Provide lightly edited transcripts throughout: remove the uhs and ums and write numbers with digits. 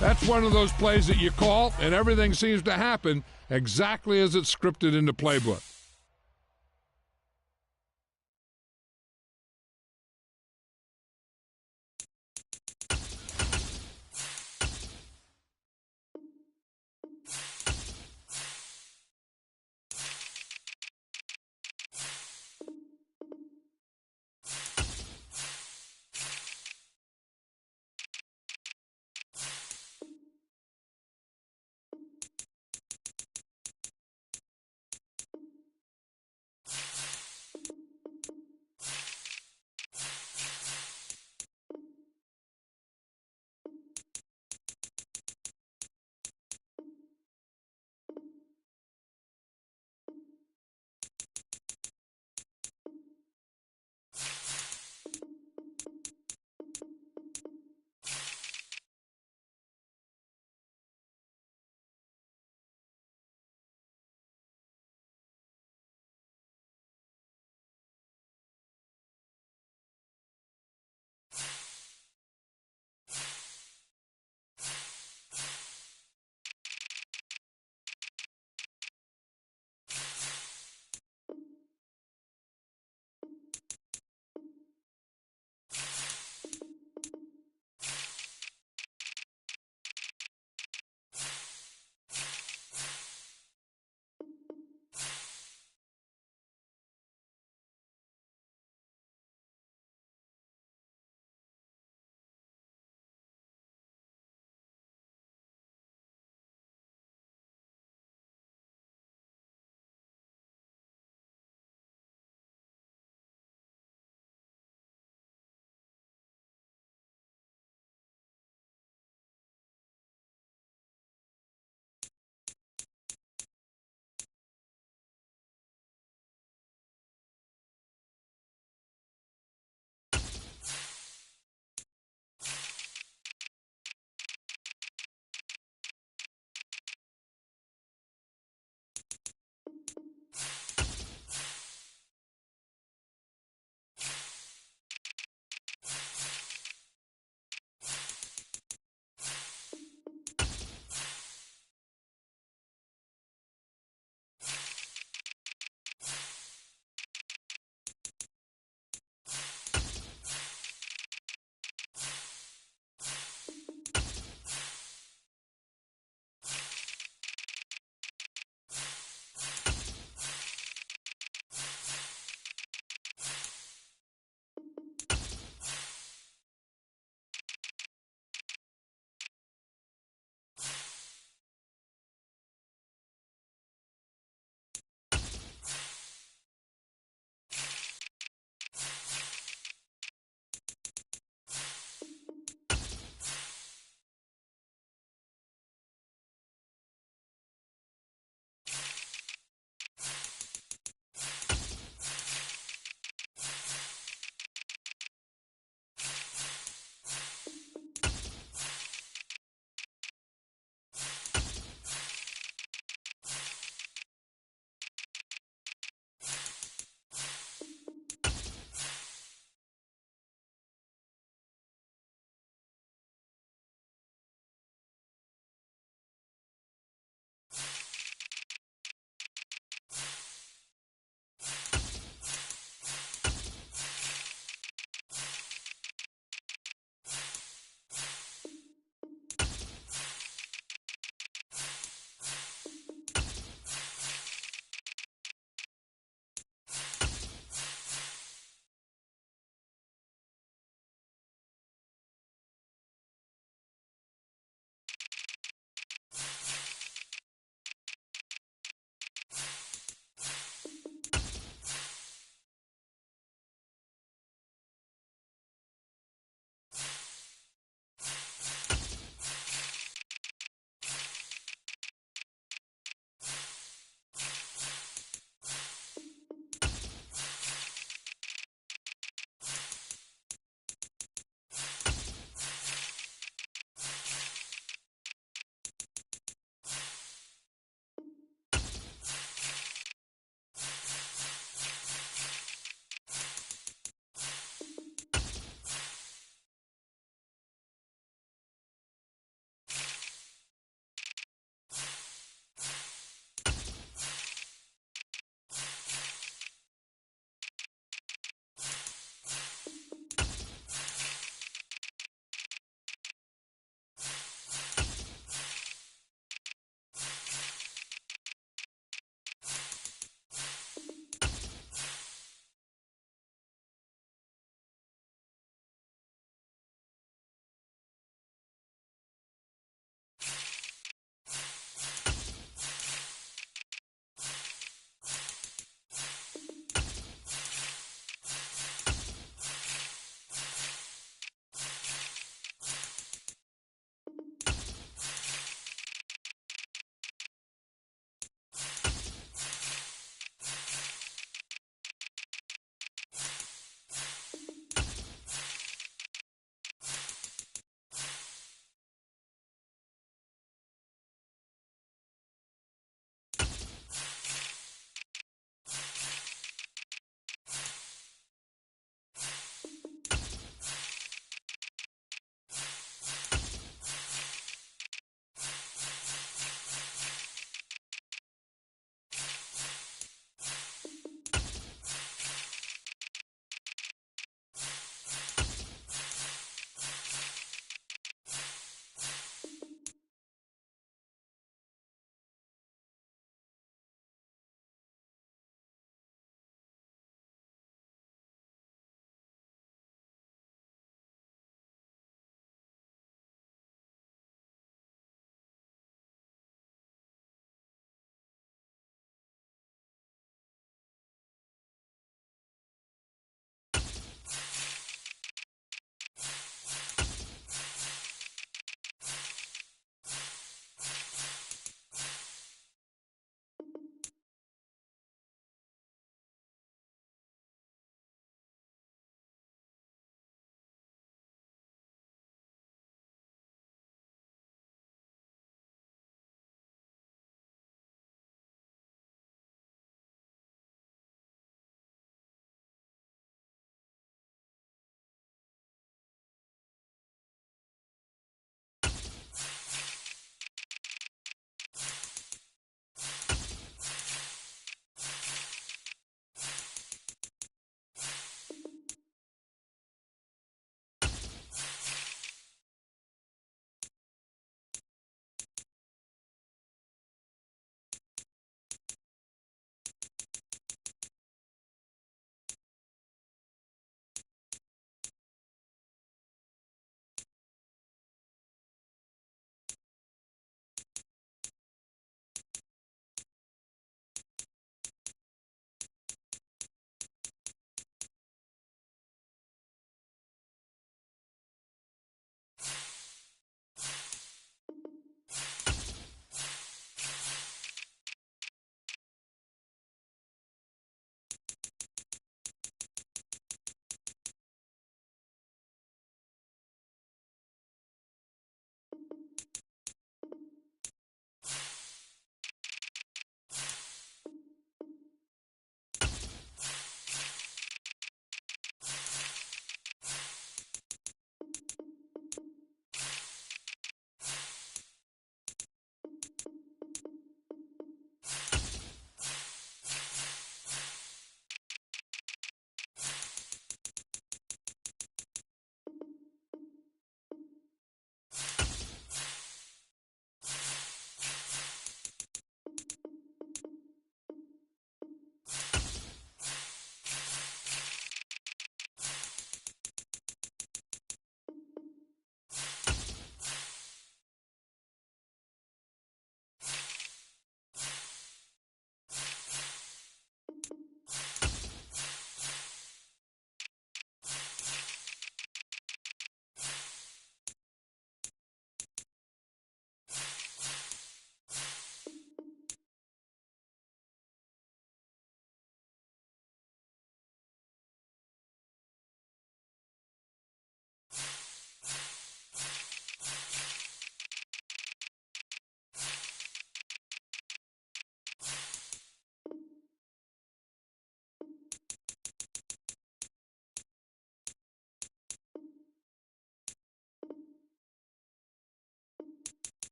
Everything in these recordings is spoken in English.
That's one of those plays that you call, and everything seems to happen exactly as it's scripted in the playbook.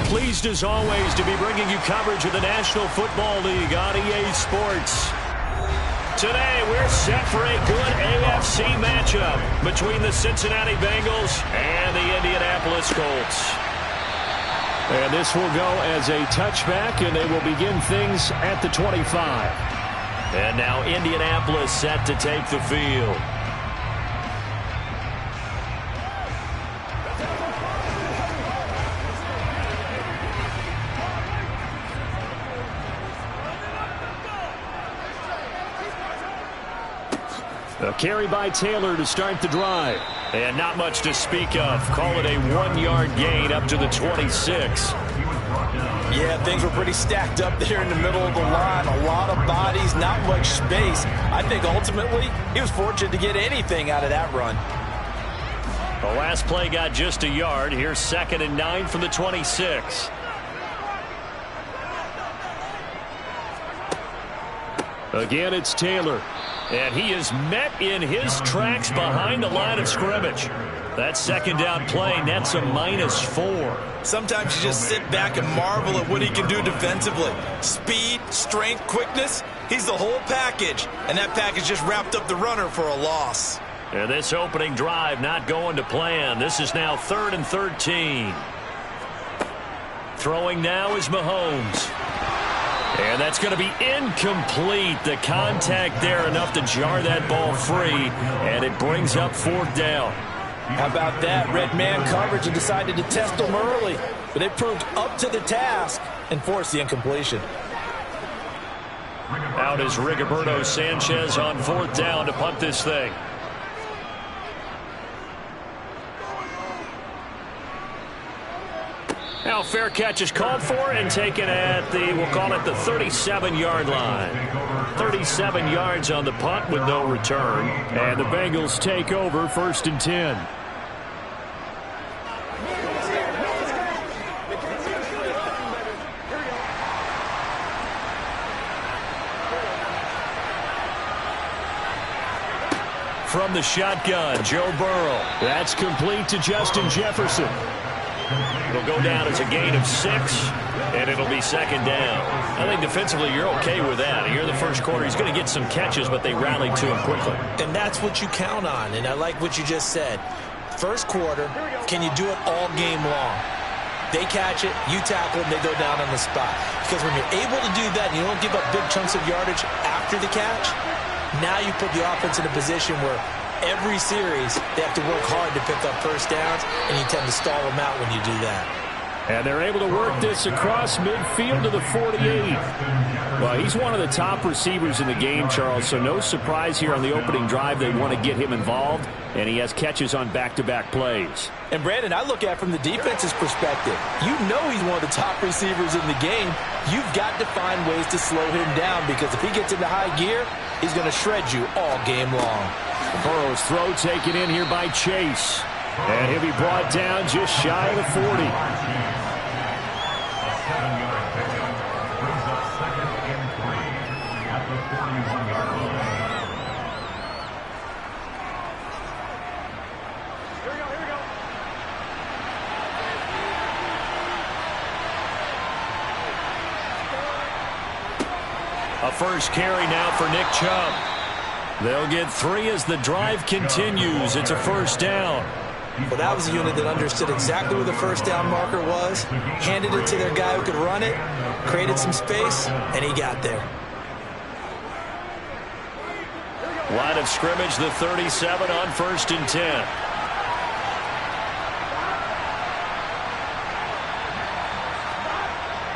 Pleased as always to be bringing you coverage of the National Football League on EA Sports. Today we're set for a good AFC matchup between the Cincinnati Bengals and the Indianapolis Colts. And this will go as a touchback, and they will begin things at the 25. And now Indianapolis set to take the field. A carry by Taylor to start the drive. And not much to speak of. Call it a 1-yard gain up to the 26. Yeah, things were pretty stacked up there in the middle of the line. A lot of bodies, not much space. I think ultimately he was fortunate to get anything out of that run. The last play got just a yard. Here's 2nd and 9 from the 26. Again, it's Taylor. And he is met in his tracks behind the line of scrimmage. That 2nd down play nets a -4. Sometimes you just sit back and marvel at what he can do defensively. Speed, strength, quickness. He's the whole package. And that package just wrapped up the runner for a loss. And this opening drive not going to plan. This is now 3rd and 13. Throwing now is Mahomes. And that's going to be incomplete. The contact there enough to jar that ball free. And it brings up 4th down. How about that? Red man coverage and decided to test them early. But they proved up to the task and forced the incompletion. Out is Rigoberto Sanchez on 4th down to punt this thing. Now fair catch is called for and taken at the, we'll call it the 37-yard line. 37 yards on the punt with no return. And the Bengals take over 1st and 10. From the shotgun, Joe Burrow. That's complete to Justin Jefferson. It'll go down as a gain of 6, and it'll be 2nd down. I think defensively you're okay with that. Here in the first quarter, he's going to get some catches, but they rallied to him quickly. And that's what you count on, and I like what you just said. First quarter, can you do it all game long? They catch it, you tackle them, they go down on the spot. Because when you're able to do that and you don't give up big chunks of yardage after the catch, now you put the offense in a position where every series, they have to work hard to pick up first downs, and you tend to stall them out when you do that. And they're able to work this across midfield to the 48. Well, he's one of the top receivers in the game, Charles, so no surprise here on the opening drive they want to get him involved, and he has catches on back-to-back plays. And, Brandon, I look at it from the defense's perspective. You know he's one of the top receivers in the game. You've got to find ways to slow him down because if he gets into high gear, he's going to shred you all game long. Burrow's throw taken in here by Chase. And he'll be brought down just shy of the 40. A first carry now for Nick Chubb. They'll get 3 as the drive continues. It's a 1st down. Well, that was a unit that understood exactly where the first down marker was, handed it to their guy who could run it, created some space, and he got there. Line of scrimmage, the 37 on 1st and 10.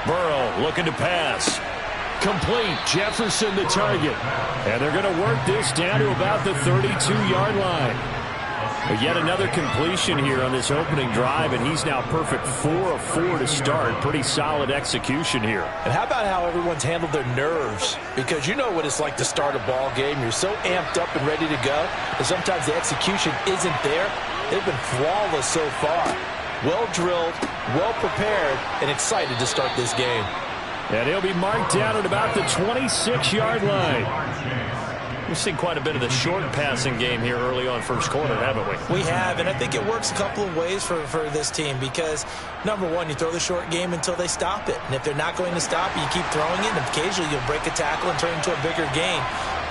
Burrow looking to pass. Complete. Jefferson the target. And they're going to work this down to about the 32-yard line. But yet another completion here on this opening drive, and he's now perfect 4 of 4 to start. Pretty solid execution here. And how about how everyone's handled their nerves? Because you know what it's like to start a ball game. You're so amped up and ready to go, and sometimes the execution isn't there. They've been flawless so far. Well drilled, well prepared, and excited to start this game. And he'll be marked down at about the 26-yard line. We've seen quite a bit of the short passing game here early on first quarter, haven't we? We have, and I think it works a couple of ways for this team because, number one, you throw the short game until they stop it. And if they're not going to stop it, you keep throwing it, and occasionally you'll break a tackle and turn it into a bigger gain.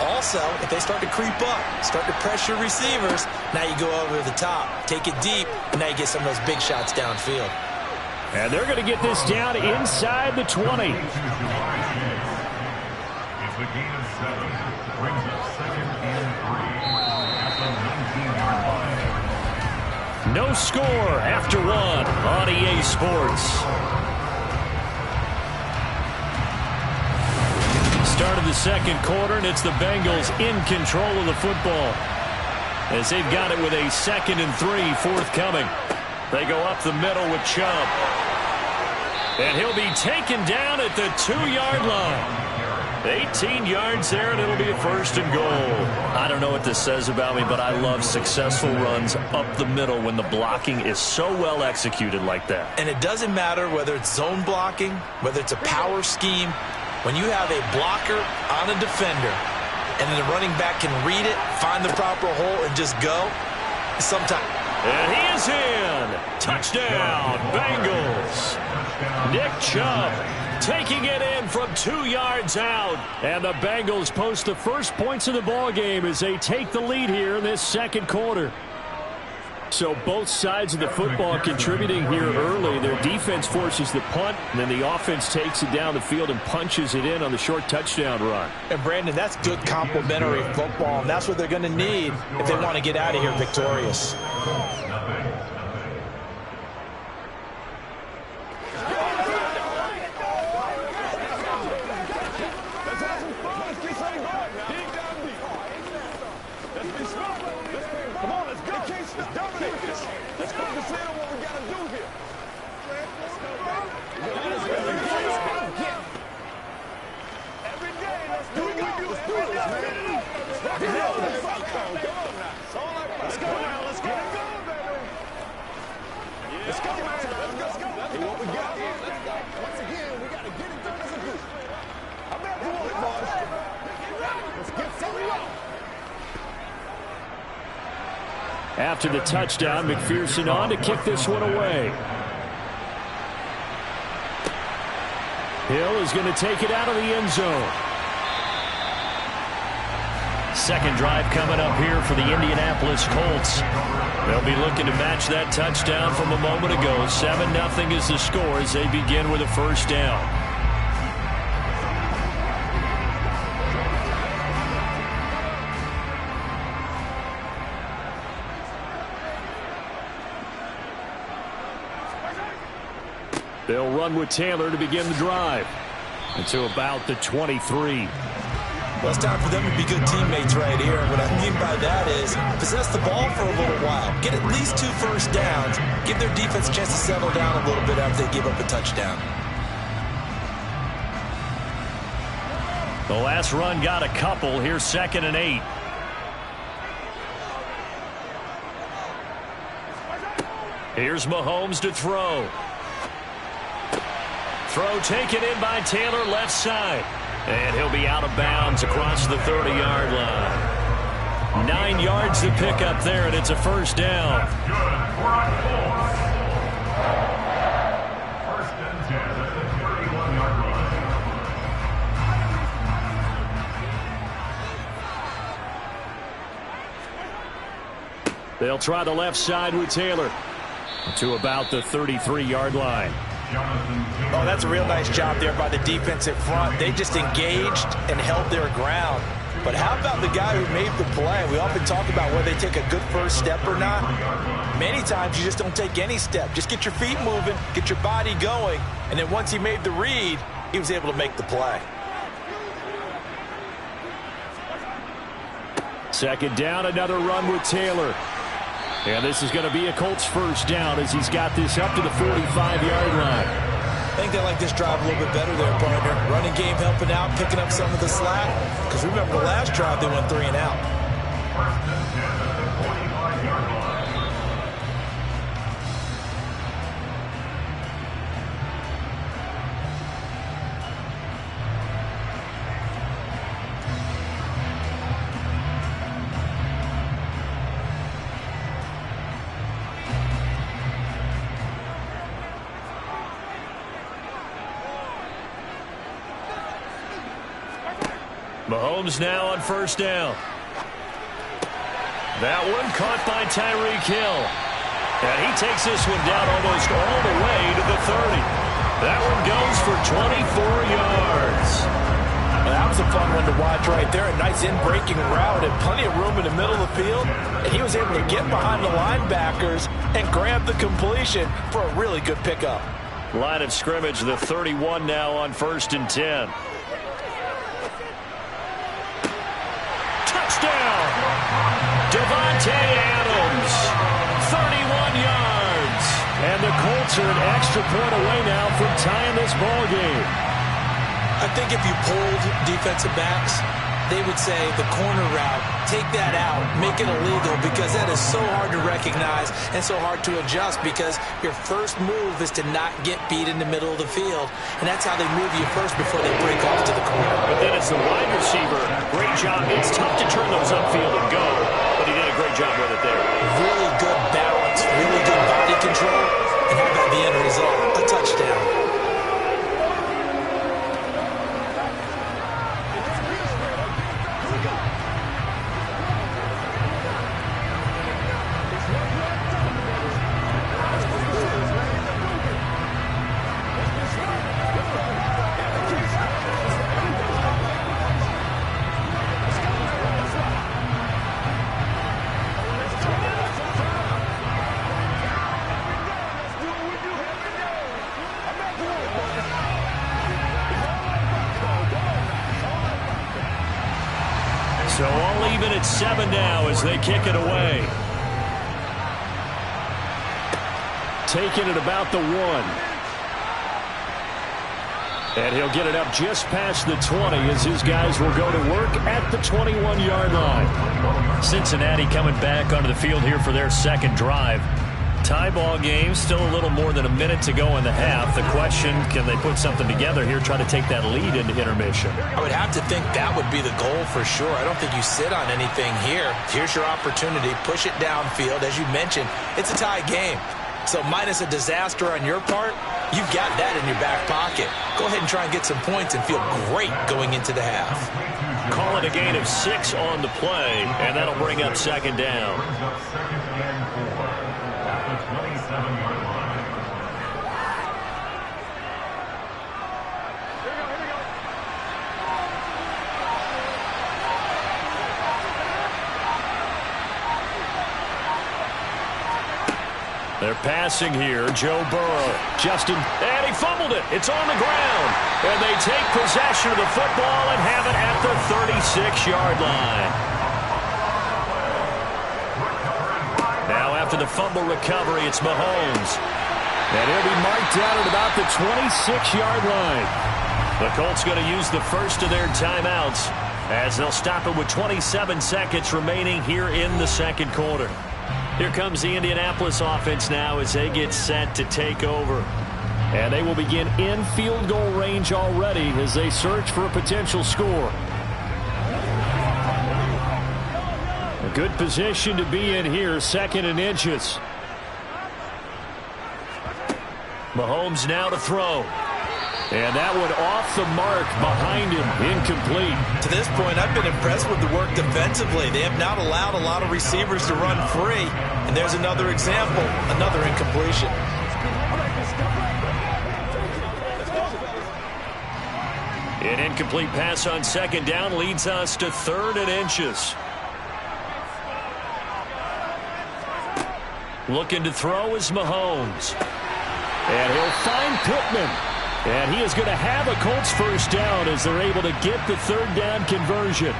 Also, if they start to creep up, start to pressure receivers, now you go over the top, take it deep, and now you get some of those big shots downfield. And they're going to get this down inside the 20. It's the gain of 7. Brings up 2nd and 3 at the 19-yard line. No score after 1 on EA Sports. Start of the second quarter, and it's the Bengals in control of the football as they've got it with a 2nd and 3 forthcoming. They go up the middle with Chubb. And he'll be taken down at the 2-yard line. 18 yards there, and it'll be a 1st and goal. I don't know what this says about me, but I love successful runs up the middle when the blocking is so well executed like that. And it doesn't matter whether it's zone blocking, whether it's a power scheme. When you have a blocker on a defender, and then the running back can read it, find the proper hole, and just go, sometimes. And he is in. Touchdown, Bengals. Nick Chubb taking it in from 2 yards out. And the Bengals post the first points of the ball game as they take the lead here in this second quarter. So both sides of the football contributing here early. Their defense forces the punt, and then the offense takes it down the field and punches it in on the short touchdown run. And, Brandon, that's good complementary football, and that's what they're going to need if they want to get out of here victorious. After the touchdown, McPherson on to kick this one away. Hill is going to take it out of the end zone. Second drive coming up here for the Indianapolis Colts. They'll be looking to match that touchdown from a moment ago. 7-0 is the score as they begin with a first down. They'll run with Taylor to begin the drive. Until about the 23. Well, it's time for them to be good teammates right here. And what I mean by that is possess the ball for a little while. Get at least 2 first downs. Give their defense a chance to settle down a little bit after they give up a touchdown. The last run got a couple. Here's 2nd and 8. Here's Mahomes to throw. Throw taken in by Taylor, left side. And he'll be out of bounds across the 30-yard line. 9 yards to pick up there, and it's a first down. That's good for a Colts. 1st and 10 at the 31-yard line. They'll try the left side with Taylor to about the 33-yard line. Oh, that's a real nice job there by the defensive front. They just engaged and held their ground. But how about the guy who made the play? We often talk about whether they take a good first step or not. Many times you just don't take any step. Just get your feet moving, get your body going, and then once he made the read, he was able to make the play. Second down, another run with Taylor. And this is going to be a Colts first down as he's got this up to the 45-yard line. I think they like this drive a little bit better there, partner. Running game helping out, picking up some of the slack. Because remember the last drive, they went 3 and out. 1st and 10 at the 45-yard line. Mahomes now on first down. That one caught by Tyreek Hill. And he takes this one down almost all the way to the 30. That one goes for 24 yards. That was a fun one to watch right there. A nice in-breaking route and plenty of room in the middle of the field. And he was able to get behind the linebackers and grab the completion for a really good pickup. Line of scrimmage, the 31 now on 1st and 10. Touchdown! Davante Adams, 31 yards. And the Colts are an extra point away now from tying this ball game. I think if you polled defensive backs, they would say the corner route, take that out, make it illegal, because that is so hard to recognize and so hard to adjust, because your first move is to not get beat in the middle of the field, and that's how they move you first before they break off to the corner. But then it's the wide receiver. Great job. It's tough to turn those upfield and go, but he did a great job with it there. Really good balance, really good body control, and how about the end result? A touchdown. So all even at 7 now as they kick it away. Taking it about the 1. And he'll get it up just past the 20 as his guys will go to work at the 21-yard line. Cincinnati coming back onto the field here for their second drive. Tie ball game, still a little more than a minute to go in the half. The question, can they put something together here, try to take that lead into intermission? I would have to think that would be the goal for sure. I don't think you sit on anything here. Here's your opportunity. Push it downfield. As you mentioned, it's a tie game. So minus a disaster on your part, you've got that in your back pocket. Go ahead and try and get some points and feel great going into the half. Call it a gain of 6 on the play, and that'll bring up second down. Brings up 2nd and 4 at the 27-yard line. They're passing here. Joe Burrow. Justin. And he fumbled it. It's on the ground. And they take possession of the football and have it at the 36-yard line. Now after the fumble recovery, it's Mahomes. And he'll be marked down at about the 26-yard line. The Colts going to use the first of their timeouts as they'll stop it with 27 seconds remaining here in the second quarter. Here comes the Indianapolis offense now as they get set to take over. And they will begin in field goal range already as they search for a potential score. A good position to be in here, 2nd and inches. Mahomes now to throw. And that one off the mark behind him, incomplete. To this point, I've been impressed with the work defensively. They have not allowed a lot of receivers to run free. And there's another example, another incompletion. An incomplete pass on second down leads us to 3rd and inches. Looking to throw is Mahomes. And he'll find Pittman. And he is going to have a Colts first down as they're able to get the 3rd down conversion.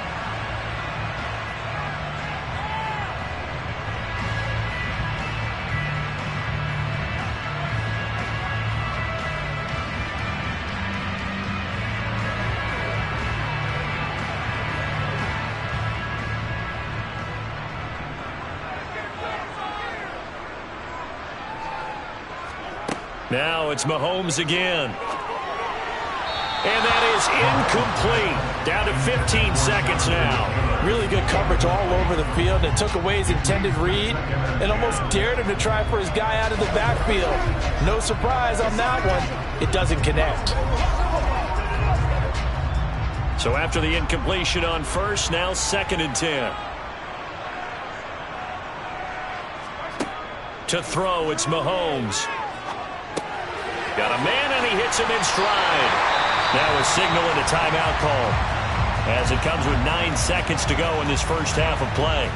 Now it's Mahomes again. And that is incomplete. Down to 15 seconds now. Really good coverage all over the field. It took away his intended read and almost dared him to try for his guy out of the backfield. No surprise on that one. It doesn't connect. So after the incompletion on first, now 2nd and 10. To throw, it's Mahomes. Got a man, and he hits him in stride. Now a signal and a timeout call, as it comes with 9 seconds to go in this first half of play.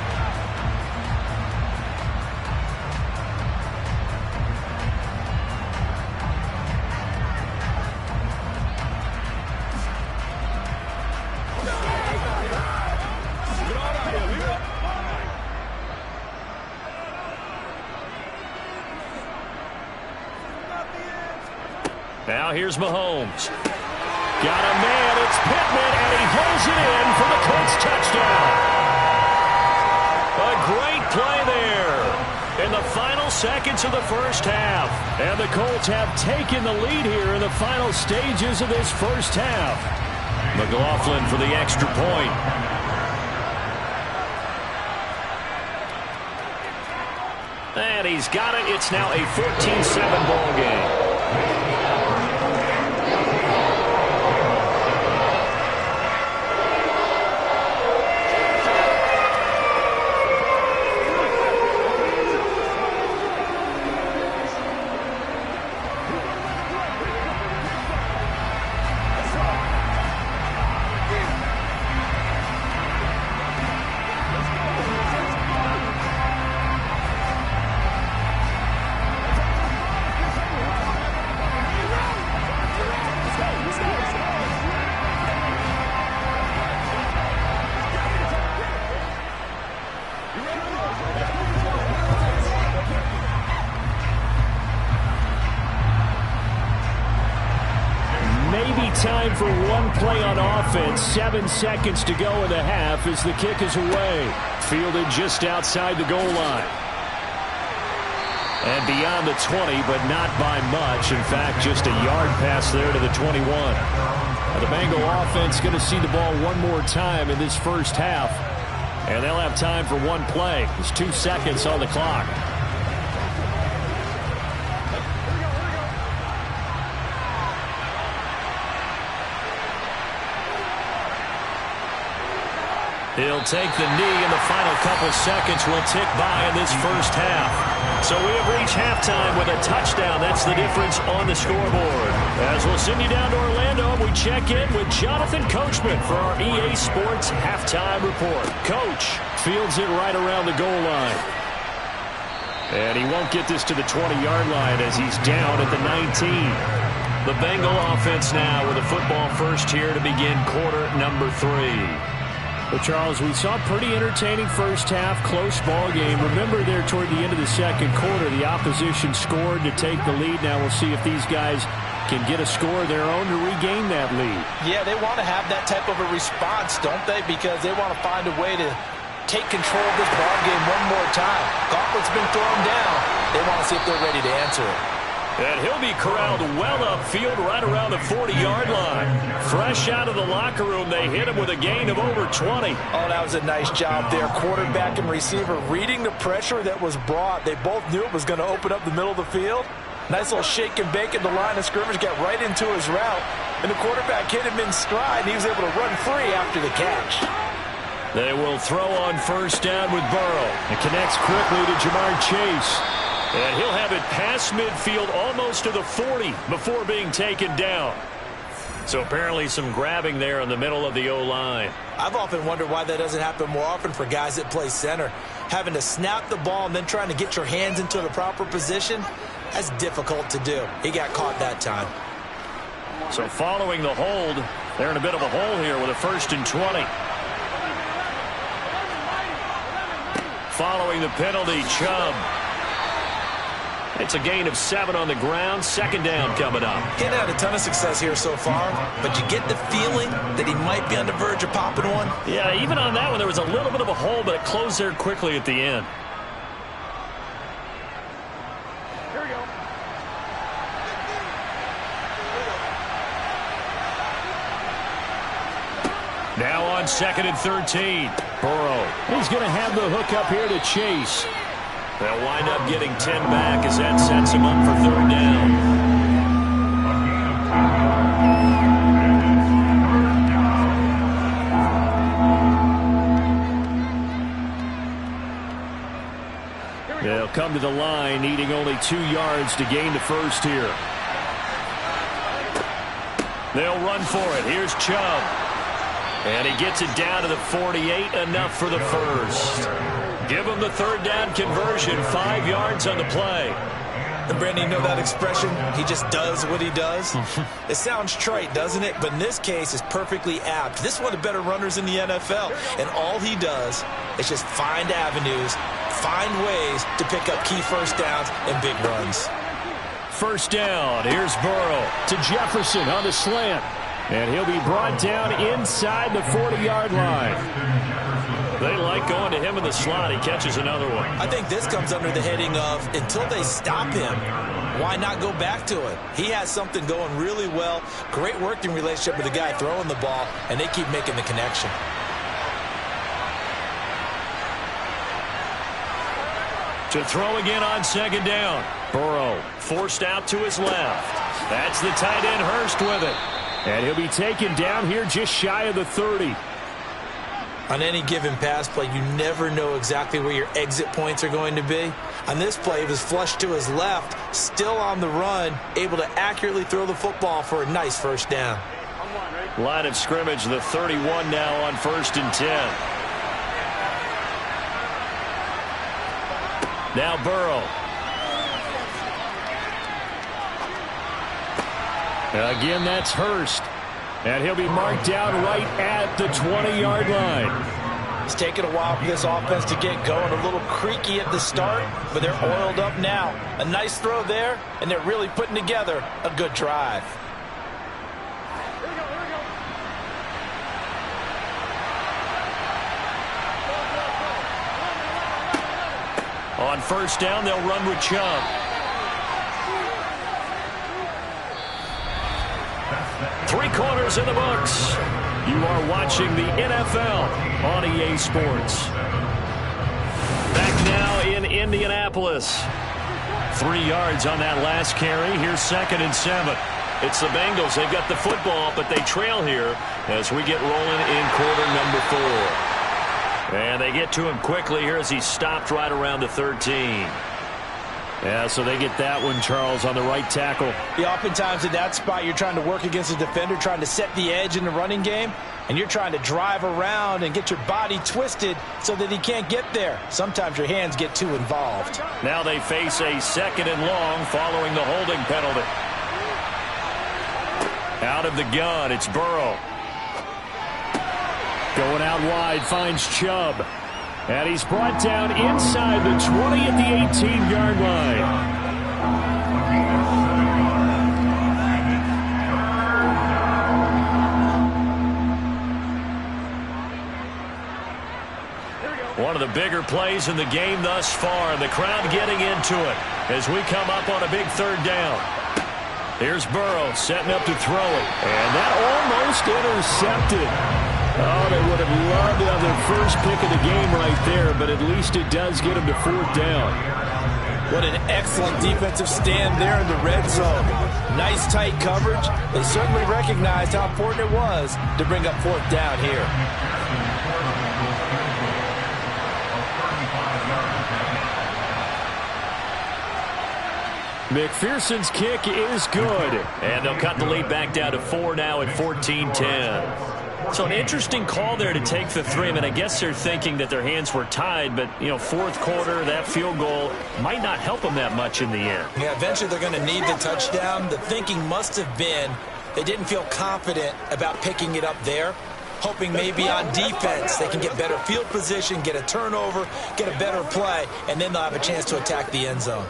Now here's Mahomes. Got a man, it's Pittman, and he holds it in for the Colts touchdown. A great play there in the final seconds of the first half. And the Colts have taken the lead here in the final stages of this first half. McLaughlin for the extra point. And he's got it. It's now a 14-7 ball game. Time for one play on offense. 7 seconds to go in the half as the kick is away. Fielded just outside the goal line. And beyond the 20, but not by much. In fact, just a yard pass there to the 21. Now, the Bengal offense going to see the ball one more time in this first half. And they'll have time for one play. There's 2 seconds on the clock. He'll take the knee, and the final couple seconds will tick by in this first half. So we have reached halftime with a touchdown. That's the difference on the scoreboard. As we'll send you down to Orlando, we check in with Jonathan Coachman for our EA Sports Halftime Report. Coach fields it right around the goal line. And he won't get this to the 20-yard line as he's down at the 19. The Bengal offense now with a football first here to begin quarter number 3. Well, Charles, we saw a pretty entertaining first half, close ball game. Remember there toward the end of the second quarter, the opposition scored to take the lead. Now we'll see if these guys can get a score of their own to regain that lead. Yeah, they want to have that type of a response, don't they? Because they want to find a way to take control of this ball game one more time. Gauntlet's been thrown down. They want to see if they're ready to answer it. And he'll be corralled well upfield right around the 40-yard line. Fresh out of the locker room, they hit him with a gain of over 20. Oh, that was a nice job there. Quarterback and receiver reading the pressure that was brought. They both knew it was going to open up the middle of the field. Nice little shake and bake at the line of scrimmage, got right into his route. And the quarterback hit him in stride, and he was able to run free after the catch. They will throw on first down with Burrow. It connects quickly to Jamar Chase. And he'll have it past midfield almost to the 40 before being taken down. So apparently some grabbing there in the middle of the O-line. I've often wondered why that doesn't happen more often for guys that play center. Having to snap the ball and then trying to get your hands into the proper position, that's difficult to do. He got caught that time. So following the hold, they're in a bit of a hole here with a 1st and 20. Following the penalty, Chubb. It's a gain of 7 on the ground. 2nd down coming up. He's had a ton of success here so far, but you get the feeling that he might be on the verge of popping one. Yeah, even on that one, there was a little bit of a hole, but it closed there quickly at the end. Here we go. Now on 2nd and 13. Burrow. He's going to have the hook up here to Chase. They'll wind up getting 10 back as that sets him up for 3rd down. They'll come to the line, needing only 2 yards to gain the first here. They'll run for it. Here's Chubb. And he gets it down to the 48, enough for the first. Give him the third down conversion, 5 yards on the play. And Brandon, you know that expression? He just does what he does. It sounds trite, doesn't it? But in this case, it's perfectly apt. This is one of the better runners in the NFL. And all he does is just find avenues, find ways to pick up key first downs and big runs. First down. Here's Burrow to Jefferson on the slant. And he'll be brought down inside the 40-yard line. They like going to him in the slot. He catches another one. I think this comes under the heading of, until they stop him, why not go back to it? He has something going really well. Great working relationship with the guy throwing the ball, and they keep making the connection. To throw again on second down. Burrow forced out to his left. That's the tight end Hurst with it. And he'll be taken down here just shy of the 30. On any given pass play, you never know exactly where your exit points are going to be. On this play, he was flushed to his left, still on the run, able to accurately throw the football for a nice first down. Line of scrimmage, the 31 now on 1st and 10. Now Burrow. Again, that's Hurst. And he'll be marked down right at the 20-yard line. It's taken a while for this offense to get going. A little creaky at the start, but they're oiled up now. A nice throw there, and they're really putting together a good drive. On first down, they'll run with Chubb. Three quarters in the books. You are watching the NFL on EA Sports. Back now in Indianapolis. 3 yards on that last carry. Here's 2nd and 7. It's the Bengals. They've got the football, but they trail here as we get rolling in quarter number 4. And they get to him quickly here as he stopped right around the 13. Yeah, so they get that one, Charles, on the right tackle. Yeah, oftentimes in that spot, you're trying to work against a defender, trying to set the edge in the running game, and you're trying to drive around and get your body twisted so that he can't get there. Sometimes your hands get too involved. Now they face a 2nd and long following the holding penalty. Out of the gun, it's Burrow. Going out wide, finds Chubb. And he's brought down inside the 20 at the 18-yard line. One of the bigger plays in the game thus far. And the crowd getting into it as we come up on a big 3rd down. Here's Burrow setting up to throw it. And that almost intercepted. Oh, they would have loved to have their first pick of the game right there, but at least it does get them to 4th down. What an excellent defensive stand there in the red zone. Nice tight coverage. They certainly recognized how important it was to bring up 4th down here. McPherson's kick is good. And they'll cut the lead back down to 4 now at 14-10. So an interesting call there to take the 3. I mean, I guess they're thinking that their hands were tied, but, you know, 4th quarter, that field goal might not help them that much in the end. Yeah, eventually they're going to need the touchdown. The thinking must have been they didn't feel confident about picking it up there, hoping maybe on defense they can get better field position, get a turnover, get a better play, and then they'll have a chance to attack the end zone.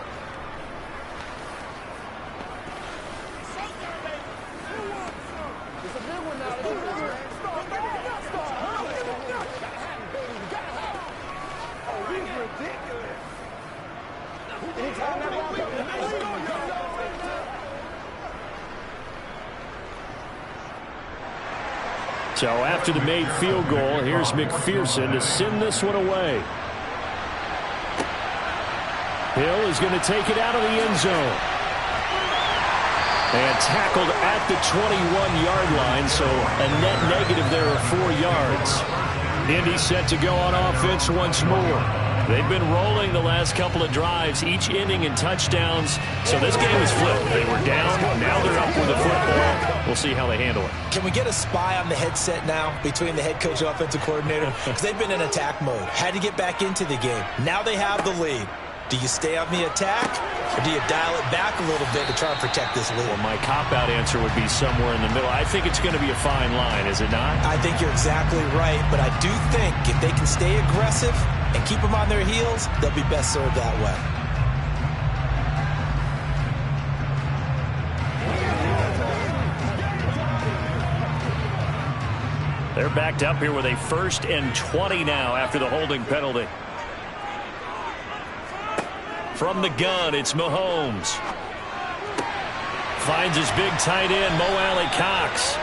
So after the made field goal, here's McPherson to send this one away. Hill is going to take it out of the end zone. And tackled at the 21-yard line, so a net negative there of 4 yards. Indy set to go on offense once more. They've been rolling the last couple of drives, each inning in touchdowns. So this game is flipped. They were down. Now they're up with the football. We'll see how they handle it. Can we get a spy on the headset now between the head coach and offensive coordinator? Because they've been in attack mode. Had to get back into the game. Now they have the lead. Do you stay on the attack, or do you dial it back a little bit to try and protect this lead? Well, my cop-out answer would be somewhere in the middle. I think it's going to be a fine line, is it not? I think you're exactly right, but I do think if they can stay aggressive and keep them on their heels, they'll be best served that way. They're backed up here with a 1st and 20 now after the holding penalty. From the gun, it's Mahomes. Finds his big tight end, Mo Alley-Cox.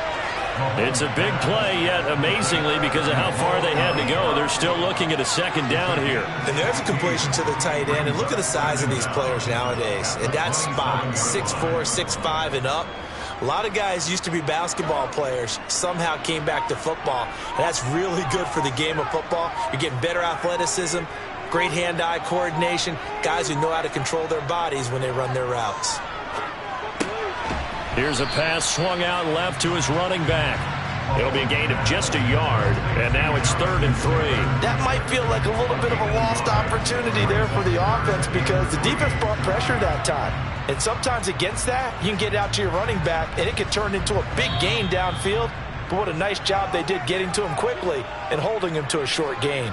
It's a big play, yet amazingly, because of how far they had to go, they're still looking at a 2nd down here. And there's a completion to the tight end. And look at the size of these players nowadays. In that spot, 6'4", 6'5", and up. A lot of guys used to be basketball players, somehow came back to football. And that's really good for the game of football. You're getting better athleticism, great hand-eye coordination, guys who know how to control their bodies when they run their routes. Here's a pass swung out left to his running back. It'll be a gain of just a yard, and now it's 3rd and 3. That might feel like a little bit of a lost opportunity there for the offense because the defense brought pressure that time. And sometimes against that, you can get out to your running back, and it can turn into a big gain downfield. But what a nice job they did getting to him quickly and holding him to a short gain.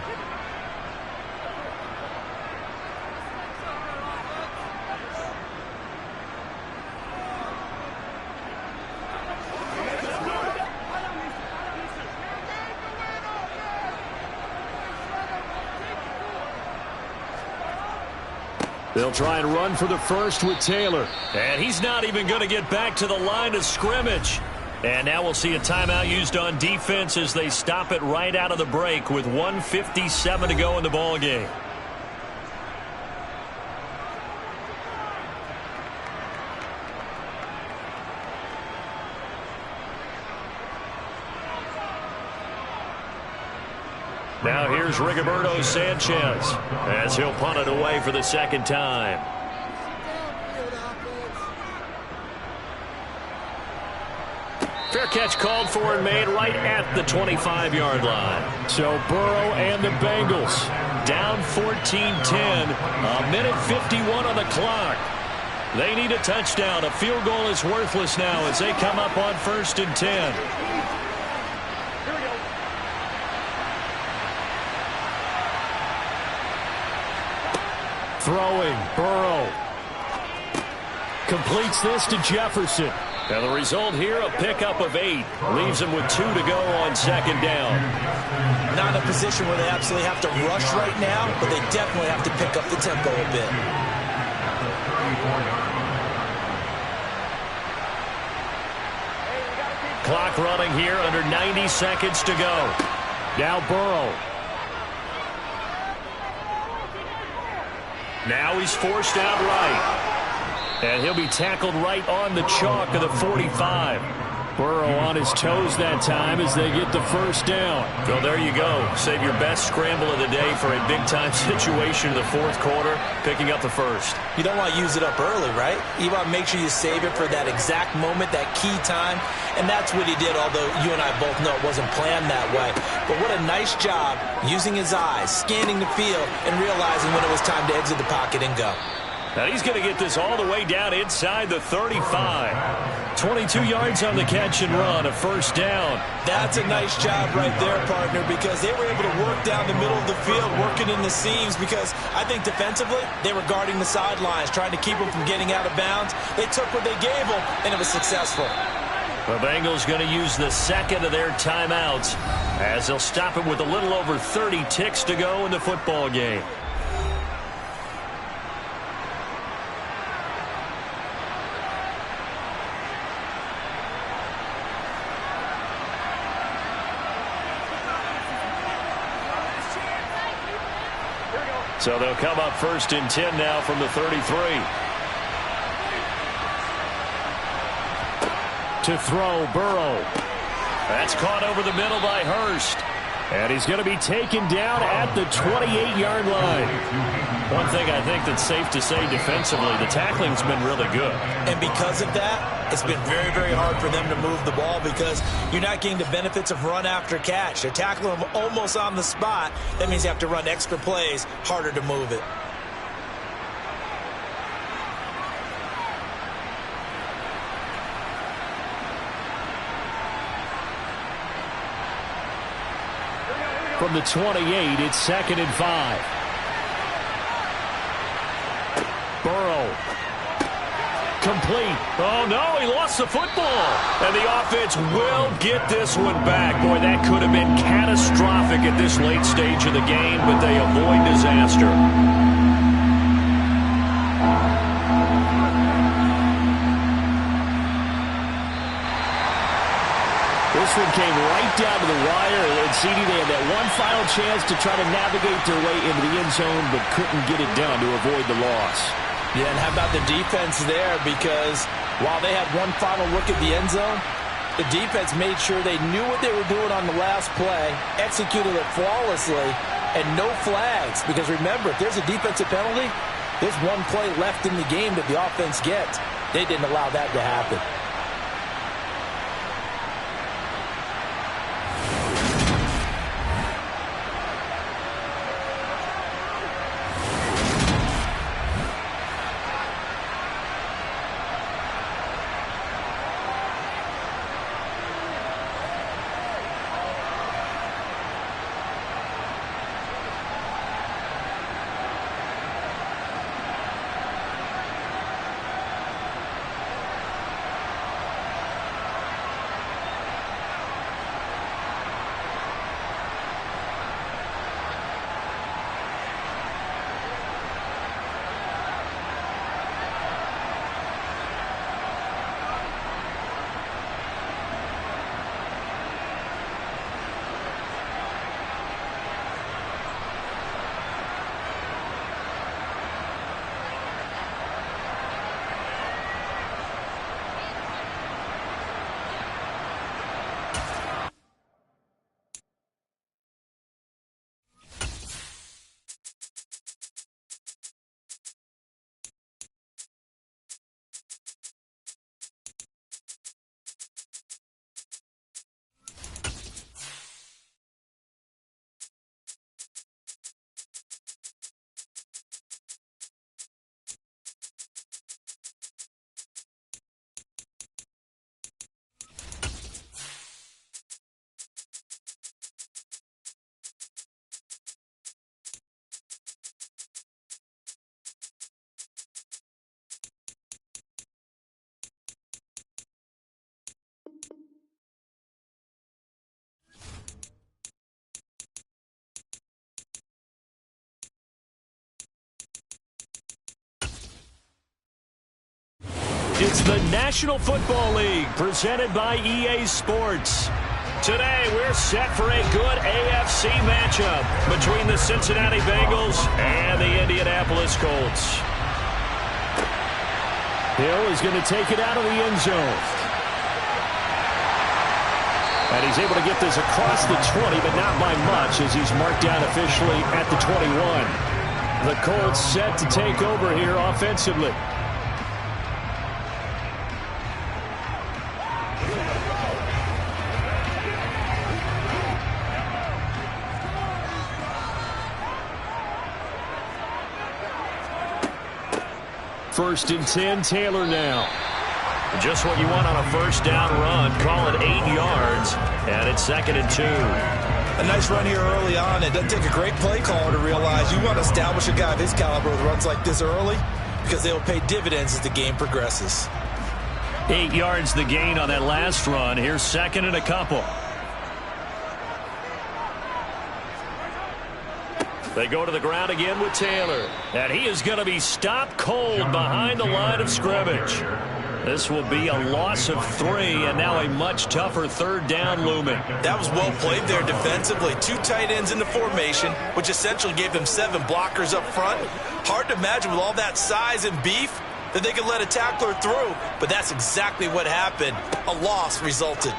They'll try and run for the 1st with Taylor. And he's not even going to get back to the line of scrimmage. And now we'll see a timeout used on defense as they stop it right out of the break with 1:57 to go in the ball game. Now here's Rigoberto Sanchez as he'll punt it away for the 2nd time. Fair catch called for and made right at the 25-yard line. So Burrow and the Bengals down 14-10. A minute 51 on the clock. They need a touchdown. A field goal is worthless now as they come up on 1st and 10. Throwing, Burrow. Completes this to Jefferson. Now the result here, a pickup of 8. Leaves them with 2 to go on 2nd down. Not in a position where they absolutely have to rush right now, but they definitely have to pick up the tempo a bit. Clock running here, under 90 seconds to go. Now Burrow. Now he's forced out right. And he'll be tackled right on the chalk of the 45. Burrow on his toes that time as they get the 1st down. Well, there you go. Save your best scramble of the day for a big-time situation in the 4th quarter, picking up the 1st. You don't want to use it up early, right? You want to make sure you save it for that exact moment, that key time. And that's what he did, although you and I both know it wasn't planned that way. But what a nice job using his eyes, scanning the field, and realizing when it was time to exit the pocket and go. Now he's going to get this all the way down inside the 35. 22 yards on the catch and run, a 1st down. That's a nice job right there, partner, because they were able to work down the middle of the field, working in the seams, because I think defensively they were guarding the sidelines, trying to keep them from getting out of bounds. They took what they gave them, and it was successful. The Bengals going to use the 2nd of their timeouts as they'll stop it with a little over 30 ticks to go in the football game. So they'll come up 1st and 10 now from the 33. To throw, Burrow. That's caught over the middle by Hurst. And he's going to be taken down at the 28-yard line. One thing I think that's safe to say defensively, the tackling's been really good. And because of that, it's been very, very hard for them to move the ball because you're not getting the benefits of run after catch. They're tackling them almost on the spot. That means you have to run extra plays, harder to move it. From the 28, it's 2nd and 5. Burrow. Complete. Oh, no, he lost the football. And the offense will get this one back. Boy, that could have been catastrophic at this late stage of the game, but they avoid disaster. This one came right down to the wire, and CD, they had that one final chance to try to navigate their way into the end zone, but couldn't get it done to avoid the loss. Yeah, and how about the defense there? Because while they had one final look at the end zone, the defense made sure they knew what they were doing on the last play, executed it flawlessly, and no flags. Because remember, if there's a defensive penalty, there's one play left in the game that the offense gets. They didn't allow that to happen. It's the National Football League presented by EA Sports. Today, we're set for a good AFC matchup between the Cincinnati Bengals and the Indianapolis Colts. Hill is going to take it out of the end zone. And he's able to get this across the 20, but not by much as he's marked down officially at the 21. The Colts set to take over here offensively. First and 10, Taylor now. Just what you want on a first down run. Call it 8 yards, and it's 2nd and 2. A nice run here early on. It doesn't take a great play caller to realize you want to establish a guy of his caliber with runs like this early because they will pay dividends as the game progresses. 8 yards the gain on that last run. Here's 2nd and a couple. They go to the ground again with Taylor. And he is going to be stopped cold behind the line of scrimmage. This will be a loss of 3, and now a much tougher 3rd down looming. That was well played there defensively. 2 tight ends in the formation, which essentially gave them 7 blockers up front. Hard to imagine with all that size and beef that they could let a tackler through, but that's exactly what happened. A loss resulted.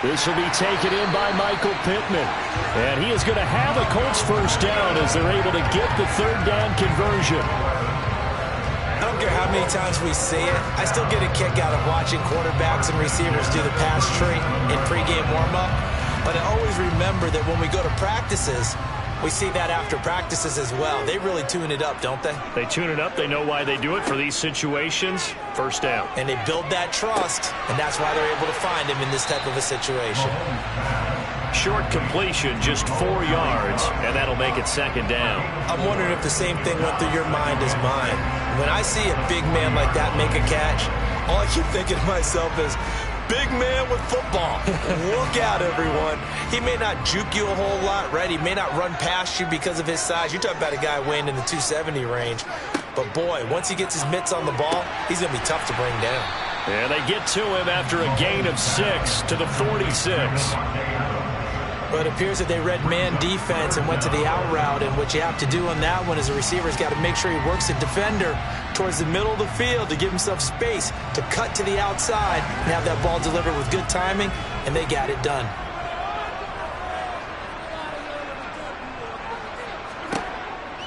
This will be taken in by Michael Pittman. And he is going to have a Colts first down as they're able to get the third down conversion. I don't care how many times we see it. I still get a kick out of watching quarterbacks and receivers do the pass tree in pregame warm-up. But I always remember that when we go to practices, we see that after practices as well. They really tune it up, don't they? They tune it up. They know why they do it for these situations. First down. And they build that trust, and that's why they're able to find him in this type of a situation. Short completion, just 4 yards, and that'll make it second down. I'm wondering if the same thing went through your mind as mine. When I see a big man like that make a catch, all I keep thinking to myself is, big man with football. Look out, everyone. He may not juke you a whole lot, right? He may not run past you because of his size. You're talking about a guy weighing in the 270 range. But, boy, once he gets his mitts on the ball, he's going to be tough to bring down. And they get to him after a gain of 6 to the 46. But it appears that they read man defense and went to the out route, and what you have to do on that one is the receiver's got to make sure he works the defender towards the middle of the field to give himself space to cut to the outside and have that ball delivered with good timing, and they got it done.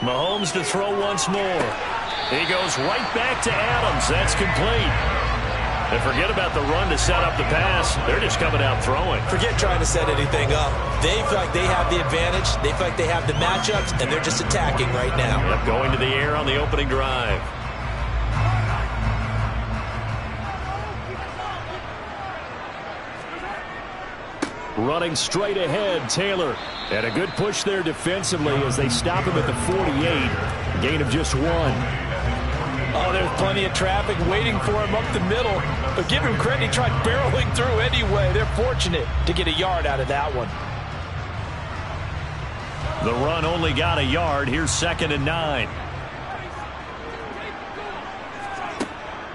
Mahomes to throw once more. He goes right back to Adams. That's complete. And forget about the run to set up the pass. They're just coming out throwing. Forget trying to set anything up. They feel like they have the advantage. They feel like they have the matchups, and they're just attacking right now. Yep, going to the air on the opening drive. Running straight ahead, Taylor. And a good push there defensively as they stop him at the 48. Gain of just 1. Oh, there's plenty of traffic waiting for him up the middle. But give him credit, he tried barreling through anyway. They're fortunate to get a yard out of that one. The run only got a yard. Here's 2nd and 9.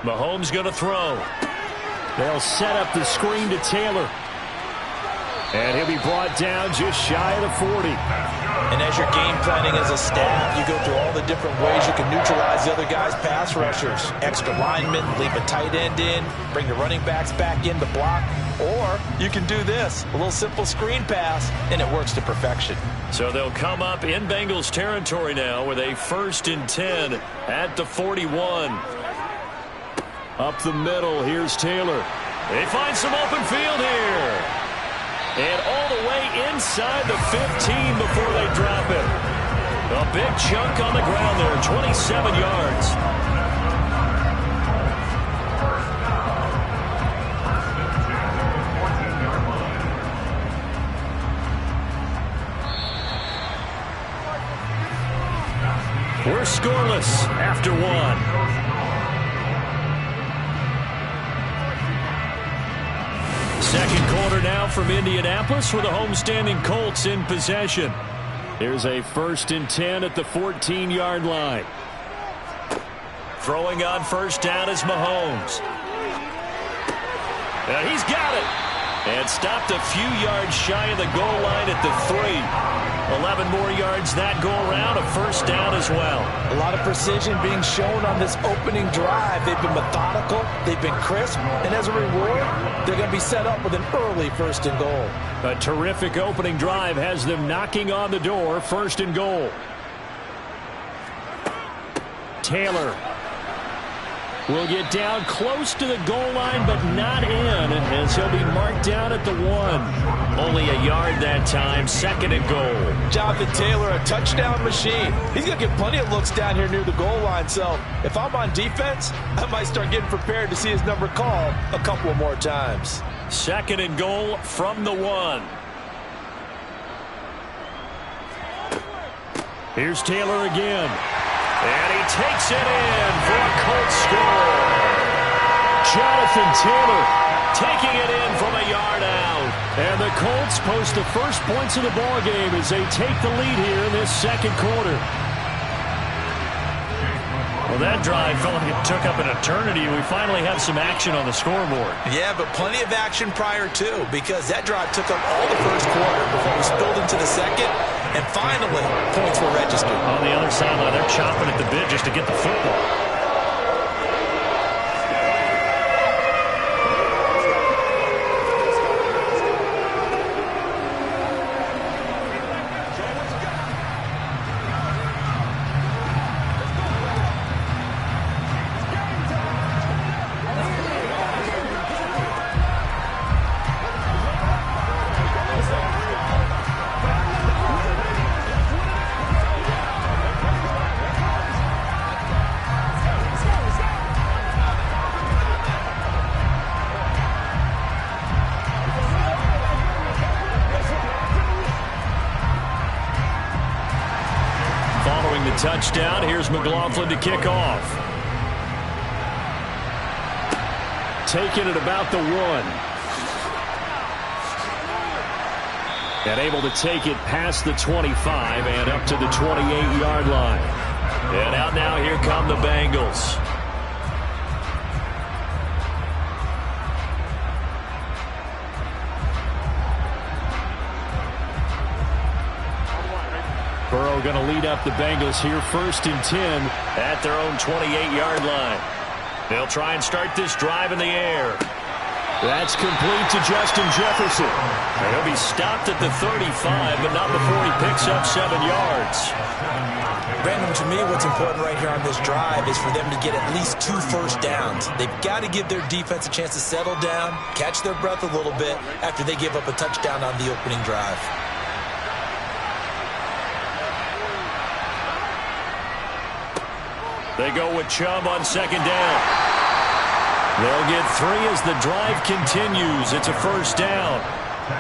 Mahomes going to throw. They'll set up the screen to Taylor. And he'll be brought down just shy of the 40. And as you're game planning as a staff, you go through all the different ways you can neutralize the other guy's pass rushers. Extra linemen, leave a tight end in, bring the running backs back in to block. Or you can do this, a little simple screen pass, and it works to perfection. So they'll come up in Bengals territory now with a 1st and 10 at the 41. Up the middle, here's Taylor. They find some open field here. And all the way inside the 15 before they drop it. A big chunk on the ground there, 27 yards. We're scoreless after 1. Second quarter now from Indianapolis with the homestanding Colts in possession. Here's a 1st and 10 at the 14-yard line. Throwing on first down is Mahomes. And he's got it. And stopped a few yards shy of the goal line at the 3. 11 more yards that go around, a 1st down as well. A lot of precision being shown on this opening drive. They've been methodical, they've been crisp, and as a reward, they're going to be set up with an early 1st and goal. A terrific opening drive has them knocking on the door, 1st and goal. Taylor will get down close to the goal line, but not in, as he'll be marked down at the 1. Only a yard that time, 2nd and goal. Jonathan Taylor, a touchdown machine. He's going to get plenty of looks down here near the goal line, so if I'm on defense, I might start getting prepared to see his number called a couple of more times. 2nd and goal from the 1. Here's Taylor again. And he takes it in for a Colts score. Jonathan Taylor taking it in from a yard out. And the Colts post the first points of the ballgame as they take the lead here in this 2nd quarter. Well, that drive felt like it took up an eternity. We finally have some action on the scoreboard. Yeah, but plenty of action prior to, because that drive took up all the 1st quarter before we spilled into the 2nd. And finally, points were registered. On the other sideline, they're chomping at the bit just to get the football. touchdown. Here's McLaughlin to kick off. Taking it about the 1. And able to take it past the 25 and up to the 28-yard line. And out now, here come the Bengals. Burrow going to lead up the Bengals here, 1st and 10 at their own 28-yard line. They'll try and start this drive in the air. That's complete to Justin Jefferson. And he'll be stopped at the 35, but not before he picks up 7 yards. Brandon, to me, what's important right here on this drive is for them to get at least 2 first downs. They've got to give their defense a chance to settle down, catch their breath a little bit after they give up a touchdown on the opening drive. They go with Chubb on 2nd down. They'll get 3 as the drive continues. It's a 1st down.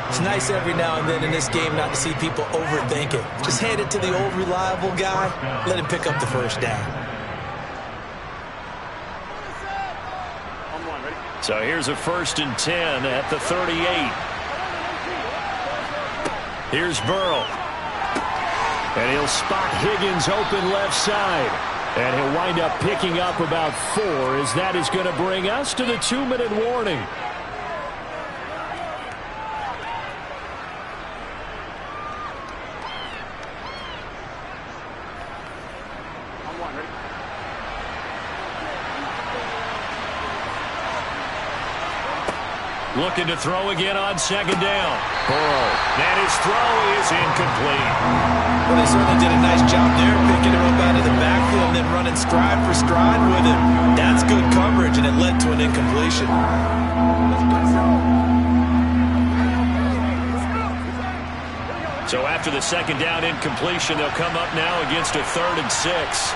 It's nice every now and then in this game not to see people overthink it. Just hand it to the old reliable guy. Let him pick up the 1st down. So here's a 1st and 10 at the 38. Here's Burrow. And he'll spot Higgins open left side. And he'll wind up picking up about 4 as that is going to bring us to the 2-minute warning. Looking to throw again on 2nd down. Burrow. And his throw is incomplete. Well, they certainly did a nice job there, picking him up out of the backfield and then running stride for stride with him. That's good coverage, and it led to an incompletion. So after the 2nd down incompletion, they'll come up now against a 3rd and 6.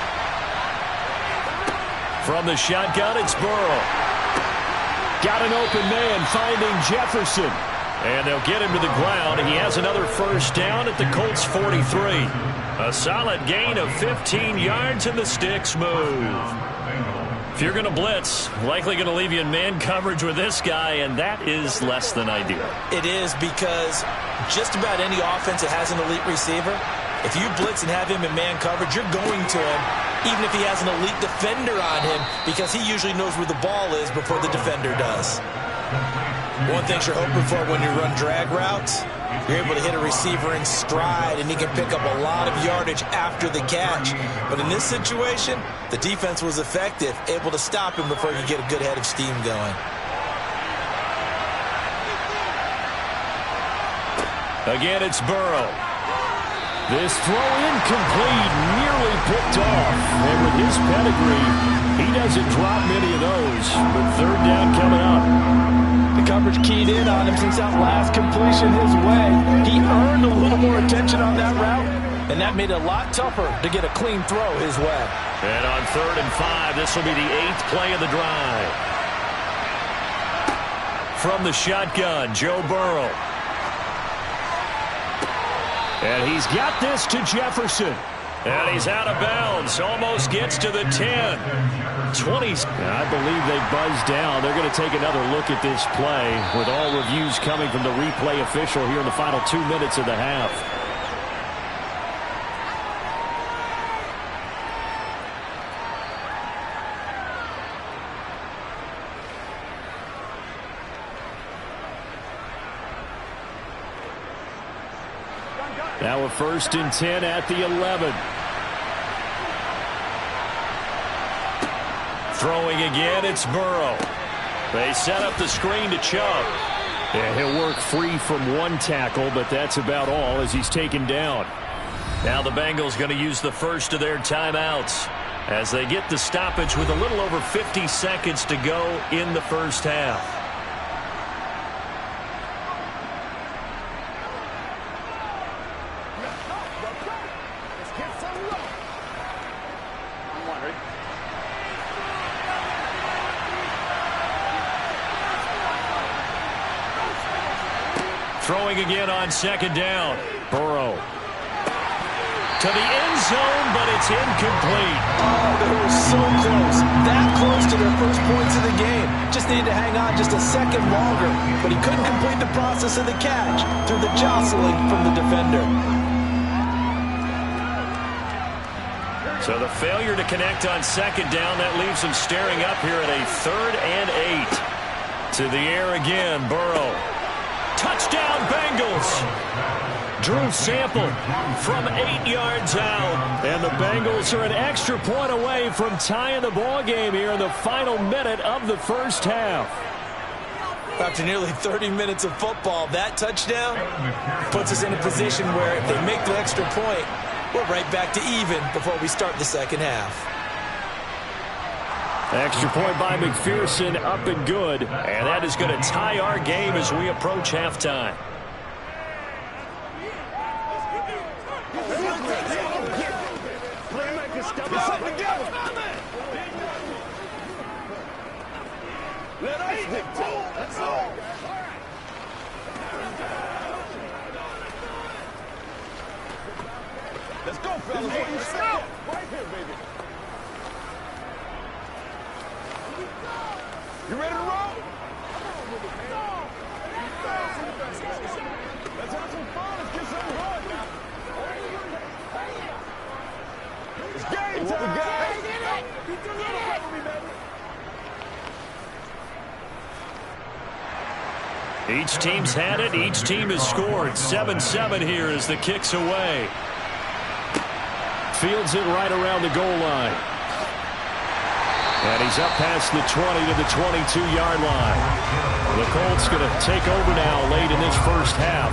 From the shotgun, it's Burrow. Got an open man, finding Jefferson. And they'll get him to the ground. He has another 1st down at the Colts 43. A solid gain of 15 yards, and the sticks move. If you're going to blitz, likely going to leave you in man coverage with this guy, and that is less than ideal. It is, because just about any offense that has an elite receiver, if you blitz and have him in man coverage, you're going to him, even if he has an elite defender on him, because he usually knows where the ball is before the defender does. One thing you're hoping for when you run drag routes, you're able to hit a receiver in stride, and he can pick up a lot of yardage after the catch. But in this situation, the defense was effective, able to stop him before he could get a good head of steam going. Again, it's Burrow. This throw incomplete, nearly picked off. And with his pedigree, he doesn't drop many of those. But 3rd down coming up. The coverage keyed in on him since that last completion his way. He earned a little more attention on that route, and that made it a lot tougher to get a clean throw his way. And on 3rd and 5, this will be the 8th play of the drive. From the shotgun, Joe Burrow. And he's got this to Jefferson. And he's out of bounds. Almost gets to the 10. 20. I believe they buzzed down. They're going to take another look at this play with all reviews coming from the replay official here in the final 2 minutes of the half. Now a 1st and 10 at the 11. Throwing again, it's Burrow. They set up the screen to Chubb. And he'll work free from 1 tackle, but that's about all as he's taken down. Now the Bengals going to use the first of their timeouts as they get the stoppage with a little over 50 seconds to go in the first half. Throwing again on 2nd down. Burrow. to the end zone, but it's incomplete. Oh, they were so close. That close to their first points of the game. Just needed to hang on just a second longer, but he couldn't complete the process of the catch through the jostling from the defender. So the failure to connect on second down, that leaves them staring up here at a 3rd and 8. To the air again, Burrow. Touchdown, Bengals. Drew Sample from 8 yards out. And the Bengals are an extra point away from tying the ball game here in the final minute of the first half. After nearly 30 minutes of football, that touchdown puts us in a position where if they make the extra point, we're right back to even before we start the second half. Extra point by McPherson, up and good. And that is going to tie our game as we approach halftime. Let's go, fellas. Right here, baby. You ready to roll? Let's have some fun. Let's get something going now. It's game time, guys. Each team's had it. Each team has scored. 7-7 here as the kick's away. Fields it right around the goal line. And he's up past the 20 to the 22-yard line. The Colts going to take over now late in this first half.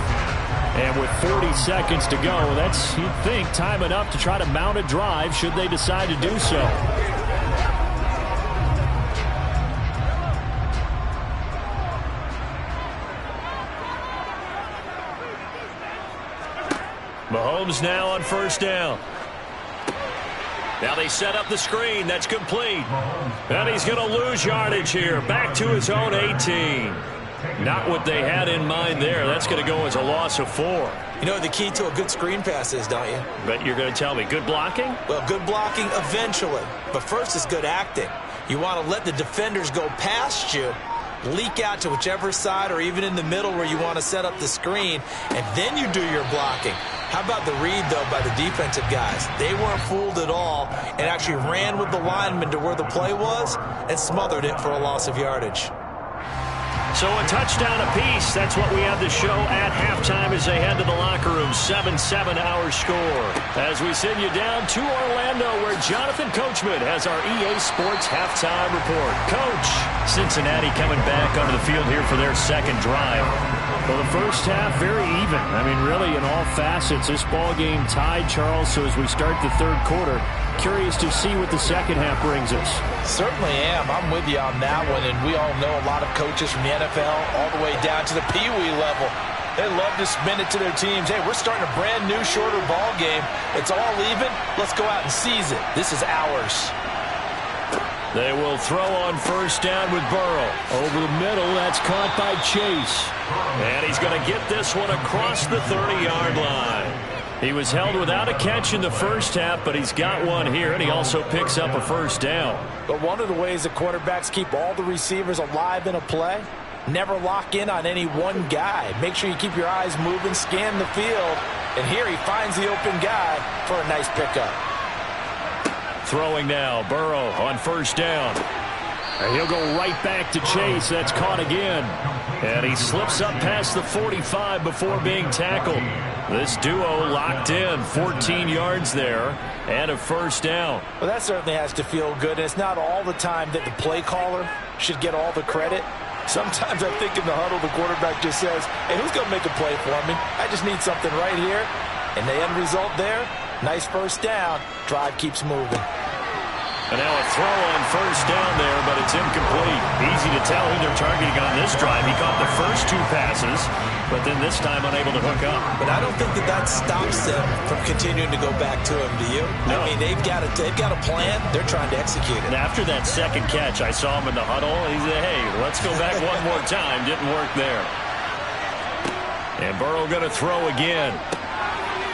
And with 40 seconds to go, that's, you'd think, time enough to try to mount a drive should they decide to do so. Mahomes now on first down. Now they set up the screen. That's complete. And he's going to lose yardage here. Back to his own 18. Not what they had in mind there. That's going to go as a loss of 4. You know what the key to a good screen pass is, don't you? But you're going to tell me, good blocking? Well, good blocking eventually. But first is good acting. You want to let the defenders go past you, leak out to whichever side or even in the middle where you want to set up the screen, and then you do your blocking. How about the read, though, by the defensive guys? They weren't fooled at all and actually ran with the lineman to where the play was and smothered it for a loss of yardage. So a touchdown apiece. That's what we have to show at halftime as they head to the locker room. 7-7 our score. As we send you down to Orlando where Jonathan Coachman has our EA Sports halftime report. Coach, Cincinnati coming back onto the field here for their second drive. Well, the first half, very even. I mean, really, in all facets, this ball game tied, Charles. So as we start the third quarter, curious to see what the second half brings us. Certainly am. I'm with you on that one. And we all know a lot of coaches from the NFL all the way down to the Pee Wee level. They love to spin it to their teams. Hey, we're starting a brand new, shorter ball game. It's all even. Let's go out and seize it. This is ours. They will throw on first down with Burrow. Over the middle, that's caught by Chase. And he's going to get this one across the 30-yard line. He was held without a catch in the first half, but he's got one here, and he also picks up a first down. But one of the ways that quarterbacks keep all the receivers alive in a play, never lock in on any one guy. Make sure you keep your eyes moving, scan the field, and here he finds the open guy for a nice pickup. Throwing now, Burrow on first down. And he'll go right back to Chase. That's caught again. And he slips up past the 45 before being tackled. This duo locked in, 14 yards there, and a first down. Well, that certainly has to feel good. And it's not all the time that the play caller should get all the credit. Sometimes I think in the huddle, the quarterback just says, hey, who's going to make a play for me? I just need something right here. And the end result there, nice first down. Drive keeps moving. And now a throw on first down there, but it's incomplete. Easy to tell who they're targeting on this drive. He caught the first 2 passes, but then this time unable to hook up. But I don't think that stops them from continuing to go back to him, do you? No. I mean, they've got a plan. They're trying to execute it. And after that second catch, I saw him in the huddle. He said, hey, let's go back one more time. Didn't work there. And Burrow going to throw again.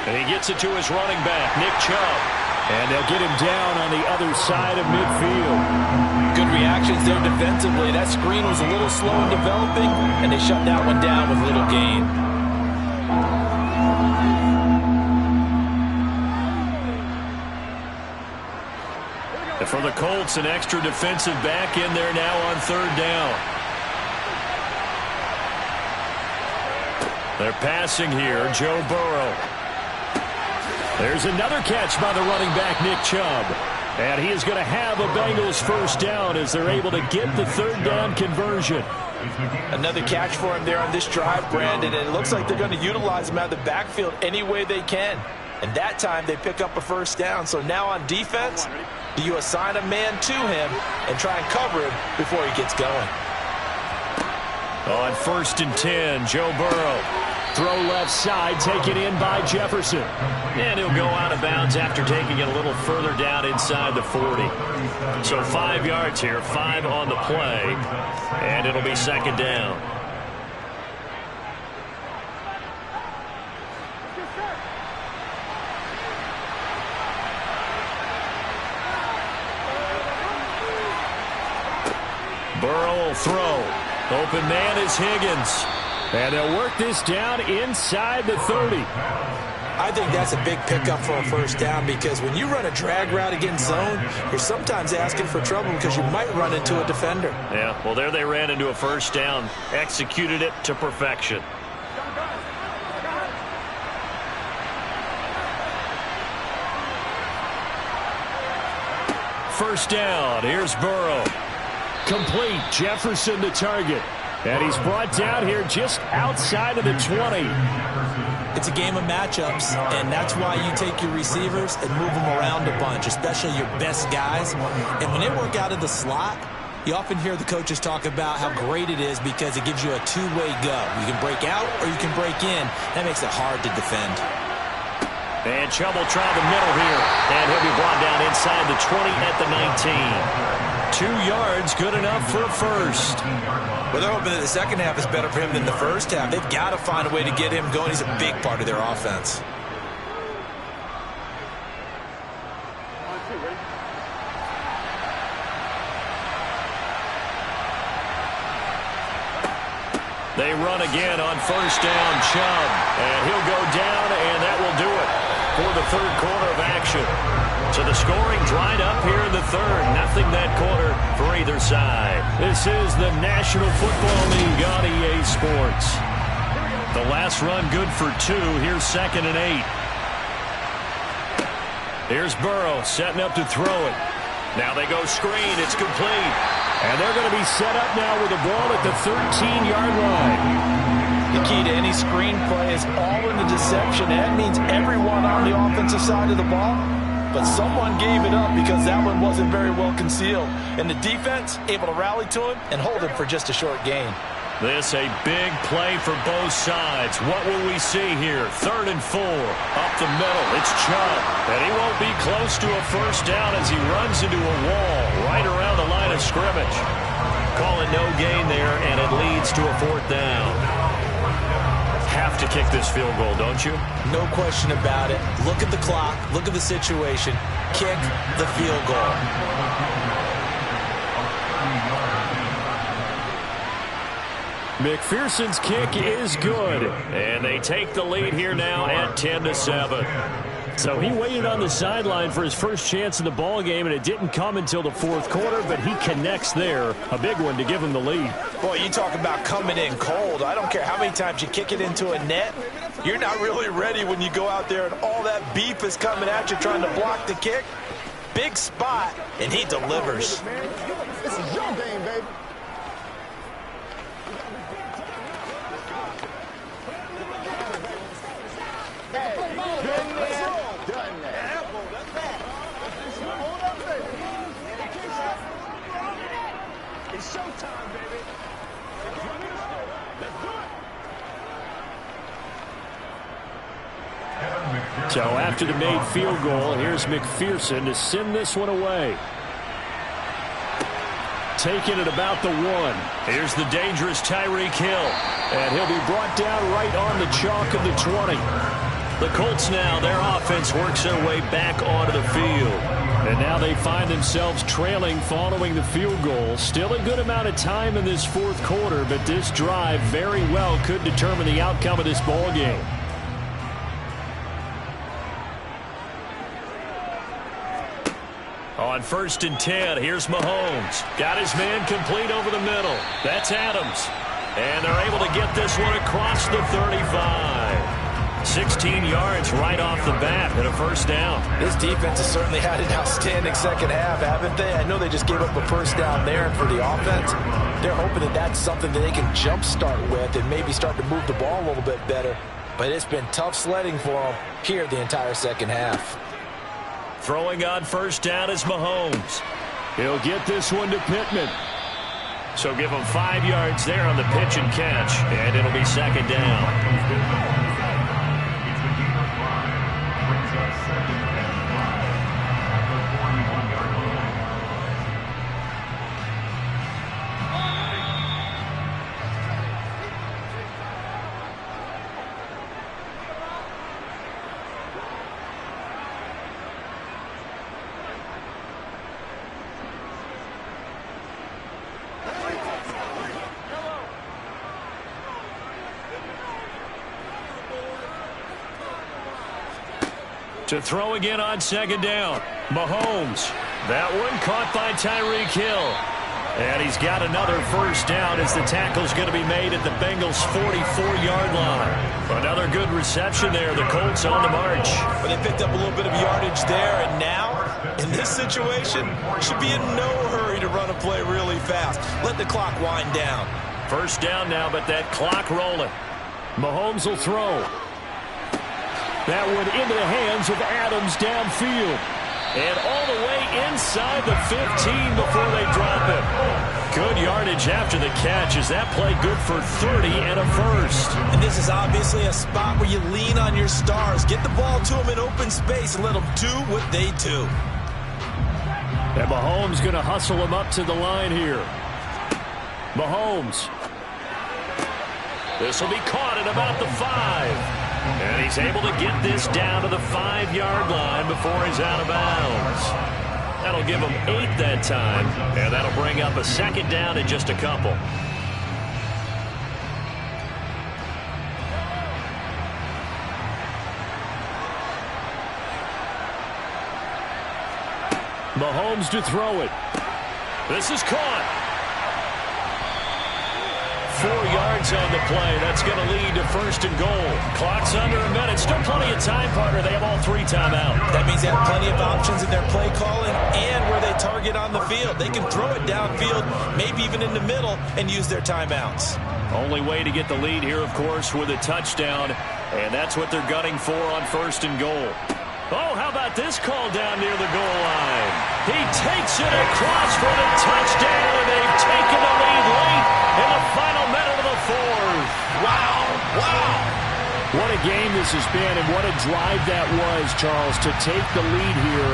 And he gets it to his running back, Nick Chubb. And they'll get him down on the other side of midfield. Good reactions there defensively. That screen was a little slow in developing, and they shut that one down with little gain. And for the Colts, an extra defensive back in there now on third down. They're passing here, Joe Burrow. There's another catch by the running back, Nick Chubb. And he is going to have a Bengals first down as they're able to get the third down conversion. Another catch for him there on this drive, Brandon, and it looks like they're going to utilize him out of the backfield any way they can. And that time they pick up a first down. So now on defense, do you assign a man to him and try and cover him before he gets going? On 1st and 10, Joe Burrow. Throw left side, taken in by Jefferson. And he'll go out of bounds after taking it a little further down inside the 40. So 5 yards here, 5 on the play. And it'll be second down. Burrow will throw. Open man is Higgins. And they'll work this down inside the 30. I think that's a big pickup for a first down because when you run a drag route against zone, you're sometimes asking for trouble because you might run into a defender. Yeah, well, there they ran into a first down, executed it to perfection. First down, here's Burrow. Complete, Jefferson the target. And he's brought down here just outside of the 20. It's a game of matchups, and that's why you take your receivers and move them around a bunch, especially your best guys. And when they work out of the slot, you often hear the coaches talk about how great it is because it gives you a two-way go. You can break out or you can break in. That makes it hard to defend. And Chubb will try the middle here. And he'll be brought down inside the 20 at the 19. 2 yards, good enough for a first. Well, they're hoping that the second half is better for him than the first half. They've got to find a way to get him going. He's a big part of their offense. They run again on first down, Chubb. And he'll go down, and that will do it for the third quarter of action. So the scoring dried up here in the third. Nothing that quarter for either side. This is the National Football League on EA Sports. The last run good for 2. Here's 2nd and 8. Here's Burrow setting up to throw it. Now they go screen. It's complete. And they're going to be set up now with the ball at the 13-yard line. The key to any screen play is all in the deception. That means everyone on the offensive side of the ball. But someone gave it up because that one wasn't very well concealed. And the defense able to rally to him and hold him for just a short gain. This a big play for both sides. What will we see here? 3rd and 4. Up the middle, it's Chubb. And he won't be close to a first down as he runs into a wall right around the line of scrimmage. Call it no gain there, and it leads to a 4th down. Have to kick this field goal, don't you? No question about it. Look at the clock. Look at the situation. Kick the field goal. McPherson's kick is good. And they take the lead here now at 10-7. So he waited on the sideline for his first chance in the ball game, and it didn't come until the 4th quarter, but he connects there. A big one to give him the lead. Boy, you talk about coming in cold. I don't care how many times you kick it into a net. You're not really ready when you go out there and all that beef is coming at you trying to block the kick. Big spot, and he delivers. This is your game, baby. It's showtime, baby. Let's do it. So after the made field goal, here's McPherson to send this one away. Taking it about the 1. Here's the dangerous Tyreek Hill. And he'll be brought down right on the chalk of the 20. The Colts now, their offense works their way back onto the field. And now they find themselves trailing following the field goal. Still a good amount of time in this fourth quarter, but this drive very well could determine the outcome of this ball game. On 1st and 10, here's Mahomes. Got his man complete over the middle. That's Adams. And they're able to get this one across the 35. 16 yards right off the bat and a first down. This defense has certainly had an outstanding second half, haven't they? I know they just gave up a first down there, and for the offense, they're hoping that that's something that they can jumpstart with and maybe start to move the ball a little bit better. But it's been tough sledding for them here the entire second half. Throwing on first down is Mahomes. He'll get this one to Pittman. So give him 5 yards there on the pitch and catch, and it'll be second down. To throw again on second down. Mahomes. That one caught by Tyreek Hill. And he's got another first down as the tackle's going to be made at the Bengals' 44-yard line. Another good reception there. The Colts on the march. But they picked up a little bit of yardage there, and now, in this situation, should be in no hurry to run a play really fast. Let the clock wind down. First down now, but that clock rolling. Mahomes will throw. That one into the hands of Adams downfield. And all the way inside the 15 before they drop him. Good yardage after the catch. Is that play good for 30 and a first? And this is obviously a spot where you lean on your stars. Get the ball to them in open space and let them do what they do. And Mahomes going to hustle him up to the line here. Mahomes. This will be caught at about the 5. And he's able to get this down to the 5-yard line before he's out of bounds. That'll give him 8 that time, and that'll bring up a second down in just a couple. Mahomes to throw it. This is caught. 4 yards on the play. That's going to lead to 1st and goal. Clock's under a minute. Still plenty of time, partner. They have all 3 timeouts. That means they have plenty of options in their play calling and where they target on the field. They can throw it downfield, maybe even in the middle, and use their timeouts. Only way to get the lead here, of course, with a touchdown. And that's what they're gunning for on 1st and goal. Oh, how about this call down near the goal line? He takes it across for the touchdown, and they've taken the lead late in the final minute of the 4th. Wow, wow. What a game this has been, and what a drive that was, Charles, to take the lead here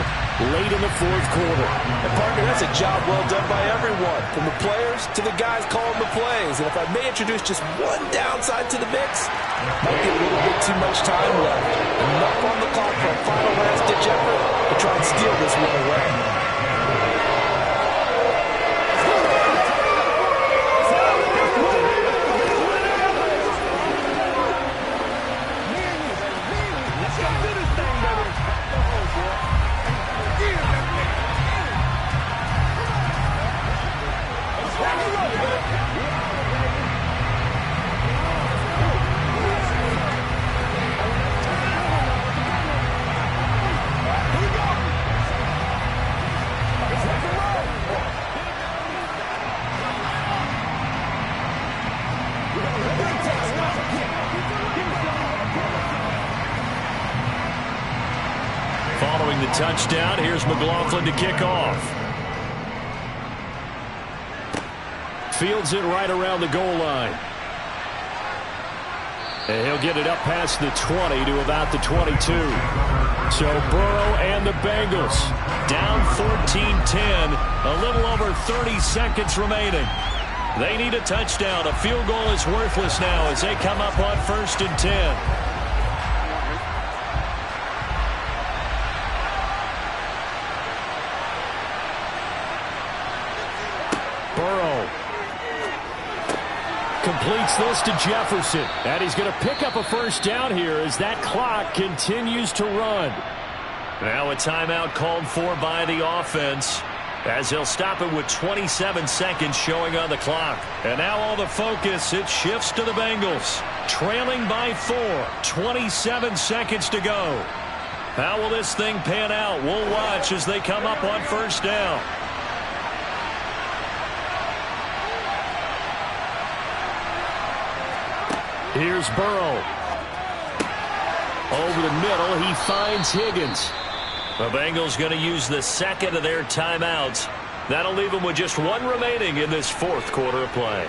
late in the 4th quarter. And, partner, that's a job well done by everyone, from the players to the guys calling the plays. And if I may introduce just one downside to the mix, might be a little bit too much time left. Enough on the clock for a final last-ditch effort to try and steal this one away. Following the touchdown, here's McLaughlin to kick off. Fields it right around the goal line. And he'll get it up past the 20 to about the 22. So Burrow and the Bengals down 14-10, a little over 30 seconds remaining. They need a touchdown. A field goal is worthless now as they come up on 1st and 10. completes this to Jefferson. And he's going to pick up a first down here as that clock continues to run. Now a timeout called for by the offense, as they'll stop it with 27 seconds showing on the clock. And now all the focus, it shifts to the Bengals. Trailing by 4, 27 seconds to go. How will this thing pan out? We'll watch as they come up on first down. Here's Burrow. Over the middle, he finds Higgins. The Bengals going to use the second of their timeouts. That'll leave them with just one remaining in this fourth quarter of play.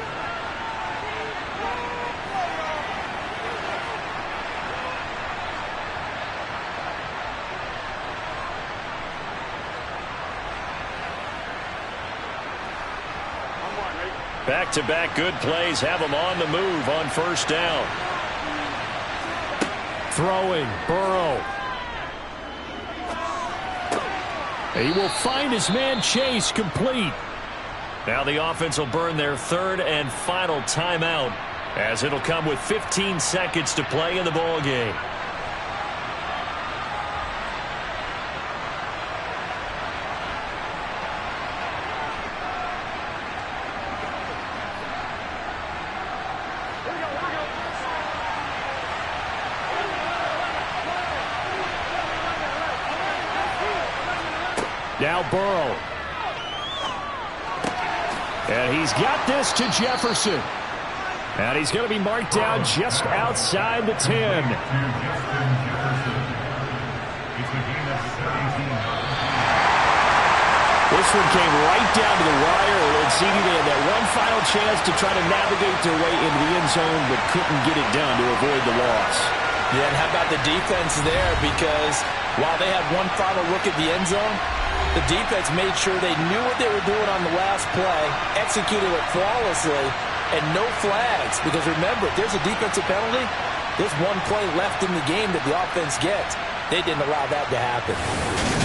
Back-to-back good plays have them on the move on first down. Throwing, Burrow. He will find his man Chase complete. Now the offense will burn their third and final timeout, as it'll come with 15 seconds to play in the ball game. Now Burrow. And he's got this to Jefferson. And he's going to be marked down just outside the 10. This one came right down to the wire. And CD, they had that one final chance to try to navigate their way into the end zone, but couldn't get it done to avoid the loss. Yeah, and how about the defense there? Because while they had one final look at the end zone, the defense made sure they knew what they were doing on the last play, executed it flawlessly, and no flags. Because remember, if there's a defensive penalty, there's one play left in the game that the offense gets. They didn't allow that to happen.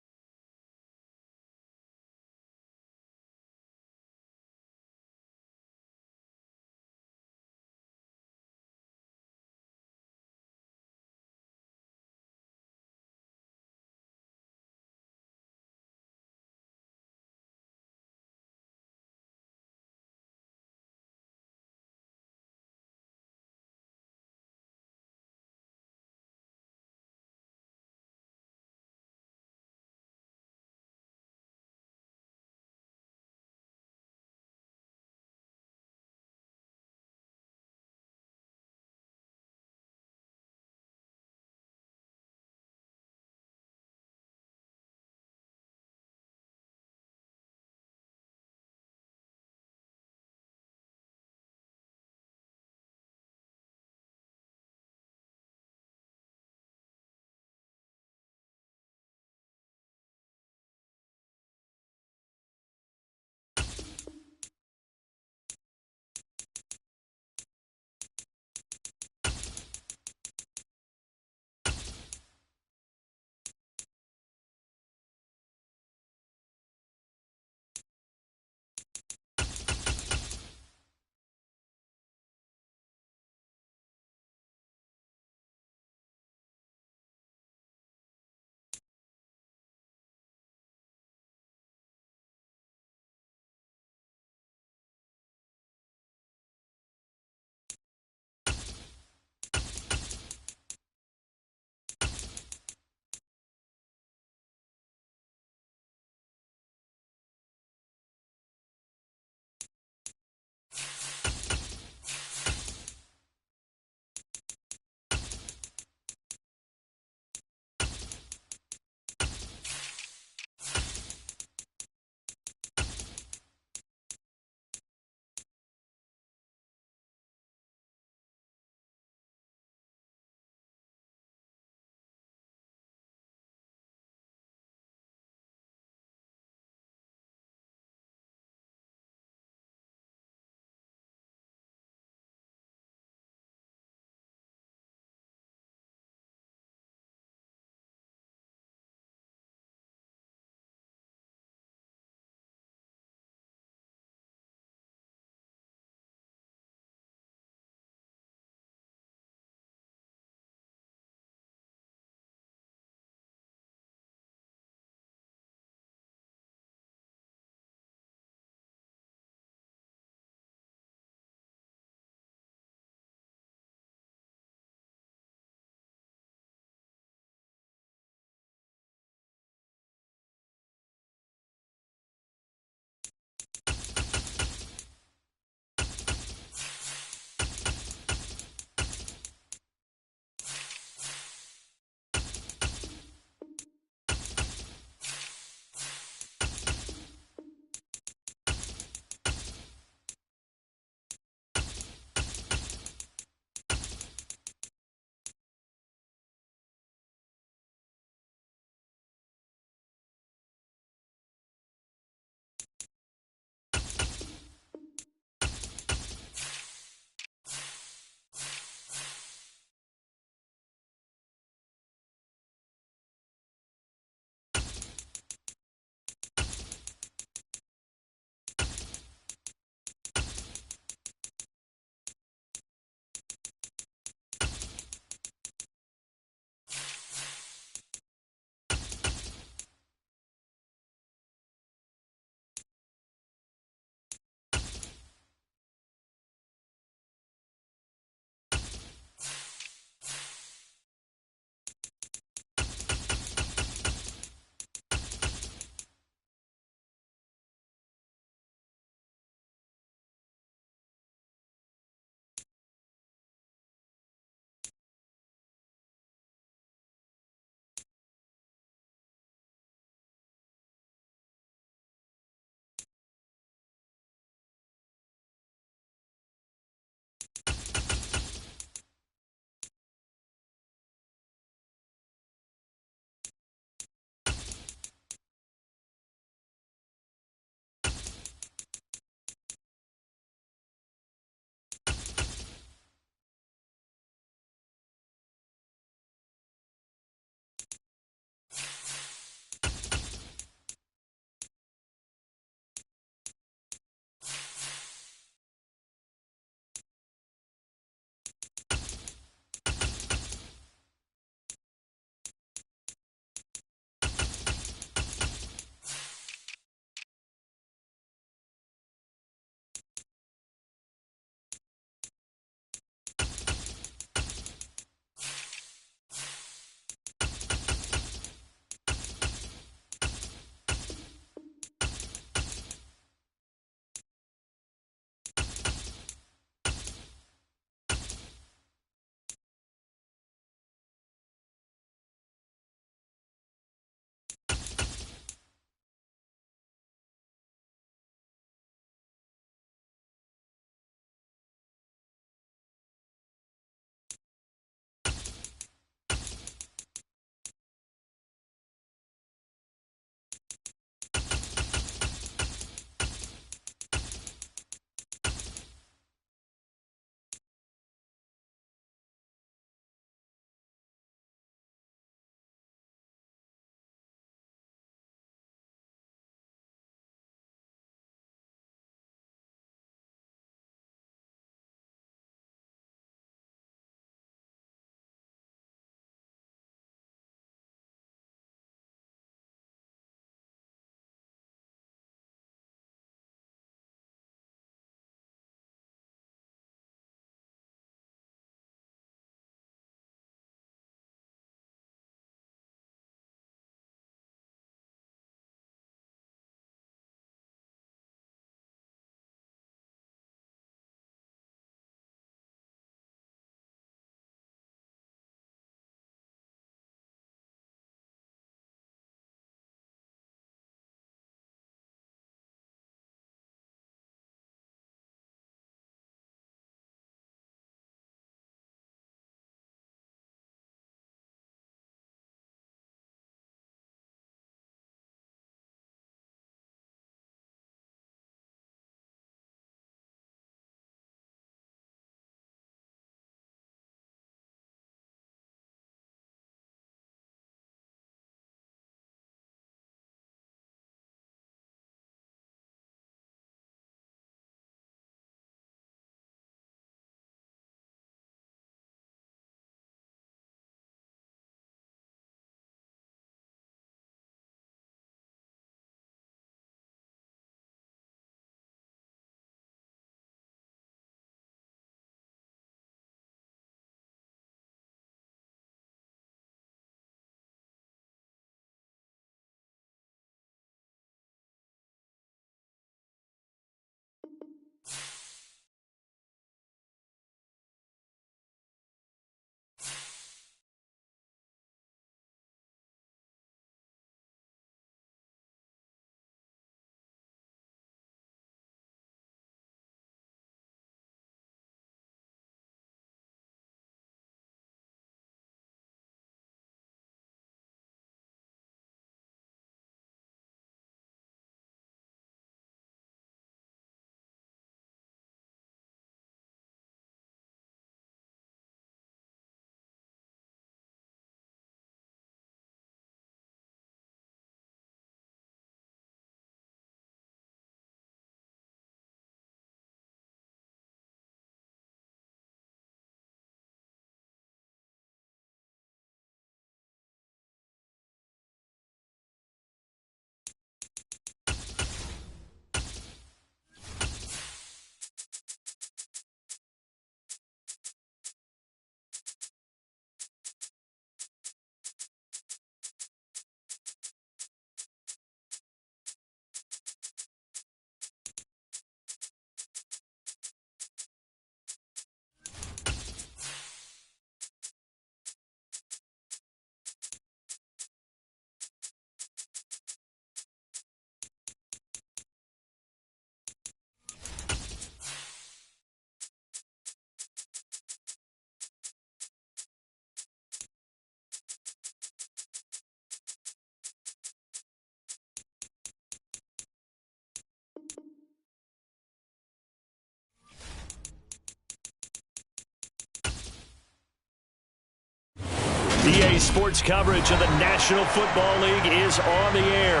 EA Sports coverage of the National Football League is on the air.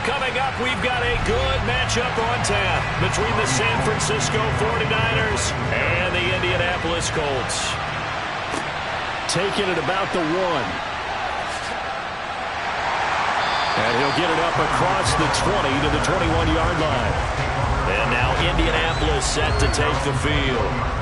Coming up, we've got a good matchup on tap between the San Francisco 49ers and the Indianapolis Colts. Taking it about the 1. And he'll get it up across the 20 to the 21-yard line. And now Indianapolis set to take the field.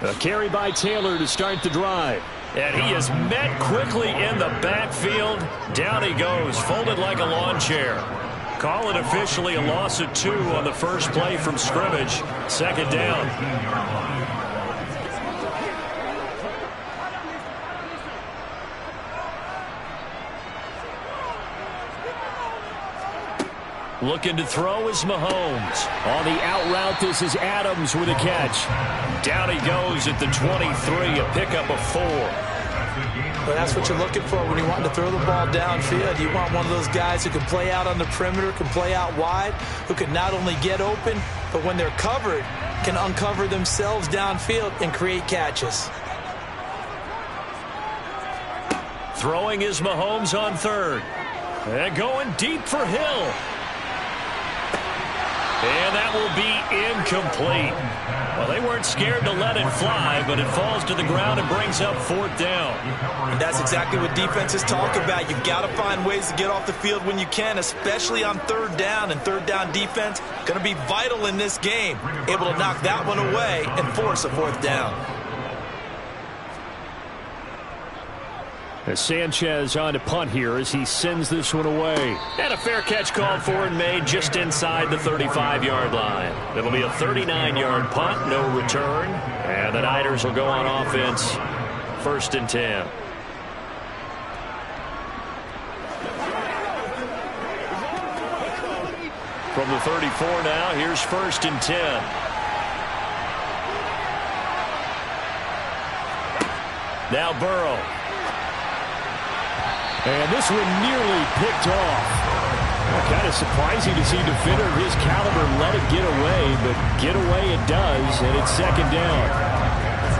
A carry by Taylor to start the drive. And he is met quickly in the backfield. Down he goes, folded like a lawn chair. Call it officially a loss of 2 on the first play from scrimmage. Second down. Looking to throw is Mahomes. On the out route, this is Adams with a catch. Down he goes at the 23, a pickup of 4. Well, that's what you're looking for when you want to throw the ball downfield. You want one of those guys who can play out on the perimeter, can play out wide, who can not only get open, but when they're covered, can uncover themselves downfield and create catches. Throwing is Mahomes on third. And going deep for Hill. And that will be incomplete. Well, they weren't scared to let it fly, but it falls to the ground and brings up 4th down. And that's exactly what defenses talk about. You've got to find ways to get off the field when you can, especially on 3rd down. And 3rd down defense going to be vital in this game. Able to knock that one away and force a 4th down. As Sanchez on to punt here as he sends this one away. And a fair catch called for and made just inside the 35-yard line. It'll be a 39-yard punt, no return. And the Niners will go on offense, 1st and 10. From the 34 now, here's 1st and 10. Now Burrow. And this one nearly picked off. Kind of surprising to see a defender of his caliber let it get away, but get away it does, and it's 2nd down.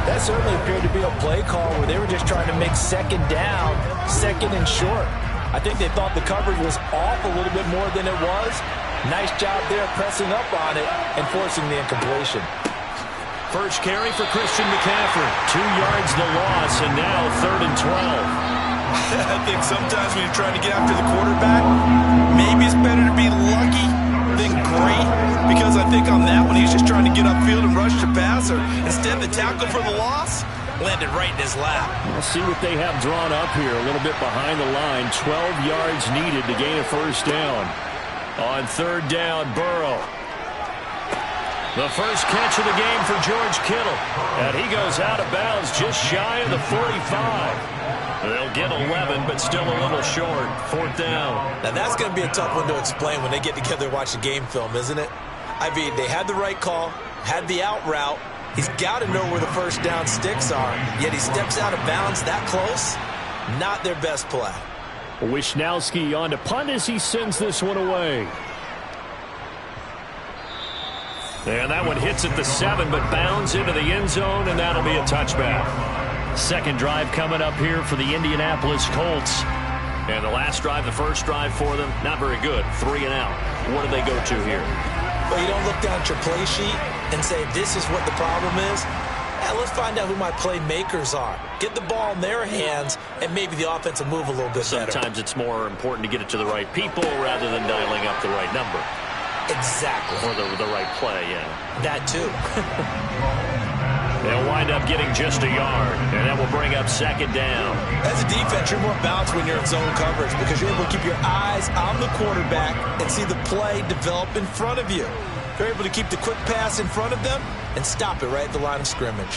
That certainly appeared to be a play call where they were just trying to make 2nd down, 2nd and short. I think they thought the coverage was off a little bit more than it was. Nice job there pressing up on it and forcing the incompletion. First carry for Christian McCaffrey. 2 yards the loss, and now 3rd and 12. I think sometimes when you're trying to get after the quarterback, maybe it's better to be lucky than great, because I think on that one, he's just trying to get upfield and rush the passer. Instead, the tackle for the loss landed right in his lap. We'll see what they have drawn up here, a little bit behind the line. 12 yards needed to gain a 1st down. On 3rd down, Burrow. The first catch of the game for George Kittle. And he goes out of bounds just shy of the 45. They'll get 11, but still a little short. 4th down. Now, that's going to be a tough one to explain when they get together and watch the game film, isn't it? I mean, they had the right call, had the out route. He's got to know where the 1st down sticks are, yet he steps out of bounds that close. Not their best play. Wisnowski on to punt as he sends this one away. And that one hits at the 7, but bounds into the end zone, and that'll be a touchback. Second drive coming up here for the Indianapolis Colts. And the last drive, the first drive for them, not very good. 3 and out. What do they go to here? Well, you don't look down at your play sheet and say, this is what the problem is. Let's find out who my playmakers are. Get the ball in their hands, and maybe the offense will move a little bit better. Sometimes it's more important to get it to the right people rather than dialing up the right number. Exactly. Or the right play, yeah. That too. They'll wind up getting just a yard, and that will bring up 2nd down. As a defense, you're more balanced when you're in zone coverage because you're able to keep your eyes on the quarterback and see the play develop in front of you. You're able to keep the quick pass in front of them and stop it right at the line of scrimmage.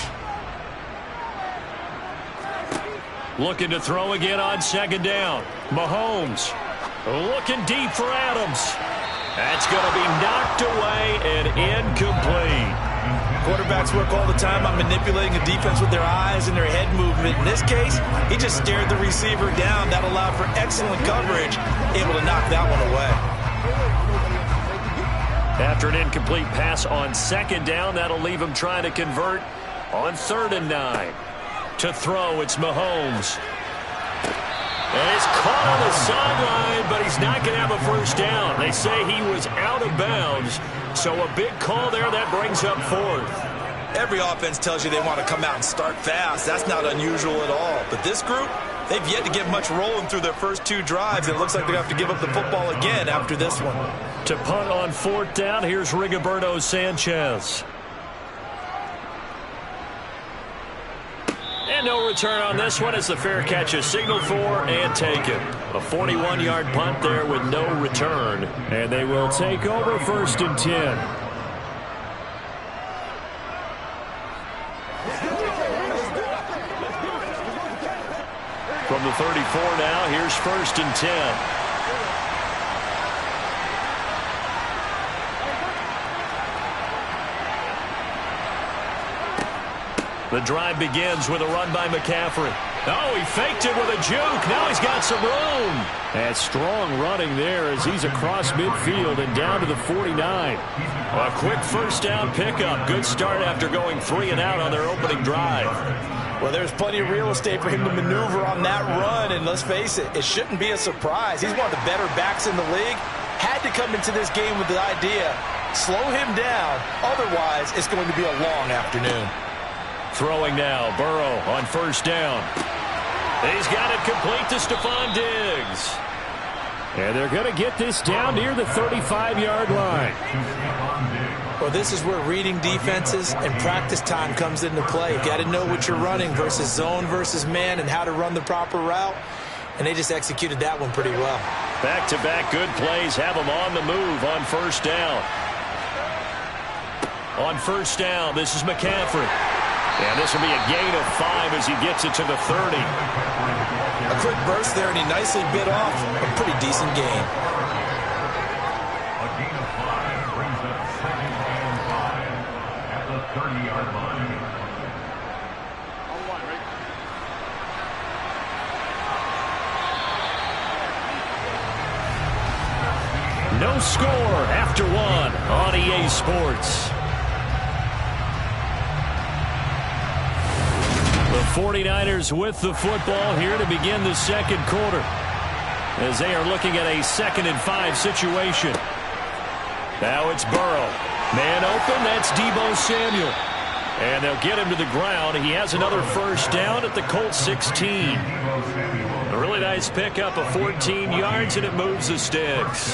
Looking to throw again on 2nd down. Mahomes looking deep for Adams. That's going to be knocked away and incomplete. Quarterbacks work all the time on manipulating a defense with their eyes and their head movement. In this case, he just stared the receiver down. That allowed for excellent coverage, able to knock that one away. After an incomplete pass on second down, that'll leave him trying to convert on 3rd and 9. To throw, it's Mahomes. And he's caught on the sideline, but he's not going to have a first down. They say he was out of bounds, so a big call there that brings up 4th. Every offense tells you they want to come out and start fast. That's not unusual at all. But this group, they've yet to get much rolling through their first 2 drives, and it looks like they're going to have to give up the football again after this one. To punt on 4th down, here's Rigoberto Sanchez. And no return on this one as the fair catch is signaled for and taken. A 41-yard punt there with no return. And they will take over 1st and 10. From the 34 now, here's 1st and 10. The drive begins with a run by McCaffrey. Oh, he faked it with a juke. Now he's got some room. And strong running there as he's across midfield and down to the 49. A quick first down pickup. Good start after going 3 and out on their opening drive. Well, there's plenty of real estate for him to maneuver on that run. And let's face it, it shouldn't be a surprise. He's one of the better backs in the league. Had to come into this game with the idea, slow him down. Otherwise, it's going to be a long afternoon. Throwing now, Burrow on 1st down. He's got it complete to Stephon Diggs. And they're going to get this down near the 35-yard line. Well, this is where reading defenses and practice time comes into play. You got to know what you're running versus zone versus man and how to run the proper route. And they just executed that one pretty well. Back-to-back good plays have them on the move on 1st down. On 1st down, this is McCaffrey. And this will be a gain of 5 as he gets it to the 30. A quick burst there, and he nicely bit off a pretty decent gain. A gain of 5 brings up 2nd and 5 at the 30-yard line. No score after 1 on EA Sports. The 49ers with the football here to begin the 2nd quarter as they are looking at a 2nd and 5 situation. Now it's Burrow. Man open, that's Deebo Samuel. And they'll get him to the ground. He has another first down at the Colts 16. A really nice pickup of 14 yards, and it moves the sticks.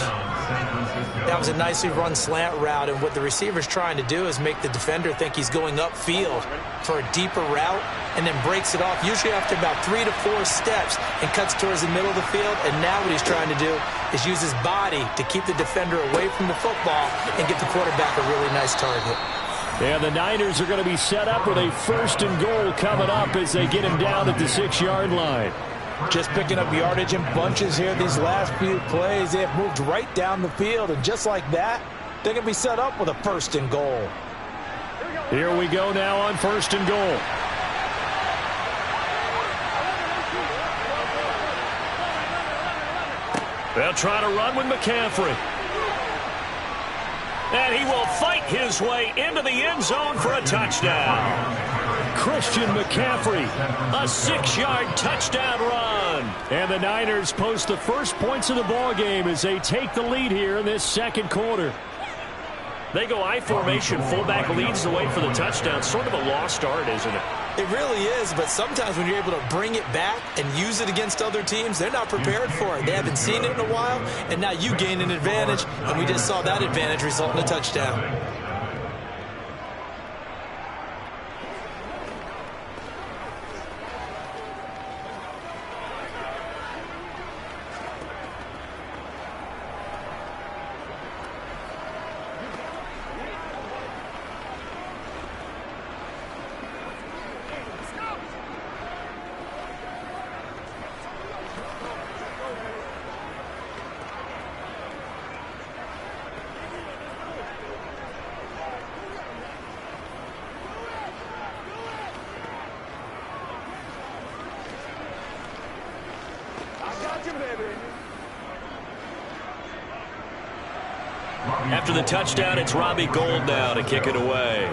That was a nicely run slant route, and what the receiver's trying to do is make the defender think he's going upfield for a deeper route and then breaks it off, usually after about 3 to 4 steps, and cuts towards the middle of the field. And now what he's trying to do is use his body to keep the defender away from the football and get the quarterback a really nice target. And the Niners are going to be set up with a 1st and goal coming up as they get him down at the 6-yard line. Just picking up yardage in bunches here these last few plays. They have moved right down the field, and just like that, they're going to be set up with a 1st and goal. Here we go now on 1st and goal. They'll try to run with McCaffrey. And he will fight his way into the end zone for a touchdown. Christian McCaffrey, a 6-yard touchdown run. And the Niners post the first points of the ball game as they take the lead here in this 2nd quarter. They go I formation, fullback leads the way for the touchdown. Sort of a lost art, isn't it? It really is, but sometimes when you're able to bring it back and use it against other teams, they're not prepared for it. They haven't seen it in a while, and now you gain an advantage, and we just saw that advantage result in a touchdown. After the touchdown, it's Robbie Gould now to kick it away.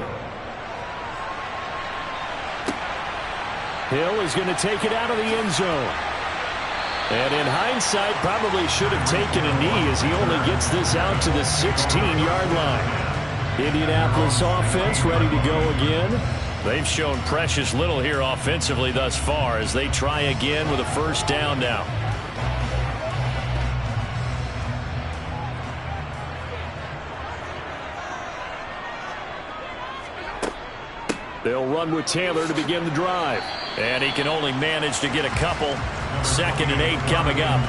Hill is going to take it out of the end zone. And in hindsight, probably should have taken a knee as he only gets this out to the 16-yard line. Indianapolis offense ready to go again. They've shown precious little here offensively thus far as they try again with a first down now. They'll run with Taylor to begin the drive. And he can only manage to get a couple. 2nd and 8 coming up.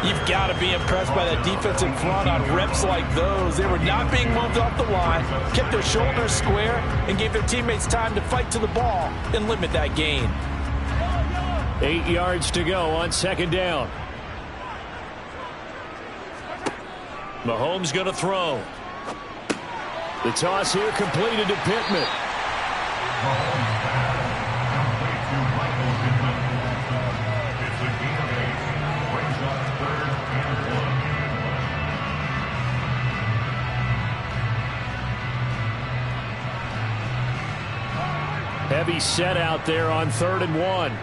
You've got to be impressed by that defensive front on reps like those. They were not being moved off the line, kept their shoulders square, and gave their teammates time to fight to the ball and limit that gain. 8 yards to go on 2nd down. Mahomes going to throw. The toss here completed to Pittman. It's a gain of 8. Brings up 3rd and 1. Heavy set out there on 3rd and 1.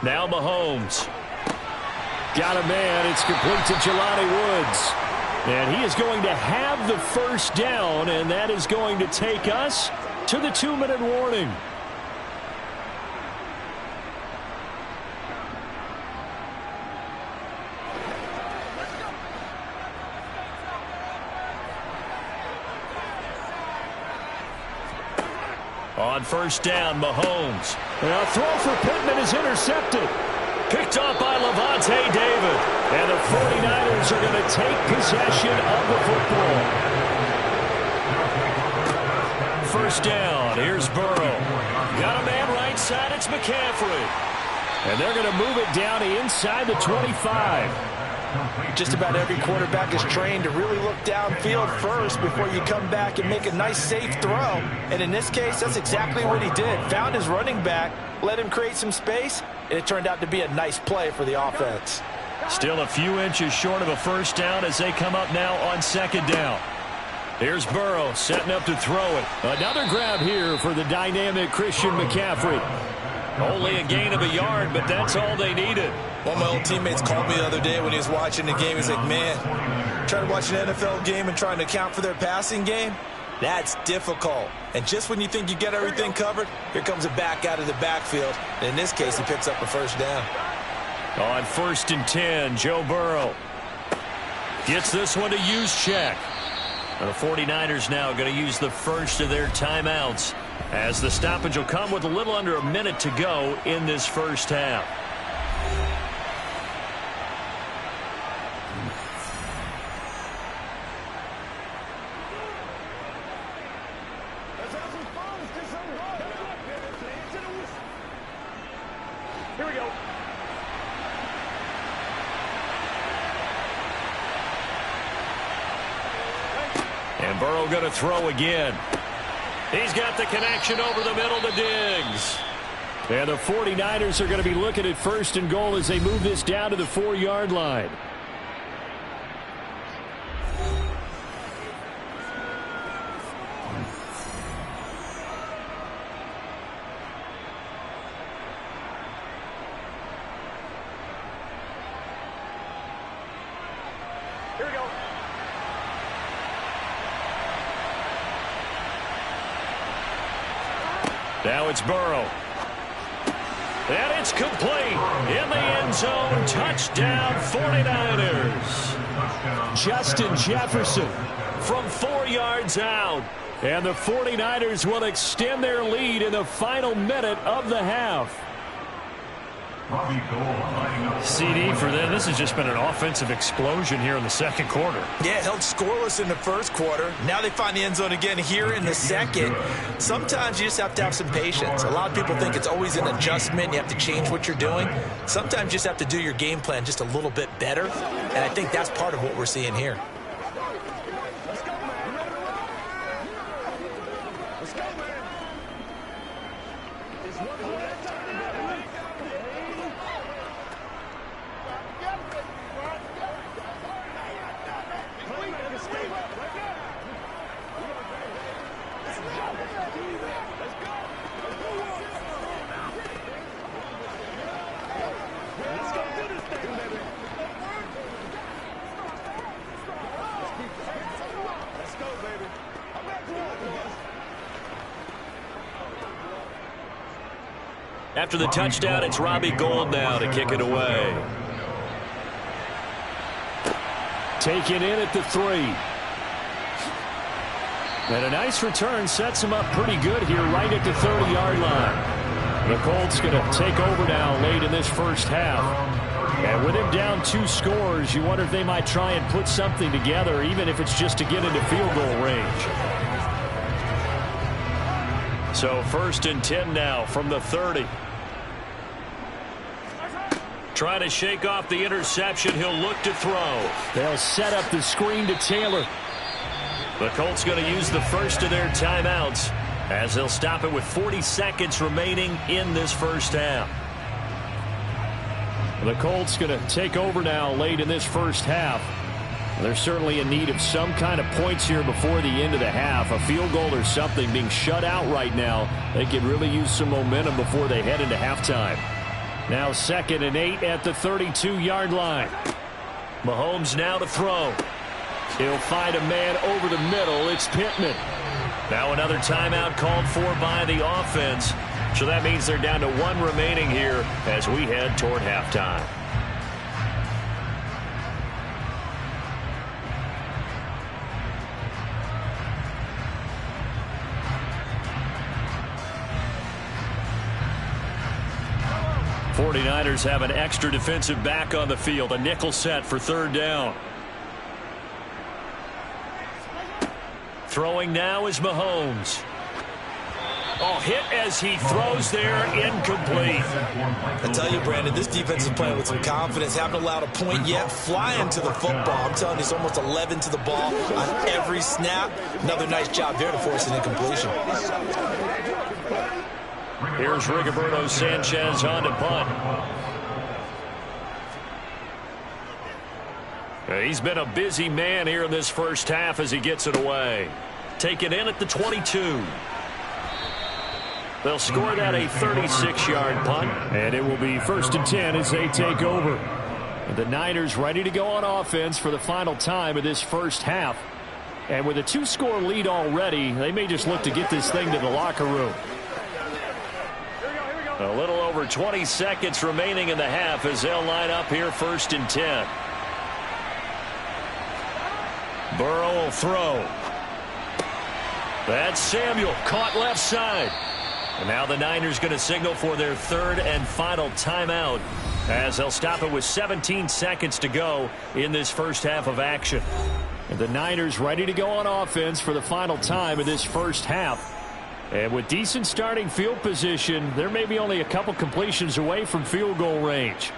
Now Mahomes. Got a man. It's complete to Jelani Woods. And he is going to have the first down, and that is going to take us to the 2-minute warning. On first down, Mahomes. And a throw for Pittman is intercepted. Picked off by Lavonte David. And the 49ers are going to take possession of the football. First down. Here's Burrow. Got a man right side. It's McCaffrey. And they're going to move it down inside the 25. Just about every quarterback is trained to really look downfield first before you come back and make a nice, safe throw. And in this case, that's exactly what he did. Found his running back, let him create some space, and it turned out to be a nice play for the offense. Still a few inches short of a first down as they come up now on 2nd down. Here's Burrow setting up to throw it. Another grab here for the dynamic Christian McCaffrey. Only a gain of a yard, but that's all they needed. One of my old teammates called me the other day when he was watching the game. He's like, man, trying to watch an NFL game and trying to account for their passing game, that's difficult. And just when you think you get everything covered, here comes a back out of the backfield. And in this case, he picks up a first down. On 1st and 10, Joe Burrow gets this one to use check. The 49ers now going to use the first of their timeouts as the stoppage will come with a little under a minute to go in this first half. Here we go. And Burrow going to throw again. He's got the connection over the middle to Diggs. And the 49ers are going to be looking at 1st and goal as they move this down to the 4-yard line. Here we go. Now it's Burrow. And it's complete. In the end zone. Touchdown 49ers. Justin Jefferson from 4 yards out. And the 49ers will extend their lead in the final minute of the half. CD for them. This has just been an offensive explosion here in the 2nd quarter. Yeah, held scoreless in the 1st quarter. Now they find the end zone again here in the 2nd. Sometimes you just have to have some patience. A lot of people think it's always an adjustment. You have to change what you're doing. Sometimes you just have to do your game plan just a little bit better. And I think that's part of what we're seeing here. Let's go do this thing, baby. Let's go, baby. I'm back to work, boys. After the touchdown, it's Robbie Gould now to kick it away. Taken in at the 3. And a nice return sets him up pretty good here right at the 30-yard line. The Colts going to take over now late in this first half. And with him down 2 scores, you wonder if they might try and put something together, even if it's just to get into field goal range. So 1st and 10 now from the 30. Trying to shake off the interception. He'll look to throw. They'll set up the screen to Taylor. The Colts going to use the first of their timeouts as they'll stop it with 40 seconds remaining in this first half. The Colts going to take over now late in this first half. They're certainly in need of some kind of points here before the end of the half. A field goal or something being shut out right now. They could really use some momentum before they head into halftime. Now 2nd and 8 at the 32-yard line. Mahomes now to throw. He'll find a man over the middle. It's Pittman. Now another timeout called for by the offense. So that means they're down to 1 remaining here as we head toward halftime. The 49ers have an extra defensive back on the field. A nickel set for 3rd down. Throwing now is Mahomes. Oh, hit as he throws there, incomplete. I tell you, Brandon, this defense is playing with some confidence. Haven't allowed a point yet. Flying to the football. I'm telling you, it's almost 11 to the ball on every snap. Another nice job there to force an incompletion. Here's Rigoberto Sanchez on to punt. He's been a busy man here in this first half as he gets it away. Taken in at the 22. They'll score that a 36-yard punt. And it will be 1st and 10 as they take over. And the Niners ready to go on offense for the final time of this first half. And with a 2-score lead already, they may just look to get this thing to the locker room. A little over 20 seconds remaining in the half as they'll line up here 1st and 10. Burrow will throw. That's Samuel, caught left side. And now the Niners going to signal for their 3rd and final timeout as they'll stop it with 17 seconds to go in this first half of action. And the Niners ready to go on offense for the final time of this first half. And with decent starting field position, there may be only a couple completions away from field goal range.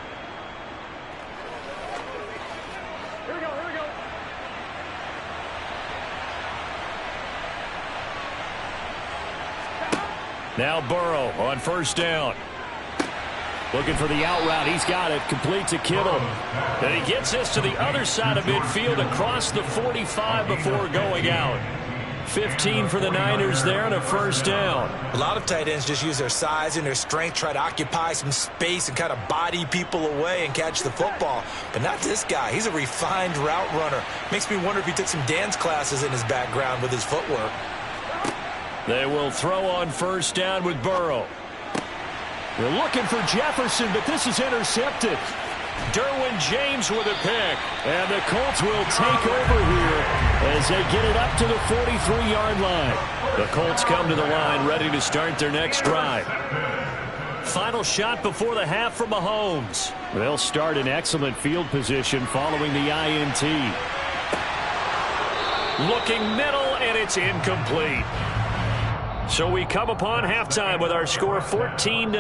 Here we go, here we go. Now Burrow on 1st down. Looking for the out route. He's got it. Complete to Kittle. And he gets this to the other side of midfield across the 45 before going out. 15 for the Niners there and a 1st down. A lot of tight ends just use their size and their strength, try to occupy some space and kind of body people away and catch the football. But not this guy. He's a refined route runner. Makes me wonder if he took some dance classes in his background with his footwork. They will throw on 1st down with Burrow. They're looking for Jefferson, but this is intercepted. Derwin James with a pick. And the Colts will take over here as they get it up to the 43-yard line. The Colts come to the line ready to start their next drive. Final shot before the half from Mahomes. They'll start in excellent field position following the INT. Looking middle, and it's incomplete. So we come upon halftime with our score 14-0.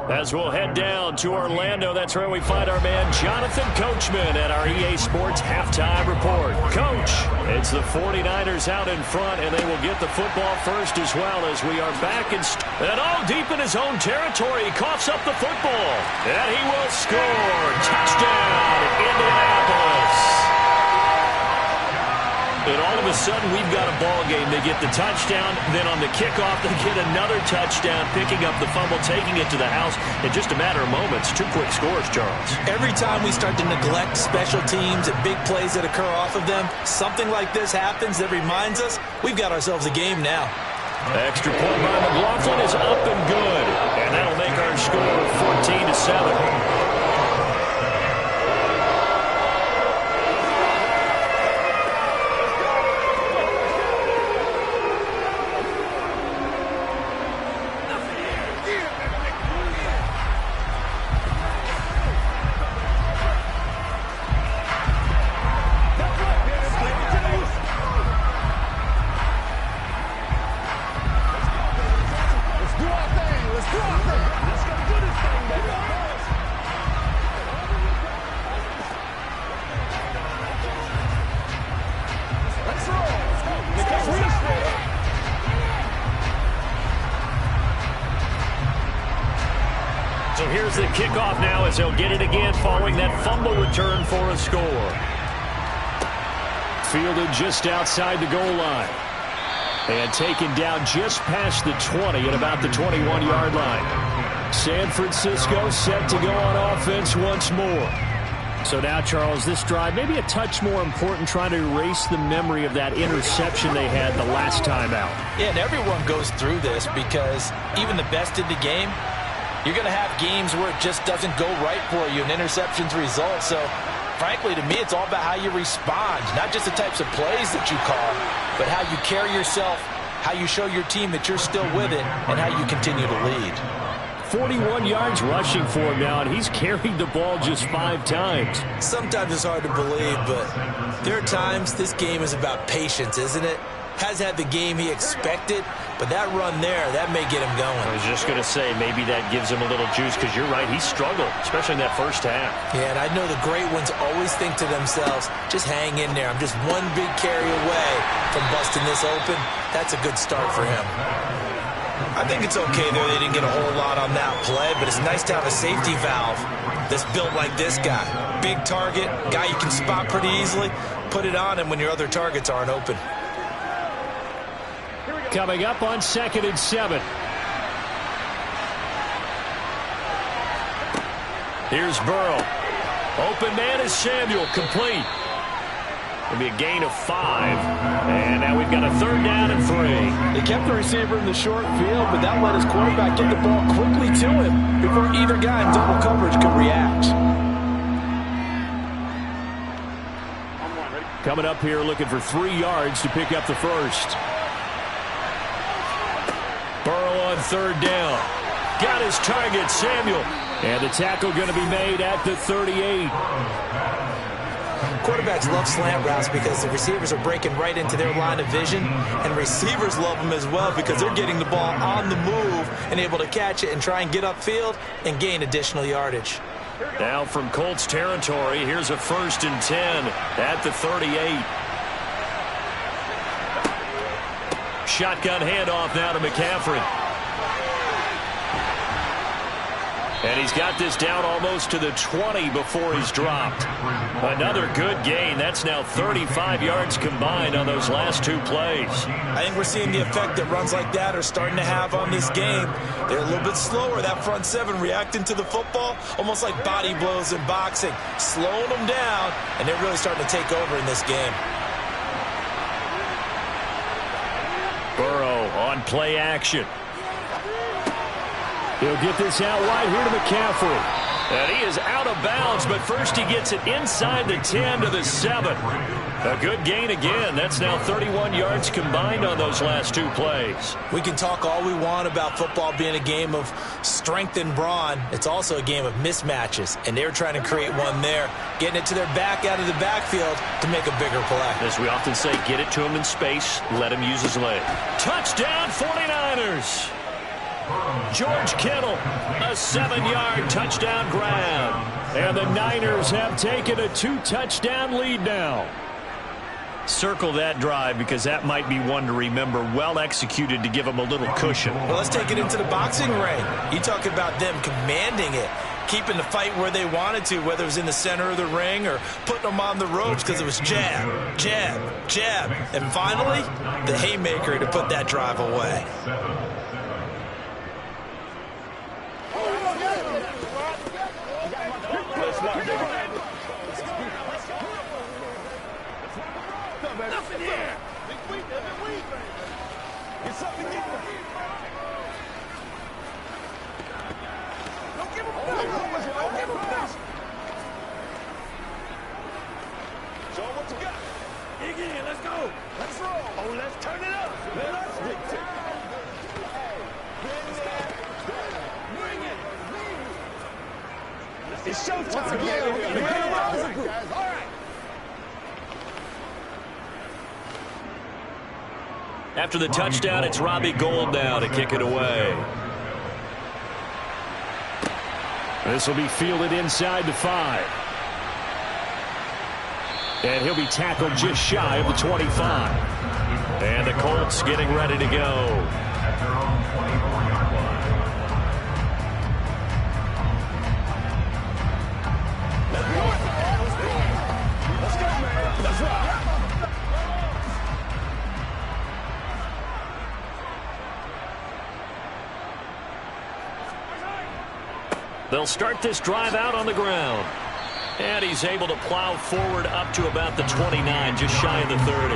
As we'll head down to Orlando, that's where we find our man Jonathan Coachman at our EA Sports Halftime Report. Coach, it's the 49ers out in front, and they will get the football first as well as we are back in. And all deep in his own territory, he coughs up the football. And he will score. Touchdown, Indianapolis. And all of of a sudden, we've got a ball game. They get the touchdown, then on the kickoff, they get another touchdown, picking up the fumble, taking it to the house in just a matter of moments. 2 quick scores, Charles. Every time we start to neglect special teams and big plays that occur off of them, something like this happens that reminds us we've got ourselves a game now. Extra point by McLaughlin is up and good, and that'll make our score 14-7. So here's the kickoff now as they'll get it again following that fumble return for a score. Fielded just outside the goal line. And taken down just past the 20 at about the 21-yard line. San Francisco set to go on offense once more. So now, Charles, this drive maybe a touch more important, trying to erase the memory of that interception they had the last time out. Yeah, and everyone goes through this because even the best in the game, you're going to have games where it just doesn't go right for you and interceptions result. So, frankly, to me, it's all about how you respond, not just the types of plays that you call, but how you carry yourself, how you show your team that you're still with it, and how you continue to lead. 41 yards rushing for him now, and he's carried the ball just 5 times. Sometimes it's hard to believe, but there are times this game is about patience, isn't it? Has had the game he expected, but that run there, that may get him going. I was just going to say, maybe that gives him a little juice, because you're right, he struggled, especially in that first half. Yeah, and I know the great ones always think to themselves, just hang in there. I'm just one big carry away from busting this open. That's a good start for him. I think it's okay there. They didn't get a whole lot on that play, but it's nice to have a safety valve that's built like this guy. Big target, guy you can spot pretty easily. Put it on him when your other targets aren't open. Coming up on 2nd and 7. Here's Burrow. Open man is Samuel, complete. It'll be a gain of 5. And now we've got a 3rd down and 3. They kept the receiver in the short field, but that let his quarterback get the ball quickly to him before either guy in double coverage could react. Coming up here looking for 3 yards to pick up the first. Burrow on 3rd down. Got his target, Samuel. And the tackle going to be made at the 38. Quarterbacks love slant routes because the receivers are breaking right into their line of vision, and receivers love them as well because they're getting the ball on the move and able to catch it and try and get upfield and gain additional yardage. Now from Colts territory, here's a 1st and 10 at the 38. Shotgun handoff now to McCaffrey. And he's got this down almost to the 20 before he's dropped. Another good gain. That's now 35 yards combined on those last 2 plays. I think we're seeing the effect that runs like that are starting to have on this game. They're a little bit slower, that front 7, reacting to the football, almost like body blows in boxing, slowing them down, and they're really starting to take over in this game. Burrow on play action. He'll get this out wide here to McCaffrey. And he is out of bounds, but first he gets it inside the 10 to the 7. A good gain again. That's now 31 yards combined on those last 2 plays. We can talk all we want about football being a game of strength and brawn. It's also a game of mismatches, and they're trying to create one there, getting it to their back out of the backfield to make a bigger play. As we often say, get it to him in space, let him use his leg. Touchdown 49ers! George Kittle, a 7-yard touchdown grab. And the Niners have taken a 2-touchdown lead now. Circle that drive because that might be one to remember. Well executed to give them a little cushion. Well, let's take it into the boxing ring. You talk about them commanding it. keeping the fight where they wanted to, whether it was in the center of the ring or putting them on the ropes, because it was jab, jab, jab. And finally, the haymaker to put that drive away. Nothing here. Get something to get. Don't give him a don't give him a show him what you got. Dig in, let's go. Let's roll. Oh, let's turn it up. Let's get it. Bring it. It's showtime. All right. After the touchdown, it's Robbie Gould now to kick it away. This will be fielded inside the 5. And he'll be tackled just shy of the 25. And the Colts getting ready to go. At their own 24-yard line. Let's go, man. Let's rock. They'll start this drive out on the ground. And he's able to plow forward up to about the 29, just shy of the 30.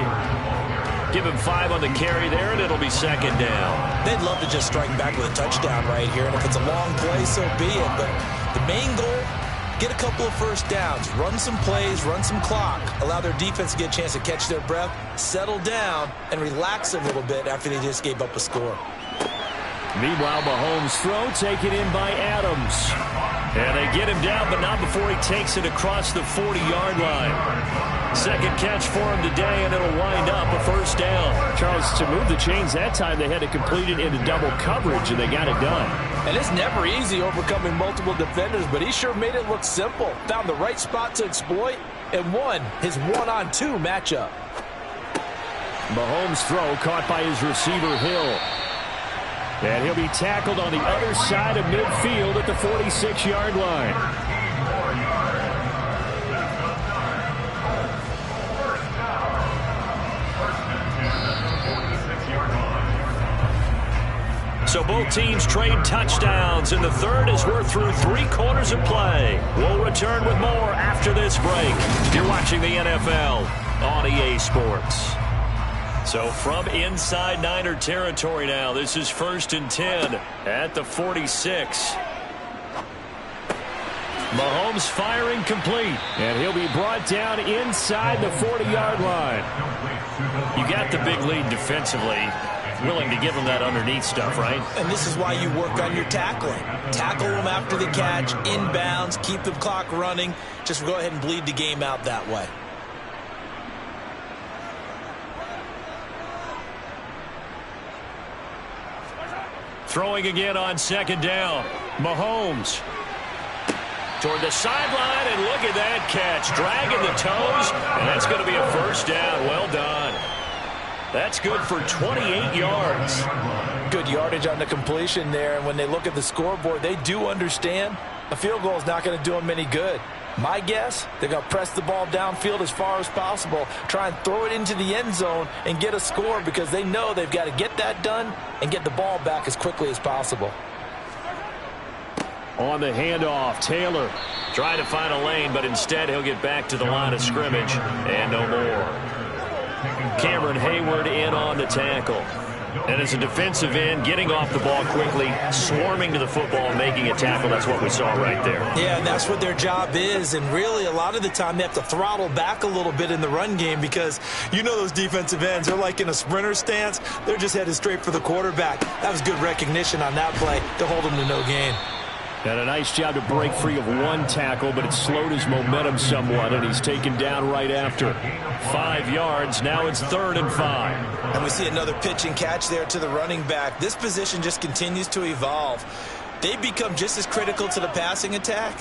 Give him 5 on the carry there, and it'll be second down. They'd love to just strike back with a touchdown right here, and if it's a long play, so be it. But the main goal, get a couple of first downs, run some plays, run some clock, allow their defense to get a chance to catch their breath, settle down, and relax a little bit after they just gave up a score. Meanwhile, Mahomes' throw taken in by Adams. And they get him down, but not before he takes it across the 40-yard line. Second catch for him today, and it'll wind up a first down. Charles, to move the chains that time, they had to complete it into double coverage, and they got it done. And it's never easy overcoming multiple defenders, but he sure made it look simple. Found the right spot to exploit and won his one-on-two matchup. Mahomes' throw caught by his receiver, Hill. And he'll be tackled on the other side of midfield at the 46-yard line. So both teams trade touchdowns, and the third as we're through 3 quarters of play. We'll return with more after this break. You're watching the NFL on EA Sports. So from inside Niner territory now, this is 1st and 10 at the 46. Mahomes firing complete. And he'll be brought down inside the 40-yard line. You got the big lead defensively. Willing to give them that underneath stuff, right? And this is why you work on your tackling. Tackle them after the catch, inbounds, keep the clock running. Just go ahead and bleed the game out that way. Throwing again on second down. Mahomes toward the sideline, and look at that catch. Dragging the toes, and that's going to be a first down. Well done. That's good for 28 yards. Good yardage on the completion there, and when they look at the scoreboard, they do understand a field goal is not going to do them any good. My guess, they're going to press the ball downfield as far as possible, try and throw it into the end zone and get a score, because they know they've got to get that done and get the ball back as quickly as possible. On the handoff, Taylor trying to find a lane, but instead he'll get back to the line of scrimmage and no more. Cameron Hayward in on the tackle. And as a defensive end, getting off the ball quickly, swarming to the football and making a tackle, that's what we saw right there. Yeah, and that's what their job is. And really, a lot of the time, they have to throttle back a little bit in the run game, because you know those defensive ends, they're like in a sprinter stance. They're just headed straight for the quarterback. That was good recognition on that play to hold them to no gain. Had a nice job to break free of one tackle, but it slowed his momentum somewhat, and he's taken down right after. 5 yards. Now it's 3rd and 5. And we see another pitch and catch there to the running back. This position just continues to evolve. They become just as critical to the passing attack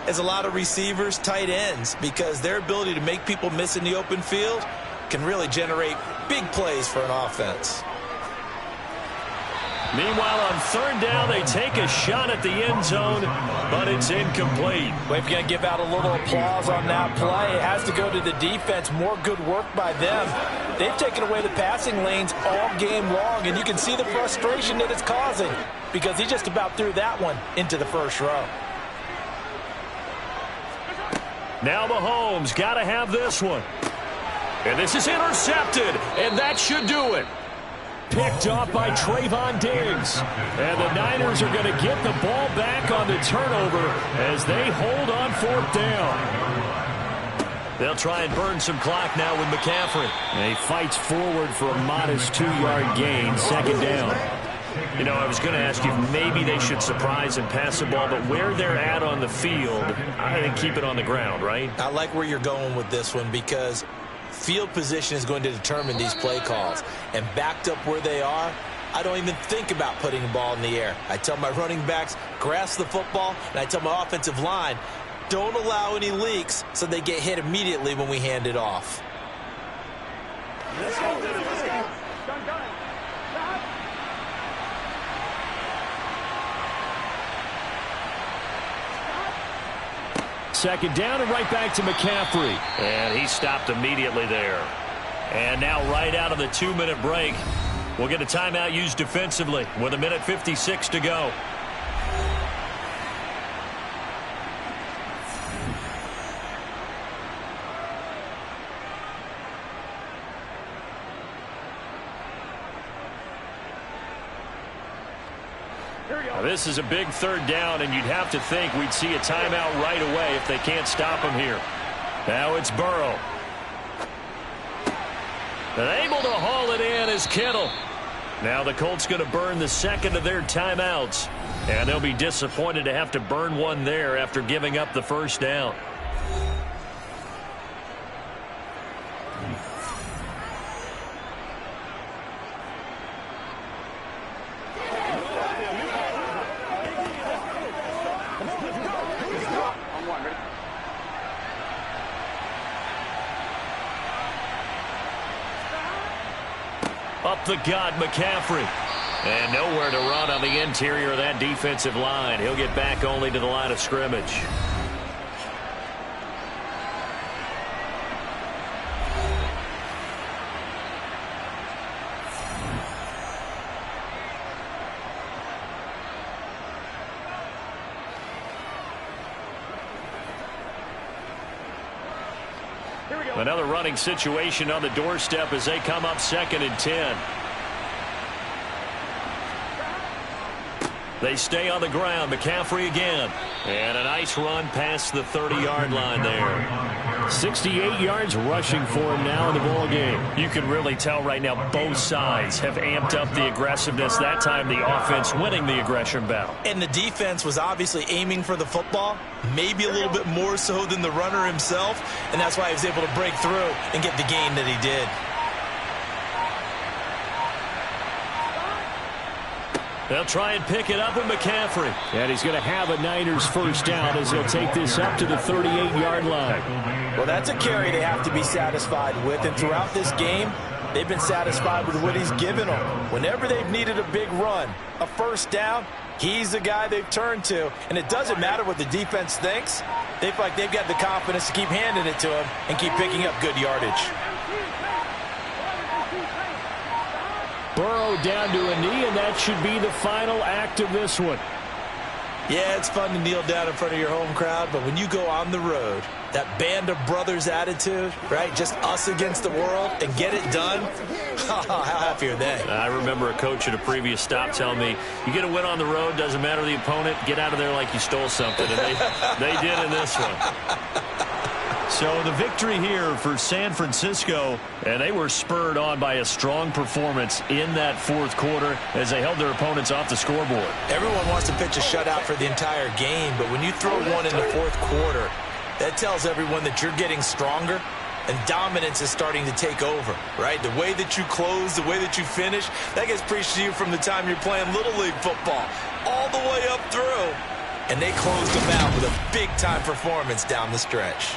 as a lot of receivers, tight ends, because their ability to make people miss in the open field can really generate big plays for an offense. Meanwhile, on third down, they take a shot at the end zone, but it's incomplete. Well, if you're going to give out a little applause on that play, it has to go to the defense. More good work by them. They've taken away the passing lanes all game long, and you can see the frustration that it's causing because he just about threw that one into the first row. Now Mahomes got to have this one. And this is intercepted, and that should do it. Picked off by Trayvon Diggs. And the Niners are going to get the ball back on the turnover as they hold on fourth down. They'll try and burn some clock now with McCaffrey. And he fights forward for a modest 2-yard gain, second down. You know, I was going to ask you if maybe they should surprise and pass the ball, but where they're at on the field, I think keep it on the ground, right? I like where you're going with this one because field position is going to determine these play calls. And backed up where they are, I don't even think about putting the ball in the air. I tell my running backs, grasp the football, and I tell my offensive line, don't allow any leaks so they get hit immediately when we hand it off. Let's go. Let's go. Done. Second down and right back to McCaffrey. And he stopped immediately there. And now right out of the 2-minute break, we'll get a timeout used defensively with 1:56 to go. Now, this is a big third down, and you'd have to think we'd see a timeout right away if they can't stop him here. Now it's Burrow. And able to haul it in is Kittle. Now the Colts going to burn the second of their timeouts, and they'll be disappointed to have to burn one there after giving up the first down. Up the gut, McCaffrey. And nowhere to run on the interior of that defensive line. He'll get back only to the line of scrimmage. Another running situation on the doorstep as they come up 2nd and 10. They stay on the ground. McCaffrey again. And a nice run past the 30-yard line there. 68 yards rushing for him now in the ball game. You can really tell right now both sides have amped up the aggressiveness. That time the offense winning the aggression battle. And the defense was obviously aiming for the football, maybe a little bit more so than the runner himself, and that's why he was able to break through and get the gain that he did. They'll try and pick it up with McCaffrey. And he's going to have a Niners first down as they'll take this up to the 38-yard line. Well, that's a carry they have to be satisfied with. And throughout this game, they've been satisfied with what he's given them. Whenever they've needed a big run, a first down, he's the guy they've turned to. And it doesn't matter what the defense thinks. They feel like they've got the confidence to keep handing it to him and keep picking up good yardage. Burrow down to a knee, and that should be the final act of this one. Yeah, it's fun to kneel down in front of your home crowd, but when you go on the road, that band of brothers attitude, right, just us against the world, and get it done, how happy are they? I remember a coach at a previous stop telling me, you get a win on the road, doesn't matter the opponent, get out of there like you stole something, and they did in this one. So the victory here for San Francisco, and they were spurred on by a strong performance in that fourth quarter as they held their opponents off the scoreboard. Everyone wants to pitch a shutout for the entire game, but when you throw one in the fourth quarter, that tells everyone that you're getting stronger and dominance is starting to take over, right? The way that you close, the way that you finish, that gets preached to you from the time you're playing Little League football all the way up through. And they closed them out with a big-time performance down the stretch.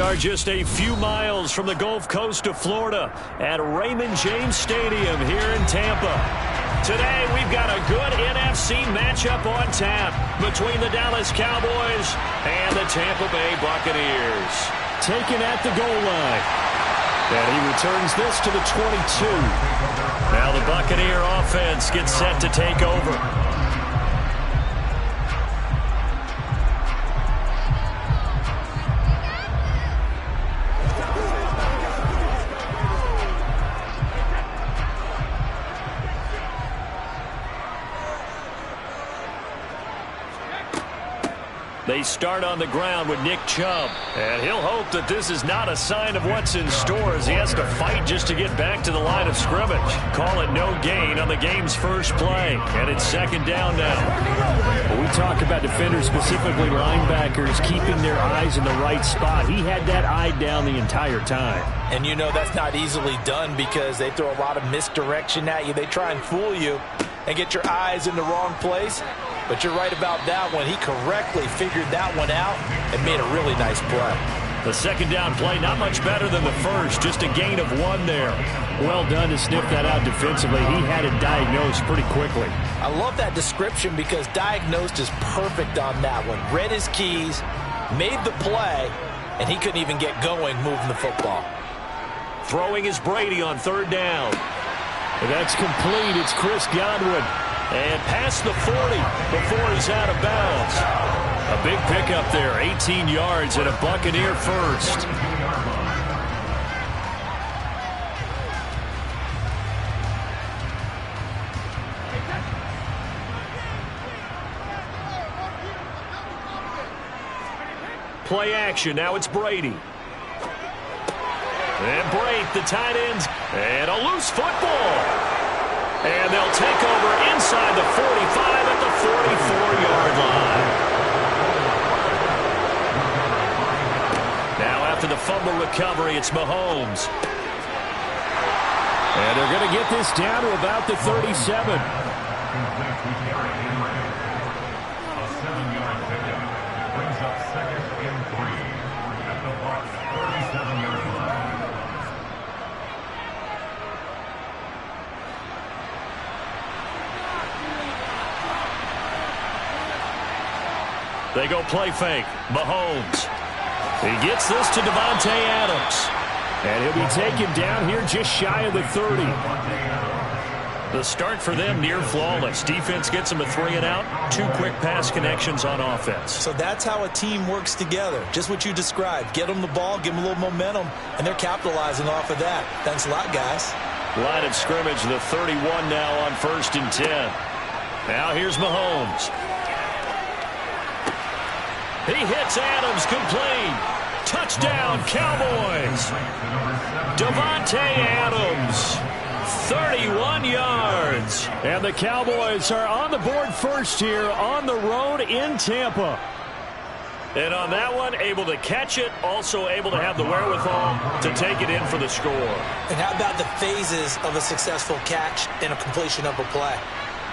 are just a few miles from the Gulf Coast of Florida at Raymond James Stadium here in Tampa. Today, we've got a good NFC matchup on tap between the Dallas Cowboys and the Tampa Bay Buccaneers. Taken at the goal line. And he returns this to the 22. Now the Buccaneer offense gets set to take over. They start on the ground with Nick Chubb. And he'll hope that this is not a sign of what's in store as he has to fight just to get back to the line of scrimmage. Call it no gain on the game's first play. And it's second down now. When we talk about defenders, specifically linebackers, keeping their eyes in the right spot. He had that eye down the entire time. And you know that's not easily done because they throw a lot of misdirection at you. They try and fool you and get your eyes in the wrong place. But you're right about that one. He correctly figured that one out and made a really nice play. The second down play, not much better than the first. Just a gain of 1 there. Well done to sniff that out defensively. He had it diagnosed pretty quickly. I love that description because diagnosed is perfect on that one. Read his keys, made the play, and he couldn't even get going moving the football. Throwing is Brady on third down. That's complete. It's Chris Godwin. And past the 40 before he's out of bounds. A big pickup there, 18 yards and a Buccaneer first. Play action, now it's Brady. And Brate, the tight ends, and a loose football. And they'll take over inside the 45 at the 44-yard line. Now after the fumble recovery, it's Mahomes. And they're going to get this down to about the 37. A 7-yard pickup brings up second and 3 at the Bucs 37-yard line. They go play fake. Mahomes. He gets this to Davante Adams. And he'll be taken down here just shy of the 30. The start for them near flawless. Defense gets them a 3-and-out. 2 quick pass connections on offense. So that's how a team works together. Just what you described. Get them the ball, give them a little momentum, and they're capitalizing off of that. Thanks a lot, guys. Line of scrimmage, the 31 now on 1st and 10. Now here's Mahomes. He hits Adams, complete. Touchdown, Cowboys. Davante Adams, 31 yards. And the Cowboys are on the board first here on the road in Tampa. And on that one, able to catch it, also able to have the wherewithal to take it in for the score. And how about the phases of a successful catch and a completion of a play?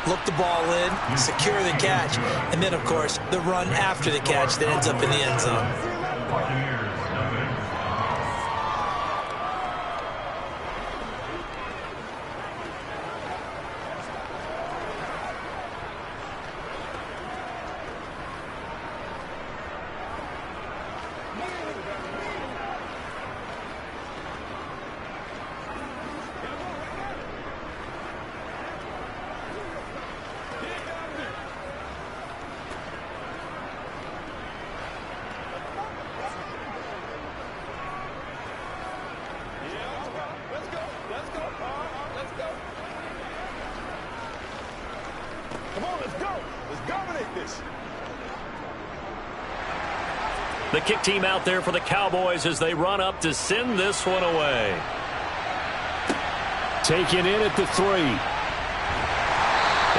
Look the ball in, secure the catch, and then, of course, the run after the catch that ends up in the end zone. The kick team out there for the Cowboys as they run up to send this one away. Taken in at the 3.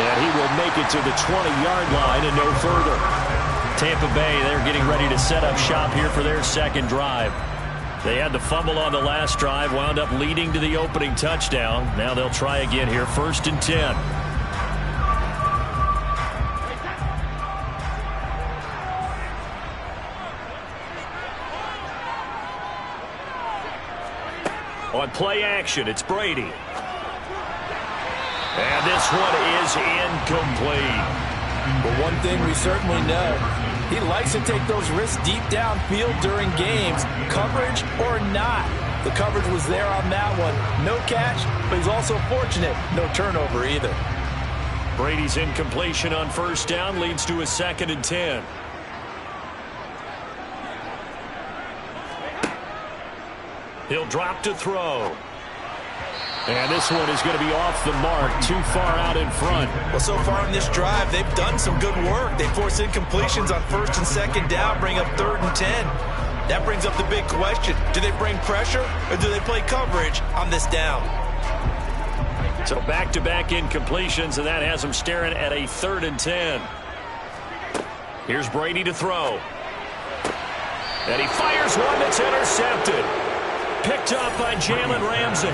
And he will make it to the 20-yard line and no further. Tampa Bay, they're getting ready to set up shop here for their second drive. They had the fumble on the last drive, wound up leading to the opening touchdown. Now they'll try again here, 1st and 10. On play action, it's Brady. And this one is incomplete. But one thing we certainly know, he likes to take those risks deep downfield during games, coverage or not. The coverage was there on that one. No catch, but he's also fortunate. No turnover either. Brady's incompletion on first down leads to a 2nd and 10. He'll drop to throw. And this one is going to be off the mark, too far out in front. Well, so far in this drive, they've done some good work. They force incompletions on 1st and 2nd down, bring up 3rd and 10. That brings up the big question. Do they bring pressure or do they play coverage on this down? So back-to-back incompletions, and that has them staring at a 3rd and 10. Here's Brady to throw. And he fires one that's intercepted. Picked up by Jalen Ramsey.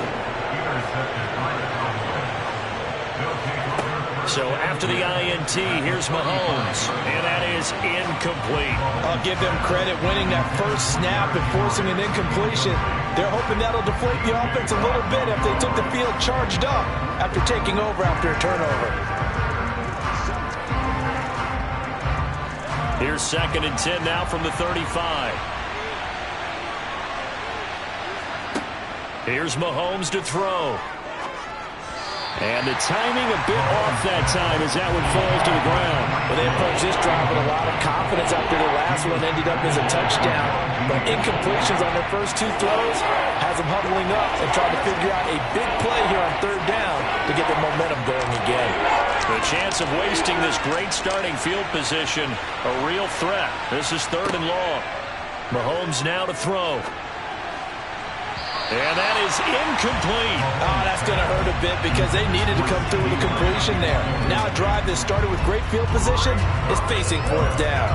So after the INT, here's Mahomes, and that is incomplete. I'll give them credit winning that first snap and forcing an incompletion. They're hoping that'll deflate the offense a little bit if they took the field charged up after taking over after a turnover. Here's 2nd and 10 now from the 35. Here's Mahomes to throw. And the timing a bit off that time as that one falls to the ground. Well, they approached this drive with a lot of confidence after the last one ended up as a touchdown. But incompletions on their first 2 throws has them huddling up and trying to figure out a big play here on 3rd down to get the momentum going again. The chance of wasting this great starting field position, a real threat. This is 3rd and long. Mahomes now to throw. And that is incomplete. Oh, that's going to hurt a bit because they needed to come through with a completion there. Now a drive that started with great field position is facing 4th down.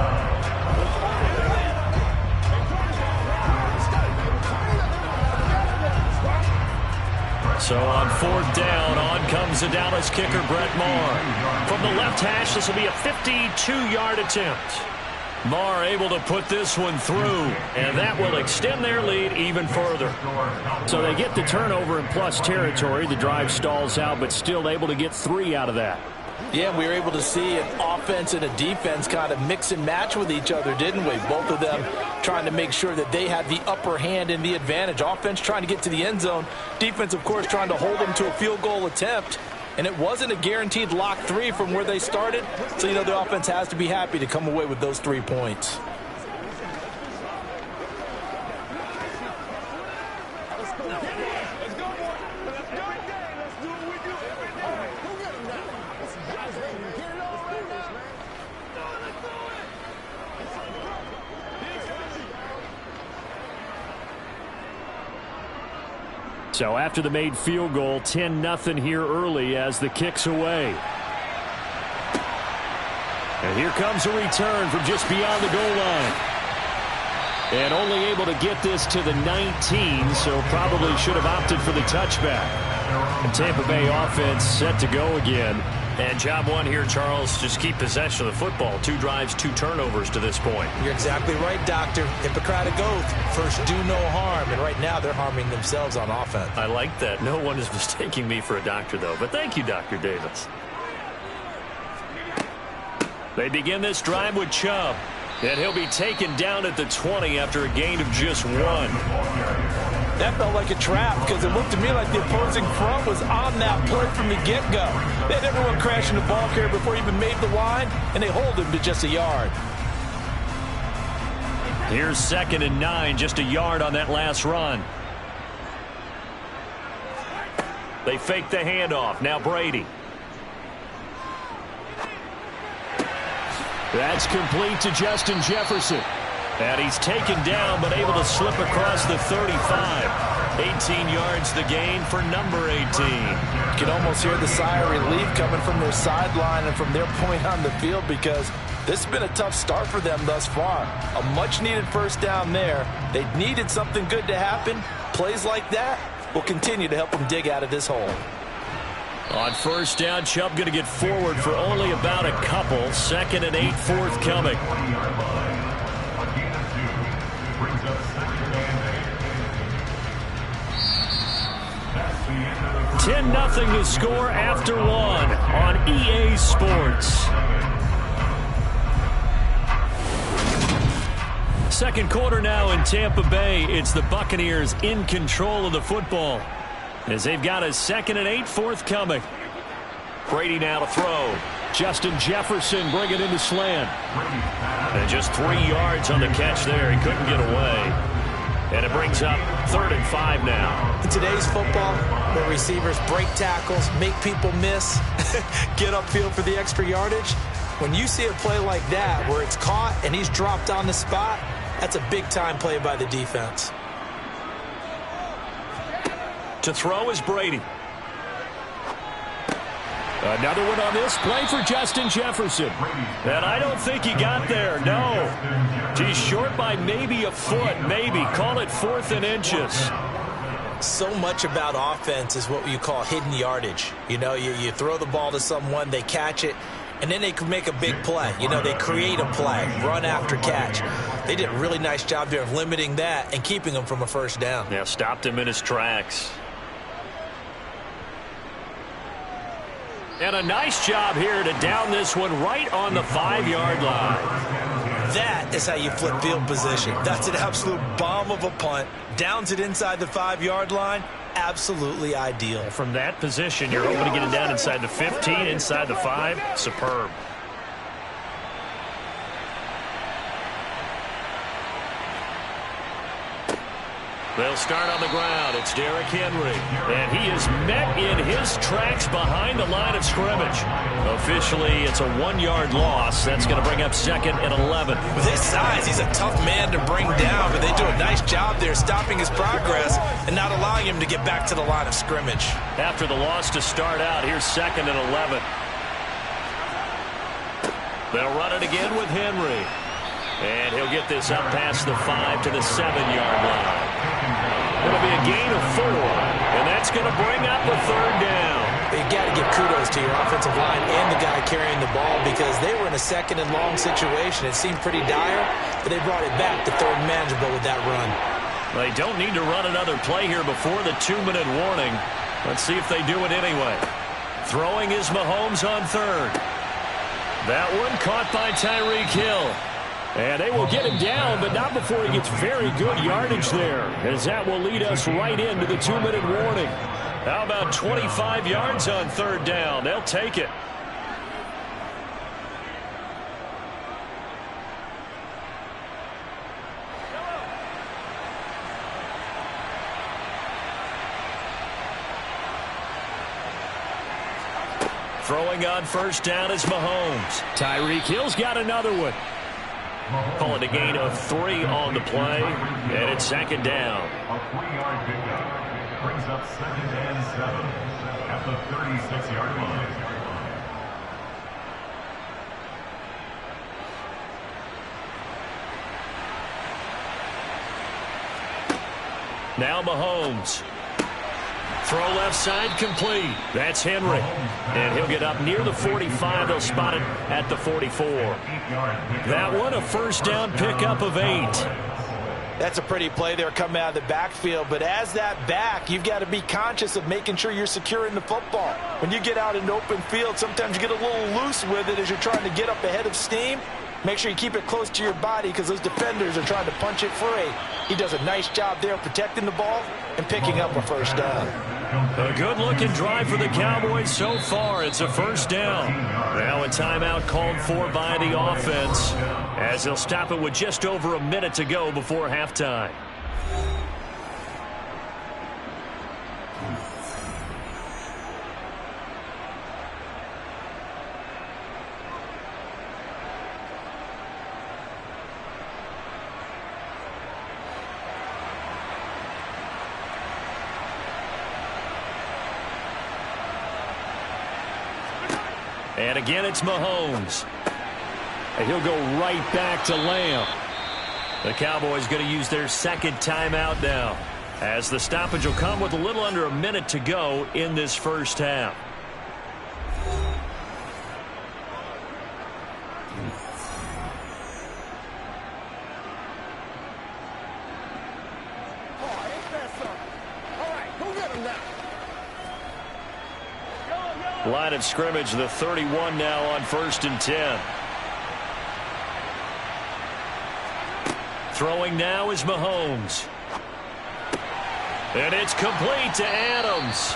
So on 4th down, on comes the Dallas kicker, Brett Maher. From the left hash, this will be a 52-yard attempt. Maher able to put this one through, and that will extend their lead even further. So they get the turnover in plus territory. The drive stalls out, but still able to get 3 out of that. Yeah, we were able to see an offense and a defense kind of mix and match with each other, didn't we? Both of them trying to make sure that they had the upper hand and the advantage. Offense trying to get to the end zone. Defense, of course, trying to hold them to a field goal attempt. And it wasn't a guaranteed lock 3 from where they started. So, you know, the offense has to be happy to come away with those 3 points. So after the made field goal, 10-0 here early as the kick's away. And here comes a return from just beyond the goal line. And only able to get this to the 19, so probably should have opted for the touchback. And Tampa Bay offense set to go again. And job one here, Charles, just keep possession of the football. 2 drives, 2 turnovers to this point. You're exactly right, Doctor. Hippocratic oath. First, do no harm. And right now, they're harming themselves on offense. I like that. No one is mistaking me for a doctor, though. But thank you, Dr. Davis. They begin this drive with Chubb. And he'll be taken down at the 20 after a gain of just 1. That felt like a trap because it looked to me like the opposing front was on that play from the get-go. They had everyone crashing the ball carrier before he even made the line, and they hold him to just a yard. Here's 2nd and 9, just a yard on that last run. They fake the handoff. Now Brady. That's complete to Justin Jefferson. And he's taken down, but able to slip across the 35. 18 yards the gain for number 18. You can almost hear the sigh of relief coming from their sideline and from their point on the field because this has been a tough start for them thus far. A much-needed first down there. They needed something good to happen. Plays like that will continue to help them dig out of this hole. On first down, Chubb going to get forward for only about a couple. 2nd and 8 forthcoming. 10-0 to score after one on EA Sports. Second quarter now in Tampa Bay. It's the Buccaneers in control of the football as they've got a 2nd and 8 forthcoming. Brady now to throw. Justin Jefferson bringing in the slant. And just 3 yards on the catch there. He couldn't get away. And it brings up 3rd and 5 now. In today's football, where receivers break tackles, make people miss, get upfield for the extra yardage, when you see a play like that where it's caught and he's dropped on the spot, that's a big-time play by the defense. To throw is Brady. Another one on this play for Justin Jefferson. And I don't think he got there, no. He's short by maybe a foot, maybe. Call it 4th and inches. So much about offense is what you call hidden yardage. You know, you throw the ball to someone, they catch it, and then they can make a big play. You know, they create a play, run after catch. They did a really nice job there of limiting that and keeping him from a first down. Yeah, stopped him in his tracks. And a nice job here to down this one right on the 5-yard line. That is how you flip field position. That's an absolute bomb of a punt. Downs it inside the 5-yard line. Absolutely ideal. From that position, you're hoping to get it down inside the 15, inside the 5. Superb. They'll start on the ground. It's Derrick Henry. And he is met in his tracks behind the line of scrimmage. Officially, it's a 1-yard loss. That's going to bring up 2nd and 11. With his size, he's a tough man to bring down, but they do a nice job there stopping his progress and not allowing him to get back to the line of scrimmage. After the loss to start out, here's 2nd and 11. They'll run it again with Henry. And he'll get this up past the 5 to the 7-yard line. It'll be a gain of 4, and that's going to bring up a 3rd down. You got to give kudos to your offensive line and the guy carrying the ball because they were in a 2nd and long situation. It seemed pretty dire, but they brought it back to 3rd and manageable with that run. They don't need to run another play here before the 2-minute warning. Let's see if they do it anyway. Throwing is Mahomes on 3rd. That one caught by Tyreek Hill. And they will get him down, but not before he gets very good yardage there, as that will lead us right into the 2-minute warning. How about 25 yards on 3rd down? They'll take it. Throwing on 1st down is Mahomes. Tyreek Hill's got another one. Call it a gain of 3 on the play, and it's 2nd down. A 3-yard pickup brings up 2nd and 7 at the 36-yard line. Now Mahomes. Throw left side complete. That's Henry. And he'll get up near the 45. They'll spot it at the 44. That one a 1st down pickup of 8. That's a pretty play there coming out of the backfield, but as that back, you've got to be conscious of making sure you're securing the football. When you get out in open field, sometimes you get a little loose with it as you're trying to get up ahead of steam. Make sure you keep it close to your body because those defenders are trying to punch it free. He does a nice job there protecting the ball and picking up a 1st down. A good-looking drive for the Cowboys so far. It's a 1st down. Now a timeout called for by the offense as they'll stop it with just over a minute to go before halftime. And again, it's Mahomes. And he'll go right back to Lamb. The Cowboys going to use their 2nd timeout now, as the stoppage will come with a little under a minute to go in this 1st half. Line of scrimmage, the 31 now on 1st and 10. Throwing now is Mahomes. And it's complete to Adams.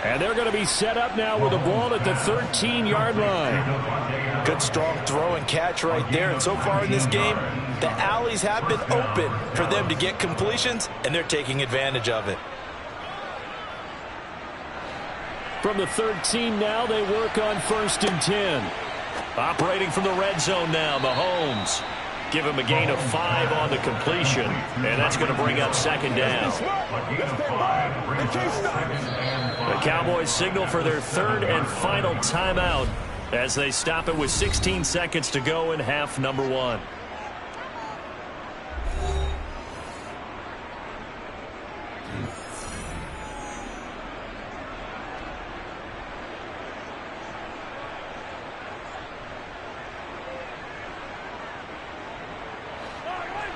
And they're going to be set up now with the ball at the 13-yard line. Good strong throw and catch right there. And so far in this game, the alleys have been open for them to get completions, and they're taking advantage of it. From the 13 now, they work on 1st and 10. Operating from the red zone now, Mahomes. Give him a gain of 5 on the completion, and that's going to bring up 2nd down. The Cowboys signal for their 3rd and final timeout as they stop it with 16 seconds to go in half number 1.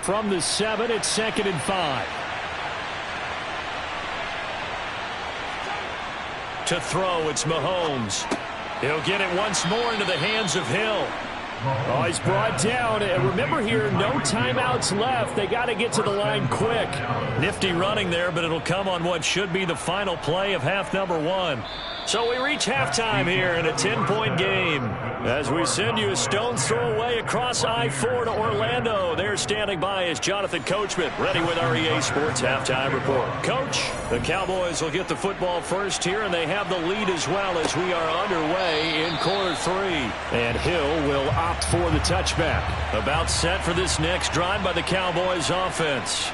From the 7, it's 2nd and 5. To throw, it's Mahomes. He'll get it once more into the hands of Hill. Oh, he's brought down. Remember here, no timeouts left. They got to get to the line quick. Nifty running there, but it'll come on what should be the final play of half number 1. So we reach halftime here in a 10-point game as we send you a stone's throw away across I-4 to Orlando. There standing by is Jonathan Coachman, ready with our EA Sports Halftime Report. Coach, the Cowboys will get the football first here, and they have the lead as well as we are underway in quarter 3. And Hill will opt for the touchback. About set for this next drive by the Cowboys offense.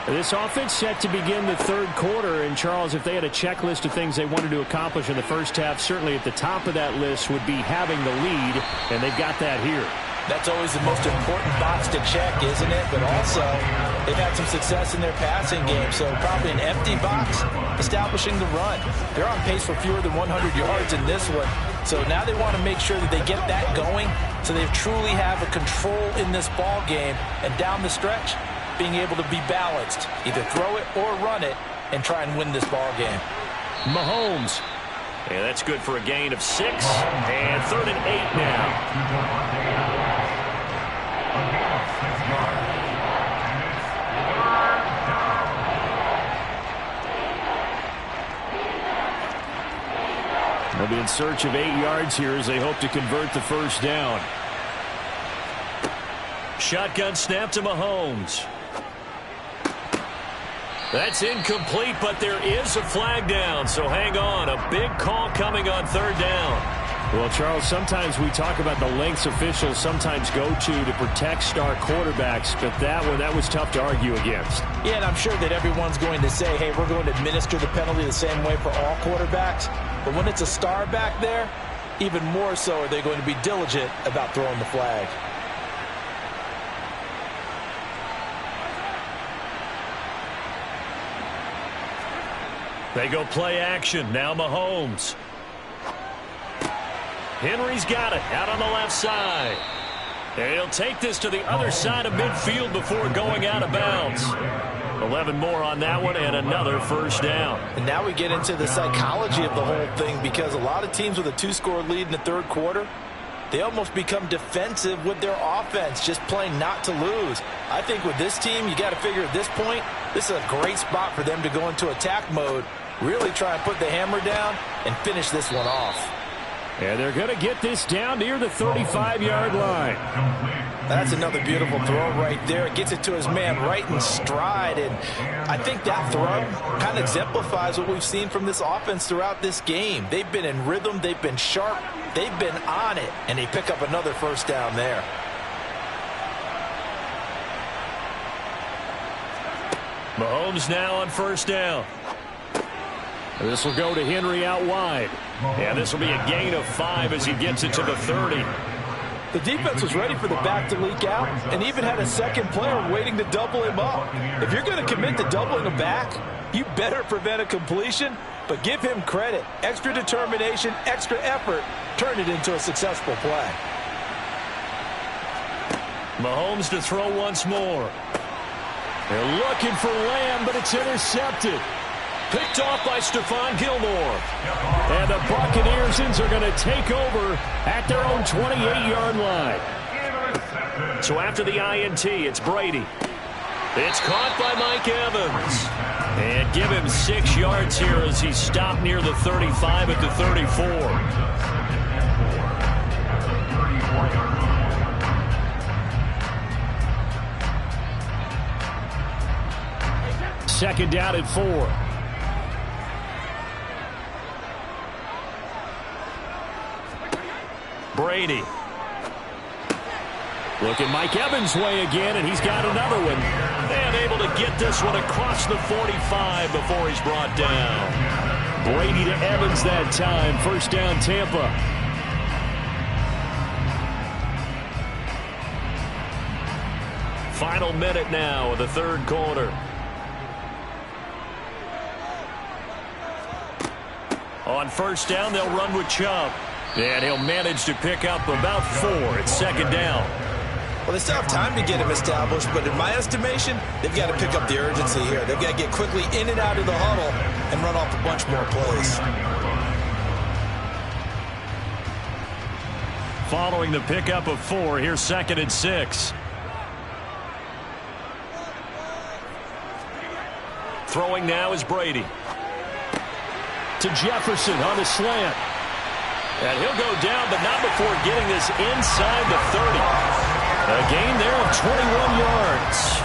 This offense set to begin the 3rd quarter, and Charles, if they had a checklist of things they wanted to accomplish in the first half, certainly at the top of that list would be having the lead, and they've got that here. That's always the most important box to check, isn't it? But also, they've had some success in their passing game, so probably an empty box, establishing the run. They're on pace for fewer than 100 yards in this one, so now they want to make sure that they get that going so they truly have a control in this ball game, and down the stretch, being able to be balanced, either throw it or run it, and try and win this ball game. Mahomes. And that's good for a gain of 6. And 3rd and 8 now. They'll be in search of 8 yards here as they hope to convert the first down. Shotgun snap to Mahomes. That's incomplete, but there is a flag down, so hang on. A big call coming on 3rd down. Well, Charles, sometimes we talk about the lengths officials sometimes go to protect star quarterbacks, but that was tough to argue against. Yeah, and I'm sure that everyone's going to say, hey, we're going to administer the penalty the same way for all quarterbacks. But when it's a star back there, even more so are they going to be diligent about throwing the flag. They go play action. Now Mahomes. Henry's got it out on the left side. And he'll take this to the other side of midfield before going out of bounds. 11 more on that one and another first down. And now we get into the psychology of the whole thing, because a lot of teams with a 2-score lead in the 3rd quarter, they almost become defensive with their offense, just playing not to lose. I think with this team, you got to figure at this point, this is a great spot for them to go into attack mode, really try and put the hammer down and finish this one off. And they're going to get this down near the 35-yard line. That's another beautiful throw right there. It gets it to his man right in stride. And I think that throw kind of exemplifies what we've seen from this offense throughout this game. They've been in rhythm. They've been sharp. They've been on it. And they pick up another first down there. Mahomes now on first down. This will go to Henry out wide. And this will be a gain of 5 as he gets it to the 30. The defense was ready for the back to leak out and even had a second player waiting to double him up. If you're going to commit to doubling a back, you better prevent a completion, but give him credit. Extra determination, extra effort, turn it into a successful play. Mahomes to throw once more. They're looking for Lamb, but it's intercepted. Picked off by Stephon Gilmore. And the Buccaneers are going to take over at their own 28-yard line. So after the INT, it's Brady. It's caught by Mike Evans. And give him 6 yards here as he stopped near the 35 at the 34. Second down at 4. Brady. Looking Mike Evans' way again, and he's got another one. And able to get this one across the 45 before he's brought down. Brady to Evans that time. First down, Tampa. Final minute now of the third quarter. On first down, they'll run with Chubb. And he'll manage to pick up about 4. It's second down. Well, they still have time to get him established, but in my estimation, they've got to pick up the urgency here. They've got to get quickly in and out of the huddle and run off a bunch more plays. Following the pickup of 4, here's second and 6. Throwing now is Brady. To Jefferson on the slant. And he'll go down, but not before getting this inside the 30. A gain there of 21 yards.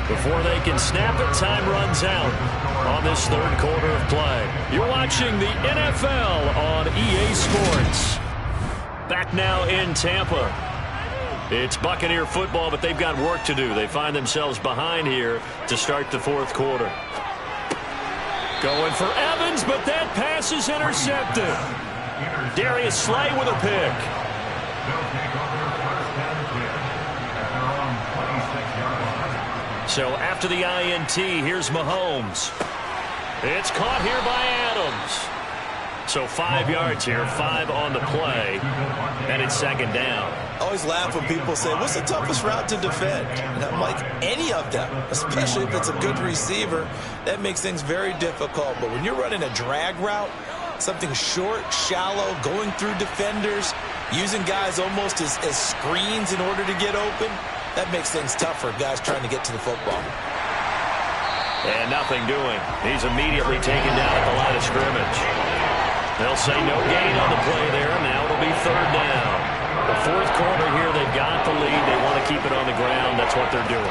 Before they can snap it, time runs out on this third quarter of play. You're watching the NFL on EA Sports. Back now in Tampa. It's Buccaneer football, but they've got work to do. They find themselves behind here to start the fourth quarter. Going for Evans, but that pass is intercepted. Darius Slay with a pick. So after the INT, here's Mahomes. It's caught here by Adams. So 5 yards here, 5 on the play, and it's second down. I always laugh when people say, what's the toughest route to defend? And I'm like, any of them, especially if it's a good receiver. That makes things very difficult. But when you're running a drag route, something short, shallow, going through defenders, using guys almost as screens in order to get open, that makes things tough for guys trying to get to the football. And nothing doing. He's immediately taken down at the line of scrimmage. They'll say no gain on the play there. Now it'll be third down. The fourth quarter here, they've got the lead. They want to keep it on the ground. That's what they're doing.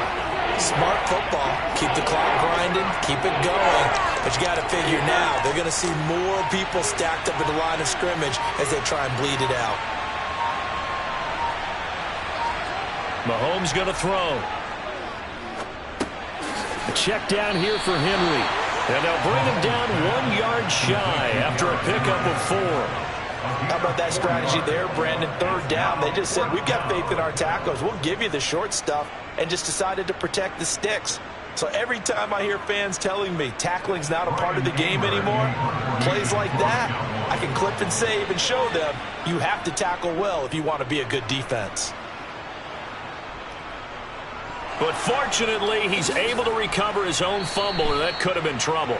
Smart football. Keep the clock grinding. Keep it going. But you got to figure now, they're going to see more people stacked up at the line of scrimmage as they try and bleed it out. Mahomes going to throw. A check down here for Henry. And they'll bring him down 1 yard shy after a pickup of 4. How about that strategy there, Brandon? Third down. They just said, we've got faith in our tackles. We'll give you the short stuff, and just decided to protect the sticks. So every time I hear fans telling me tackling's not a part of the game anymore, plays like that, I can clip and save and show them you have to tackle well if you want to be a good defense. But fortunately, he's able to recover his own fumble, and that could have been trouble.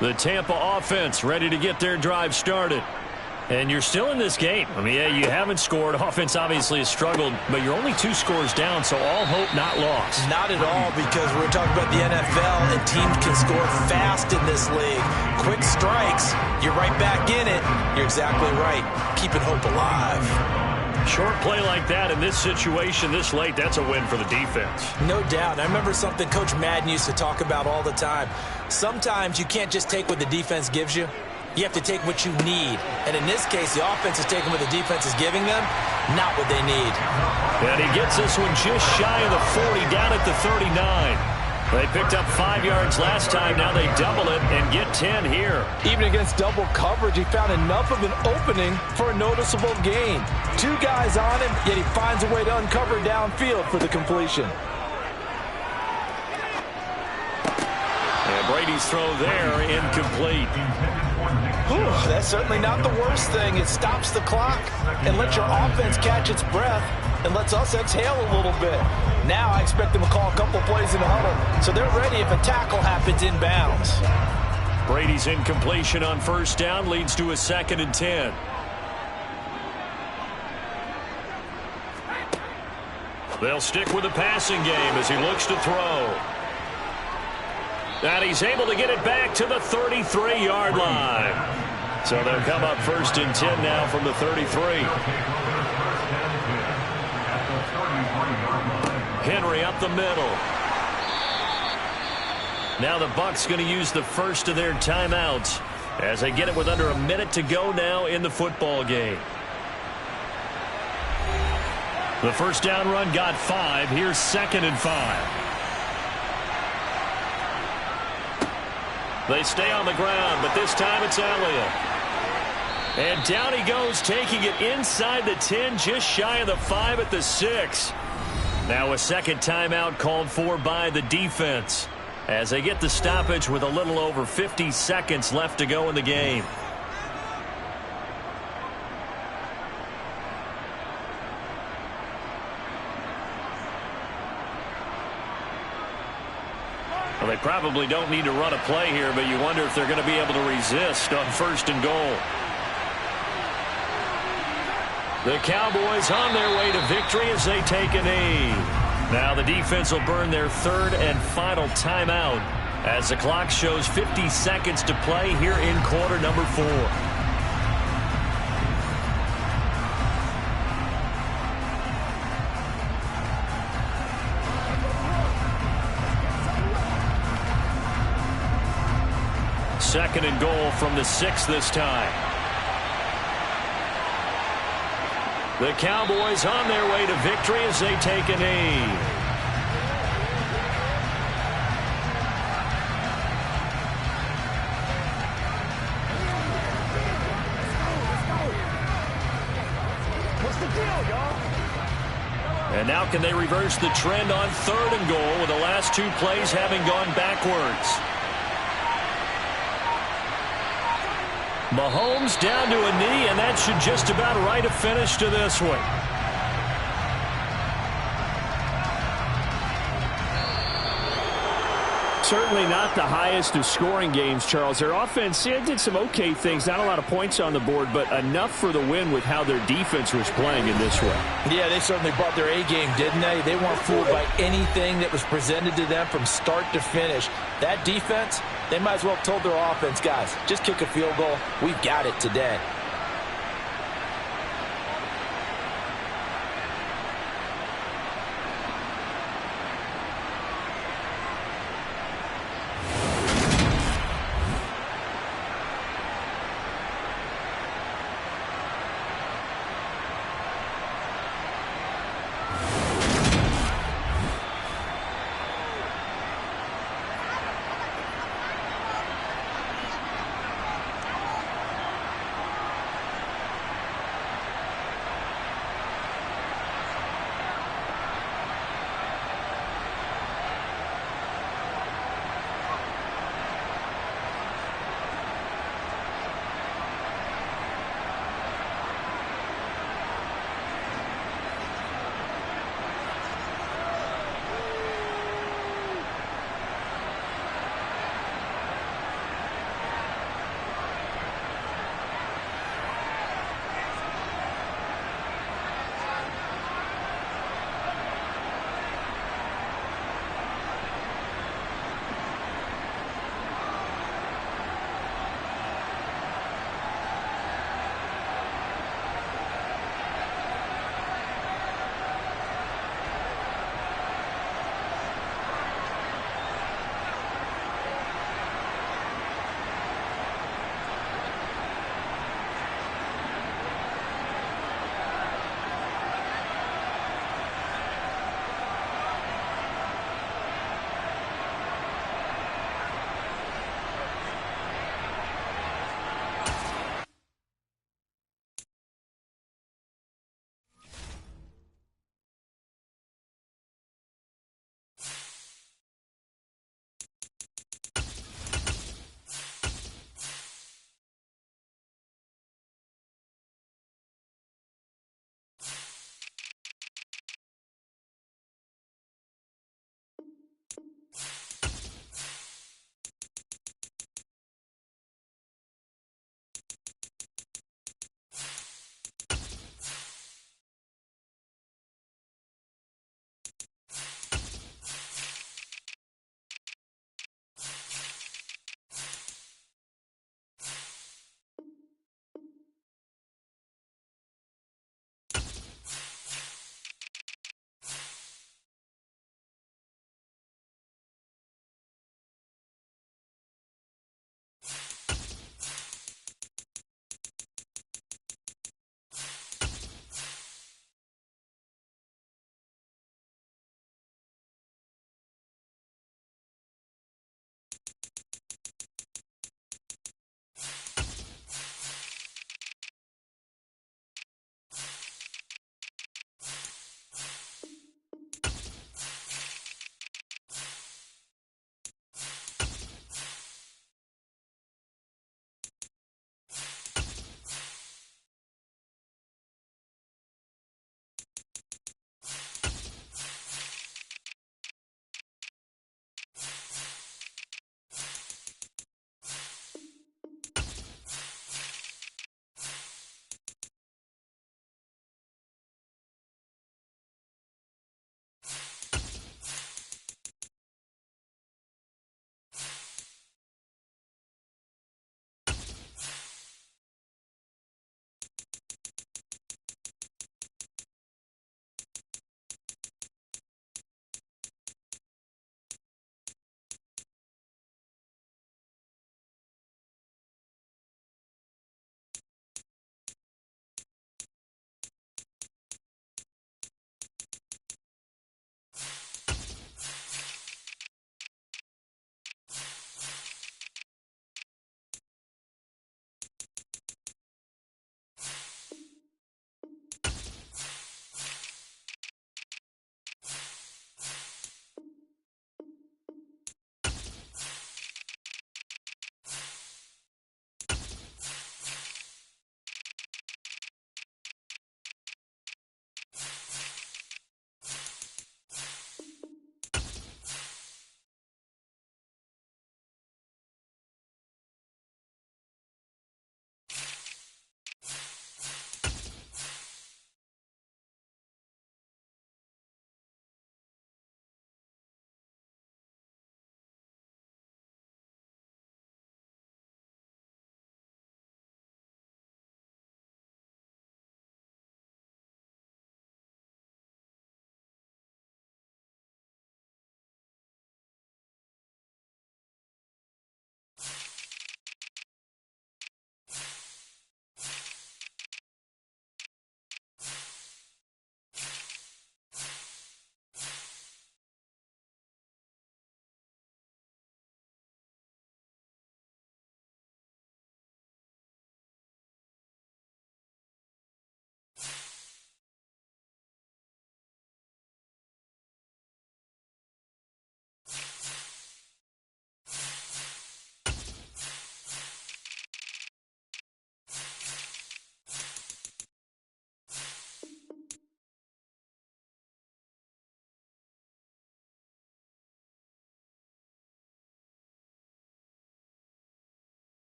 The Tampa offense ready to get their drive started. And you're still in this game. I mean, yeah, you haven't scored. Offense obviously has struggled, but you're only 2 scores down, so all hope not lost. Not at all, because we're talking about the NFL, and teams can score fast in this league. Quick strikes, you're right back in it. You're exactly right. Keeping hope alive. Short play like that in this situation this late, that's a win for the defense. No doubt. I remember something Coach Madden used to talk about all the time. Sometimes you can't just take what the defense gives you. You have to take what you need. And in this case, the offense is taking what the defense is giving them, not what they need. And he gets this one just shy of the 40, down at the 39. They picked up 5 yards last time. Now they double it and get 10 here. Even against double coverage, he found enough of an opening for a noticeable gain. 2 guys on him, yet he finds a way to uncover downfield for the completion. And Brady's throw there, incomplete. Whew, that's certainly not the worst thing. It stops the clock and lets your offense catch its breath and lets us exhale a little bit. Now I expect them to call a couple plays in the huddle, so they're ready if a tackle happens inbounds. Brady's incompletion on first down leads to a 2nd and 10. They'll stick with the passing game as he looks to throw. And he's able to get it back to the 33-yard line. So they'll come up 1st and 10 now from the 33. Henry up the middle. Now the Bucs going to use the first of their timeouts as they get it with under a minute to go now in the football game. The first down run got 5. Here's 2nd and 5. They stay on the ground, but this time it's Elliott. And down he goes, taking it inside the 10, just shy of the 5 at the 6. Now a second timeout called for by the defense as they get the stoppage with a little over 50 seconds left to go in the game. Well, they probably don't need to run a play here, but you wonder if they're going to be able to resist on 1st and goal. The Cowboys on their way to victory as they take a knee. Now the defense will burn their 3rd and final timeout as the clock shows 50 seconds to play here in quarter number 4. Second and goal from the 6 this time. The Cowboys on their way to victory as they take a knee. What's the deal, y'all? And now can they reverse the trend on 3rd and goal with the last 2 plays having gone backwards? Mahomes down to a knee, and that should just about write a finish to this one. Certainly not the highest of scoring games, Charles. Their offense did some okay things. Not a lot of points on the board, but enough for the win with how their defense was playing in this one. Yeah, they certainly brought their A-game, didn't they? They weren't fooled by anything that was presented to them from start to finish. That defense, they might as well have told their offense, guys, just kick a field goal. We've got it today.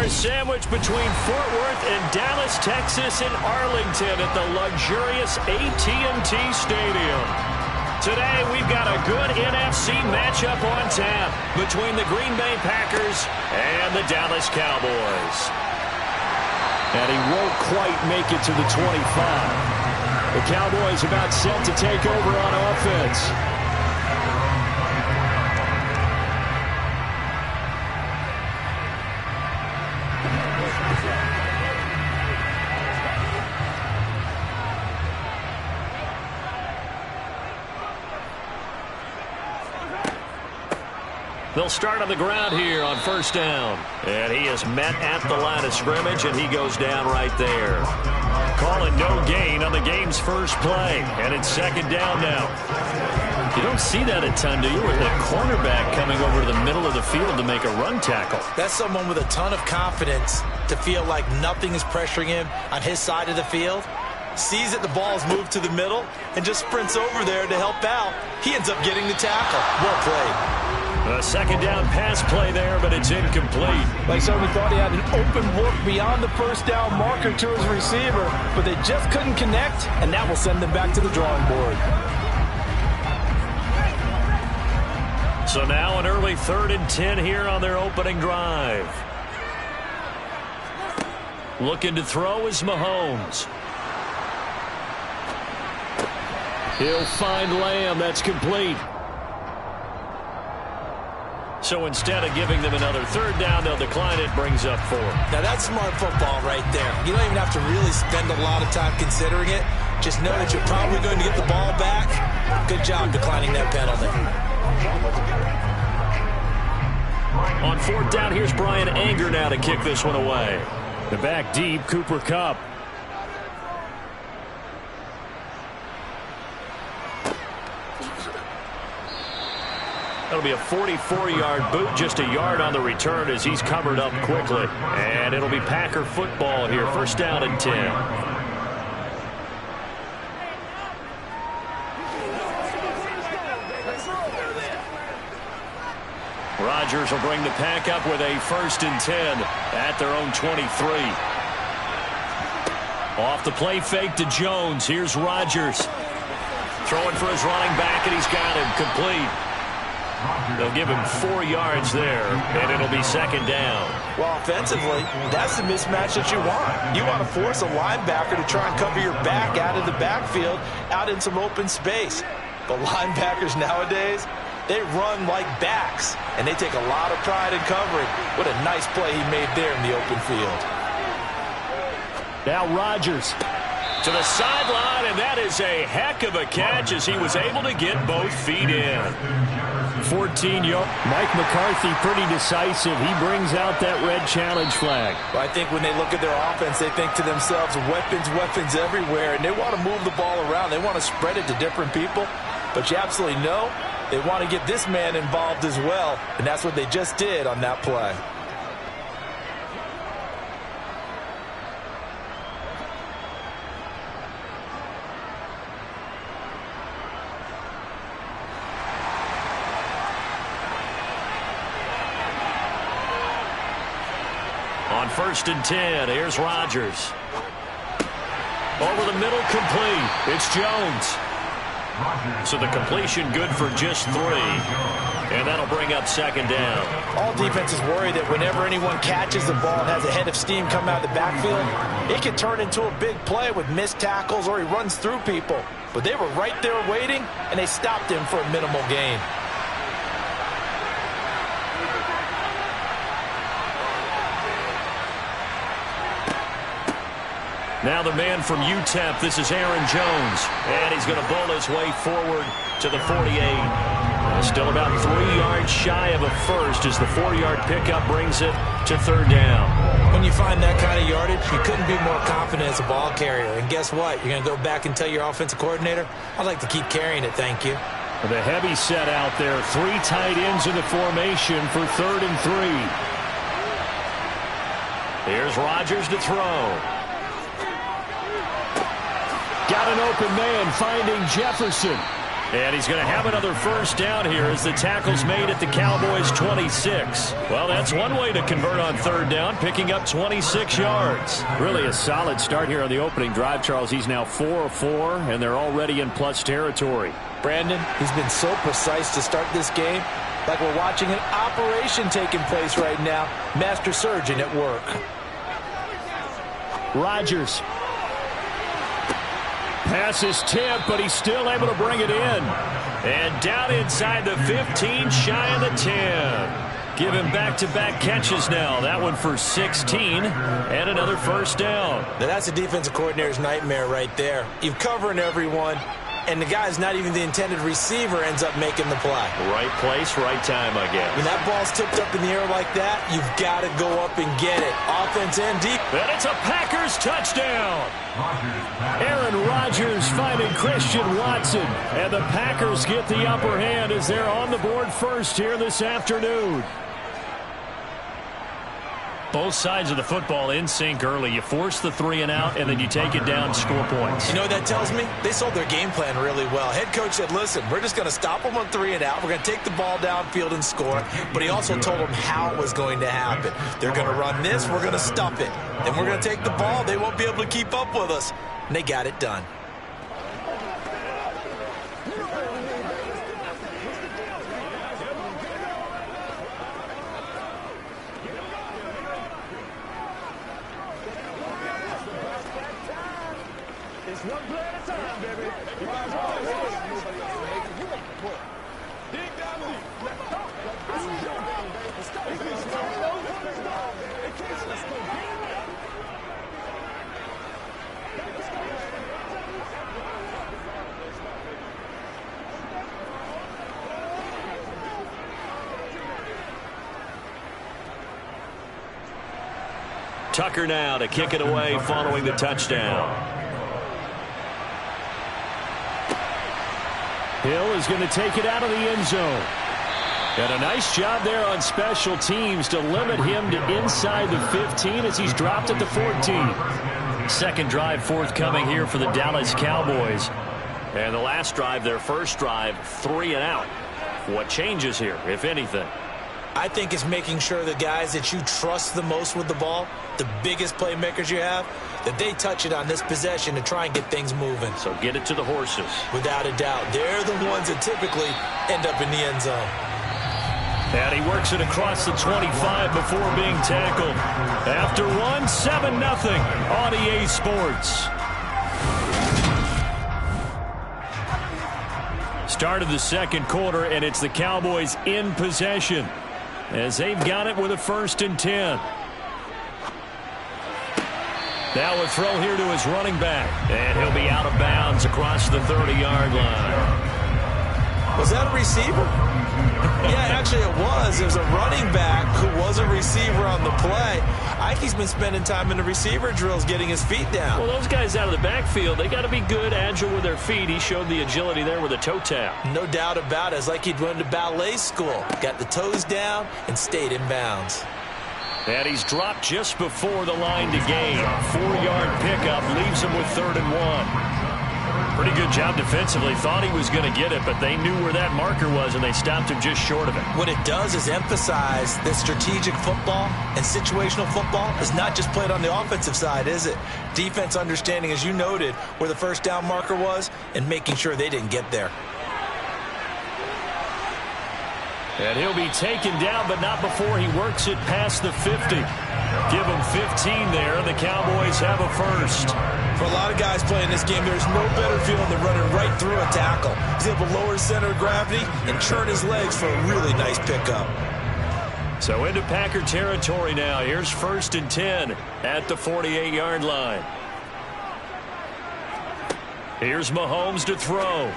are sandwiched between Fort Worth and Dallas, Texas, and Arlington at the luxurious AT&T Stadium. Today, we've got a good NFC matchup on tap between the Green Bay Packers and the Dallas Cowboys. And he won't quite make it to the 25. The Cowboys about set to take over on offense. They'll start on the ground here on first down. And he is met at the line of scrimmage, and he goes down right there. Calling no gain on the game's first play. And it's second down now. You don't see that a ton, do you? With the cornerback coming over to the middle of the field to make a run tackle. That's someone with a ton of confidence to feel like nothing is pressuring him on his side of the field. Sees that the ball's moved to the middle and just sprints over there to help out. He ends up getting the tackle. Well played. A second down pass play there, but it's incomplete. Like somebody thought he had an open look beyond the first down marker to his receiver, but they just couldn't connect, and that will send them back to the drawing board. So now an early 3rd and 10 here on their opening drive. Looking to throw is Mahomes. He'll find Lamb. That's complete. So instead of giving them another 3rd down, they'll decline it, brings up 4. Now that's smart football right there. You don't even have to really spend a lot of time considering it. Just know that you're probably going to get the ball back. Good job declining that penalty. On 4th down, here's Brian Anger now to kick this one away. The back deep, Cooper Kupp. That'll be a 44-yard boot, just a yard on the return as he's covered up quickly. And it'll be Packer football here, first down and 10. Rodgers will bring the Pack up with a 1st and 10 at their own 23. Off the play fake to Jones. Here's Rodgers. Throwing for his running back, and he's got him complete. They'll give him 4 yards there, and it'll be second down. Well, offensively, that's the mismatch that you want. You want to force a linebacker to try and cover your back out of the backfield, out in some open space. But linebackers nowadays, they run like backs, and they take a lot of pride in covering. What a nice play he made there in the open field. Now Rodgers. To the sideline, and that is a heck of a catch as he was able to get both feet in. 14-yard. Mike McCarthy pretty decisive. He brings out that red challenge flag. Well, I think when they look at their offense, they think to themselves, weapons, weapons everywhere, and they want to move the ball around. They want to spread it to different people. But you absolutely know they want to get this man involved as well, and that's what they just did on that play. On 1st and 10, here's Rodgers. Over the middle, complete. It's Jones. So the completion good for just 3. And that'll bring up second down. All defenses worry that whenever anyone catches the ball and has a head of steam come out of the backfield, it can turn into a big play with missed tackles or he runs through people. But they were right there waiting, and they stopped him for a minimal gain. Now the man from UTEP, this is Aaron Jones. And he's going to bowl his way forward to the 48. Still about 3 yards shy of a first as the 4-yard pickup brings it to 3rd down. When you find that kind of yardage, you couldn't be more confident as a ball carrier. And guess what? You're going to go back and tell your offensive coordinator, I'd like to keep carrying it, thank you. The heavy set out there. 3 tight ends in the formation for 3rd and 3. Here's Rodgers to throw. Got an open man finding Jefferson. And he's going to have another first down here as the tackle's made at the Cowboys' 26. Well, that's one way to convert on third down, picking up 26 yards. Really a solid start here on the opening drive, Charles. He's now 4 of 4, and they're already in plus territory. Brandon, he's been so precise to start this game, like we're watching an operation taking place right now. Master surgeon at work. Rodgers. Pass is tipped, but he's still able to bring it in. And down inside the 15, shy of the 10. Give him back-to-back catches now. That one for 16 and another first down. Now that's a defensive coordinator's nightmare right there. You're covering everyone, and the guy's not even the intended receiver ends up making the play. Right place, right time, I guess. When that ball's tipped up in the air like that, you've got to go up and get it. Offense and deep. And it's a Packers touchdown. Aaron Rodgers finding Christian Watson. And the Packers get the upper hand as they're on the board first here this afternoon. Both sides of the football in sync early. You force the 3 and out, and then you take it down, score points. You know what that tells me? They sold their game plan really well. Head coach said, listen, we're just going to stop them on 3 and out. We're going to take the ball downfield and score. But he also told them how it was going to happen. They're going to run this. We're going to stuff it. Then we're going to take the ball. They won't be able to keep up with us. And they got it done. One play at a time, baby. You might as well. Dig down deep. Let's go. Let's go. Tucker now to kick it away following the touchdown. Hill is going to take it out of the end zone. And a nice job there on special teams to limit him to inside the 15 as he's dropped at the 14. Second drive forthcoming here for the Dallas Cowboys. And the last drive, their first drive, 3 and out. What changes here, if anything? I think it's making sure the guys that you trust the most with the ball, the biggest playmakers you have, that they touch it on this possession to try and get things moving. So get it to the horses. Without a doubt. They're the ones that typically end up in the end zone. And he works it across the 25 before being tackled. After one, 7-0 on EA Sports. Start of the second quarter, and it's the Cowboys in possession as they've got it with a 1st and 10. Now a throw here to his running back. And he'll be out of bounds across the 30-yard line. Was that a receiver? Yeah, actually it was. There's a running back who was a receiver on the play. Ike's been spending time in the receiver drills getting his feet down. Well, those guys out of the backfield, they got to be good, agile with their feet. He showed the agility there with a toe tap. No doubt about it. It's like he'd run to ballet school. Got the toes down and stayed in bounds. And he's dropped just before the line to gain. 4-yard pickup leaves him with 3rd and 1. Pretty good job defensively. Thought he was going to get it, but they knew where that marker was, and they stopped him just short of it. What it does is emphasize that strategic football and situational football is not just played on the offensive side, is it? Defense understanding, as you noted, where the first down marker was and making sure they didn't get there. And he'll be taken down, but not before he works it past the 50. Give him 15 there, and the Cowboys have a first. For a lot of guys playing this game, there's no better feeling than running right through a tackle. He's able to lower his center of gravity and turn his legs for a really nice pickup. So into Packer territory now. Here's 1st and 10 at the 48-yard line. Here's Mahomes to throw.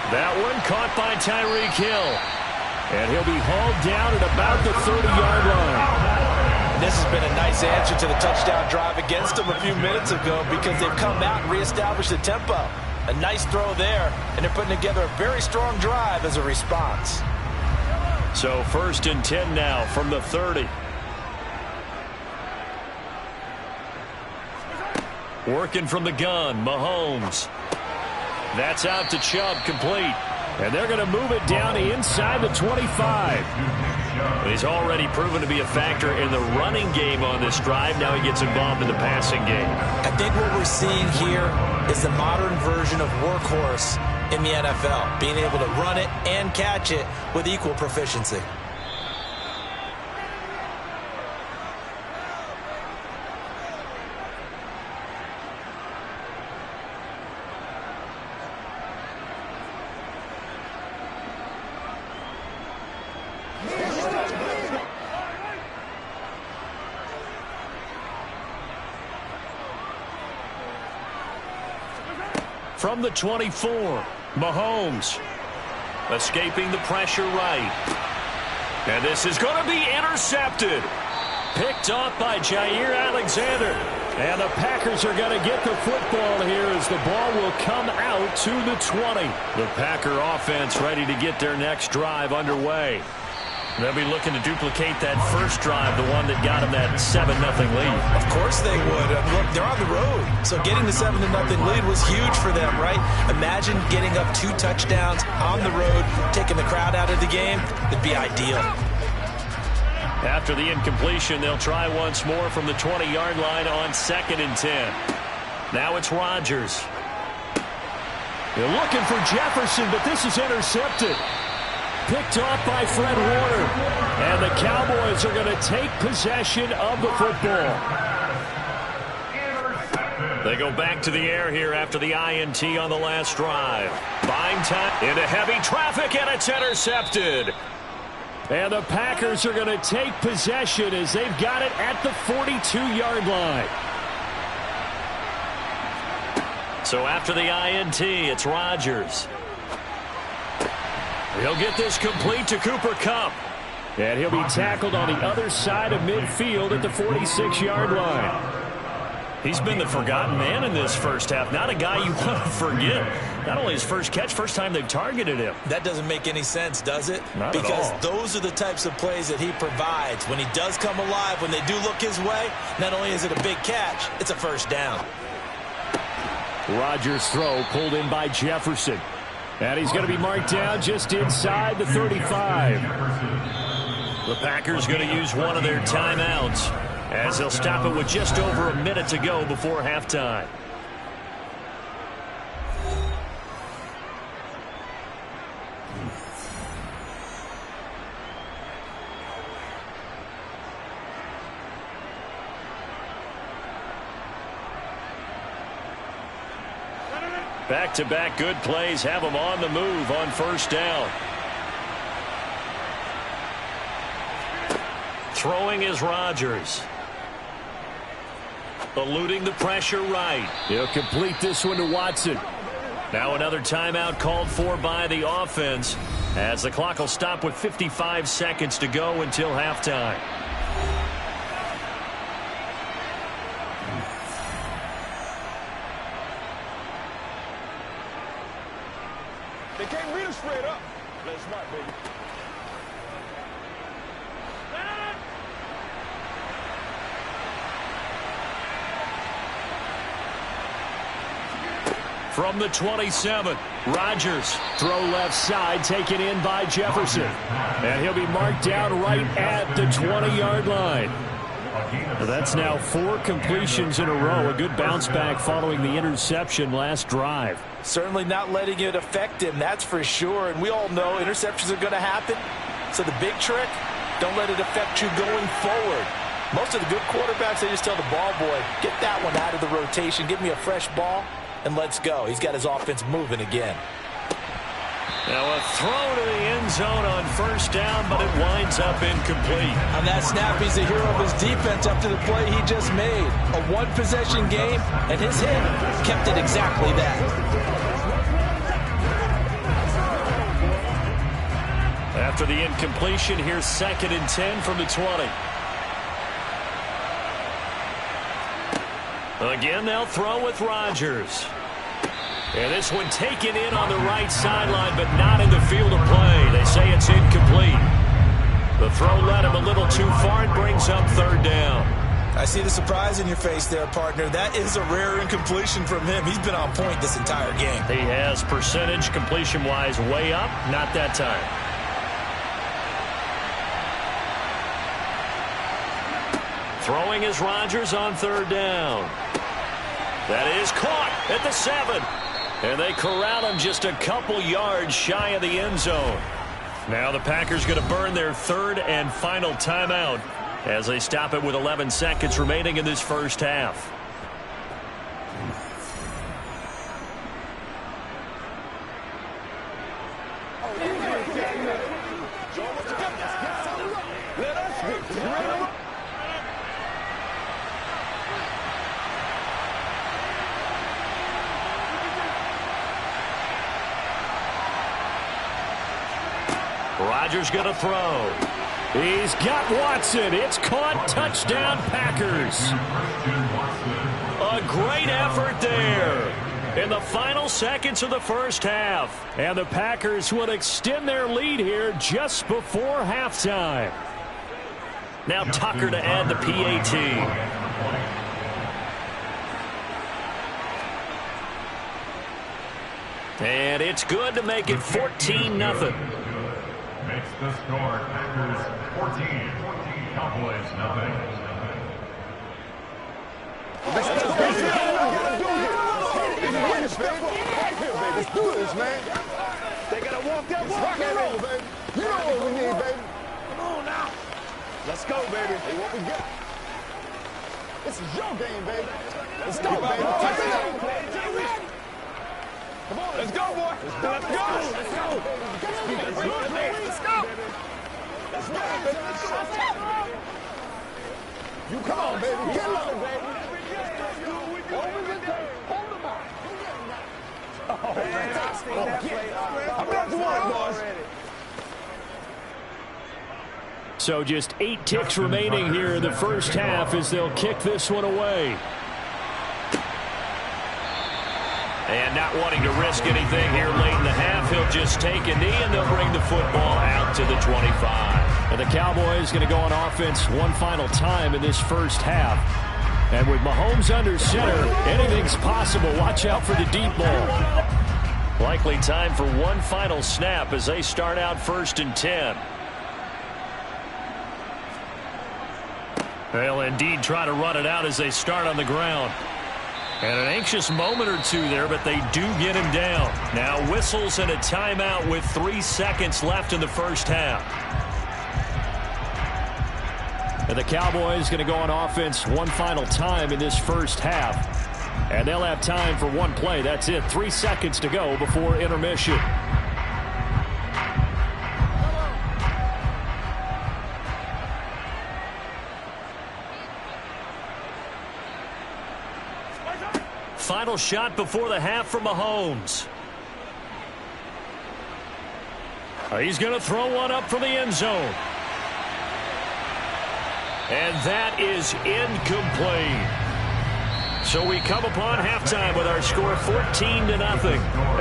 That one caught by Tyreek Hill. And he'll be hauled down at about the 30-yard line. This has been a nice answer to the touchdown drive against them a few minutes ago because they've come out and reestablished the tempo. A nice throw there, and they're putting together a very strong drive as a response. So 1st and 10 now from the 30. Working from the gun, Mahomes. That's out to Chubb, complete. And they're going to move it down to inside the 25. He's already proven to be a factor in the running game on this drive. Now he gets involved in the passing game. I think what we're seeing here is the modern version of workhorse in the NFL, being able to run it and catch it with equal proficiency. From the 24, Mahomes escaping the pressure right. And this is going to be intercepted. Picked off by Jair Alexander. And the Packers are going to get the football here as the ball will come out to the 20. The Packer offense ready to get their next drive underway. They'll be looking to duplicate that first drive, the one that got them that 7-0 lead. Of course they would. Look, they're on the road. So getting the 7-0 lead was huge for them, right? Imagine getting up 2 touchdowns on the road, taking the crowd out of the game. It'd be ideal. After the incompletion, they'll try once more from the 20-yard line on 2nd and 10. Now it's Rodgers. They're looking for Jefferson, but this is intercepted. Picked off by Fred Warner. And the Cowboys are going to take possession of the football. They go back to the air here after the INT on the last drive. Buying time into heavy traffic, and it's intercepted. And the Packers are going to take possession as they've got it at the 42-yard line. So after the INT, it's Rodgers. He'll get this complete to Cooper Kupp. And he'll be tackled on the other side of midfield at the 46-yard line. He's been the forgotten man in this first half. Not a guy you want to forget. Not only his first catch, first time they've targeted him. That doesn't make any sense, does it? Not because at all. Those are the types of plays that he provides. When he does come alive, when they do look his way, not only is it a big catch, it's a first down. Rodgers' throw pulled in by Jefferson. And he's going to be marked down just inside the 35. The Packers going to use one of their timeouts as they'll stop it with just over a minute to go before halftime. Back-to-back good plays have them on the move on first down. Throwing is Rodgers. Eluding the pressure right. He'll complete this one to Watson. Now another timeout called for by the offense as the clock will stop with 55 seconds to go until halftime. They can't read us straight up. Let's not, baby. From the 27, Rodgers. Throw left side, taken in by Jefferson. And he'll be marked down right at the 20-yard line. That's now 4 completions in a row. A good bounce back following the interception last drive. Certainly not letting it affect him, that's for sure. And we all know interceptions are going to happen. So the big trick, don't let it affect you going forward. Most of the good quarterbacks, they just tell the ball boy, get that one out of the rotation, give me a fresh ball, and let's go. He's got his offense moving again. Now a throw to the end zone on first down, but it winds up incomplete. On that snap, he's the hero of his defense up to the play he just made. A one-possession game, and his hit kept it exactly that. After the incompletion, here's 2nd and 10 from the 20. Again, they'll throw with Rodgers. And this one taken in on the right sideline, but not in the field of play. They say it's incomplete. The throw led him a little too far. It brings up 3rd down. I see the surprise in your face there, partner. That is a rare incompletion from him. He's been on point this entire game. He has percentage completion-wise way up. Not that time. Throwing is Rodgers on third down. That is caught at the 7. And they corral him just a couple yards shy of the end zone. Now the Packers going to burn their third and final timeout as they stop it with 11 seconds remaining in this first half. Rodgers going to throw. He's got Watson. It's caught. Touchdown, Packers. A great effort there in the final seconds of the first half. And the Packers will extend their lead here just before halftime. Now Tucker to add the PAT. And it's good to make it 14-0. Makes the score Packers 14, Cowboys nothing. Let's do this, man. They gotta walk that walk, baby. You know what we need, baby. Come on now. Let's go, baby. Hey, what we got? This is your game, baby. Let's go, baby. Come on, let's go, boy. Let's go. Let's go. Let's go. Let's go. Let's go, baby. You come on, baby. Get low, baby. Hold them out. Oh, man. I'm not the one, boys. So just 8 ticks remaining here in the first half as they'll kick this one away. And not wanting to risk anything here late in the half, he'll just take a knee and they'll bring the football out to the 25. And the Cowboys going to go on offense one final time in this first half. And with Mahomes under center, anything's possible. Watch out for the deep ball. Likely time for one final snap as they start out 1st and 10. They'll indeed try to run it out as they start on the ground. And an anxious moment or two there, but they do get him down. Now whistles and a timeout with 3 seconds left in the first half. And the Cowboys going to go on offense one final time in this first half. And they'll have time for one play. That's it. 3 seconds to go before intermission. Final shot before the half from Mahomes. He's going to throw one up from the end zone. And that is incomplete. So we come upon halftime with our score 14-0.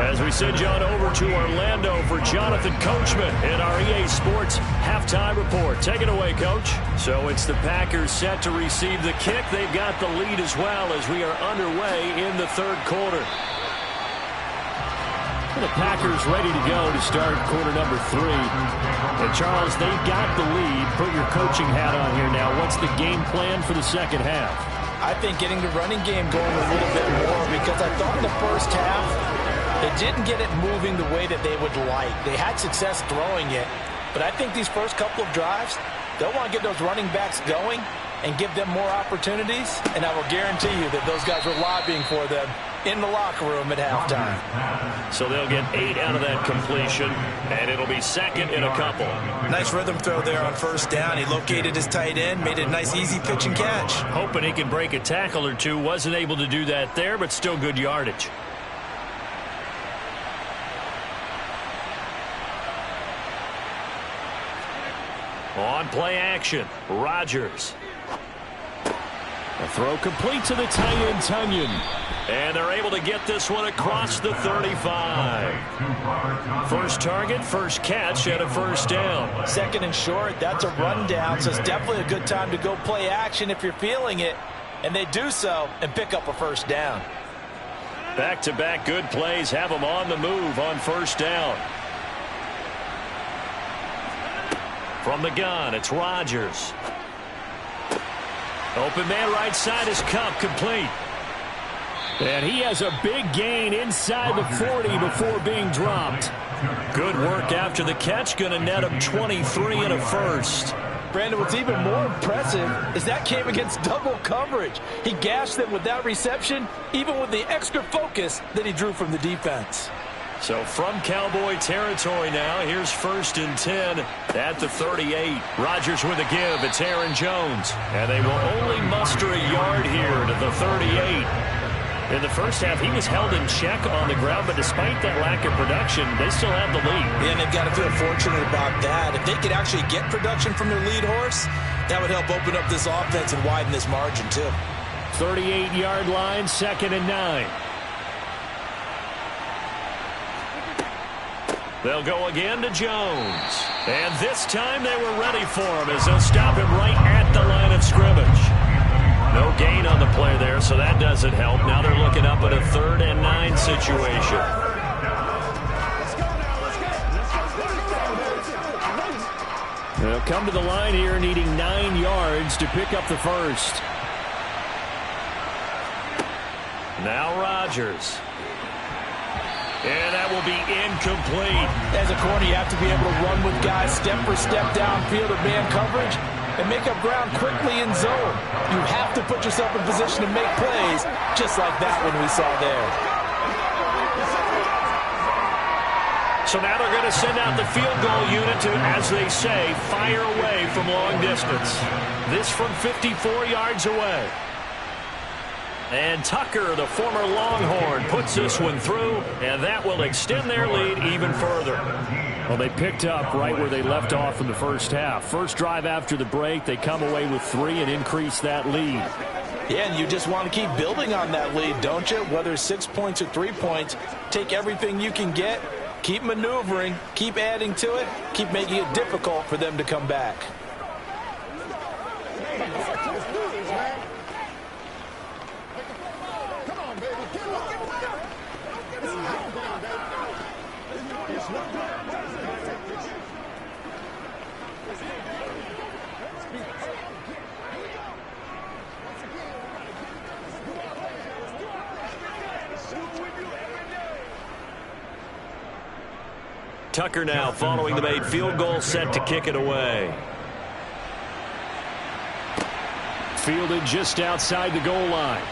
As we send you on over to Orlando for Jonathan Coachman in our EA Sports halftime report. Take it away, Coach. So it's the Packers set to receive the kick. They've got the lead as well as we are underway in the third quarter. The Packers ready to go to start quarter number 3. And Charles, they've got the lead. Put your coaching hat on here now. What's the game plan for the second half? I think getting the running game going a little bit more because I thought in the first half they didn't get it moving the way that they would like. They had success throwing it, but I think these first couple of drives, they'll want to get those running backs going and give them more opportunities, and I will guarantee you that those guys were lobbying for them in the locker room at halftime. So they'll get 8 out of that completion, and it'll be second in a couple. Nice rhythm throw there on first down. He located his tight end, made it a nice easy pitch and catch. Hoping he can break a tackle or two. Wasn't able to do that there, but still good yardage. On play action, Rodgers. A throw complete to the tight end, Tonyan. And they're able to get this one across the 35. First target, first catch, and a first down. Second and short, that's a rundown, so it's definitely a good time to go play action if you're feeling it. And they do so and pick up a first down. Back-to-back good plays have them on the move on first down. From the gun, it's Rodgers. Open man right side is Kupp, complete. And he has a big gain inside the 40 before being dropped. Good work after the catch. Going to net him 23 and a first. Brandon, what's even more impressive is that came against double coverage. He gashed them with that reception, even with the extra focus that he drew from the defense. So from Cowboy territory now, here's 1st and 10 at the 38. Rodgers with a give. It's Aaron Jones. And they will only muster a yard here to the 38. In the first half, he was held in check on the ground, but despite that lack of production, they still have the lead. Yeah, and they've got to feel fortunate about that. If they could actually get production from their lead horse, that would help open up this offense and widen this margin, too. 38-yard line, 2nd and 9. They'll go again to Jones. And this time they were ready for him as they'll stop him right at the line of scrimmage. No gain on the play there, so that doesn't help. Now they're looking up at a 3rd and 9 situation. They'll come to the line here needing 9 yards to pick up the first. Now Rodgers. And that will be incomplete. As a corner, you have to be able to run with guys step for step downfield or man coverage and make up ground quickly in zone. You have to put yourself in position to make plays, just like that one we saw there. So now they're going to send out the field goal unit to, as they say, fire away from long distance. This from 54 yards away. And Tucker, the former Longhorn, puts this one through, and that will extend their lead even further. Well, they picked up right where they left off in the first half. First drive after the break, they come away with 3 and increase that lead. Yeah, and you just want to keep building on that lead, don't you? Whether it's 6 points or 3 points, take everything you can get, keep maneuvering, keep adding to it, keep making it difficult for them to come back. Tucker now following the made field goal, set to kick it away. Fielded just outside the goal line.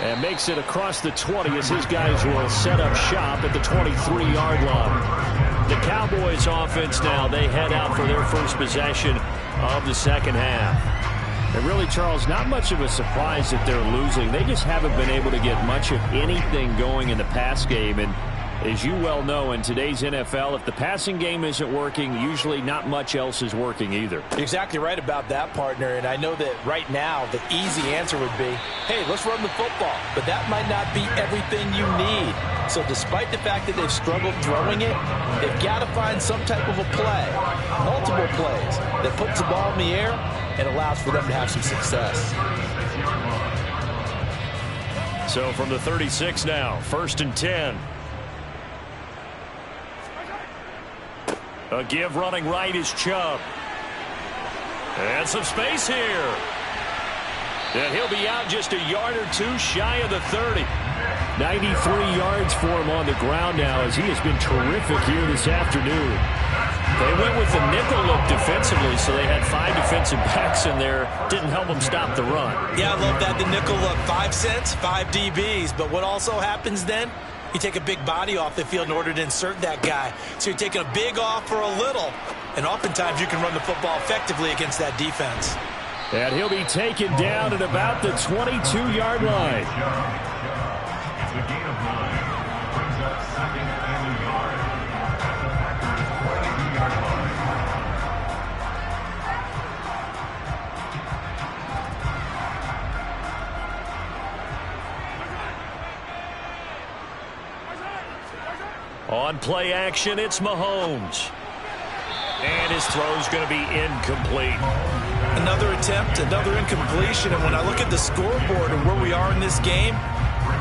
And makes it across the 20 as his guys will set up shop at the 23-yard line. The Cowboys offense now, they head out for their first possession of the second half. And really, Charles, not much of a surprise that they're losing. They just haven't been able to get much of anything going in the pass game. And as you well know, in today's NFL, if the passing game isn't working, usually not much else is working either. You're exactly right about that, partner. And I know that right now the easy answer would be, hey, let's run the football. But that might not be everything you need. So despite the fact that they've struggled throwing it, they've got to find some type of a play, multiple plays, that puts the ball in the air and allows for them to have some success. So from the 36 now, 1st and 10. A give running right is Chubb. And some space here. And he'll be out just a yard or two shy of the 30. 93 yards for him on the ground now as he has been terrific here this afternoon. They went with the nickel look defensively, so they had 5 defensive backs in there. Didn't help them stop the run. Yeah, I love that, the nickel look. 5 cents, 5 DBs. But what also happens then? You take a big body off the field in order to insert that guy. So you're taking a big off for a little. And oftentimes you can run the football effectively against that defense. And he'll be taken down at about the 22-yard line. It's a gain of 9. Brings up 2nd and a yard. At the 22-yard line. On play action, it's Mahomes. And his throw's going to be incomplete. Another attempt, another incompletion. And when I look at the scoreboard and where we are in this game,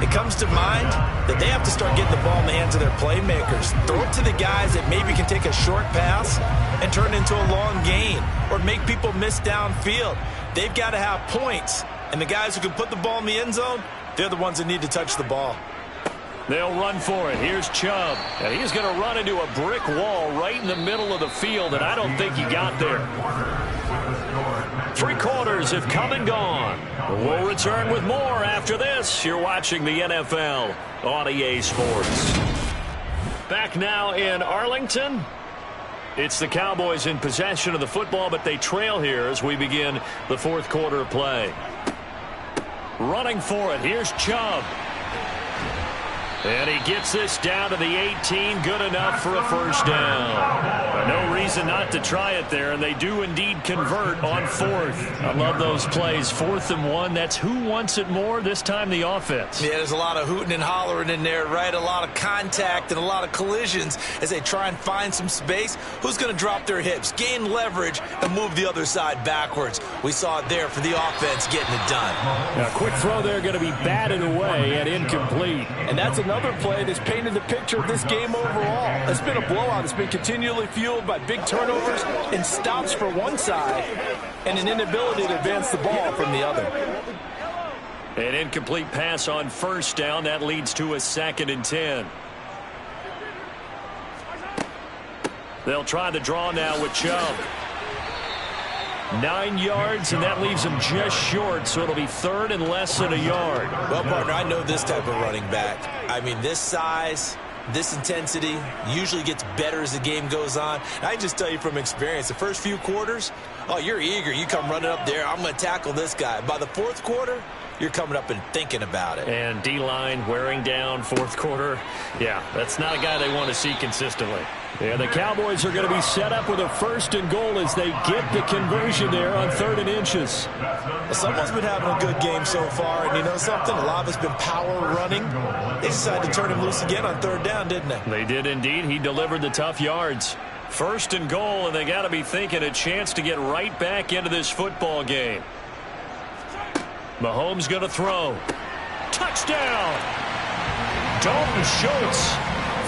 it comes to mind that they have to start getting the ball in the hands of their playmakers. Throw it to the guys that maybe can take a short pass and turn it into a long gain or make people miss downfield. They've got to have points. And the guys who can put the ball in the end zone, they're the ones that need to touch the ball. They'll run for it. Here's Chubb. And he's going to run into a brick wall right in the middle of the field, and I don't think he got there. 3 quarters have come and gone. We'll return with more after this. You're watching the NFL on EA Sports. Back now in Arlington. It's the Cowboys in possession of the football, but they trail here as we begin the 4th quarter of play. Running for it. Here's Chubb. And he gets this down to the 18, good enough for a first down. But no reason not to try it there, and they do indeed convert on 4th. I love those plays. 4th and 1, that's who wants it more, this time the offense. Yeah, there's a lot of hooting and hollering in there, right? A lot of contact and a lot of collisions as they try and find some space. Who's going to drop their hips, gain leverage, and move the other side backwards? We saw it there for the offense getting it done. A quick throw there going to be batted away and incomplete. And that's another play that's painted the picture of this game overall. It's been a blowout. It's been continually fueled by big turnovers and stops for one side and an inability to advance the ball from the other. An incomplete pass on first down. That leads to a 2nd and 10. They'll try the draw now with Chubb. 9 yards, and that leaves him just short, so it'll be 3rd and less than a yard. Well, partner, I know this type of running back. I mean, this size, this intensity usually gets better as the game goes on. I can just tell you from experience, the first few quarters, oh, you're eager. You come running up there, I'm going to tackle this guy. By the 4th quarter, you're coming up and thinking about it. And D-line wearing down 4th quarter. Yeah, that's not a guy they want to see consistently. Yeah, the Cowboys are going to be set up with a 1st and goal as they get the conversion there on 3rd and inches. Well, someone's been having a good game so far, and you know something? A lot of it's been power running. They decided to turn him loose again on 3rd down, didn't they? They did indeed. He delivered the tough yards. 1st and goal, and they got to be thinking a chance to get right back into this football game. Mahomes going to throw. Touchdown! Dalton Schultz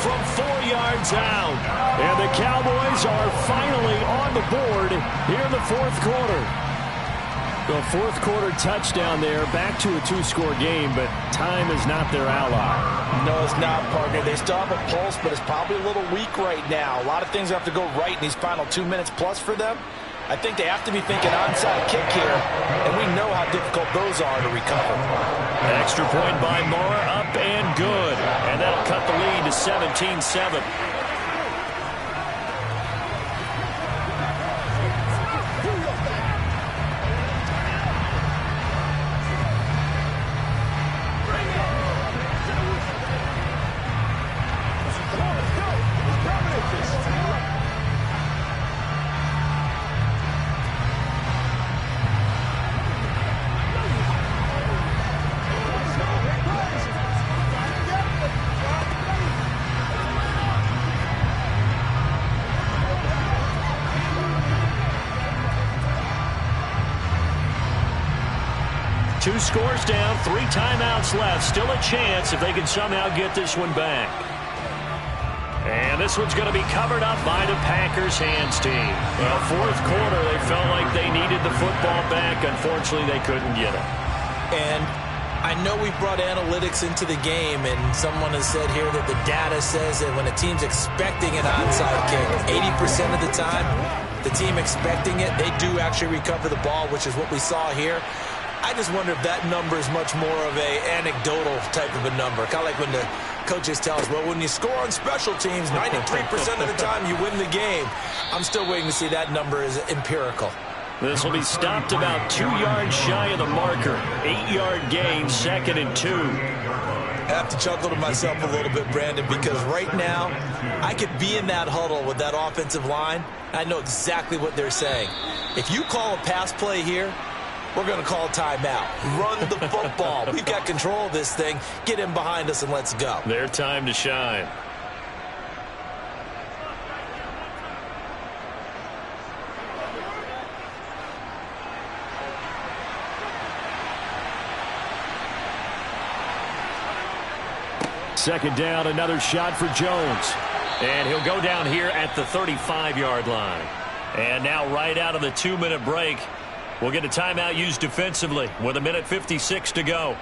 from 4 yards out. And the Cowboys are finally on the board here in the 4th quarter. The 4th quarter touchdown there, back to a 2-score game, but time is not their ally. No, it's not, partner. They still have a pulse, but it's probably a little weak right now. A lot of things have to go right in these final 2 minutes plus for them. I think they have to be thinking onside kick here, and we know how difficult those are to recover. An extra point by Moore, up and good. And that'll cut the lead to 17-7. Two scores down, 3 timeouts left. Still a chance if they can somehow get this one back. And this one's going to be covered up by the Packers hands team. Well, 4th quarter, they felt like they needed the football back. Unfortunately, they couldn't get it. And I know we brought analytics into the game, and someone has said here that the data says that when a team's expecting an onside kick, 80% of the time, the team expecting it, they do actually recover the ball, which is what we saw here. I just wonder if that number is much more of a anecdotal type of a number. Kind of like when the coaches tell us, well, when you score on special teams, 93% of the time you win the game. I'm still waiting to see that number is empirical. This will be stopped about 2 yards shy of the marker. 8-yard gain, 2nd and 2. I have to chuckle to myself a little bit, Brandon, because right now I could be in that huddle with that offensive line. I know exactly what they're saying. If you call a pass play here, we're going to call timeout. Run the football. We've got control of this thing. Get in behind us and let's go. Their time to shine. second down, another shot for Jones. And he'll go down here at the 35-yard line. And now right out of the 2-minute break, we'll get a timeout used defensively with 1:56 to go.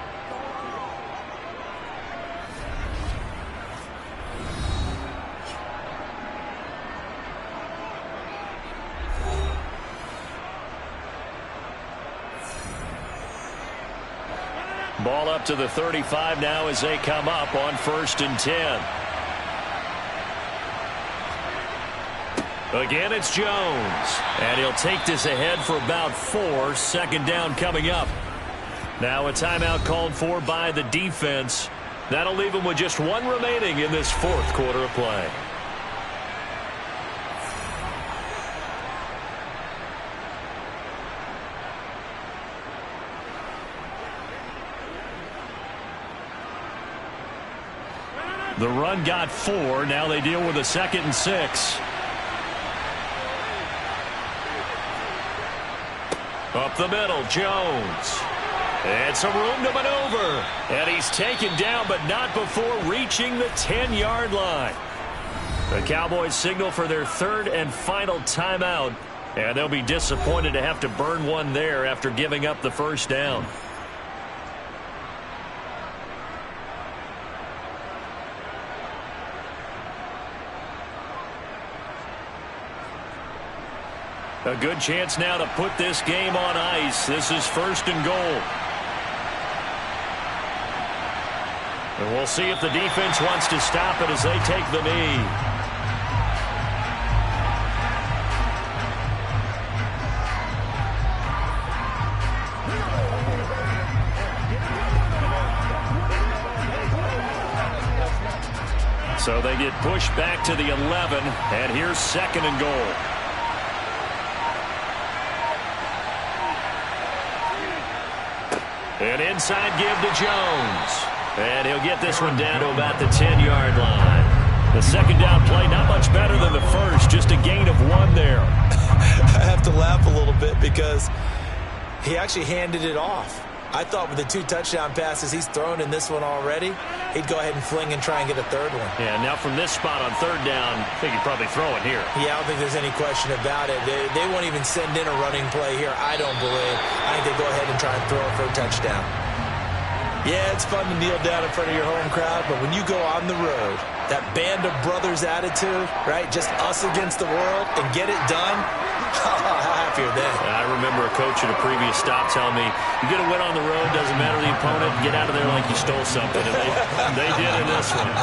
Ball up to the 35 now as they come up on 1st and 10. Again, it's Jones. And he'll take this ahead for about 4. Second down coming up. Now a timeout called for by the defense. That'll leave them with just 1 remaining in this 4th quarter of play. The run got 4. Now they deal with a 2nd and 6. Up the middle, Jones. And some room to maneuver. And he's taken down, but not before reaching the 10-yard line. The Cowboys signal for their 3rd and final timeout. And they'll be disappointed to have to burn one there after giving up the first down. A good chance now to put this game on ice. This is 1st and goal. And we'll see if the defense wants to stop it as they take the knee. So they get pushed back to the 11, and here's 2nd and goal. An inside give to Jones. And he'll get this one down to about the 10-yard line. The second down play, not much better than the first, just a gain of 1 there. I have to laugh a little bit because he actually handed it off. I thought with the 2 touchdown passes he's thrown in this one already, he'd go ahead and fling and try and get a 3rd one. Yeah, now from this spot on 3rd down, I think he'd probably throw it here. Yeah, I don't think there's any question about it. They won't even send in a running play here, I don't believe. I think they go ahead and try and throw it for a touchdown. Yeah, it's fun to kneel down in front of your home crowd, but when you go on the road, that band of brothers attitude, right, just us against the world, and get it done, how happy are they? I remember a coach at a previous stop telling me, you get a win on the road, doesn't matter the opponent, get out of there like you stole something. And they did in this one.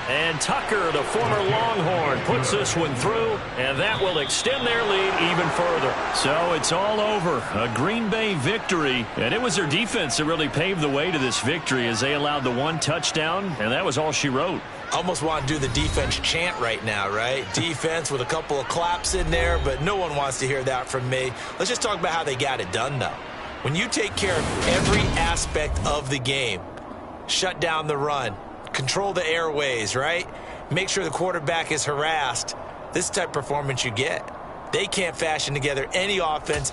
And Tucker, the former Longhorn, puts this one through, and that will extend their lead even further. So it's all over. A Green Bay victory, and it was their defense that really paved the way to this victory as they allowed the 1 touchdown, and that was all she wrote. Almost want to do the defense chant right now, right? Defense with a couple of claps in there, but no one wants to hear that from me. Let's just talk about how they got it done, though. When you take care of every aspect of the game, shut down the run, control the airways, right? Make sure the quarterback is harassed. This type of performance you get. They can't fashion together any offense.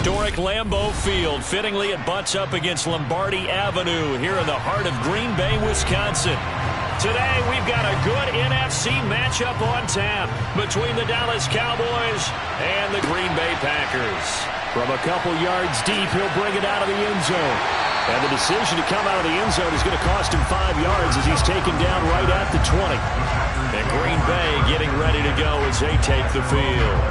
Historic Lambeau Field. Fittingly, it butts up against Lombardi Avenue here in the heart of Green Bay, Wisconsin. Today, we've got a good NFC matchup on tap between the Dallas Cowboys and the Green Bay Packers. From a couple yards deep, he'll bring it out of the end zone. And the decision to come out of the end zone is going to cost him 5 yards as he's taken down right at the 20. And Green Bay getting ready to go as they take the field.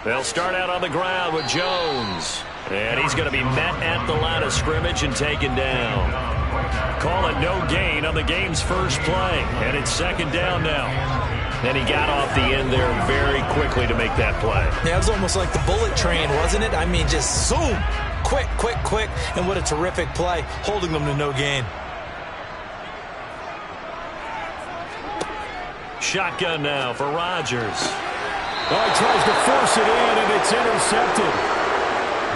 They'll start out on the ground with Jones. And he's going to be met at the line of scrimmage and taken down. Call it no gain on the game's first play. And it's second down now. And he got off the end there very quickly to make that play. Yeah, it was almost like the bullet train, wasn't it? I mean, just zoom. Quick, quick, quick. And what a terrific play, holding them to no gain. Shotgun now for Rodgers. Oh, he tries to force it in, and it's intercepted.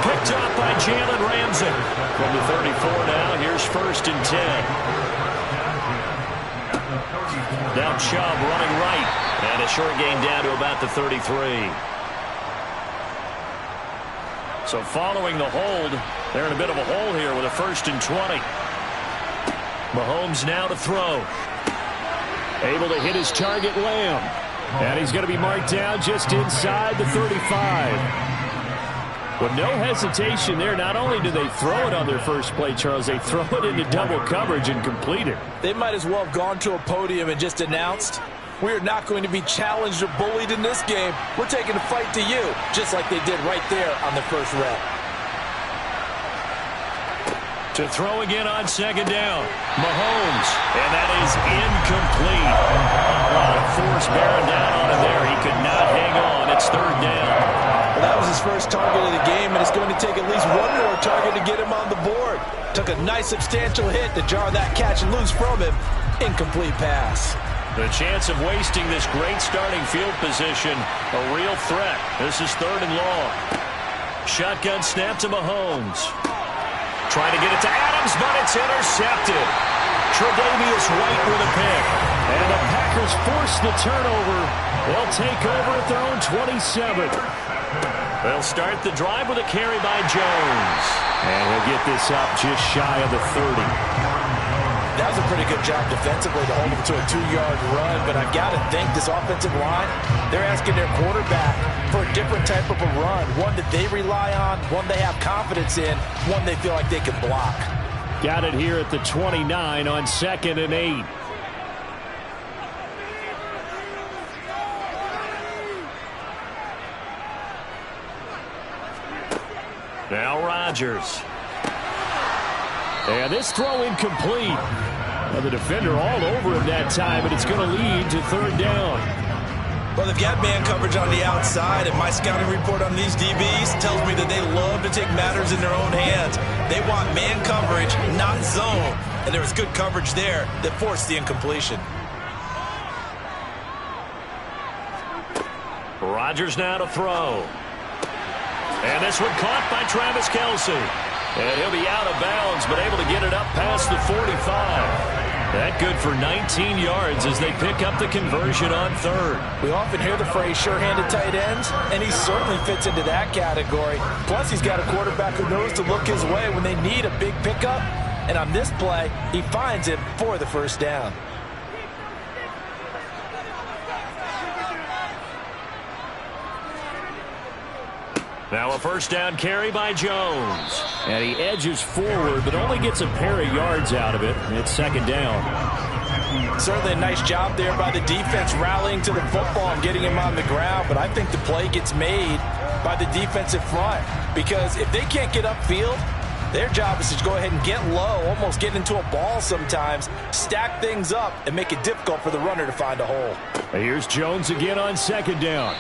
Picked up by Jalen Ramsey. From the 34 now, here's 1st and 10. Now Chubb running right. And a short gain down to about the 33. So following the hold, they're in a bit of a hole here with a 1st and 20. Mahomes now to throw. Able to hit his target, Lamb. And he's going to be marked down just inside the 35. With no hesitation there, not only do they throw it on their first play, Charles, they throw it into double coverage and complete it. They might as well have gone to a podium and just announced, we are not going to be challenged or bullied in this game. We're taking the fight to you, just like they did right there on the first rep. To throw again on second down. Mahomes. And that is incomplete. A lot of force bearing down on him there. He could not hang on. It's third down. Well, that was his first target of the game, and it's going to take at least one more target to get him on the board. Took a nice substantial hit to jar that catch and lose from him. Incomplete pass. The chance of wasting this great starting field position, a real threat. This is 3rd and long. Shotgun snap to Mahomes. Trying to get it to Adams, but it's intercepted. Tre'Davious White with a pick. And the Packers force the turnover. They'll take over at their own 27. They'll start the drive with a carry by Jones. And he'll get this up just shy of the 30. That was a pretty good job defensively to hold him to a 2-yard run, but I've got to think this offensive line, they're asking their quarterback for a different type of a run, one that they rely on, one they have confidence in, one they feel like they can block. Got it here at the 29 on 2nd and 8. Now Rodgers. And this throw incomplete. The defender all over him that time, but it's going to lead to 3rd down. Well, they've got man coverage on the outside, and my scouting report on these DBs tells me that they love to take matters in their own hands. They want man coverage, not zone. And there was good coverage there that forced the incompletion. Rodgers now to throw. And this one caught by Travis Kelce. And he'll be out of bounds, but able to get it up past the 45. That good for 19 yards as they pick up the conversion on 3rd. We often hear the phrase sure-handed tight ends, and he certainly fits into that category. Plus, he's got a quarterback who knows to look his way when they need a big pickup. And on this play, he finds it for the 1st down. Now a 1st down carry by Jones. And he edges forward, but only gets a pair of yards out of it. It's 2nd down. Certainly a nice job there by the defense rallying to the football and getting him on the ground, but I think the play gets made by the defensive front, because if they can't get upfield, their job is to go ahead and get low, almost get into a ball sometimes, stack things up, and make it difficult for the runner to find a hole. Here's Jones again on 2nd down.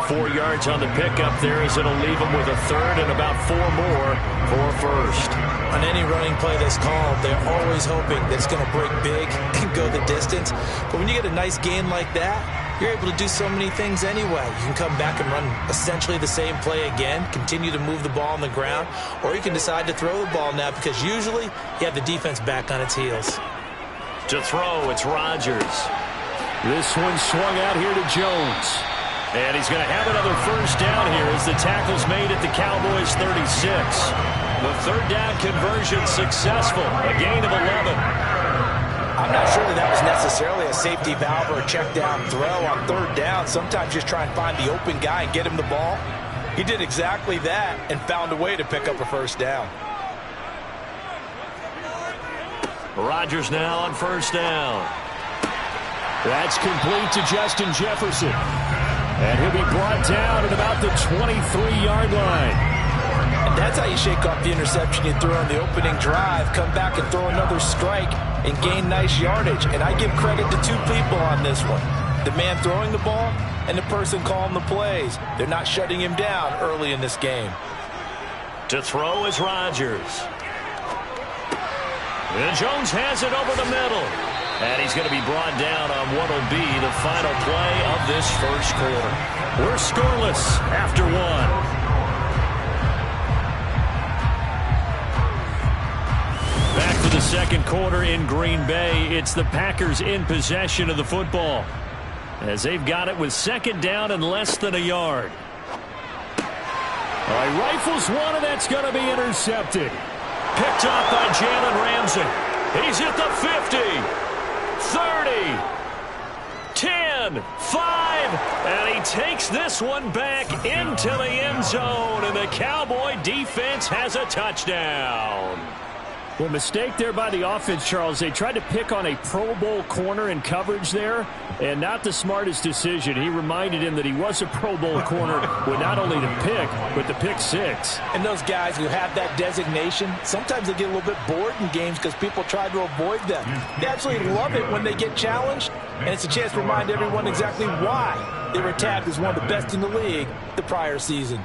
4 yards on the pickup there as it'll leave him with a 3rd and about 4 more for 1st. On any running play that's called, they're always hoping that it's going to break big and go the distance. But when you get a nice gain like that, you're able to do so many things anyway. You can come back and run essentially the same play again, continue to move the ball on the ground, or you can decide to throw the ball now because usually you have the defense back on its heels. To throw, it's Rodgers. This one swung out here to Jones. And he's going to have another first down here as the tackle's made at the Cowboys' 36. The third down conversion successful, a gain of 11. I'm not sure that was necessarily a safety valve or a check down throw on third down. Sometimes just try and find the open guy and get him the ball. He did exactly that and found a way to pick up a first down. Rodgers now on first down. That's complete to Justin Jefferson. And he'll be brought down at about the 23-yard line. And that's how you shake off the interception you threw on the opening drive. Come back and throw another strike and gain nice yardage. And I give credit to two people on this one. The man throwing the ball and the person calling the plays. They're not shutting him down early in this game. To throw is Rodgers. And Jones has it over the middle. And he's going to be brought down on what will be the final play of this first quarter. We're scoreless after one. Back for the second quarter in Green Bay. It's the Packers in possession of the football, as they've got it with second down and less than a yard. All right, rifles one, and that's going to be intercepted. Picked off by Jalen Ramsey. He's at the 50. 30, 10, 5, and he takes this one back into the end zone, and the Cowboy defense has a touchdown. Well, mistake there by the offense, Charles. They tried to pick on a Pro Bowl corner in coverage there, and not the smartest decision. He reminded him that he was a Pro Bowl corner with not only the pick, but the pick six. And those guys who have that designation, sometimes they get a little bit bored in games because people try to avoid them. They absolutely love it when they get challenged, and it's a chance to remind everyone exactly why they were tagged as one of the best in the league the prior season.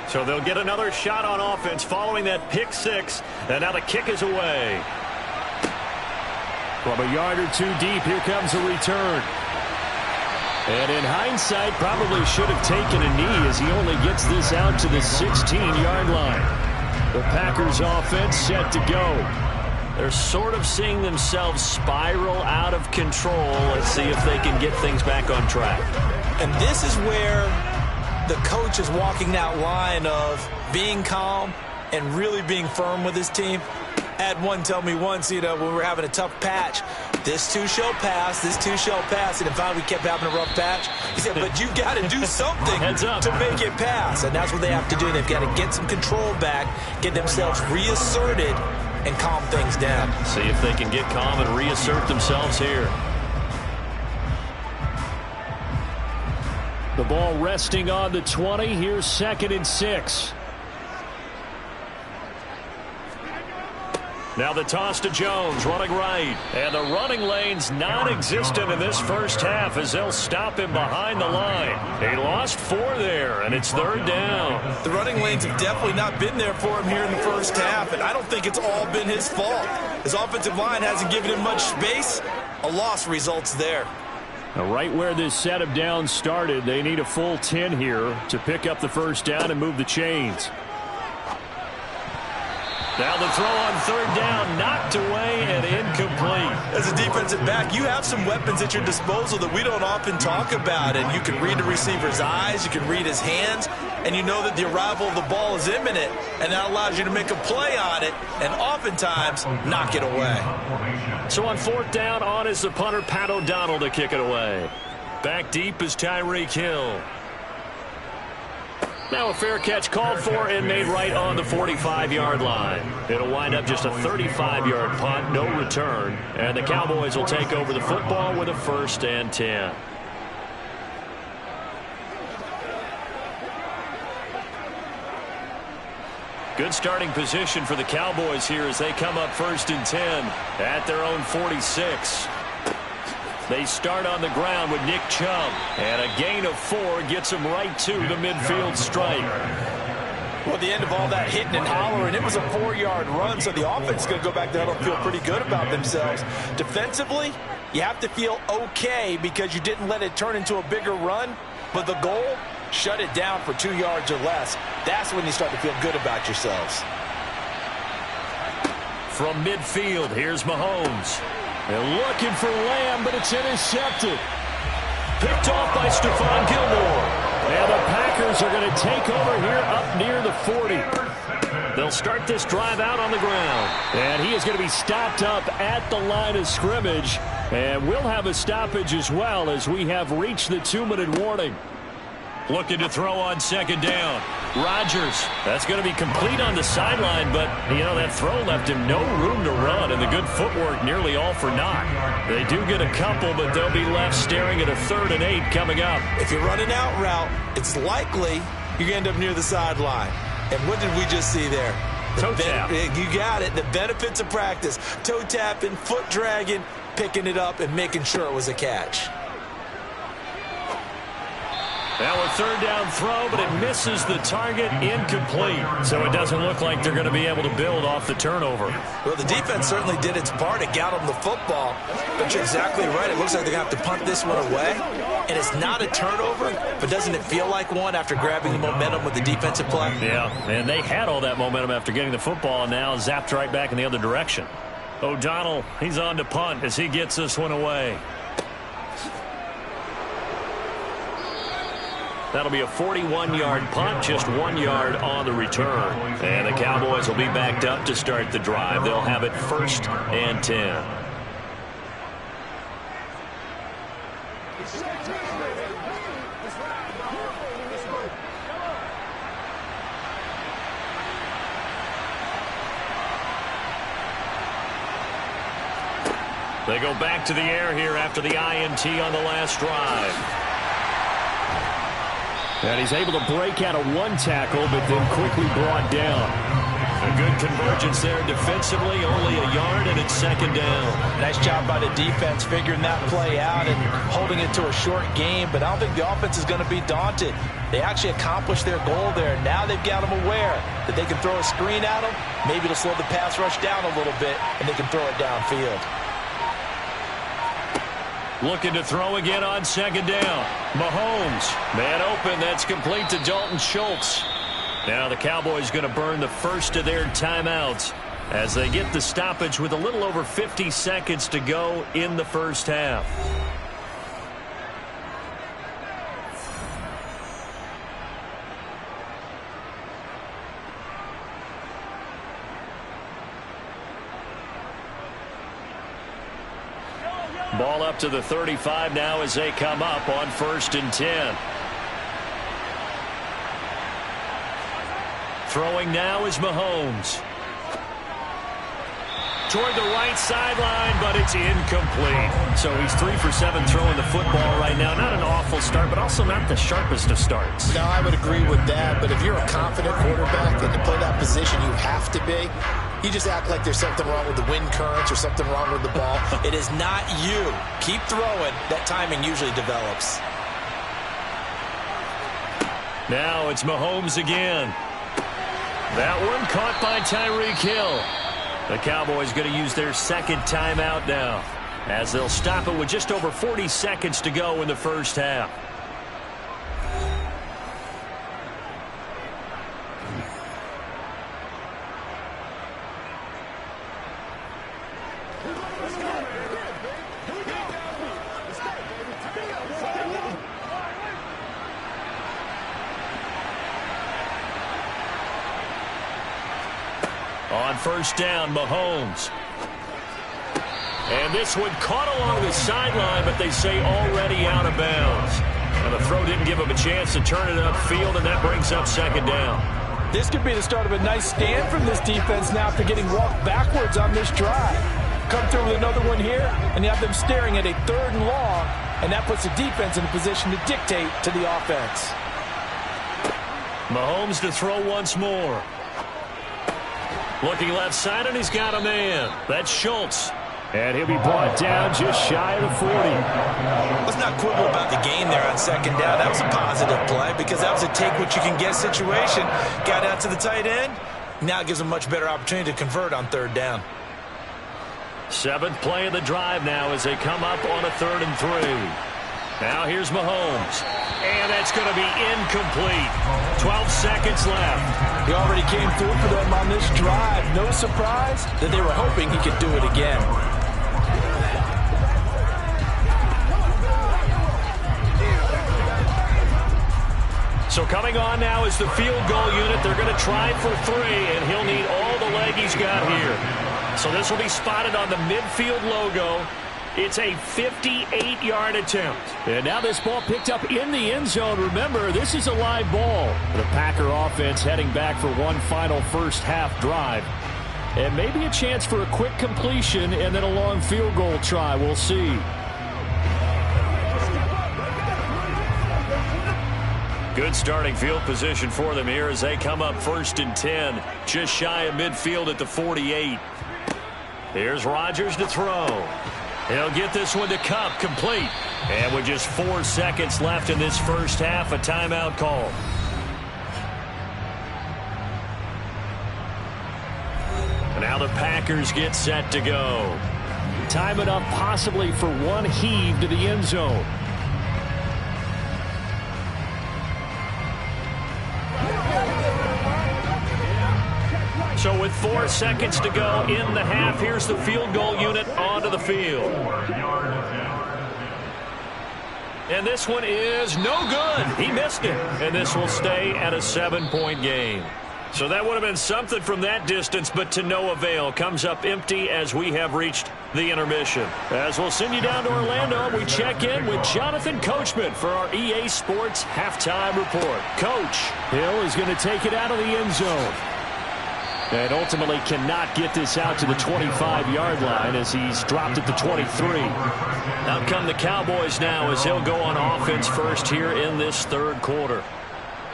So they'll get another shot on offense following that pick six, and now the kick is away. From a yard or two deep, here comes a return. And in hindsight, probably should have taken a knee as he only gets this out to the 16-yard line. The Packers offense set to go. They're sort of seeing themselves spiral out of control. Let's see if they can get things back on track. And this is where the coach is walking that line of being calm and really being firm with his team. I had one tell me once, when we were having a tough patch, this too shall pass, this too shall pass. And if we kept having a rough patch, he said, but you got to do something to make it pass. And that's what they have to do. They've got to get some control back, get themselves reasserted, and calm things down. See if they can get calm and reassert themselves here. The ball resting on the 20. Here's 2nd and 6. Now the toss to Jones, running right. And the running lane's non-existent in this first half as they'll stop him behind the line. He lost 4 there, and it's 3rd down. The running lanes have definitely not been there for him here in the first half, and I don't think it's all been his fault. His offensive line hasn't given him much space. A loss results there. Now, right where this set of downs started, they need a full 10 here to pick up the first down and move the chains. Now the throw on 3rd down, knocked away and incomplete. As a defensive back, you have some weapons at your disposal that we don't often talk about. And you can read the receiver's eyes, you can read his hands, and you know that the arrival of the ball is imminent. And that allows you to make a play on it and oftentimes knock it away. So on 4th down, on is the punter, Pat O'Donnell, to kick it away. Back deep is Tyreek Hill. Now a fair catch called for and made right on the 45-yard line. It'll wind up just a 35-yard punt, no return. And the Cowboys will take over the football with a 1st and 10. Good starting position for the Cowboys here as they come up 1st and 10 at their own 46. They start on the ground with Nick Chubb, and a gain of 4 gets them right to the midfield stripe. Well, at the end of all that hitting and hollering, it was a 4-yard run, so the offense is going to go back there and feel pretty good about themselves. Defensively, you have to feel okay because you didn't let it turn into a bigger run, but the goal, shut it down for 2 yards or less. That's when you start to feel good about yourselves. From midfield, here's Mahomes. They're looking for Lamb, but it's intercepted. Picked off by Stephon Gilmore. And the Packers are going to take over here up near the 40. They'll start this drive out on the ground. And he is going to be stopped up at the line of scrimmage. And we'll have a stoppage as well as we have reached the 2-minute warning. Looking to throw on 2nd down. Rodgers, that's going to be complete on the sideline, but, you know, that throw left him no room to run, and the good footwork nearly all for naught. They do get a couple, but they'll be left staring at a 3rd and 8 coming up. If you're running out route, it's likely you're going to end up near the sideline. And what did we just see there? Toe tap. You got it. The benefits of practice. Toe tapping, foot dragging, picking it up, and making sure it was a catch. Now a 3rd down throw, but it misses the target, incomplete. So it doesn't look like they're going to be able to build off the turnover. Well, the defense certainly did its part. It got them the football. But you're exactly right. It looks like they're going to have to punt this one away. And it's not a turnover, but doesn't it feel like one after grabbing the momentum with the defensive play? Yeah, and they had all that momentum after getting the football, and now zapped right back in the other direction. O'Donnell, he's on to punt as he gets this one away. That'll be a 41-yard punt, just 1 yard on the return. And the Cowboys will be backed up to start the drive. They'll have it 1st and 10. They go back to the air here after the INT on the last drive. And he's able to break out of 1 tackle, but then quickly brought down. A good convergence there defensively, only a yard, and it's 2nd down. Nice job by the defense figuring that play out and holding it to a short game, but I don't think the offense is going to be daunted. They actually accomplished their goal there. Now they've got them aware that they can throw a screen at them. Maybe it'll slow the pass rush down a little bit, and they can throw it downfield. Looking to throw again on 2nd down. Mahomes, man open, that's complete to Dalton Schultz. Now the Cowboys going to burn the first of their timeouts as they get the stoppage with a little over 50 seconds to go in the first half. Ball up to the 35 now as they come up on 1st and 10. Throwing now is Mahomes. Toward the right sideline, but it's incomplete. So he's 3 for 7 throwing the football right now. Not an awful start, but also not the sharpest of starts. No, I would agree with that. But if you're a confident quarterback and to play that position, you have to be. You just act like there's something wrong with the wind currents or something wrong with the ball. It is not you. Keep throwing. That timing usually develops. Now it's Mahomes again. That one caught by Tyreek Hill. The Cowboys going to use their 2nd timeout now as they'll stop it with just over 40 seconds to go in the first half. On 1st down, Mahomes. And this one caught along the sideline, but they say already out of bounds. And the throw didn't give him a chance to turn it upfield, and that brings up second down. This could be the start of a nice stand from this defense now after getting walked backwards on this drive. Come through with another one here, and you have them staring at a 3rd and long, and that puts the defense in a position to dictate to the offense. Mahomes to throw once more. Looking left side, and he's got a man. That's Schultz. And he'll be brought down just shy of the 40. Let's not quibble about the gain there on second down. That was a positive play because that was a take-what-you-can-get situation. Got out to the tight end. Now it gives them a much better opportunity to convert on 3rd down. 7th play of the drive now as they come up on a 3rd and 3. Now here's Mahomes. And that's going to be incomplete. 12 seconds left. He already came through for them on this drive. No surprise that they were hoping he could do it again. So coming on now is the field goal unit. They're going to try for 3, and he'll need all the leg he's got here. So this will be spotted on the midfield logo. It's a 58-yard attempt. And now this ball picked up in the end zone. Remember, this is a live ball. The Packer offense heading back for one final first half drive. And maybe a chance for a quick completion and then a long field goal try. We'll see. Good starting field position for them here as they come up 1st and 10. Just shy of midfield at the 48. Here's Rodgers to throw. He'll get this one to Kupp, complete. And with just 4 seconds left in this first half, a timeout call. And now the Packers get set to go. Time enough possibly for one heave to the end zone. So with 4 seconds to go in the half, here's the field goal unit onto the field. And this one is no good. He missed it. And this will stay at a 7-point game. So that would have been something from that distance, but to no avail. Comes up empty as we have reached the intermission. As we'll send you down to Orlando, we check in with Jonathan Coachman for our EA Sports Halftime Report. Coach. Hill is going to take it out of the end zone. And ultimately cannot get this out to the 25-yard line as he's dropped at the 23. Out come the Cowboys now as they'll go on offense first here in this 3rd quarter.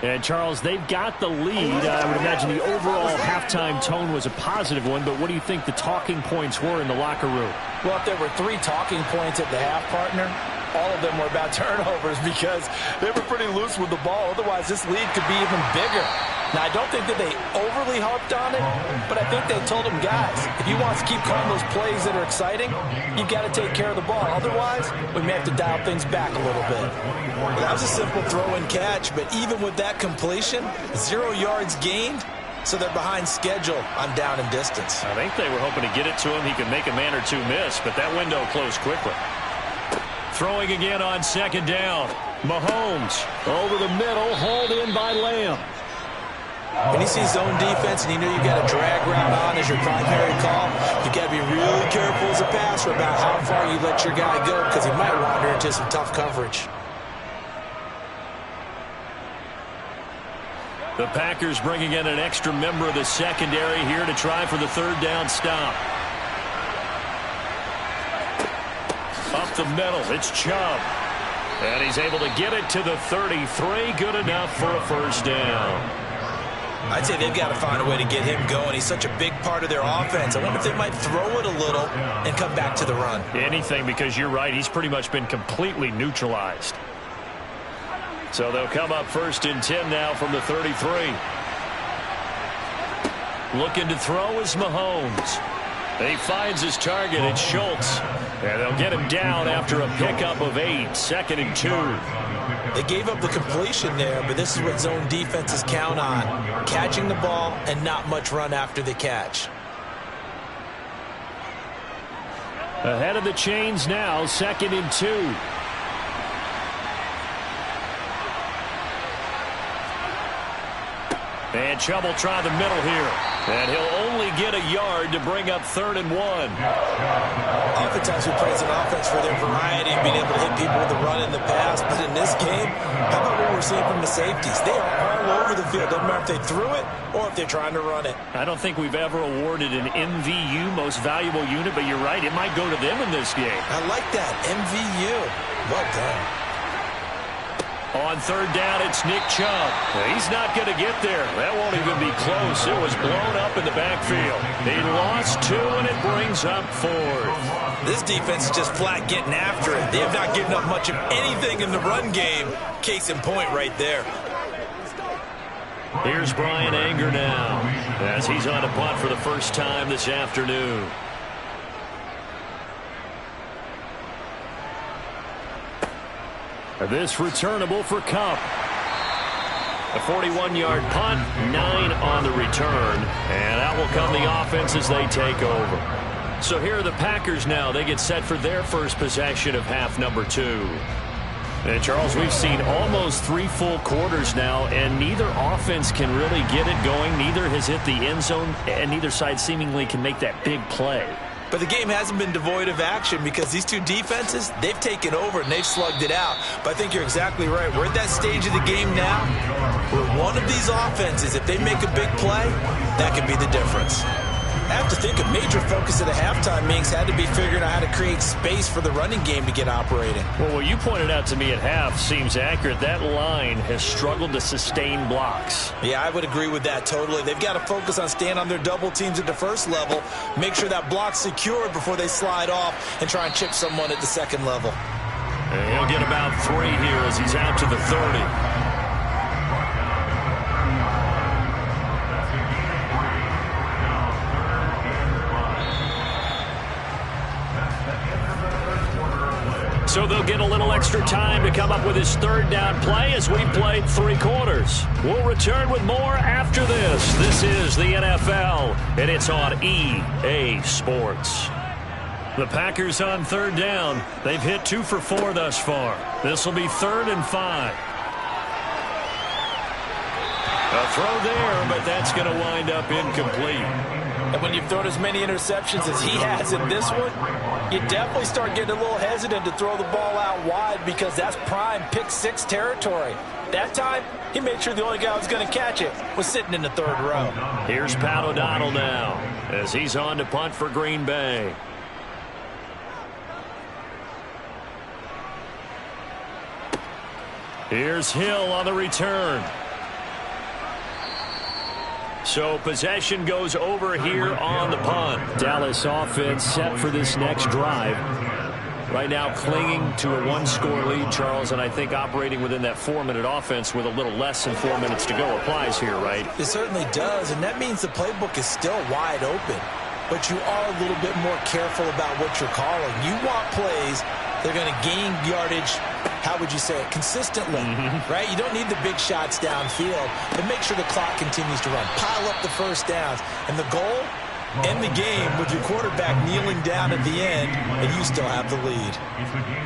And, Charles, they've got the lead. I would imagine the overall halftime tone was a positive one, but what do you think the talking points were in the locker room? Well, if there were 3 talking points at the half, partner, all of them were about turnovers because they were pretty loose with the ball. Otherwise, this lead could be even bigger. Now, I don't think that they overly harped on it, but I think they told them, guys, if you want to keep calling those plays that are exciting, you've got to take care of the ball. Otherwise, we may have to dial things back a little bit. Well, that was a simple throw and catch, but even with that completion, 0 yards gained, so they're behind schedule on down and distance. I think they were hoping to get it to him. He could make a man or 2 miss, but that window closed quickly. Throwing again on 2nd down. Mahomes over the middle, hauled in by Lamb. When you see zone defense and you know you've got a drag route on as your primary call, you've got to be really careful as a passer about how far you let your guy go because he might wander into some tough coverage. The Packers bringing in an extra member of the secondary here to try for the 3rd down stop. Up the middle, it's Chubb. And he's able to get it to the 33. Good enough for a 1st down. I'd say they've got to find a way to get him going. He's such a big part of their offense. I wonder if they might throw it a little and come back to the run. Anything, because you're right. He's pretty much been completely neutralized. So they'll come up 1st and 10 now from the 33. Looking to throw is Mahomes. He finds his target. It's Schultz. And they'll get him down after a pickup of 8. 2nd and 2. They gave up the completion there, but this is what zone defenses count on. Catching the ball and not much run after the catch. Ahead of the chains now, 2nd and 2. And Chubb will try the middle here. And he'll only get a yard to bring up 3rd and 1. Oftentimes we praise an offense for their variety and being able to hit people with the run in the past. But in this game, how about what we're seeing from the safeties? They are all over the field. Doesn't matter if they threw it or if they're trying to run it. I don't think we've ever awarded an MVU, most valuable unit, but you're right. It might go to them in this game. I like that. MVU. Well done. On 3rd down, it's Nick Chubb. He's not going to get there. That won't even be close. It was blown up in the backfield. He lost 2, and it brings up 4th. This defense is just flat getting after it. They have not given up much of anything in the run game. Case in point right there. Here's Brian Anger now as he's on a punt for the first time this afternoon. This returnable for Kupp. A 41-yard punt, 9 on the return, and out will come the offense as they take over. So here are the Packers now. They get set for their first possession of half number 2. And Charles, we've seen almost 3 full quarters now, and neither offense can really get it going. Neither has hit the end zone, and neither side seemingly can make that big play. But the game hasn't been devoid of action because these two defenses, they've taken over and they've slugged it out. But I think you're exactly right. We're at that stage of the game now where one of these offenses, if they make a big play, that could be the difference. I have to think a major focus at a halftime means had to be figuring out how to create space for the running game to get operating. Well, what you pointed out to me at half seems accurate. That line has struggled to sustain blocks. Yeah, I would agree with that totally. They've got to focus on staying on their double teams at the first level, make sure that block's secured before they slide off and try and chip someone at the second level. And he'll get about 3 here as he's out to the 30. So they'll get a little extra time to come up with his 3rd down play as we played 3 quarters. We'll return with more after this. This is the NFL, and it's on EA Sports. The Packers on 3rd down. They've hit 2 for 4 thus far. This will be 3rd and 5. A throw there, but that's going to wind up incomplete. And when you've thrown as many interceptions as he has in this one, you definitely start getting a little hesitant to throw the ball out wide because that's prime pick 6 territory. That time, he made sure the only guy who was going to catch it was sitting in the 3rd row. Here's Pat O'Donnell now as he's on to punt for Green Bay. Here's Hill on the return. So possession goes over here on the punt. Dallas offense set for this next drive. Right now clinging to a 1-score lead, Charles, and I think operating within that 4-minute offense with a little less than 4 minutes to go applies here, right? It certainly does, and that means the playbook is still wide open. But you are a little bit more careful about what you're calling. You want plays that are going to gain yardage, how would you say it, consistently, right? You don't need the big shots downfield, but make sure the clock continues to run. Pile up the first downs. And the goal, end the game with your quarterback kneeling down at the end, and you still have the lead.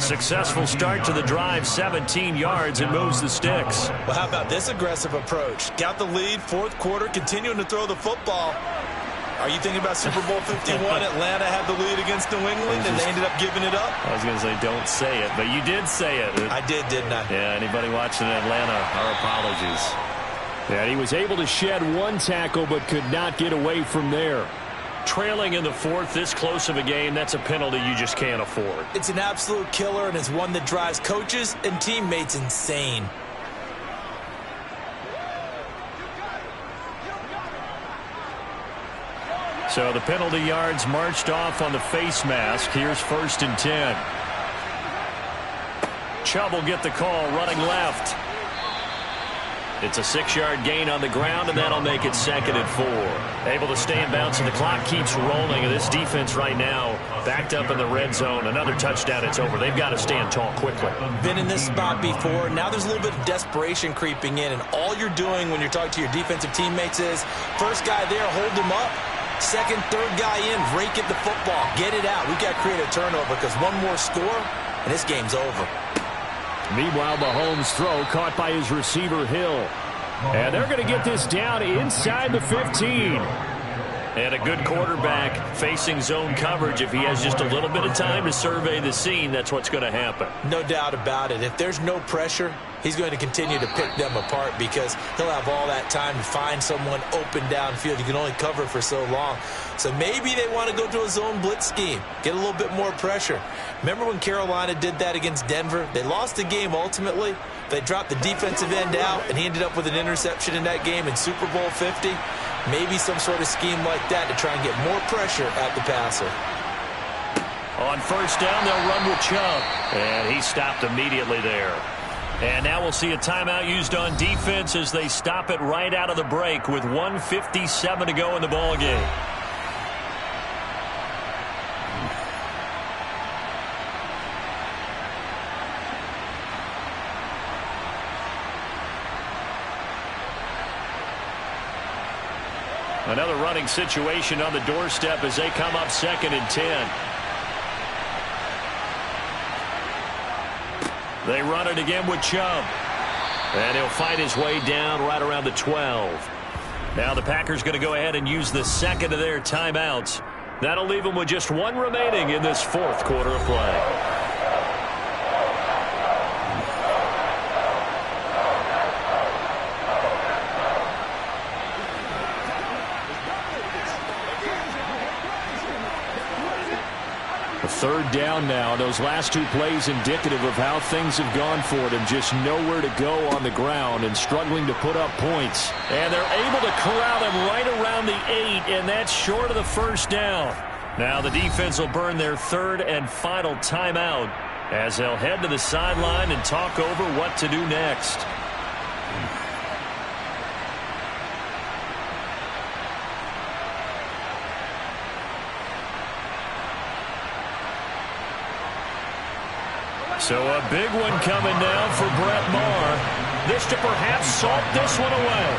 Successful start to the drive, 17 yards, and moves the sticks. Well, how about this aggressive approach? Got the lead, 4th quarter, continuing to throw the football. Are you thinking about Super Bowl 51? Atlanta had the lead against New England, and they ended up giving it up? I was going to say, don't say it, but you did say it. I did, didn't I? Yeah, anybody watching Atlanta, our apologies. Yeah, he was able to shed 1 tackle, but could not get away from there. Trailing in the 4th, this close of a game, that's a penalty you just can't afford. It's an absolute killer, and it's one that drives coaches and teammates insane. So the penalty yards marched off on the face mask. Here's 1st and 10. Chubb will get the call running left. It's a 6-yard gain on the ground, and that'll make it 2nd and 4. Able to stay in bounds, and the clock keeps rolling. And this defense right now backed up in the red zone. Another touchdown, it's over. They've got to stand tall quickly. Been in this spot before. Now there's a little bit of desperation creeping in, and all you're doing when you're talking to your defensive teammates is, first guy there, hold him up. 2nd, 3rd guy in, rake at the football. Get it out. We've got to create a turnover because one more score, and this game's over. Meanwhile, Mahomes' throw caught by his receiver, Hill. And they're going to get this down inside the 15. And a good quarterback facing zone coverage. If he has just a little bit of time to survey the scene, that's what's going to happen. No doubt about it. If there's no pressure, he's going to continue to pick them apart because he'll have all that time to find someone open downfield. You can only cover for so long. So maybe they want to go to a zone blitz scheme, get a little bit more pressure. Remember when Carolina did that against Denver? They lost the game ultimately. They dropped the defensive end out, and he ended up with an interception in that game in Super Bowl 50. Maybe some sort of scheme like that to try and get more pressure at the passer. On first down, they'll run with Chubb. And he stopped immediately there. And now we'll see a timeout used on defense as they stop it right out of the break with 1:57 to go in the ballgame. Another running situation on the doorstep as they come up 2nd and 10. They run it again with Chubb. And he'll find his way down right around the 12. Now the Packers going to go ahead and use the second of their timeouts. That'll leave them with just one remaining in this 4th quarter of play. Third down now. Those last 2 plays indicative of how things have gone for them. Just nowhere to go on the ground and struggling to put up points. And they're able to corral them right around the 8, and that's short of the first down. Now the defense will burn their 3rd and final timeout as they'll head to the sideline and talk over what to do next. So a big one coming now for Brett Maher. This to perhaps salt this one away.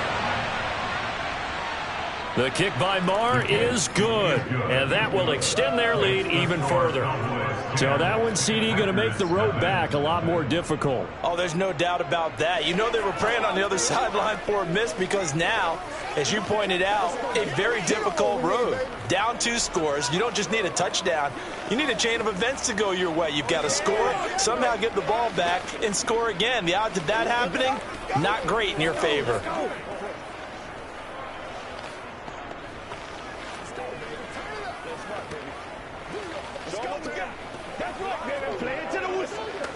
The kick by Maher is good, and that will extend their lead even further. So that one, CD, going to make the road back a lot more difficult. Oh, there's no doubt about that. You know they were praying on the other sideline for a miss because now, as you pointed out, a very difficult road. Down 2 scores. You don't just need a touchdown. You need a chain of events to go your way. You've got to score, somehow get the ball back, and score again. The odds of that happening, not great in your favor.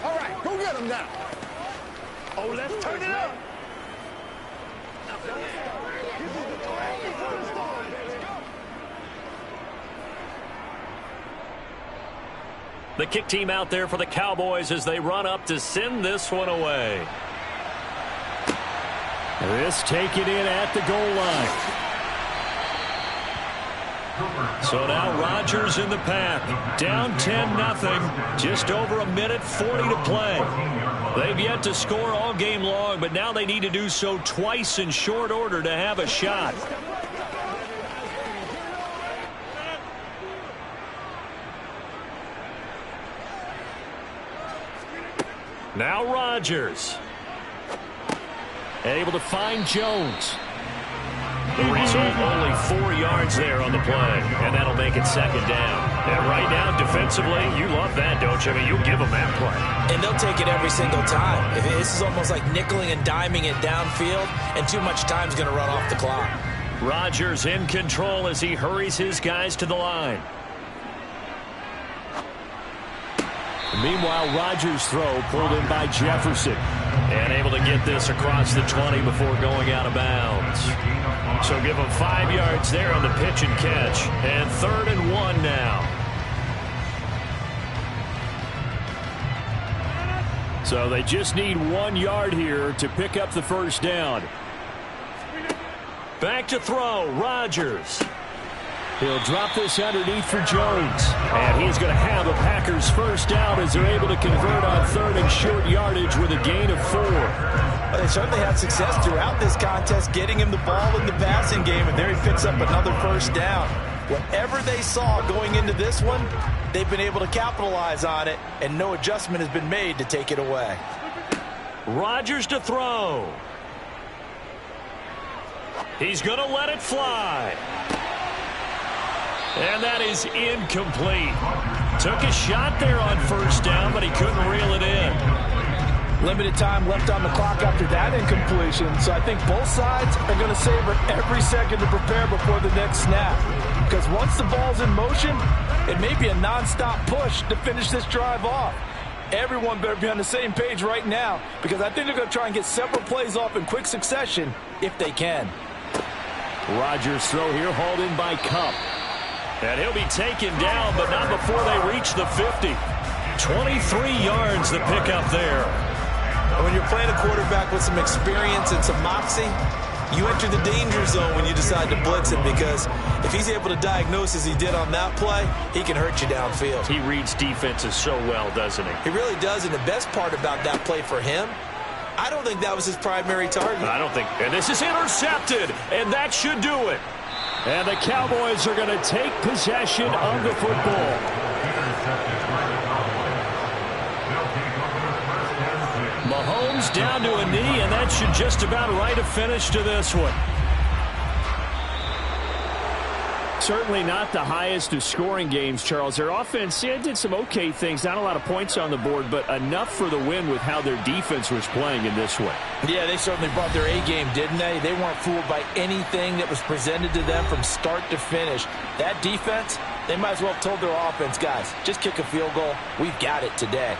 All right, go get him now. Oh, let's turn it up. The kick team out there for the Cowboys as they run up to send this one away. This taken in at the goal line. So now Rodgers in the pack. Down 10-0. Just over 1:40 to play. They've yet to score all game long, but now they need to do so twice in short order to have a shot. Now Rodgers. Able to find Jones. The result, only 4 yards there on the play, and that'll make it 2nd down. And right now, defensively, you love that, don't you? I mean, you'll give them that play. And they'll take it every single time. This is almost like nickeling and diming it downfield, and too much time's going to run off the clock. Rodgers in control as he hurries his guys to the line. Meanwhile, Rodgers' throw pulled in by Jefferson. And able to get this across the 20 before going out of bounds. So give them 5 yards there on the pitch and catch. And 3rd and 1 now. So they just need 1 yard here to pick up the first down. Back to throw, Rodgers. He'll drop this underneath for Jones. And he's going to have the Packers first down as they're able to convert on 3rd and short yardage with a gain of 4. Well, they certainly had success throughout this contest, getting him the ball in the passing game, and there he picks up another first down. Whatever they saw going into this one, they've been able to capitalize on it, and no adjustment has been made to take it away. Rodgers to throw. He's going to let it fly. And that is incomplete. Took a shot there on first down, but he couldn't reel it in. Limited time left on the clock after that incompletion, so I think both sides are going to savor every second to prepare before the next snap. Because once the ball's in motion, it may be a nonstop push to finish this drive off. Everyone better be on the same page right now, because I think they're going to try and get several plays off in quick succession if they can. Rodgers' throw here hauled in by Kupp. And he'll be taken down, but not before they reach the 50. 23 yards the pickup there. When you're playing a quarterback with some experience and some moxie, you enter the danger zone when you decide to blitz him, because if he's able to diagnose as he did on that play, he can hurt you downfield. He reads defenses so well, doesn't he? He really does, and the best part about that play for him, I don't think that was his primary target. I don't think. And this is intercepted, and that should do it. And the Cowboys are going to take possession of the football. Mahomes down to a knee, and that should just about write a finish to this one. Certainly not the highest of scoring games, Charles. Their offense did some okay things. Not a lot of points on the board, but enough for the win with how their defense was playing in this one. Yeah, they certainly brought their A-game, didn't they? They weren't fooled by anything that was presented to them from start to finish. That defense, they might as well have told their offense, guys, just kick a field goal. We've got it today.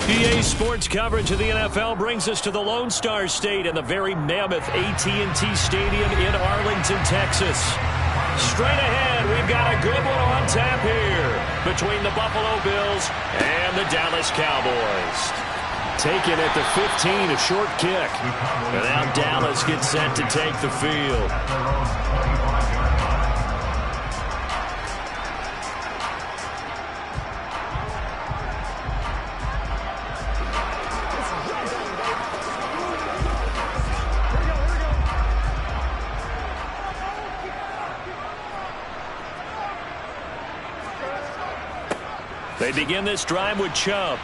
EA Sports coverage of the NFL brings us to the Lone Star State and the very mammoth AT&T Stadium in Arlington, Texas. Straight ahead, we've got a good one on tap here between the Buffalo Bills and the Dallas Cowboys. Taken at the 15, a short kick. And now Dallas gets set to take the field. They begin this drive with Chubb.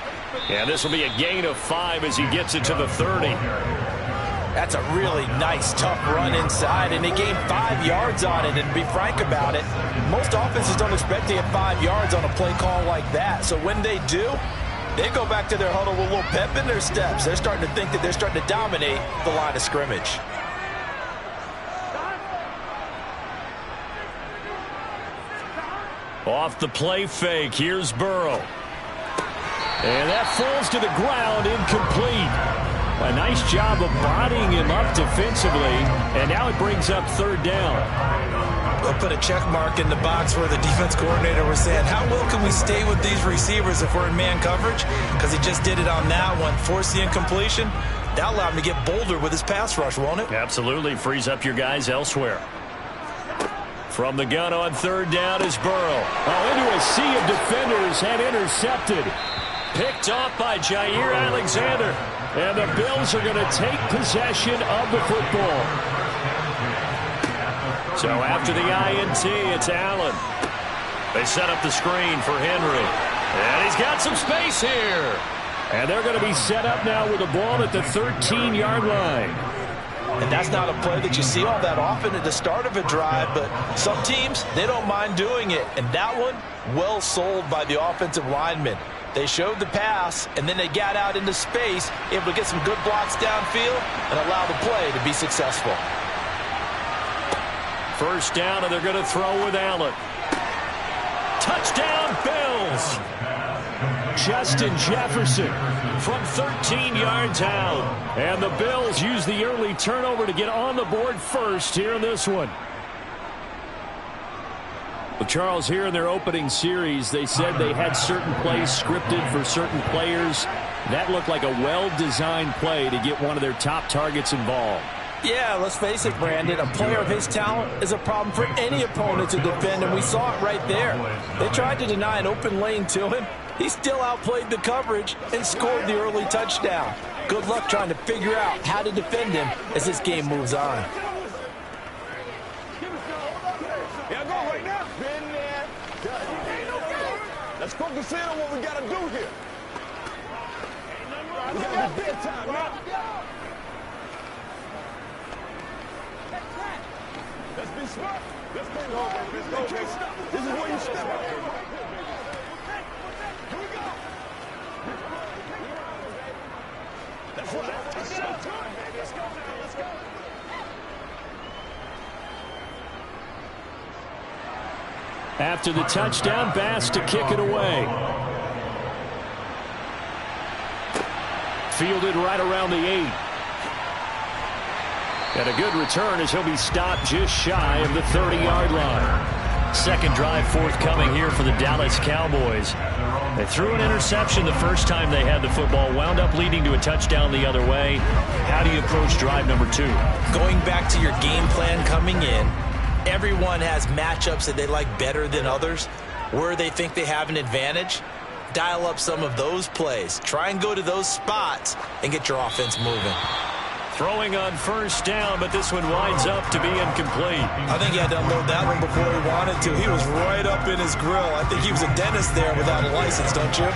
And this will be a gain of 5 as he gets it to the 30. That's a really nice, tough run inside, and they gained 5 yards on it. And to be frank about it, most offenses don't expect to get 5 yards on a play call like that. So when they do, they go back to their huddle with a little pep in their steps. They're starting to think that they're starting to dominate the line of scrimmage. Off the play fake, here's Burrow. And that falls to the ground, incomplete. A nice job of bodying him up defensively, and now it brings up third down. We'll put a check mark in the box where the defense coordinator was saying, how well can we stay with these receivers if we're in man coverage? Because he just did it on that one, forced the incompletion. That'll allow him to get bolder with his pass rush, won't it? Absolutely, frees up your guys elsewhere. From the gun on third down is Burrow. Oh, into a sea of defenders and intercepted. Picked off by Jair Alexander. And the Bills are going to take possession of the football. So after the INT, it's Allen. They set up the screen for Henry. And he's got some space here. And they're going to be set up now with the ball at the 13-yard line. And that's not a play that you see all that often at the start of a drive, but some teams, they don't mind doing it. And that one, well sold by the offensive linemen. They showed the pass, and then they got out into space, able to get some good blocks downfield and allow the play to be successful. First down, and they're going to throw with Allen. Touchdown, Bills! Justin Jefferson from 13 yards out. And the Bills use the early turnover to get on the board first here in this one. Well, Charles, here in their opening series, they said they had certain plays scripted for certain players. That looked like a well-designed play to get one of their top targets involved. Yeah, let's face it, Brandon. A player of his talent is a problem for any opponent to defend, and we saw it right there. They tried to deny an open lane to him. He still outplayed the coverage and scored the early touchdown. Good luck trying to figure out how to defend him as this game moves on. Let's focus in on what we got to do here. We got to be big time, man. Let's be smart. Let's bring it home. Let's go. This is where you step up. Here we go. That's right. It's showtime, baby. Let's go now. Let's go. After the touchdown, Bass to kick it away. Fielded right around the 8. And a good return as he'll be stopped just shy of the 30-yard line. Second drive forthcoming here for the Dallas Cowboys. They threw an interception the first time they had the football, wound up leading to a touchdown the other way. How do you approach drive number 2? Going back to your game plan coming in, everyone has matchups that they like better than others. Where they think they have an advantage, dial up some of those plays. Try and go to those spots and get your offense moving. Throwing on first down, but this one winds up to be incomplete. I think he had to unload that one before he wanted to. He was right up in his grill. I think he was a dentist there without a license, don't you?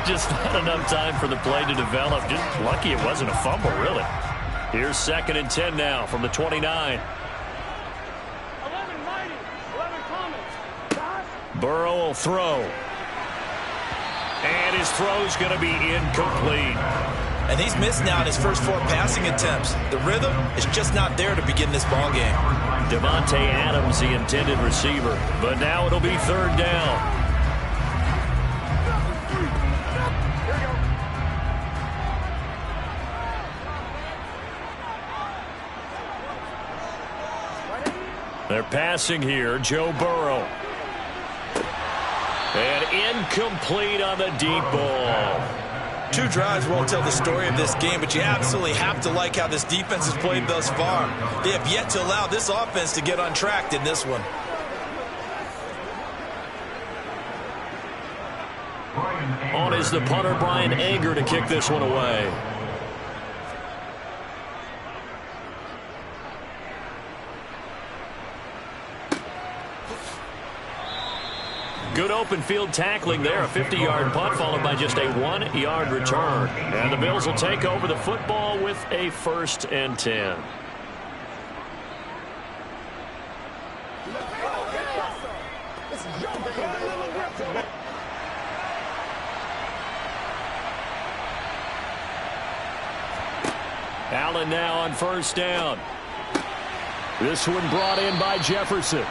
Just not enough time for the play to develop. Just lucky it wasn't a fumble, really. Here's 2nd and 10 now from the 29. Burrow will throw. And his throw's going to be incomplete. And he's missed now in his first 4 passing attempts. The rhythm is just not there to begin this ball game. Devontae Adams, the intended receiver. But now it'll be 3rd down. They're passing here. Joe Burrow. And incomplete on the deep ball. 2 drives won't tell the story of this game, but you absolutely have to like how this defense has played thus far. They have yet to allow this offense to get untracked in this one. On is the punter, Brian Anger, to kick this one away. Good open field tackling there. A 50-yard punt followed by just a 1-yard return. And the Bills will take over the football with a 1st and 10. Allen now on 1st down. This one brought in by Jefferson.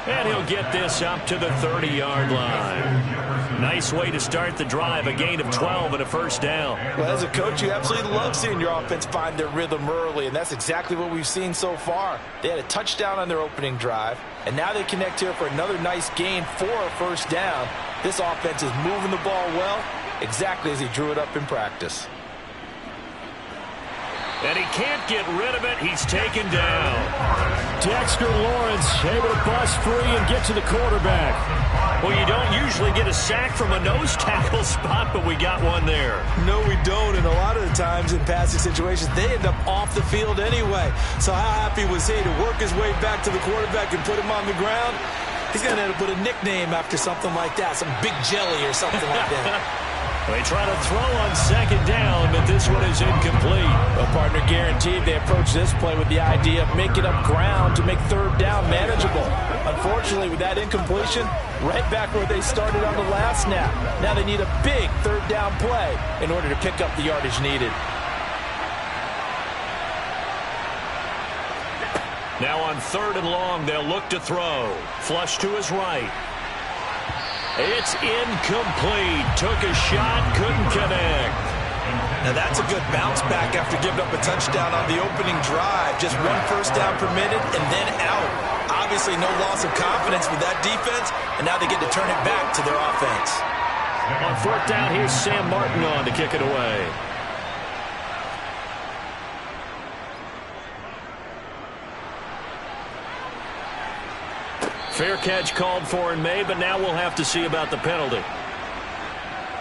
And he'll get this up to the 30-yard line. Nice way to start the drive. A gain of 12 and a 1st down. Well, as a coach, you absolutely love seeing your offense find their rhythm early, and that's exactly what we've seen so far. They had a touchdown on their opening drive, and now they connect here for another nice gain for a 1st down. This offense is moving the ball well, exactly as he drew it up in practice. And he can't get rid of it. He's taken down. Dexter Lawrence able to bust free and get to the quarterback. Well, you don't usually get a sack from a nose tackle spot, but we got one there. No, we don't, and a lot of the times in passing situations, they end up off the field anyway. So how happy was he to work his way back to the quarterback and put him on the ground? He's going to end up with a nickname after something like that, some Big Jelly or something like that. They try to throw on 2nd down, but this one is incomplete. Well, partner, guaranteed they approach this play with the idea of making up ground to make 3rd down manageable. Unfortunately, with that incompletion, right back where they started on the last snap. Now they need a big 3rd down play in order to pick up the yardage needed. Now on 3rd and long, they'll look to throw. Flush to his right. It's incomplete. Took a shot, couldn't connect. Now that's a good bounce back after giving up a touchdown on the opening drive. Just 1 1st down permitted and then out. Obviously no loss of confidence with that defense, and now they get to turn it back to their offense. On 4th down, here's Sam Martin on to kick it away. Fair catch called for and made, but now we'll have to see about the penalty.